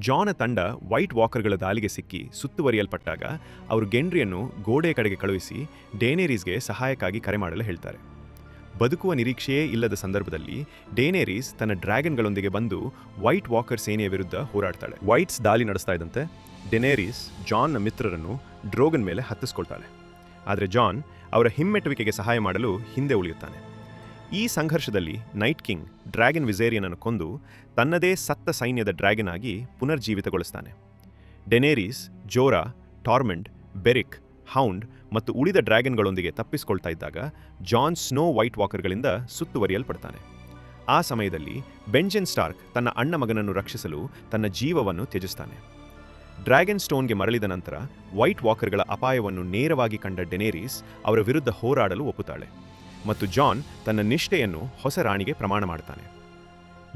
ಜಾನ ತಂಡ ವೈಟ್ ವಾಕರ್ಗಳ ದಾಳಿಗೆ ಸಿಕ್ಕಿ ಸುತ್ತುವರಿಯಲ್ಪಟ್ಟಾಗ ಅವರು ಗೆನ್ರಿಯನ್ನು ಗೋಡೆಯ ಕಡೆಗೆ ಕಳುಹಿಸಿ ಡೇನೇರೀಸ್ಗೆ ಸಹಾಯಕ್ಕಾಗಿ ಕರೆ ಮಾಡಲು ಹೇಳ್ತಾರೆ. ಬದುಕುವ ನಿರೀಕ್ಷೆಯೇ ಇಲ್ಲದ ಸಂದರ್ಭದಲ್ಲಿ ಡೇನೇರೀಸ್ ತನ್ನ ಡ್ರ್ಯಾಗನ್ಗಳೊಂದಿಗೆ ಬಂದು ವೈಟ್ ವಾಕರ್ ಸೇನೆಯ ವಿರುದ್ಧ ಹೋರಾಡ್ತಾಳೆ. ವೈಟ್ಸ್ ದಾಳಿ ನಡೆಸ್ತಾ ಇದ್ದಂತೆ ಡೆನೇರೀಸ್ ಜಾನ್ನ ಮಿತ್ರರನ್ನು ಡ್ರೋಗನ್ ಮೇಲೆ ಹತ್ತಿಸ್ಕೊಳ್ತಾಳೆ. ಆದರೆ ಜಾನ್ ಅವರ ಹಿಮ್ಮೆಟ್ಟುವಿಕೆಗೆ ಸಹಾಯ ಮಾಡಲು ಹಿಂದೆ ಉಳಿಯುತ್ತಾನೆ. ಈ ಸಂಘರ್ಷದಲ್ಲಿ ನೈಟ್ ಕಿಂಗ್ ಡ್ರ್ಯಾಗನ್ ವಿಸೇರಿಯನನ್ನು ಕೊಂದು ತನ್ನದೇ ಸತ್ತ ಸೈನ್ಯದ ಡ್ರ್ಯಾಗನ್ ಆಗಿ ಪುನರ್ಜೀವಿತಗೊಳಿಸ್ತಾನೆ. ಡೆನೇರೀಸ್, ಜೋರಾ, ಟಾರ್ಮೆಂಡ್, ಬೆರಿಕ್, ಹೌಂಡ್ ಮತ್ತು ಉಳಿದ ಡ್ರ್ಯಾಗನ್ಗಳೊಂದಿಗೆ ತಪ್ಪಿಸಿಕೊಳ್ತಾ ಇದ್ದಾಗ ಜಾನ್ ಸ್ನೋ ವೈಟ್ ವಾಕರ್ಗಳಿಂದ ಸುತ್ತುವರಿಯಲ್ಪಡ್ತಾನೆ. ಆ ಸಮಯದಲ್ಲಿ ಬೆಂಜೆನ್ ಸ್ಟಾರ್ಕ್ ತನ್ನ ಅಣ್ಣ ಮಗನನ್ನು ರಕ್ಷಿಸಲು ತನ್ನ ಜೀವವನ್ನು ತ್ಯಜಿಸ್ತಾನೆ. ಡ್ರ್ಯಾಗನ್ ಸ್ಟೋನ್ಗೆ ಮರಳಿದ ನಂತರ ವೈಟ್ ವಾಕರ್ಗಳ ಅಪಾಯವನ್ನು ನೇರವಾಗಿ ಕಂಡ ಡೆನೇರೀಸ್ ಅವರ ವಿರುದ್ಧ ಹೋರಾಡಲು ಒಪ್ಪುತ್ತಾಳೆ ಮತ್ತು ಜಾನ್ ತನ್ನ ನಿಷ್ಠೆಯನ್ನು ಹೊಸ ರಾಣಿಗೆ ಪ್ರಮಾಣ ಮಾಡ್ತಾನೆ.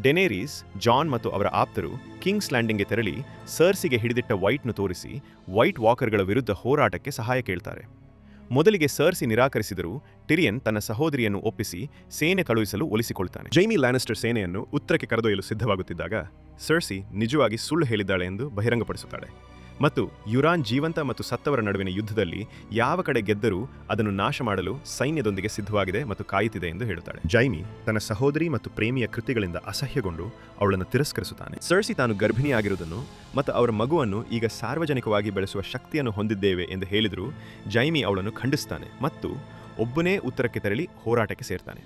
ಡೆನೇರೀಸ್, ಜಾನ್ ಮತ್ತು ಅವರ ಆಪ್ತರು ಕಿಂಗ್ಸ್ ಲ್ಯಾಂಡಿಂಗ್ಗೆ ತೆರಳಿ ಸರ್ಸಿಗೆ ಹಿಡಿದಿಟ್ಟ ವೈಟ್ನು ತೋರಿಸಿ ವೈಟ್ ವಾಕರ್ಗಳ ವಿರುದ್ಧ ಹೋರಾಟಕ್ಕೆ ಸಹಾಯ ಕೇಳ್ತಾರೆ. ಮೊದಲಿಗೆ ಸರ್ಸಿ ನಿರಾಕರಿಸಿದರೂ ಟಿರಿಯನ್ ತನ್ನ ಸಹೋದರಿಯನ್ನು ಒಪ್ಪಿಸಿ ಸೇನೆ ಕಳುಹಿಸಲು ಒಲಿಸಿಕೊಳ್ತಾನೆ. ಜೈಮಿ ಲ್ಯಾನಿಸ್ಟರ್ ಸೇನೆಯನ್ನು ಉತ್ತರಕ್ಕೆ ಕರೆದೊಯ್ಯಲು ಸಿದ್ಧವಾಗುತ್ತಿದ್ದಾಗ ಸರ್ಸಿ ನಿಜವಾಗಿ ಸುಳ್ಳು ಹೇಳಿದ್ದಾಳೆ ಎಂದು ಬಹಿರಂಗಪಡಿಸುತ್ತಾಳೆ. ಮತ್ತು ಯುರಾನ್ ಜೀವಂತ ಮತ್ತು ಸತ್ತವರ ನಡುವಿನ ಯುದ್ಧದಲ್ಲಿ ಯಾವ ಕಡೆ ಗೆದ್ದರೂ ಅದನ್ನು ನಾಶ ಮಾಡಲು ಸೈನ್ಯದೊಂದಿಗೆ ಸಿದ್ಧವಾಗಿದೆ ಮತ್ತು ಕಾಯುತ್ತಿದೆ ಎಂದು ಹೇಳುತ್ತಾಳೆ. ಜೈಮಿ ತನ್ನ ಸಹೋದರಿ ಮತ್ತು ಪ್ರೇಮಿಯ ಕೃತ್ಯಗಳಿಂದ ಅಸಹ್ಯಗೊಂಡು ಅವಳನ್ನು ತಿರಸ್ಕರಿಸುತ್ತಾನೆ. ಸರ್ಸಿ ತಾನು ಗರ್ಭಿಣಿಯಾಗಿರುವುದನ್ನು ಮತ್ತು ಅವರ ಮಗುವನ್ನು ಈಗ ಸಾರ್ವಜನಿಕವಾಗಿ ಬೆಳೆಸುವ ಶಕ್ತಿಯನ್ನು ಹೊಂದಿದ್ದೇವೆ ಎಂದು ಹೇಳಿದರೂ ಜೈಮಿ ಅವಳನ್ನು ಖಂಡಿಸುತ್ತಾನೆ ಮತ್ತು ಒಬ್ಬನೇ ಉತ್ತರಕ್ಕೆ ತೆರಳಿ ಹೋರಾಟಕ್ಕೆ ಸೇರ್ತಾನೆ.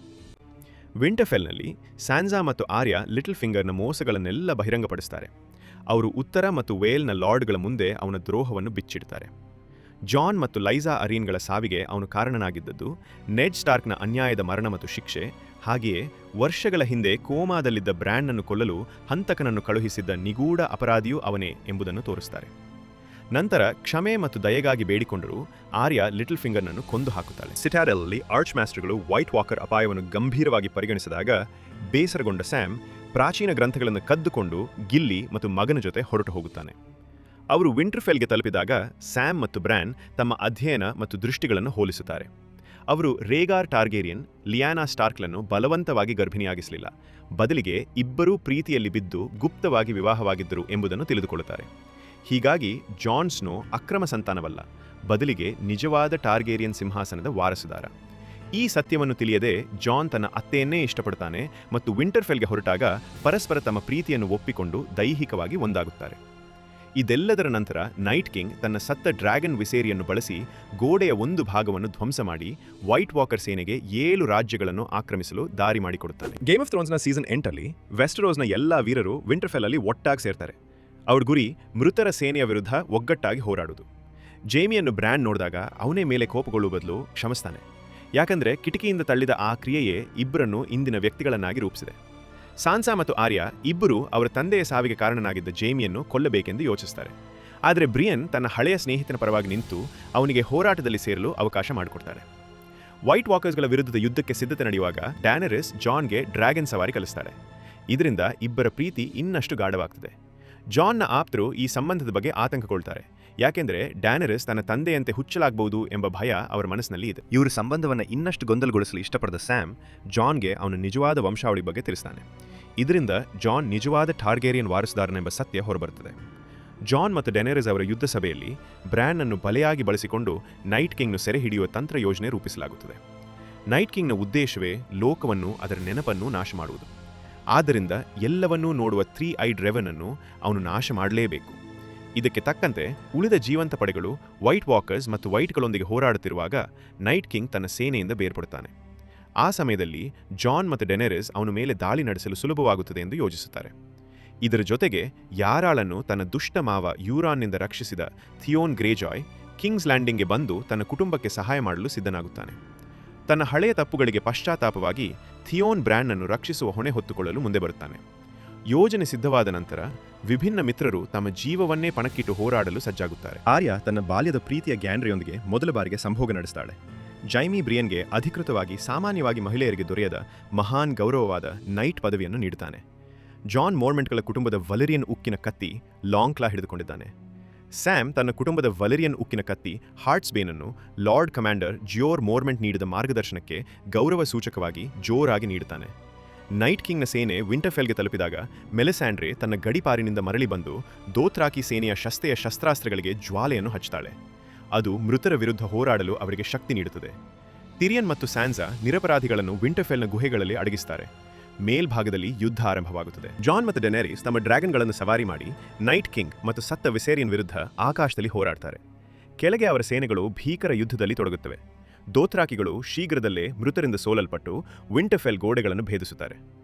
ವಿಂಟರ್ಫೆಲ್ನಲ್ಲಿ ಸ್ಯಾನ್ಸಾ ಮತ್ತು ಆರ್ಯ ಲಿಟಲ್ ಫಿಂಗರ್ನ ಮೋಸಗಳನ್ನೆಲ್ಲ ಬಹಿರಂಗಪಡಿಸ್ತಾರೆ. ಅವರು ಉತ್ತರ ಮತ್ತು ವೇಲ್ನ ಲಾರ್ಡ್ಗಳ ಮುಂದೆ ಅವನ ದ್ರೋಹವನ್ನು ಬಿಚ್ಚಿಡ್ತಾರೆ. ಜಾನ್ ಮತ್ತು ಲೈಸಾ ಅರೀನ್ಗಳ ಸಾವಿಗೆ ಅವನು ಕಾರಣನಾಗಿದ್ದದ್ದು ನೆಡ್ ಸ್ಟಾರ್ಕ್ನ ಅನ್ಯಾಯದ ಮರಣ ಮತ್ತು ಶಿಕ್ಷೆ, ಹಾಗೆಯೇ ವರ್ಷಗಳ ಹಿಂದೆ ಕೋಮಾದಲ್ಲಿದ್ದ ಬ್ರ್ಯಾನ್ನನ್ನು ಕೊಲ್ಲಲು ಹಂತಕನನ್ನು ಕಳುಹಿಸಿದ್ದ ನಿಗೂಢ ಅಪರಾಧಿಯೂ ಅವನೇ ಎಂಬುದನ್ನು ತೋರಿಸ್ತಾರೆ. ನಂತರ ಕ್ಷಮೆ ಮತ್ತು ದಯೆಗಾಗಿ ಬೇಡಿಕೊಂಡರೂ ಆರ್ಯ ಲಿಟಲ್ ಫಿಂಗರ್ನನ್ನು ಕೊಂದು ಹಾಕುತ್ತಾಳೆ. ಸಿಟಾಡೆಲ್ನಲ್ಲಿ ಆರ್ಚ್ ಮಾಸ್ಟರ್ಗಳು ವೈಟ್ ವಾಕರ್ ಅಪಾಯವನ್ನು ಗಂಭೀರವಾಗಿ ಪರಿಗಣಿಸಿದಾಗ ಬೇಸರಗೊಂಡ ಸ್ಯಾಮ್ ಪ್ರಾಚೀನ ಗ್ರಂಥಗಳನ್ನು ಕದ್ದುಕೊಂಡು ಗಿಲ್ಲಿ ಮತ್ತು ಮಗನ ಜೊತೆ ಹೊರಟು ಹೋಗುತ್ತಾನೆ. ಅವರು ವಿಂಟರ್ಫೆಲ್ಗೆ ತಲುಪಿದಾಗ ಸ್ಯಾಮ್ ಮತ್ತು ಬ್ರ್ಯಾನ್ ತಮ್ಮ ಅಧ್ಯಯನ ಮತ್ತು ದೃಷ್ಟಿಗಳನ್ನು ಹೋಲಿಸುತ್ತಾರೆ. ಅವರು ರೇಗಾರ್ ಟಾರ್ಗೇರಿಯನ್, ಲಿಯಾನಾ ಸ್ಟಾರ್ಕ್లను ಬಲವಂತವಾಗಿ ಗರ್ಭಿಣಿಯಾಗಿಸಲಿಲ್ಲ, ಬದಲಿಗೆ ಇಬ್ಬರೂ ಪ್ರೀತಿಯಲ್ಲಿ ಬಿದ್ದು ಗುಪ್ತವಾಗಿ ವಿವಾಹವಾಗಿದ್ದರು ಎಂಬುದನ್ನು ತಿಳಿದುಕೊಳ್ಳುತ್ತಾರೆ. ಹೀಗಾಗಿ ಜಾನ್ ಸ್ನೋ ಅಕ್ರಮ ಸಂತಾನವಲ್ಲ, ಬದಲಿಗೆ ನಿಜವಾದ ಟಾರ್ಗೇರಿಯನ್ ಸಿಂಹಾಸನದ ವಾರಸುದಾರ. ಈ ಸತ್ಯವನ್ನು ತಿಳಿಯದೆ ಜಾನ್ ತನ್ನ ಅತ್ತೆಯನ್ನೇ ಇಷ್ಟಪಡುತ್ತಾನೆ ಮತ್ತು ವಿಂಟರ್ಫೆಲ್ಗೆ ಹೊರಟಾಗ ಪರಸ್ಪರ ತಮ್ಮ ಪ್ರೀತಿಯನ್ನು ಒಪ್ಪಿಕೊಂಡು ದೈಹಿಕವಾಗಿ ಒಂದಾಗುತ್ತಾರೆ. ಇದೆಲ್ಲದರ ನಂತರ ನೈಟ್ ಕಿಂಗ್ ತನ್ನ ಸತ್ತ ಡ್ರ್ಯಾಗನ್ ವಿಸೇರಿಯನ್ನು ಬಳಸಿ ಗೋಡೆಯ ಒಂದು ಭಾಗವನ್ನು ಧ್ವಂಸ ಮಾಡಿ ವೈಟ್ ವಾಕರ್ ಸೇನೆಗೆ 7 ರಾಜ್ಯಗಳನ್ನು ಆಕ್ರಮಿಸಲು ದಾರಿ ಮಾಡಿಕೊಡುತ್ತಾನೆ. ಗೇಮ್ ಆಫ್ ಥ್ರೋನ್ಸ್ನ ಸೀಸನ್ 8ರಲ್ಲಿ ವೆಸ್ಟರೋಸ್ನ ಎಲ್ಲಾ ವೀರರು ವಿಂಟರ್ಫೆಲ್ ಒಟ್ಟಾಗಿ ಸೇರ್ತಾರೆ. ಅವ್ರ ಗುರಿ ಮೃತರ ಸೇನೆಯ ವಿರುದ್ಧ ಒಗ್ಗಟ್ಟಾಗಿ ಹೋರಾಡುವುದು. ಜೇಮಿಯನ್ನು ಬ್ರ್ಯಾನ್ ನೋಡಿದಾಗ ಅವನೇ ಮೇಲೆ ಕೋಪಗೊಳ್ಳುವ ಬದಲು ಕ್ಷಮಿಸ್ತಾನೆ, ಯಾಕಂದ್ರೆ ಕಿಟಕಿಯಿಂದ ತಳ್ಳಿದ ಆ ಕ್ರಿಯೆಯೇ ಇಬ್ಬರನ್ನು ಇಂದಿನ ವ್ಯಕ್ತಿಗಳನ್ನಾಗಿ ರೂಪಿಸಿದೆ. ಸಾನ್ಸಾ ಮತ್ತು ಆರ್ಯ ಇಬ್ಬರು ಅವರ ತಂದೆಯ ಸಾವಿಗೆ ಕಾರಣನಾಗಿದ್ದ ಜೇಮಿಯನ್ನು ಕೊಲ್ಲಬೇಕೆಂದು ಯೋಚಿಸ್ತಾರೆ. ಆದರೆ ಬ್ರಿಯನ್ ತನ್ನ ಹಳೆಯ ಸ್ನೇಹಿತನ ಪರವಾಗಿ ನಿಂತು ಅವನಿಗೆ ಹೋರಾಟದಲ್ಲಿ ಸೇರಲು ಅವಕಾಶ ಮಾಡಿಕೊಡ್ತಾರೆ. ವೈಟ್ ವಾಕರ್ಸ್ಗಳ ವಿರುದ್ಧದ ಯುದ್ಧಕ್ಕೆ ಸಿದ್ಧತೆ ನಡೆಯುವಾಗ ಡ್ಯಾನರಿಸ್ ಜಾನ್ಗೆ ಡ್ರ್ಯಾಗನ್ ಸವಾರಿ ಕಲಿಸ್ತಾಳೆ. ಇದರಿಂದ ಇಬ್ಬರ ಪ್ರೀತಿ ಇನ್ನಷ್ಟು ಗಾಢವಾಗ್ತದೆ. ಜಾನ್ನ ಆಪ್ತರು ಈ ಸಂಬಂಧದ ಬಗ್ಗೆ ಆತಂಕಗೊಳ್ತಾರೆ, ಯಾಕೆಂದರೆ ಡ್ಯಾನರಿಸ್ ತನ್ನ ತಂದೆಯಂತೆ ಹುಚ್ಚಲಾಗಬಹುದು ಎಂಬ ಭಯ ಅವರ ಮನಸ್ಸಿನಲ್ಲಿ ಇದೆ. ಇವರು ಸಂಬಂಧವನ್ನು ಇನ್ನಷ್ಟು ಗೊಂದಲಗೊಳಿಸಲು ಇಷ್ಟಪಡದ ಸ್ಯಾಮ್ ಜಾನ್ಗೆ ಅವನ ನಿಜವಾದ ವಂಶಾವಳಿ ಬಗ್ಗೆ ತಿಳಿಸ್ತಾನೆ. ಇದರಿಂದ ಜಾನ್ ನಿಜವಾದ ಟಾರ್ಗೇರಿಯನ್ ವಾರಸುದಾರನೆಂಬ ಸತ್ಯ ಹೊರಬರುತ್ತದೆ. ಜಾನ್ ಮತ್ತು ಡ್ಯಾನರಿಸ್ ಅವರ ಯುದ್ಧ ಸಭೆಯಲ್ಲಿ ಬ್ರ್ಯಾನ್ ಅನ್ನು ಬಲೆಯಾಗಿ ಬಳಸಿಕೊಂಡು ನೈಟ್ ಕಿಂಗ್ನು ಸೆರೆ ಹಿಡಿಯುವ ತಂತ್ರ ಯೋಜನೆ ರೂಪಿಸಲಾಗುತ್ತದೆ. ನೈಟ್ ಕಿಂಗ್ನ ಉದ್ದೇಶವೇ ಲೋಕವನ್ನು, ಅದರ ನೆನಪನ್ನು ನಾಶ ಮಾಡುವುದು. ಆದ್ದರಿಂದ ಎಲ್ಲವನ್ನೂ ನೋಡುವ 3 ಐಡ್ ರೆವನ್ ಅನ್ನು ಅವನು ನಾಶ ಮಾಡಲೇಬೇಕು. ಇದಕ್ಕೆ ತಕ್ಕಂತೆ ಉಳಿದ ಜೀವಂತ ಪಡೆಗಳು ವೈಟ್ ವಾಕರ್ಸ್ ಮತ್ತು ವೈಟ್ಗಳೊಂದಿಗೆ ಹೋರಾಡುತ್ತಿರುವಾಗ ನೈಟ್ ಕಿಂಗ್ ತನ್ನ ಸೇನೆಯಿಂದ ಬೇರ್ಪಡುತ್ತಾನೆ. ಆ ಸಮಯದಲ್ಲಿ ಜಾನ್ ಮತ್ತು ಡೆನೆರಿಸ್ ಅವನ ಮೇಲೆ ದಾಳಿ ನಡೆಸಲು ಸುಲಭವಾಗುತ್ತದೆ ಎಂದು ಯೋಚಿಸುತ್ತಾರೆ. ಇದರ ಜೊತೆಗೆ ಯಾರಾಳನ್ನು ತನ್ನ ದುಷ್ಟ ಮಾವ ಯೂರಾನ್ನಿಂದ ರಕ್ಷಿಸಿದ ಥಿಯೋನ್ ಗ್ರೇಜಾಯ್ ಕಿಂಗ್ಸ್ ಲ್ಯಾಂಡಿಂಗ್ಗೆ ಬಂದು ತನ್ನ ಕುಟುಂಬಕ್ಕೆ ಸಹಾಯ ಮಾಡಲು ಸಿದ್ಧನಾಗುತ್ತಾನೆ. ತನ್ನ ಹಳೆಯ ತಪ್ಪುಗಳಿಗೆ ಪಶ್ಚಾತ್ತಾಪವಾಗಿ ಥಿಯೋನ್ ಬ್ರ್ಯಾನ್ನನ್ನು ರಕ್ಷಿಸುವ ಹೊಣೆ ಹೊತ್ತುಕೊಳ್ಳಲು ಮುಂದೆ ಬರುತ್ತಾನೆ. ಯೋಜನೆ ಸಿದ್ಧವಾದ ನಂತರ ವಿಭಿನ್ನ ಮಿತ್ರರು ತಮ್ಮ ಜೀವವನ್ನೇ ಪಣಕ್ಕಿಟ್ಟು ಹೋರಾಡಲು ಸಜ್ಜಾಗುತ್ತಾರೆ. ಆರ್ಯ ತನ್ನ ಬಾಲ್ಯದ ಪ್ರೀತಿಯ ಗ್ಯಾನ್ರಿಯೊಂದಿಗೆ ಮೊದಲ ಬಾರಿಗೆ ಸಂಭೋಗ ನಡೆಸ್ತಾಳೆ. ಜೈಮಿ ಬ್ರಿಯನ್ಗೆ ಅಧಿಕೃತವಾಗಿ ಸಾಮಾನ್ಯವಾಗಿ ಮಹಿಳೆಯರಿಗೆ ದೊರೆಯದ ಮಹಾನ್ ಗೌರವವಾದ ನೈಟ್ ಪದವಿಯನ್ನು ನೀಡುತ್ತಾನೆ. ಜಾನ್ ಮೋರ್ಮೆಂಟ್ಗಳ ಕುಟುಂಬದ ವಲೆರಿಯನ್ ಉಕ್ಕಿನ ಕತ್ತಿ ಲಾಂಗ್ ಕ್ಲಾ ಹಿಡಿದುಕೊಂಡಿದ್ದಾನೆ. ಸ್ಯಾಮ್ ತನ್ನ ಕುಟುಂಬದ ವಲೆರಿಯನ್ ಉಕ್ಕಿನ ಕತ್ತಿ ಹಾರ್ಟ್ಸ್ ಬೇನನ್ನು ಲಾರ್ಡ್ ಕಮಾಂಡರ್ ಜಿಯೋರ್ ಮೋರ್ಮೆಂಟ್ ನೀಡಿದ ಮಾರ್ಗದರ್ಶನಕ್ಕೆ ಗೌರವ ಸೂಚಕವಾಗಿ ಜೋರಾಗಿ ನೀಡುತ್ತಾನೆ. ನೈಟ್ ಕಿಂಗ್ನ ಸೇನೆ ವಿಂಟರ್ಫೆಲ್ಗೆ ತಲುಪಿದಾಗ ಮೆಲಿಸ್ಯಾಂಡ್ರೆ ತನ್ನ ಗಡಿಪಾರಿನಿಂದ ಮರಳಿ ಬಂದು ದೋಥ್ರಾಕಿ ಸೇನೆಯ ಶಸ್ತ್ರಾಸ್ತ್ರಗಳಿಗೆ ಜ್ವಾಲೆಯನ್ನು ಹಚ್ಚುತ್ತಾಳೆ. ಅದು ಮೃತರ ವಿರುದ್ಧ ಹೋರಾಡಲು ಅವರಿಗೆ ಶಕ್ತಿ ನೀಡುತ್ತದೆ. ಟಿರಿಯನ್ ಮತ್ತು ಸ್ಯಾನ್ಸಾ ನಿರಪರಾಧಿಗಳನ್ನು ವಿಂಟರ್ಫೆಲ್ನ ಗುಹೆಗಳಲ್ಲಿ ಅಡಗಿಸ್ತಾರೆ. ಮೇಲ್ಭಾಗದಲ್ಲಿ ಯುದ್ಧ ಆರಂಭವಾಗುತ್ತದೆ. ಜಾನ್ ಮತ್ತು ಡೆನೆರಿಸ್ ತಮ್ಮ ಡ್ರ್ಯಾಗನ್ಗಳನ್ನು ಸವಾರಿ ಮಾಡಿ ನೈಟ್ ಕಿಂಗ್ ಮತ್ತು ಸತ್ತ ವಿಸೇರಿಯನ್ ವಿರುದ್ಧ ಆಕಾಶದಲ್ಲಿ ಹೋರಾಡ್ತಾರೆ. ಕೆಳಗೆ ಅವರ ಸೇನೆಗಳು ಭೀಕರ ಯುದ್ಧದಲ್ಲಿ ತೊಡಗುತ್ತವೆ. ದೋಥ್ರಾಕಿಗಳು ಶೀಘ್ರದಲ್ಲೇ ಮೃತರಿಂದ ಸೋಲಲ್ಪಟ್ಟು ವಿಂಟರ್ಫೆಲ್ ಗೋಡೆಗಳನ್ನು ಭೇದಿಸುತ್ತಾರೆ.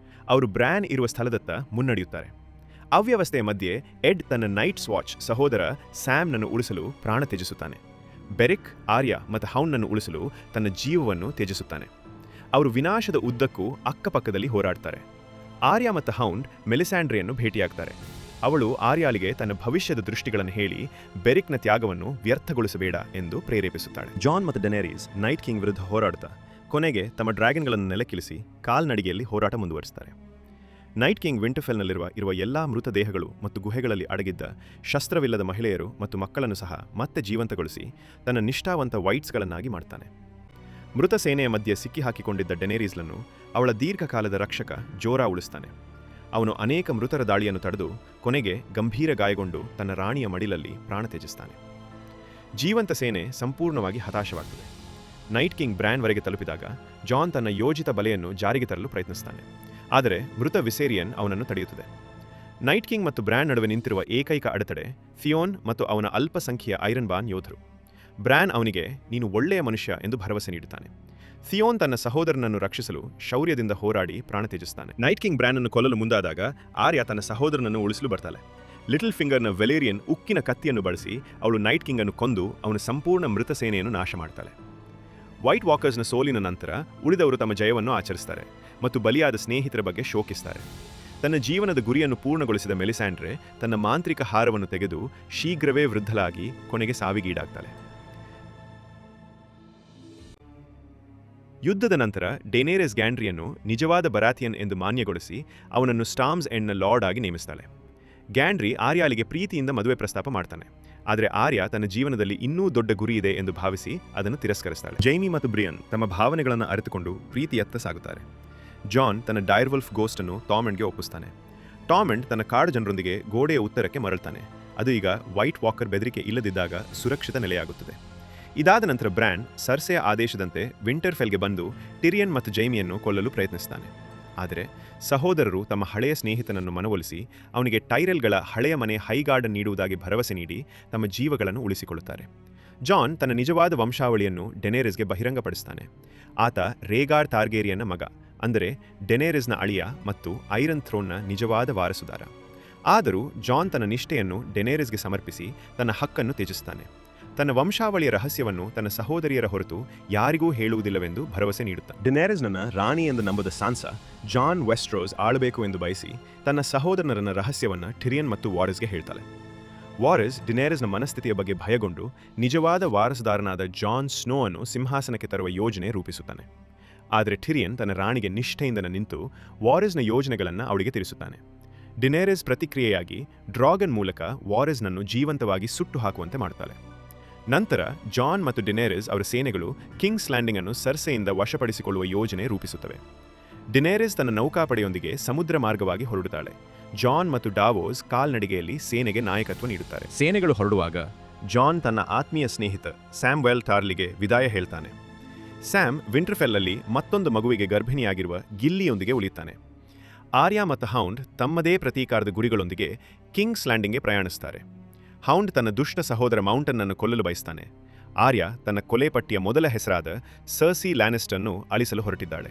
ಅವರು ಬ್ರ್ಯಾನ್ ಇರುವ ಸ್ಥಳದತ್ತ ಮುನ್ನಡೆಯುತ್ತಾರೆ. ಅವ್ಯವಸ್ಥೆಯ ಮಧ್ಯೆ ಎಡ್ ತನ್ನ ನೈಟ್ ವಾಚ್ ಸಹೋದರ ಸ್ಯಾಮ್ನನ್ನು ಉಳಿಸಲು ಪ್ರಾಣ ತ್ಯಜಿಸುತ್ತಾನೆ. ಬೆರಿಕ್, ಆರ್ಯ ಮತ್ತು ಹೌನ್ನನ್ನು ಉಳಿಸಲು ತನ್ನ ಜೀವವನ್ನು ತ್ಯಜಿಸುತ್ತಾನೆ. ಅವರು ವಿನಾಶದ ಉದ್ದಕ್ಕೂ ಅಕ್ಕಪಕ್ಕದಲ್ಲಿ ಹೋರಾಡ್ತಾರೆ. ಆರ್ಯ ಮತ್ತು ಹೌಂಡ್ ಮೆಲಿಸ್ಯಾಂಡ್ರೆಯನ್ನು ಭೇಟಿಯಾಗ್ತಾರೆ. ಅವಳು ಆರ್ಯಾಲಿಗೆ ತನ್ನ ಭವಿಷ್ಯದ ದೃಷ್ಟಿಗಳನ್ನು ಹೇಳಿ ಬೆರಿಕ್ನ ತ್ಯಾಗವನ್ನು ವ್ಯರ್ಥಗೊಳಿಸಬೇಡ ಎಂದು ಪ್ರೇರೇಪಿಸುತ್ತಾಳೆ. ಜಾನ್ ಮತ್ತು ಡೆನೆರಿಸ್ ನೈಟ್ ಕಿಂಗ್ ವಿರುದ್ಧ ಹೋರಾಡ್ತಾ ಕೊನೆಗೆ ತಮ್ಮ ಡ್ರ್ಯಾಗನ್ಗಳನ್ನು ನೆಲಕ್ಕಿಳಿಸಿ ಕಾಲ್ನಡಿಗೆಯಲ್ಲಿ ಹೋರಾಟ ಮುಂದುವರಿಸ್ತಾರೆ. ನೈಟ್ ಕಿಂಗ್ ವಿಂಟರ್ಫೆಲ್ನಲ್ಲಿರುವ ಎಲ್ಲಾ ಮೃತದೇಹಗಳು ಮತ್ತು ಗುಹೆಗಳಲ್ಲಿ ಅಡಗಿದ್ದ ಶಸ್ತ್ರವಿಲ್ಲದ ಮಹಿಳೆಯರು ಮತ್ತು ಮಕ್ಕಳನ್ನು ಸಹ ಮತ್ತೆ ಜೀವಂತಗೊಳಿಸಿ ತನ್ನ ನಿಷ್ಠಾವಂತ ವೈಟ್ಸ್ಗಳನ್ನಾಗಿ ಮಾಡ್ತಾನೆ. ಮೃತ ಸೇನೆಯ ಮಧ್ಯೆ ಸಿಕ್ಕಿ ಹಾಕಿಕೊಂಡಿದ್ದ ಡೆನೇರೀಸ್ಲನ್ನು ಅವಳ ದೀರ್ಘಕಾಲದ ರಕ್ಷಕ ಜೋರಾ ಉಳಿಸ್ತಾನೆ. ಅವನು ಅನೇಕ ಮೃತರ ದಾಳಿಯನ್ನು ತಡೆದು ಕೊನೆಗೆ ಗಂಭೀರ ಗಾಯಗೊಂಡು ತನ್ನ ರಾಣಿಯ ಮಡಿಲಲ್ಲಿ ಪ್ರಾಣ ತ್ಯಜಿಸ್ತಾನೆ. ಜೀವಂತ ಸೇನೆ ಸಂಪೂರ್ಣವಾಗಿ ಹತಾಶವಾಗ್ತದೆ. ನೈಟ್ ಕಿಂಗ್ ಬ್ರ್ಯಾನ್ವರೆಗೆ ತಲುಪಿದಾಗ ಜಾನ್ ತನ್ನ ಯೋಜಿತ ಬಲೆಯನ್ನು ಜಾರಿಗೆ ತರಲು ಪ್ರಯತ್ನಿಸ್ತಾನೆ. ಆದರೆ ಮೃತ ವಿಸೇರಿಯನ್ ಅವನನ್ನು ತಡೆಯುತ್ತದೆ. ನೈಟ್ ಕಿಂಗ್ ಮತ್ತು ಬ್ರ್ಯಾನ್ ನಡುವೆ ನಿಂತಿರುವ ಏಕೈಕ ಅಡೆತಡೆ ಥಿಯೋನ್ ಮತ್ತು ಅವನ ಅಲ್ಪಸಂಖ್ಯೆಯ ಐರನ್ ಬಾನ್ ಯೋಧರು. ಬ್ರ್ಯಾನ್ ಅವನಿಗೆ ನೀನು ಒಳ್ಳೆಯ ಮನುಷ್ಯ ಎಂದು ಭರವಸೆ ನೀಡುತ್ತಾನೆ. ಥಿಯೋನ್ ತನ್ನ ಸಹೋದರನನ್ನು ರಕ್ಷಿಸಲು ಶೌರ್ಯದಿಂದ ಹೋರಾಡಿ ಪ್ರಾಣ ತ್ಯಜಿಸ್ತಾನೆ. ನೈಟ್ ಕಿಂಗ್ ಬ್ರ್ಯಾನ್ ಅನ್ನು ಕೊಲ್ಲಲು ಮುಂದಾದಾಗ ಆರ್ಯ ತನ್ನ ಸಹೋದರನನ್ನು ಉಳಿಸಲು ಬರ್ತಾಳೆ. ಲಿಟಲ್ ಫಿಂಗರ್ನ ವೆಲೇರಿಯನ್ ಉಕ್ಕಿನ ಕತ್ತಿಯನ್ನು ಬಳಸಿ ಅವಳು ನೈಟ್ ಕಿಂಗ್ ಅನ್ನು ಕೊಂದು ಅವನ ಸಂಪೂರ್ಣ ಮೃತ ಸೇನೆಯನ್ನು ನಾಶ ಮಾಡ್ತಾಳೆ. ವೈಟ್ ವಾಕರ್ಸ್ನ ಸೋಲಿನ ನಂತರ ಉಳಿದವರು ತಮ್ಮ ಜಯವನ್ನು ಆಚರಿಸ್ತಾರೆ ಮತ್ತು ಬಲಿಯಾದ ಸ್ನೇಹಿತರ ಬಗ್ಗೆ ಶೋಕಿಸ್ತಾರೆ. ತನ್ನ ಜೀವನದ ಗುರಿಯನ್ನು ಪೂರ್ಣಗೊಳಿಸಿದ ಮೆಲಿಸ್ಯಾಂಡ್ರೆ ತನ್ನ ಮಾಂತ್ರಿಕ ಹಾರವನ್ನು ತೆಗೆದು ಶೀಘ್ರವೇ ವೃದ್ಧಳಾಗಿ ಕೊನೆಗೆ ಸಾವಿಗೀಡಾಗ್ತಾಳೆ. ಯುದ್ಧದ ನಂತರ ಡೇನೇರೆಸ್ ಗ್ಯಾಂಡ್ರಿಯನ್ನು ನಿಜವಾದ ಬರಾಥಿಯನ್ ಎಂದು ಮಾನ್ಯಗೊಳಿಸಿ ಅವನನ್ನು ಸ್ಟಾಮ್ಸ್ ಎಂಡ್ನ ಲಾರ್ಡ್ ಆಗಿ ನೇಮಿಸ್ತಾಳೆ. ಗ್ಯಾಂಡ್ರಿ ಆರ್ಯಾಲಿಗೆ ಪ್ರೀತಿಯಿಂದ ಮದುವೆ ಪ್ರಸ್ತಾಪ ಮಾಡ್ತಾನೆ. ಆದರೆ ಆರ್ಯ ತನ್ನ ಜೀವನದಲ್ಲಿ ಇನ್ನೂ ದೊಡ್ಡ ಗುರಿ ಇದೆ ಎಂದು ಭಾವಿಸಿ ಅದನ್ನು ತಿರಸ್ಕರಿಸ್ತಾಳೆ. ಜೈಮಿ ಮತ್ತು ಬ್ರಿಯನ್ ತಮ್ಮ ಭಾವನೆಗಳನ್ನು ಅರಿತುಕೊಂಡು ಪ್ರೀತಿಯತ್ತ ಸಾಗುತ್ತಾರೆ. ಜಾನ್ ತನ್ನ ಡೈರ್ವಲ್ಫ್ ಗೋಸ್ಟ್ ಅನ್ನು ಟಾಮೆಂಡ್ಗೆ ಒಪ್ಪಿಸ್ತಾನೆ. ಟಾಮೆಂಡ್ ತನ್ನ ಕಾಡು ಜನರೊಂದಿಗೆ ಗೋಡೆಯ ಉತ್ತರಕ್ಕೆ ಮರಳ್ತಾನೆ. ಅದು ಈಗ ವೈಟ್ ವಾಕರ್ ಬೆದರಿಕೆ ಇಲ್ಲದಿದ್ದಾಗ ಸುರಕ್ಷಿತ ನೆಲೆಯಾಗುತ್ತದೆ. ಇದಾದ ನಂತರ ಬ್ರ್ಯಾನ್ ಸರ್ಸೆಯ ಆದೇಶದಂತೆ ವಿಂಟರ್ಫೆಲ್ಗೆ ಬಂದು ಟಿರಿಯನ್ ಮತ್ತು ಜೈಮಿಯನ್ನು ಕೊಲ್ಲಲು ಪ್ರಯತ್ನಿಸ್ತಾನೆ. ಆದರೆ ಸಹೋದರರು ತಮ್ಮ ಹಳೆಯ ಸ್ನೇಹಿತನನ್ನು ಮನವೊಲಿಸಿ ಅವನಿಗೆ ಟೈರೆಲ್ಗಳ ಹಳೆಯ ಮನೆ ಹೈಗಾರ್ಡನ್ ನೀಡುವುದಾಗಿ ಭರವಸೆ ನೀಡಿ ತಮ್ಮ ಜೀವಗಳನ್ನು ಉಳಿಸಿಕೊಳ್ಳುತ್ತಾರೆ. ಜಾನ್ ತನ್ನ ನಿಜವಾದ ವಂಶಾವಳಿಯನ್ನು ಡೆನೇರಿಸ್ಗೆ ಬಹಿರಂಗಪಡಿಸ್ತಾನೆ. ಆತ ರೇಗಾರ್ ಟಾರ್ಗೇರಿಯನ್ನ ಮಗ, ಅಂದರೆ ಡೆನೇರಿಸ್ನ ಅಳಿಯ ಮತ್ತು ಐರನ್ ಥ್ರೋನ್ನ ನಿಜವಾದ ವಾರಸುದಾರ. ಆದರೂ ಜಾನ್ ತನ್ನ ನಿಷ್ಠೆಯನ್ನು ಡೆನೇರಿಸ್ಗೆ ಸಮರ್ಪಿಸಿ ತನ್ನ ಹಕ್ಕನ್ನು ತ್ಯಜಿಸ್ತಾನೆ. ತನ್ನ ವಂಶಾವಳಿಯ ರಹಸ್ಯವನ್ನು ತನ್ನ ಸಹೋದರಿಯರ ಹೊರತು ಯಾರಿಗೂ ಹೇಳುವುದಿಲ್ಲವೆಂದು ಭರವಸೆ ನೀಡುತ್ತಾನೆ. ಡೆನೇರಿಸ್ನನ್ನ ರಾಣಿ ಎಂದು ನಂಬದ ಸಾನ್ಸಾ ಜಾನ್ ವೆಸ್ಟ್ರೋಸ್ ಆಳಬೇಕು ಎಂದು ಬಯಸಿ ತನ್ನ ಸಹೋದರನ ರಹಸ್ಯವನ್ನು ಟಿರಿಯನ್ ಮತ್ತು ವಾರಿಸ್ಗೆ ಹೇಳ್ತಾಳೆ. ವಾರಿಸ್ ಡಿನೇರಿಸ್ನ ಮನಸ್ಥಿತಿಯ ಬಗ್ಗೆ ಭಯಗೊಂಡು ನಿಜವಾದ ವಾರಸುದಾರನಾದ ಜಾನ್ ಸ್ನೋ ಅನ್ನು ಸಿಂಹಾಸನಕ್ಕೆ ತರುವ ಯೋಜನೆ ರೂಪಿಸುತ್ತಾನೆ. ಆದರೆ ಟಿರಿಯನ್ ತನ್ನ ರಾಣಿಗೆ ನಿಷ್ಠೆಯಿಂದ ನಿಂತು ವಾರಿಸ್ನ ಯೋಜನೆಗಳನ್ನು ಅವಳಿಗೆ ತಿಳಿಸುತ್ತಾನೆ. ಡಿನೇರಿಸ್ ಪ್ರತಿಕ್ರಿಯೆಯಾಗಿ ಡ್ರಾಗನ್ ಮೂಲಕ ವಾರಿಸ್ನನ್ನು ಜೀವಂತವಾಗಿ ಸುಟ್ಟು ಹಾಕುವಂತೆ ಮಾಡುತ್ತಾಳೆ. ನಂತರ ಜಾನ್ ಮತ್ತು ಡಿನೇರಿಸ್ ಅವರ ಸೇನೆಗಳು ಕಿಂಗ್ಸ್ ಲ್ಯಾಂಡಿಂಗ್ ಅನ್ನು ಸರ್ಸೆಯಿಂದ ವಶಪಡಿಸಿಕೊಳ್ಳುವ ಯೋಜನೆ ರೂಪಿಸುತ್ತವೆ. ಡಿನೇರಿಸ್ ತನ್ನ ನೌಕಾಪಡೆಯೊಂದಿಗೆ ಸಮುದ್ರ ಮಾರ್ಗವಾಗಿ ಹೊರಡುತ್ತಾಳೆ. ಜಾನ್ ಮತ್ತು ಡಾವೋಸ್ ಕಾಲ್ನಡಿಗೆಯಲ್ಲಿ ಸೇನೆಗೆ ನಾಯಕತ್ವ ನೀಡುತ್ತಾರೆ. ಸೇನೆಗಳು ಹೊರಡುವಾಗ ಜಾನ್ ತನ್ನ ಆತ್ಮೀಯ ಸ್ನೇಹಿತ ಸ್ಯಾಮ್ವೆಲ್ ಟಾರ್ಲಿಗೆ ವಿದಾಯ ಹೇಳ್ತಾನೆ. ಸ್ಯಾಮ್ ವಿಂಟರ್ಫೆಲ್ನಲ್ಲಿ ಮತ್ತೊಂದು ಮಗುವಿಗೆ ಗರ್ಭಿಣಿಯಾಗಿರುವ ಗಿಲ್ಲಿಯೊಂದಿಗೆ ಉಳಿಯುತ್ತಾನೆ. ಆರ್ಯ ಮತ್ತು ಹೌಂಡ್ ತಮ್ಮದೇ ಪ್ರತೀಕಾರದ ಗುರಿಗಳೊಂದಿಗೆ ಕಿಂಗ್ಸ್ ಲ್ಯಾಂಡಿಂಗ್ಗೆ ಪ್ರಯಾಣಿಸುತ್ತಾರೆ. ಹೌಂಡ್ ತನ್ನ ದುಷ್ಟ ಸಹೋದರ ಮೌಂಟನ್ ಅನ್ನು ಕೊಲ್ಲಲು ಬಯಸ್ತಾನೆ. ಆರ್ಯ ತನ್ನ ಕೊಲೆ ಪಟ್ಟಿಯ ಮೊದಲ ಹೆಸರಾದ ಸರ್ಸಿ ಲ್ಯಾನಿಸ್ಟನ್ನು ಅಳಿಸಲು ಹೊರಟಿದ್ದಾಳೆ.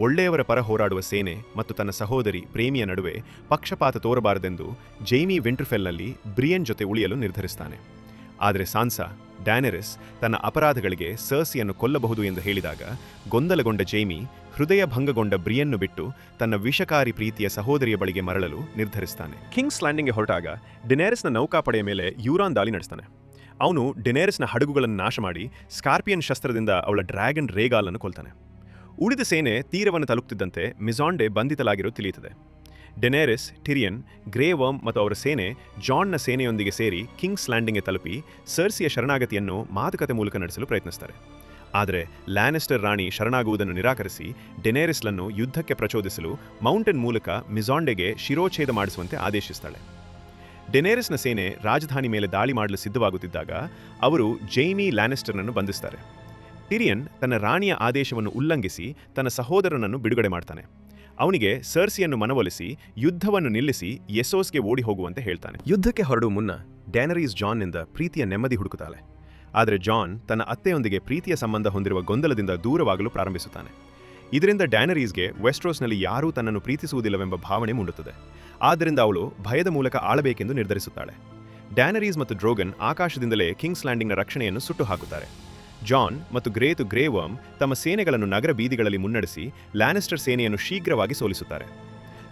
ಒಳ್ಳೆಯವರ ಪರ ಹೋರಾಡುವ ಸೇನೆ ಮತ್ತು ತನ್ನ ಸಹೋದರಿ ಪ್ರೇಮಿಯ ನಡುವೆ ಪಕ್ಷಪಾತ ತೋರಬಾರದೆಂದು ಜೈಮಿ ವಿಂಟರ್ಫೆಲ್ನಲ್ಲಿ ಬ್ರಿಯನ್ ಜೊತೆ ಉಳಿಯಲು ನಿರ್ಧರಿಸ್ತಾನೆ. ಆದರೆ ಸಾನ್ಸಾ ಡ್ಯಾನೆರಿಸ್ ತನ್ನ ಅಪರಾಧಗಳಿಗೆ ಸರ್ಸಿಯನ್ನು ಕೊಲ್ಲಬಹುದು ಎಂದು ಹೇಳಿದಾಗ ಗೊಂದಲಗೊಂಡ ಜೈಮಿ ಹೃದಯ ಭಂಗಗೊಂಡ ಬ್ರಿಯನ್ನು ಬಿಟ್ಟು ತನ್ನ ವಿಷಕಾರಿ ಪ್ರೀತಿಯ ಸಹೋದರಿಯ ಬಳಿಗೆ ಮರಳಲು ನಿರ್ಧರಿಸ್ತಾನೆ. ಕಿಂಗ್ಸ್ ಲ್ಯಾಂಡಿಂಗ್ಗೆ ಹೊರಟಾಗ ಡಿನೇರಿಸ್ನ ನೌಕಾಪಡೆಯ ಮೇಲೆ ಯೂರಾನ್ ದಾಳಿ ನಡೆಸ್ತಾನೆ. ಅವನು ಡಿನೇರಿಸ್ನ ಹಡಗುಗಳನ್ನು ನಾಶ ಮಾಡಿ ಸ್ಕಾರ್ಪಿಯನ್ ಶಸ್ತ್ರದಿಂದ ಅವಳ ಡ್ರ್ಯಾಗನ್ ರೇಗಾಲನ್ನು ಕೊಲ್ತಾನೆ. ಉಳಿದ ಸೇನೆ ತೀರವನ್ನು ತಲುಪುತ್ತಿದ್ದಂತೆ ಮಿಜಾಂಡೆ ಬಂಧಿತಲಾಗಿರೋ ತಿಳಿಯುತ್ತದೆ. ಡೆನೇರಿಸ್, ಟಿರಿಯನ್, ಗ್ರೇ ವರ್ಮ್ ಮತ್ತು ಅವರ ಸೇನೆ ಜಾನ್ನ ಸೇನೆಯೊಂದಿಗೆ ಸೇರಿ ಕಿಂಗ್ಸ್ ಲ್ಯಾಂಡಿಂಗ್ಗೆ ತಲುಪಿ ಸರ್ಸಿಯ ಶರಣಾಗತಿಯನ್ನು ಮಾತುಕತೆ ಮೂಲಕ ನಡೆಸಲು ಪ್ರಯತ್ನಿಸ್ತಾರೆ. ಆದರೆ ಲ್ಯಾನಿಸ್ಟರ್ ರಾಣಿ ಶರಣಾಗುವುದನ್ನು ನಿರಾಕರಿಸಿ ಡೆನೇರಿಸ್ಲನ್ನು ಯುದ್ಧಕ್ಕೆ ಪ್ರಚೋದಿಸಲು ಮೌಂಟನ್ ಮೂಲಕ ಮಿಜಾಂಡೆಗೆ ಶಿರೋಚ್ಛೇದ ಮಾಡಿಸುವಂತೆ ಆದೇಶಿಸ್ತಾಳೆ. ಡೆನೇರಿಸ್ನ ಸೇನೆ ರಾಜಧಾನಿ ಮೇಲೆ ದಾಳಿ ಮಾಡಲು ಸಿದ್ಧವಾಗುತ್ತಿದ್ದಾಗ ಅವರು ಜೈಮಿ ಲ್ಯಾನಿಸ್ಟರ್ನನ್ನು ಬಂಧಿಸ್ತಾರೆ. ಟಿರಿಯನ್ ತನ್ನ ರಾಣಿಯ ಆದೇಶವನ್ನು ಉಲ್ಲಂಘಿಸಿ ತನ್ನ ಸಹೋದರನನ್ನು ಬಿಡುಗಡೆ ಮಾಡ್ತಾನೆ. ಅವನಿಗೆ ಸರ್ಸಿಯನ್ನು ಮನವೊಲಿಸಿ ಯುದ್ಧವನ್ನು ನಿಲ್ಲಿಸಿ ಎಸೋಸ್ಗೆ ಓಡಿ ಹೋಗುವಂತೆ ಹೇಳ್ತಾನೆ. ಯುದ್ಧಕ್ಕೆ ಹೊರಡುವ ಮುನ್ನ ಡ್ಯಾನರೀಸ್ ಜಾನ್ನಿಂದ ಪ್ರೀತಿಯ ನೆಮ್ಮದಿ ಹುಡುಕುತ್ತಾಳೆ. ಆದರೆ ಜಾನ್ ತನ್ನ ಅತ್ತೆಯೊಂದಿಗೆ ಪ್ರೀತಿಯ ಸಂಬಂಧ ಹೊಂದಿರುವ ಗೊಂದಲದಿಂದ ದೂರವಾಗಲು ಪ್ರಾರಂಭಿಸುತ್ತಾನೆ. ಇದರಿಂದ ಡ್ಯಾನರೀಸ್ಗೆ ವೆಸ್ಟ್ರೋಸ್ನಲ್ಲಿ ಯಾರೂ ತನ್ನನ್ನು ಪ್ರೀತಿಸುವುದಿಲ್ಲವೆಂಬ ಭಾವನೆ ಮೂಡುತ್ತದೆ. ಆದ್ದರಿಂದ ಅವಳು ಭಯದ ಮೂಲಕ ಆಳಬೇಕೆಂದು ನಿರ್ಧರಿಸುತ್ತಾಳೆ. ಡ್ಯಾನರೀಸ್ ಮತ್ತು ಡ್ರೋಗನ್ ಆಕಾಶದಿಂದಲೇ ಕಿಂಗ್ಸ್ ಲ್ಯಾಂಡಿಂಗ್ನ ರಕ್ಷಣೆಯನ್ನು ಸುಟ್ಟು ಹಾಕುತ್ತಾರೆ. ಜಾನ್ ಮತ್ತು ಗ್ರೇ ವರ್ಮ್ ತಮ್ಮ ಸೇನೆಗಳನ್ನು ನಗರ ಬೀದಿಗಳಲ್ಲಿ ಮುನ್ನಡೆಸಿ ಲ್ಯಾನಿಸ್ಟರ್ ಸೇನೆಯನ್ನು ಶೀಘ್ರವಾಗಿ ಸೋಲಿಸುತ್ತಾರೆ.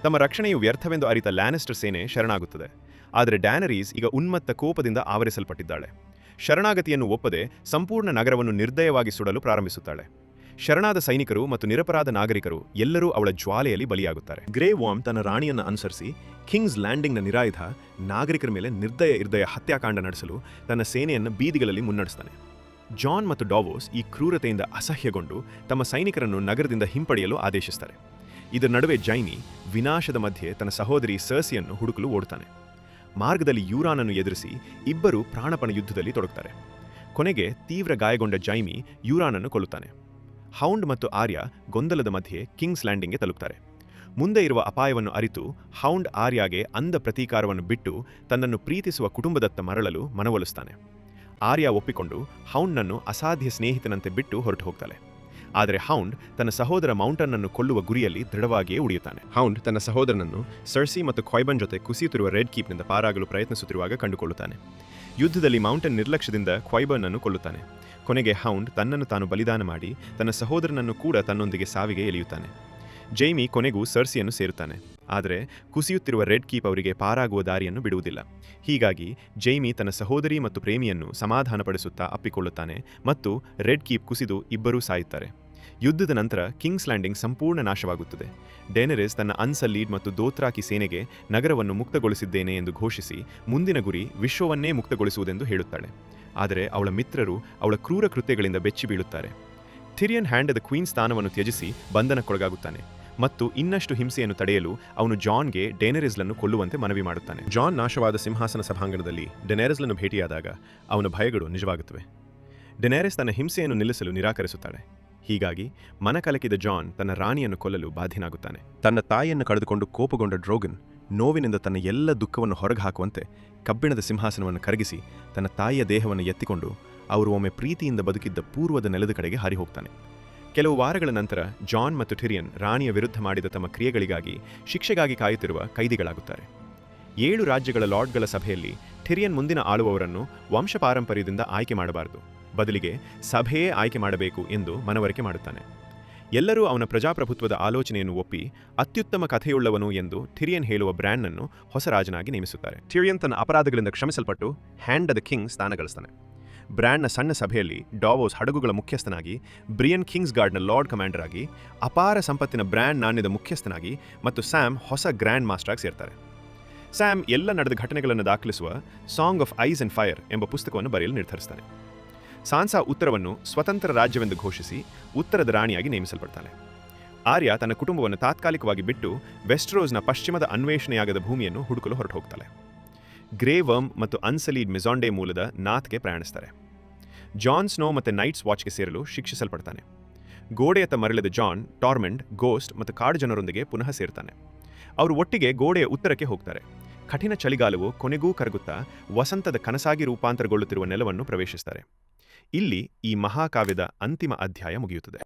ತಮ್ಮ ರಕ್ಷಣೆಯು ವ್ಯರ್ಥವೆಂದು ಅರಿತ ಲ್ಯಾನಿಸ್ಟರ್ ಸೇನೆ ಶರಣಾಗುತ್ತದೆ. ಆದರೆ ಡ್ಯಾನರೀಸ್ ಈಗ ಉನ್ಮತ್ತ ಕೋಪದಿಂದ ಆವರಿಸಲ್ಪಟ್ಟಿದ್ದಾಳೆ. ಶರಣಾಗತಿಯನ್ನು ಒಪ್ಪದೆ ಸಂಪೂರ್ಣ ನಗರವನ್ನು ನಿರ್ದಯವಾಗಿ ಸುಡಲು ಪ್ರಾರಂಭಿಸುತ್ತಾಳೆ. ಶರಣಾದ ಸೈನಿಕರು ಮತ್ತು ನಿರಪರಾಧ ನಾಗರಿಕರು ಎಲ್ಲರೂ ಅವಳ ಜ್ವಾಲೆಯಲ್ಲಿ ಬಲಿಯಾಗುತ್ತಾರೆ. ಗ್ರೇ ವಾರ್ಮ್ ತನ್ನ ರಾಣಿಯನ್ನು ಅನುಸರಿಸಿ ಕಿಂಗ್ಸ್ ಲ್ಯಾಂಡಿಂಗ್ನ ನಿರಾಯುಧ ನಾಗರಿಕರ ಮೇಲೆ ನಿರ್ದಯ ಹತ್ಯಾಕಾಂಡ ನಡೆಸಲು ತನ್ನ ಸೇನೆಯನ್ನು ಬೀದಿಗಳಲ್ಲಿ ಮುನ್ನಡೆಸ್ತಾನೆ. ಜಾನ್ ಮತ್ತು ಡಾವೋಸ್ ಈ ಕ್ರೂರತೆಯಿಂದ ಅಸಹ್ಯಗೊಂಡು ತಮ್ಮ ಸೈನಿಕರನ್ನು ನಗರದಿಂದ ಹಿಂಪಡೆಯಲು ಆದೇಶಿಸುತ್ತಾರೆ. ಇದರ ನಡುವೆ ಜೈಮಿ ವಿನಾಶದ ಮಧ್ಯೆ ತನ್ನ ಸಹೋದರಿ ಸರ್ಸಿಯನ್ನು ಹುಡುಕಲು ಓಡುತ್ತಾನೆ. ಮಾರ್ಗದಲ್ಲಿ ಯೂರಾನನ್ನು ಎದುರಿಸಿ ಇಬ್ಬರು ಪ್ರಾಣಪಣ ಯುದ್ಧದಲ್ಲಿ ತೊಡಗುತ್ತಾರೆ. ಕೊನೆಗೆ ತೀವ್ರ ಗಾಯಗೊಂಡ ಜೈಮಿ ಯೂರಾನನ್ನು ಕೊಲ್ಲುತ್ತಾನೆ. ಹೌಂಡ್ ಮತ್ತು ಆರ್ಯ ಗೊಂದಲದ ಮಧ್ಯೆ ಕಿಂಗ್ಸ್ ಲ್ಯಾಂಡಿಂಗ್ಗೆ ತಲುಪ್ತಾರೆ. ಮುಂದೆ ಇರುವ ಅಪಾಯವನ್ನು ಅರಿತು ಹೌಂಡ್ ಆರ್ಯಾಗೆ ಅಂದ ಪ್ರತೀಕಾರವನ್ನು ಬಿಟ್ಟು ತನ್ನನ್ನು ಪ್ರೀತಿಸುವ ಕುಟುಂಬದತ್ತ ಮರಳಲು ಮನವೊಲಿಸ್ತಾನೆ. ಆರ್ಯ ಒಪ್ಪಿಕೊಂಡು ಹೌಂಡ್ನನ್ನು ಅಸಾಧ್ಯ ಸ್ನೇಹಿತನಂತೆ ಬಿಟ್ಟು ಹೊರಟು ಹೋಗ್ತಾಳೆ. ಆದರೆ ಹೌಂಡ್ ತನ್ನ ಸಹೋದರ ಮೌಂಟನ್ನನ್ನು ಕೊಲ್ಲುವ ಗುರಿಯಲ್ಲಿ ದೃಢವಾಗಿಯೇ ಉಳಿಯುತ್ತಾನೆ. ಹೌಂಡ್ ತನ್ನ ಸಹೋದರನನ್ನು ಸರ್ಸಿ ಮತ್ತು ಕ್ವೈಬನ್ ಜೊತೆ ಕುಸಿಯುತ್ತಿರುವ ರೆಡ್ ಕೀಪ್ನಿಂದ ಪಾರಾಗಲು ಪ್ರಯತ್ನಿಸುತ್ತಿರುವಾಗ ಕಂಡುಕೊಳ್ಳುತ್ತಾನೆ. ಯುದ್ಧದಲ್ಲಿ ಮೌಂಟನ್ ನಿರ್ಲಕ್ಷ್ಯದಿಂದ ಕ್ವೈಬನ್ ಅನ್ನು ಕೊಲ್ಲುತ್ತಾನೆ. ಕೊನೆಗೆ ಹೌಂಡ್ ತನ್ನನ್ನು ತಾನು ಬಲಿದಾನ ಮಾಡಿ ತನ್ನ ಸಹೋದರನನ್ನು ಕೂಡ ತನ್ನೊಂದಿಗೆ ಸಾವಿಗೆ ಎಳೆಯುತ್ತಾನೆ. ಜೈಮಿ ಕೊನೆಗೂ ಸರ್ಸಿಯನ್ನು ಸೇರುತ್ತಾನೆ. ಆದರೆ ಕುಸಿಯುತ್ತಿರುವ ರೆಡ್ ಕೀಪ್ ಅವರಿಗೆ ಪಾರಾಗುವ ದಾರಿಯನ್ನು ಬಿಡುವುದಿಲ್ಲ. ಹೀಗಾಗಿ ಜೈಮಿ ತನ್ನ ಸಹೋದರಿ ಮತ್ತು ಪ್ರೇಮಿಯನ್ನು ಸಮಾಧಾನಪಡಿಸುತ್ತಾ ಅಪ್ಪಿಕೊಳ್ಳುತ್ತಾನೆ ಮತ್ತು ರೆಡ್ ಕೀಪ್ ಕುಸಿದು ಇಬ್ಬರೂ ಸಾಯುತ್ತಾರೆ. ಯುದ್ಧದ ನಂತರ ಕಿಂಗ್ಸ್ ಲ್ಯಾಂಡಿಂಗ್ ಸಂಪೂರ್ಣ ನಾಶವಾಗುತ್ತದೆ. ಡೇನರಿಸ್ ತನ್ನ ಅನ್ಸಲ್ಲೀಡ್ ಮತ್ತು ದೋತ್ರಾಕಿ ಸೇನೆಗೆ ನಗರವನ್ನು ಮುಕ್ತಗೊಳಿಸಿದ್ದೇನೆ ಎಂದು ಘೋಷಿಸಿ ಮುಂದಿನ ಗುರಿ ವಿಶ್ವವನ್ನೇ ಮುಕ್ತಗೊಳಿಸುವುದೆಂದು ಹೇಳುತ್ತಾಳೆ. ಆದರೆ ಅವಳ ಮಿತ್ರರು ಅವಳ ಕ್ರೂರ ಕೃತ್ಯಗಳಿಂದ ಬೆಚ್ಚಿ ಬೀಳುತ್ತಾರೆ. ಥಿರಿಯನ್ ಹ್ಯಾಂಡ್ ದ ಕ್ವೀನ್ ಸ್ಥಾನವನ್ನು ತ್ಯಜಿಸಿ ಬಂಧನಕ್ಕೊಳಗಾಗುತ್ತಾನೆ ಮತ್ತು ಇನ್ನಷ್ಟು ಹಿಂಸೆಯನ್ನು ತಡೆಯಲು ಅವನು ಜಾನ್ಗೆ ಡೇನರಿಸ್ಲನ್ನು ಕೊಲ್ಲುವಂತೆ ಮನವಿ ಮಾಡುತ್ತಾನೆ. ಜಾನ್ ನಾಶವಾದ ಸಿಂಹಾಸನ ಸಭಾಂಗಣದಲ್ಲಿ ಡೇನರಿಸ್ಲನ್ನು ಭೇಟಿಯಾದಾಗ ಅವನ ಭಯಗಳು ನಿಜವಾಗುತ್ತವೆ. ಡೇನರಿಸ್ ತನ್ನ ಹಿಂಸೆಯನ್ನು ನಿಲ್ಲಿಸಲು ನಿರಾಕರಿಸುತ್ತಾಳೆ. ಹೀಗಾಗಿ ಮನಕಲಕಿದ ಜಾನ್ ತನ್ನ ರಾಣಿಯನ್ನು ಕೊಲ್ಲಲು ಬಾಧ್ಯನಾಗುತ್ತಾನೆ. ತನ್ನ ತಾಯಿಯನ್ನು ಕಳೆದುಕೊಂಡು ಕೋಪಗೊಂಡ ಡ್ರೋಗನ್ ನೋವಿನಿಂದ ತನ್ನ ಎಲ್ಲ ದುಃಖವನ್ನು ಹೊರಗೆ ಹಾಕುವಂತೆ ಕಬ್ಬಿಣದ ಸಿಂಹಾಸನವನ್ನು ಕರಗಿಸಿ ತನ್ನ ತಾಯಿಯ ದೇಹವನ್ನು ಎತ್ತಿಕೊಂಡು ಅವರು ಒಮ್ಮೆ ಪ್ರೀತಿಯಿಂದ ಬದುಕಿದ್ದ ಪೂರ್ವದ ನೆಲದ ಕಡೆಗೆ ಹಾರಿ ಹೋಗ್ತಾನೆ. ಕೆಲವು ವಾರಗಳ ನಂತರ ಜಾನ್ ಮತ್ತು ಥಿರಿಯನ್ ರಾಣಿಯ ವಿರುದ್ಧ ಮಾಡಿದ ತಮ್ಮ ಕ್ರಿಯೆಗಳಿಗಾಗಿ ಶಿಕ್ಷೆಗಾಗಿ ಕಾಯುತ್ತಿರುವ ಕೈದಿಗಳಾಗುತ್ತಾರೆ. 7 ರಾಜ್ಯಗಳ ಲಾರ್ಡ್ಗಳ ಸಭೆಯಲ್ಲಿ ಥಿರಿಯನ್ ಮುಂದಿನ ಆಳುವವರನ್ನು ವಂಶಪಾರಂಪರ್ಯದಿಂದ ಆಯ್ಕೆ ಮಾಡಬಾರದು, ಬದಲಿಗೆ ಸಭೆಯೇ ಆಯ್ಕೆ ಮಾಡಬೇಕು ಎಂದು ಮನವರಿಕೆ ಮಾಡುತ್ತಾನೆ. ಎಲ್ಲರೂ ಅವನ ಪ್ರಜಾಪ್ರಭುತ್ವದ ಆಲೋಚನೆಯನ್ನು ಒಪ್ಪಿ ಅತ್ಯುತ್ತಮ ಕಥೆಯುಳ್ಳವನು ಎಂದು ಥಿರಿಯನ್ ಹೇಳುವ ಬ್ರ್ಯಾನ್ನನ್ನು ಹೊಸ ರಾಜನಾಗಿ ನೇಮಿಸುತ್ತಾರೆ. ಥಿರಿಯನ್ ತನ್ನ ಅಪರಾಧಗಳಿಂದ ಕ್ಷಮಿಸಲ್ಪಟ್ಟು ಹ್ಯಾಂಡ್ ದ ಕಿಂಗ್ ಸ್ಥಾನ ಗಳಿಸ್ತಾನೆ. ಬ್ರ್ಯಾನ್ನ ಸಣ್ಣ ಸಭೆಯಲ್ಲಿ ಡಾವೋಸ್ ಹಡಗುಗಳ ಮುಖ್ಯಸ್ಥನಾಗಿ, ಬ್ರಿಯನ್ ಕಿಂಗ್ಸ್ ಗಾರ್ಡ್ನ ಲಾರ್ಡ್ ಕಮಾಂಡರ್ ಆಗಿ, ಅಪಾರ ಸಂಪತ್ತಿನ ಬ್ರ್ಯಾನ್ ನಾಣ್ಯದ ಮುಖ್ಯಸ್ಥನಾಗಿ ಮತ್ತು ಸ್ಯಾಮ್ ಹೊಸ ಗ್ರ್ಯಾಂಡ್ ಮಾಸ್ಟರ್ ಆಗಿ ಸೇರ್ತಾರೆ. ಸ್ಯಾಮ್ ಎಲ್ಲ ನಡೆದ ಘಟನೆಗಳನ್ನು ದಾಖಲಿಸುವ song of ice and fire ಎಂಬ ಪುಸ್ತಕವನ್ನು ಬರೆಯಲು ನಿರ್ಧರಿಸ್ತಾನೆ. ಸಾನ್ಸಾ ಉತ್ತರವನ್ನು ಸ್ವತಂತ್ರ ರಾಜ್ಯವೆಂದು ಘೋಷಿಸಿ ಉತ್ತರದ ರಾಣಿಯಾಗಿ ನೇಮಿಸಲ್ಪಡ್ತಾನೆ. ಆರ್ಯ ತನ್ನ ಕುಟುಂಬವನ್ನು ತಾತ್ಕಾಲಿಕವಾಗಿ ಬಿಟ್ಟು ವೆಸ್ಟ್ರೋಸ್ನ ಪಶ್ಚಿಮದ ಅನ್ವೇಷಣೆಯಾಗದ ಭೂಮಿಯನ್ನು ಹುಡುಕಲು ಹೊರಟು ಹೋಗ್ತಾಳೆ. ಗ್ರೇ ವರ್ಮ್ ಮತ್ತು ಅನ್ಸಲೀಡ್ ಮಿಜಾಂಡೆ ಮೂಲದ ನಾತ್ಗೆ ಪ್ರಯಾಣಿಸ್ತಾರೆ. ಜಾನ್ ಸ್ನೋ ಮತ್ತು ನೈಟ್ಸ್ ವಾಚ್ಗೆ ಸೇರಲು ಶಿಕ್ಷಿಸಲ್ಪಡ್ತಾನೆ. ಗೋಡೆಯತ್ತ ಮರಳಿದ ಜಾನ್ ಟಾರ್ಮೆಂಟ್, ಗೋಸ್ಟ್ ಮತ್ತು ಕಾಡು ಜನರೊಂದಿಗೆ ಪುನಃ ಸೇರ್ತಾನೆ. ಅವರು ಒಟ್ಟಿಗೆ ಗೋಡೆಯ ಉತ್ತರಕ್ಕೆ ಹೋಗ್ತಾರೆ. ಕಠಿಣ ಚಳಿಗಾಲವು ಕೊನೆಗೂ ಕರಗುತ್ತಾ ವಸಂತದ ಕನಸಾಗಿ ರೂಪಾಂತರಗೊಳ್ಳುತ್ತಿರುವ ನೆಲವನ್ನು ಪ್ರವೇಶಿಸ್ತಾರೆ. ಇಲ್ಲಿ ಈ ಮಹಾಕಾವ್ಯದ ಅಂತಿಮ ಅಧ್ಯಾಯ ಮುಗಿಯುತ್ತದೆ.